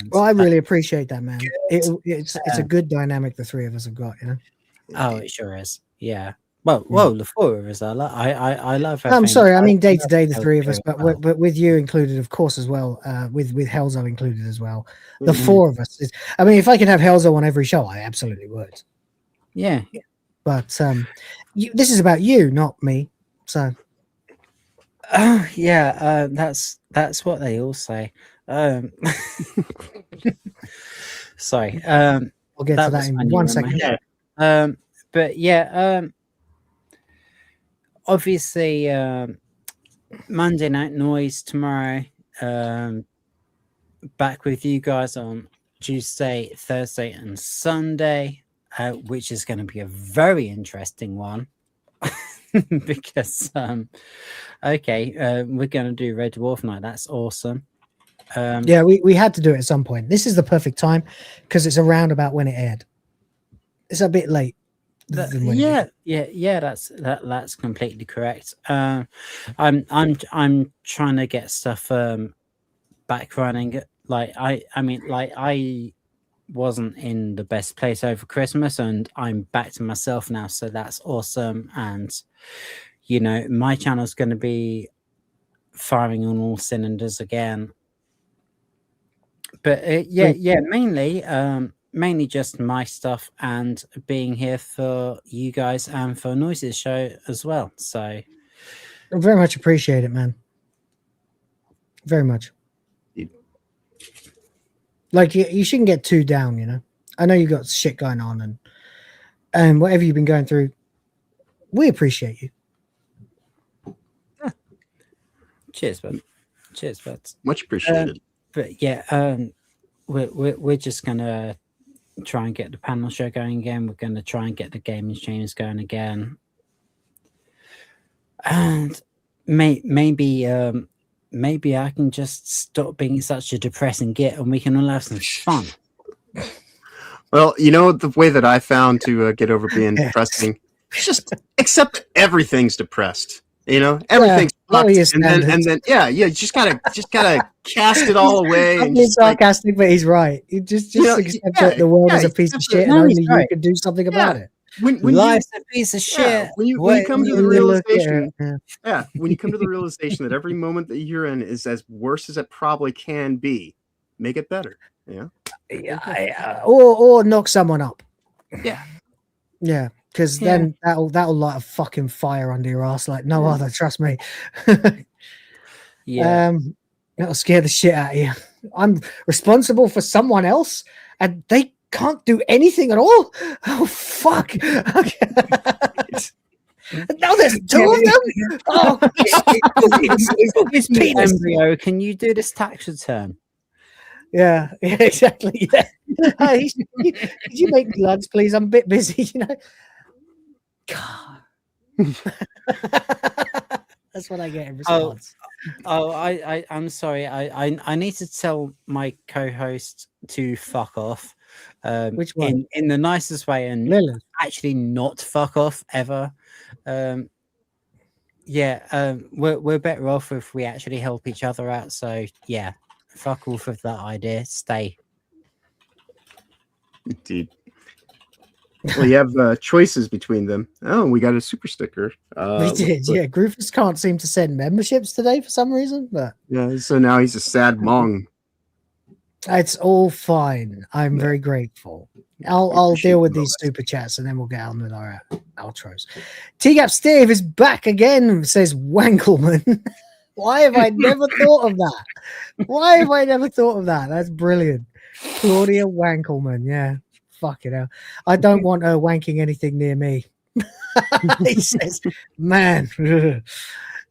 [SPEAKER 9] Well, I really appreciate that, man. It's a good dynamic the three of us have got,
[SPEAKER 10] Oh, it sure is. Yeah. Well, the four of us. I love.
[SPEAKER 9] I'm sorry. I mean, day to day, the three of us, but with you included, of course, as well. With Helzo included as well. The four of us. I mean, if I could have Helzo on every show, I absolutely would.
[SPEAKER 10] Yeah.
[SPEAKER 9] But this is about you, not me. So.
[SPEAKER 10] Yeah. That's what they all say. Sorry.
[SPEAKER 9] We'll get to that in 1 second.
[SPEAKER 10] But yeah. Obviously, Monday Night Noise tomorrow. Back with you guys on Tuesday, Thursday, and Sunday, which is going to be a very interesting one because, we're going to do Red Dwarf night. That's awesome.
[SPEAKER 9] Yeah, we had to do it at some point. This is the perfect time because it's around about when it aired. It's a bit late.
[SPEAKER 10] That's completely correct. I'm trying to get stuff back running. I wasn't in the best place over Christmas, and I'm back to myself now, so that's awesome. And my channel's going to be firing on all cylinders again. But mainly just my stuff and being here for you guys and for Noise's show as well. So
[SPEAKER 9] I very much appreciate it, man. Very much. Like you shouldn't get too down, I know you got shit going on and whatever you've been going through, we appreciate you.
[SPEAKER 10] Yeah. Cheers, bud.
[SPEAKER 5] Much appreciated.
[SPEAKER 10] But yeah, we're just gonna try and get the panel show going again. We're going to try and get the gaming streams going again, and maybe I can just stop being such a depressing git, and we can all have some fun.
[SPEAKER 5] Well, the way that I found to get over being depressing, just accept everything's depressed. You know, everything's
[SPEAKER 9] all your
[SPEAKER 5] and then you just gotta cast it all away.
[SPEAKER 9] I'm being sarcastic, but he's right. You just accept that the world is a piece of shit, and only you can do something about it.
[SPEAKER 5] When
[SPEAKER 10] Life's a piece of shit.
[SPEAKER 5] When you come to the realization, when you come to the realization that every moment that you're in is as worse as it probably can be, make it better.
[SPEAKER 9] Or knock someone up.
[SPEAKER 5] Yeah,
[SPEAKER 9] because then that'll light a fucking fire under your ass like no other. Trust me. That'll scare the shit out of you. I'm responsible for someone else, and they can't do anything at all. Oh fuck! Okay. Now there's two of them. Oh,
[SPEAKER 10] it's penis. Embryo, can you do this tax return?
[SPEAKER 9] Yeah, exactly. Yeah. Hey, could you make bloods, please? I'm a bit busy, you know. God. That's what I get in response.
[SPEAKER 10] I'm sorry. I need to tell my co-host to fuck off.
[SPEAKER 9] Which one?
[SPEAKER 10] In the nicest way, and actually not fuck off ever. We're better off if we actually help each other out. So yeah, fuck off with that idea. Stay.
[SPEAKER 5] Indeed. Well, you have choices between them. Oh, we got a super sticker.
[SPEAKER 9] We did, yeah. Groofus can't seem to send memberships today for some reason, but
[SPEAKER 5] so now he's a sad mong.
[SPEAKER 9] It's all fine. I'm very grateful. I'll deal with these super chats and then we'll get on with our outros. T-Gap Steve is back again, says Wankelman. Why have I never thought of that? Why have I never thought of that? That's brilliant. Claudia Wankelman, yeah. Fuck it hell. I don't want her wanking anything near me. He says, man.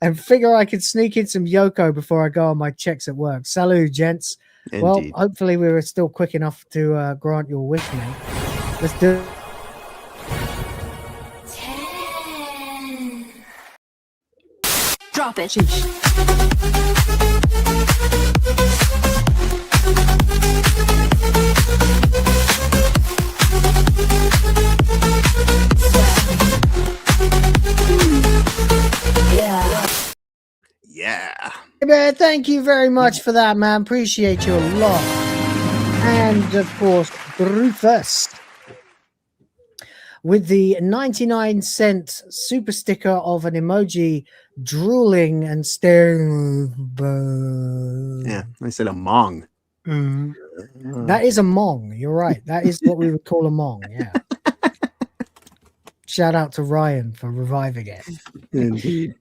[SPEAKER 9] And figure I could sneak in some Yoko before I go on my checks at work. Salud, gents. Indeed. Well, hopefully we were still quick enough to grant your wish, mate. Let's do it.
[SPEAKER 15] 10. Drop it.
[SPEAKER 5] Yeah.
[SPEAKER 9] Man, thank you very much for that, man. Appreciate you a lot. And of course, Rufus with the 99-cent super sticker of an emoji drooling and staring.
[SPEAKER 5] Yeah, I said a mong.
[SPEAKER 9] That is a mong. You're right. That is what we would call a mong. Yeah. Shout out to Ryan for reviving it.
[SPEAKER 5] Indeed.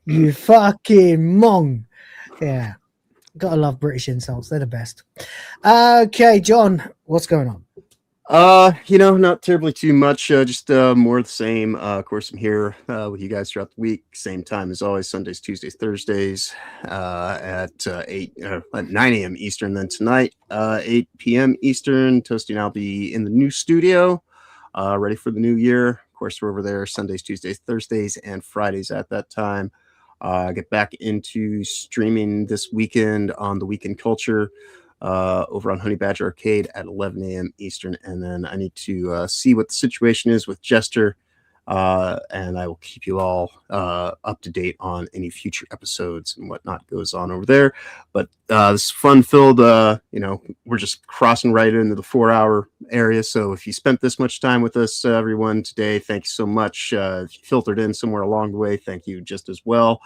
[SPEAKER 9] You fucking mong. Yeah. Gotta love British insults. They're the best. Okay, John, what's going on?
[SPEAKER 5] Not terribly too much. Just more of the same. Of course, I'm here with you guys throughout the week. Same time as always, Sundays, Tuesdays, Thursdays at 9 a.m. Eastern. Then tonight, 8 p.m. Eastern. Toasty and I'll be in the new studio, ready for the new year. Of course, we're over there Sundays, Tuesdays, Thursdays, and Fridays at that time. Get back into streaming this weekend on the Weekend Culture over on Honey Badger Arcade at 11 a.m. Eastern. And then I need to see what the situation is with Jester. And I will keep you all up to date on any future episodes and whatnot goes on over there. But this fun-filled, we're just crossing right into the 4-hour area. So if you spent this much time with us, everyone, today, thank you so much. If you filtered in somewhere along the way, thank you just as well.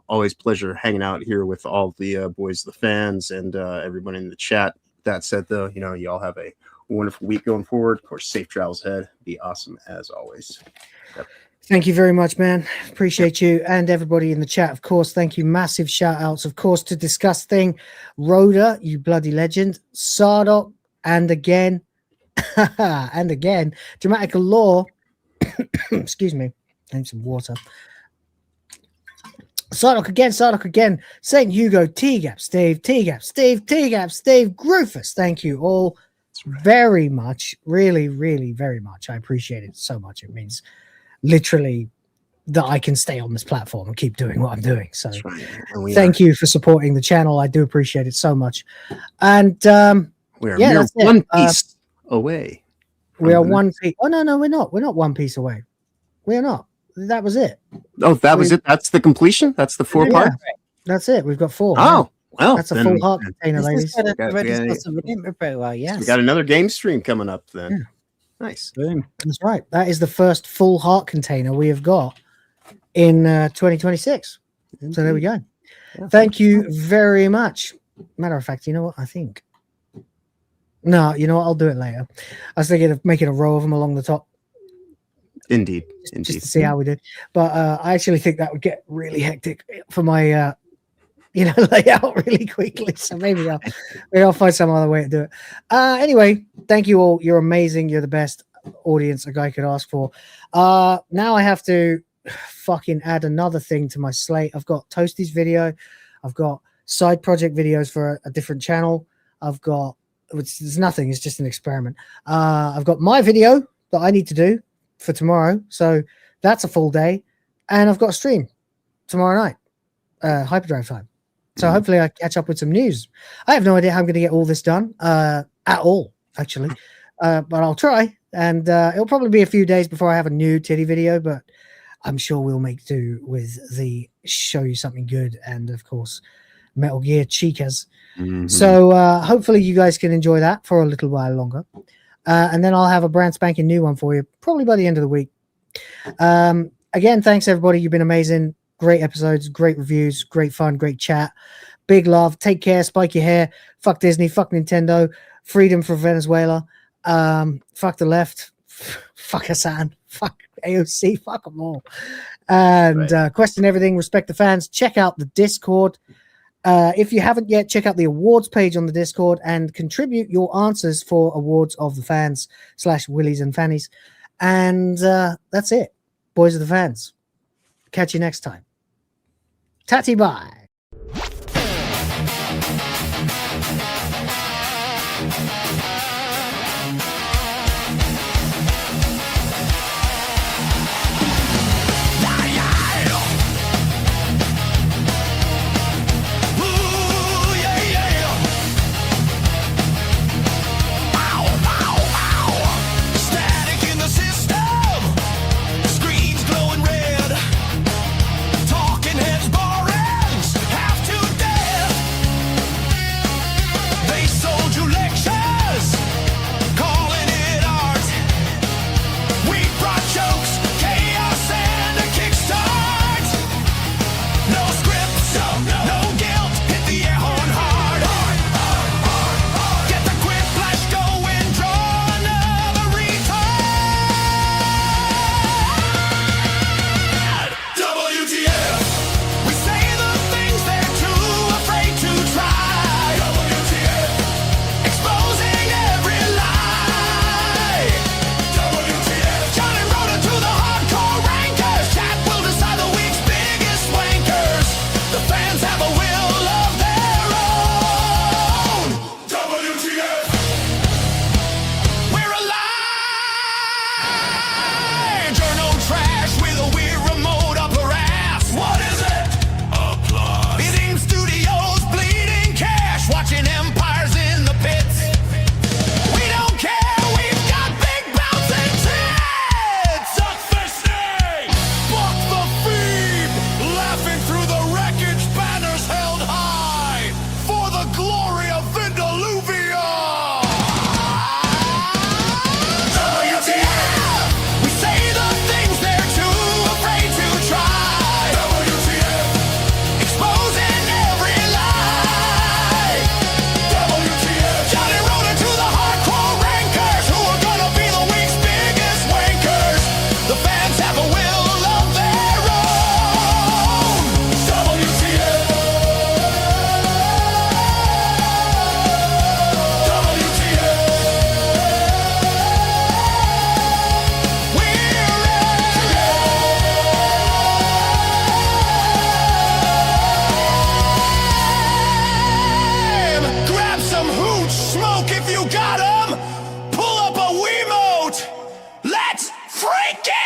[SPEAKER 5] Always pleasure hanging out here with all the boys, the fans, and everyone in the chat. That said, though, you all have a wonderful week going forward. Of course, safe travels ahead. Be awesome as always. Yep.
[SPEAKER 9] Thank you very much, man. Appreciate you and everybody in the chat. Of course, thank you. Massive shout outs, of course, to Disgusting, Rhoda, you bloody legend, Sardok, and again, Dramatical Law. Excuse me. I need some water. Sardok again. St. Hugo, T-Gap, Steve, T-Gap, Steve, T-Gap, Steve, Groofus. Thank you all very much. Really, really, very much. I appreciate it so much. It means literally that I can stay on this platform and keep doing what I'm doing. So thank you for supporting the channel. I do appreciate it so much. And
[SPEAKER 5] we are mere one piece away.
[SPEAKER 9] We are one piece. Oh, no, we're not. We're not one piece away. We are not. that was it.
[SPEAKER 5] Oh, that was it. That's the completion. That's the 4 part.
[SPEAKER 9] That's it. We've got 4.
[SPEAKER 5] Oh, well,
[SPEAKER 9] that's a full heart container, ladies.
[SPEAKER 5] We got another game stream coming up then.
[SPEAKER 9] Yeah.
[SPEAKER 5] Nice.
[SPEAKER 10] Boom.
[SPEAKER 9] That's right. That is the first full heart container we have got in 2026. So there we go.
[SPEAKER 5] Yeah.
[SPEAKER 9] Thank you very much. Matter of fact, you know what? I think. No, you know what? I'll do it later. I was thinking of making a row of them along the top.
[SPEAKER 5] Indeed.
[SPEAKER 9] Just to see how we did. But I actually think that would get really hectic for my layout really quickly. So maybe I'll find some other way to do it. Anyway, thank you all. You're amazing. You're the best audience a guy could ask for. Now I have to fucking add another thing to my slate. I've got Toasty's video. I've got side project videos for a different channel. I've got, which is nothing. It's just an experiment. I've got my video that I need to do for tomorrow. So that's a full day. And I've got a stream tomorrow night, hyperdrive time. So hopefully I catch up with some news. I have no idea how I'm going to get all this done at all, actually. But I'll try. And it'll probably be a few days before I have a new titty video, but I'm sure we'll make do with the show you something good and, of course, Metal Gear Chicas. So hopefully you guys can enjoy that for a little while longer. And then I'll have a brand spanking new one for you, probably by the end of the week. Again, thanks, everybody. You've been amazing. Great episodes, great reviews, great fun, great chat. Big love. Take care. Spike your hair. Fuck Disney. Fuck Nintendo. Freedom for Venezuela. Fuck the left. Fuck Hassan. Fuck AOC. Fuck them all. And question everything. Respect the fans. Check out the Discord. If you haven't yet, check out the awards page on the Discord and contribute your answers for awards of the fans / Willies and Fannies. And that's it. Boys of the fans. Catch you next time. Tatty bye.
[SPEAKER 3] Smoke if you got 'em. Pull up a Wiimote. Let's freak it!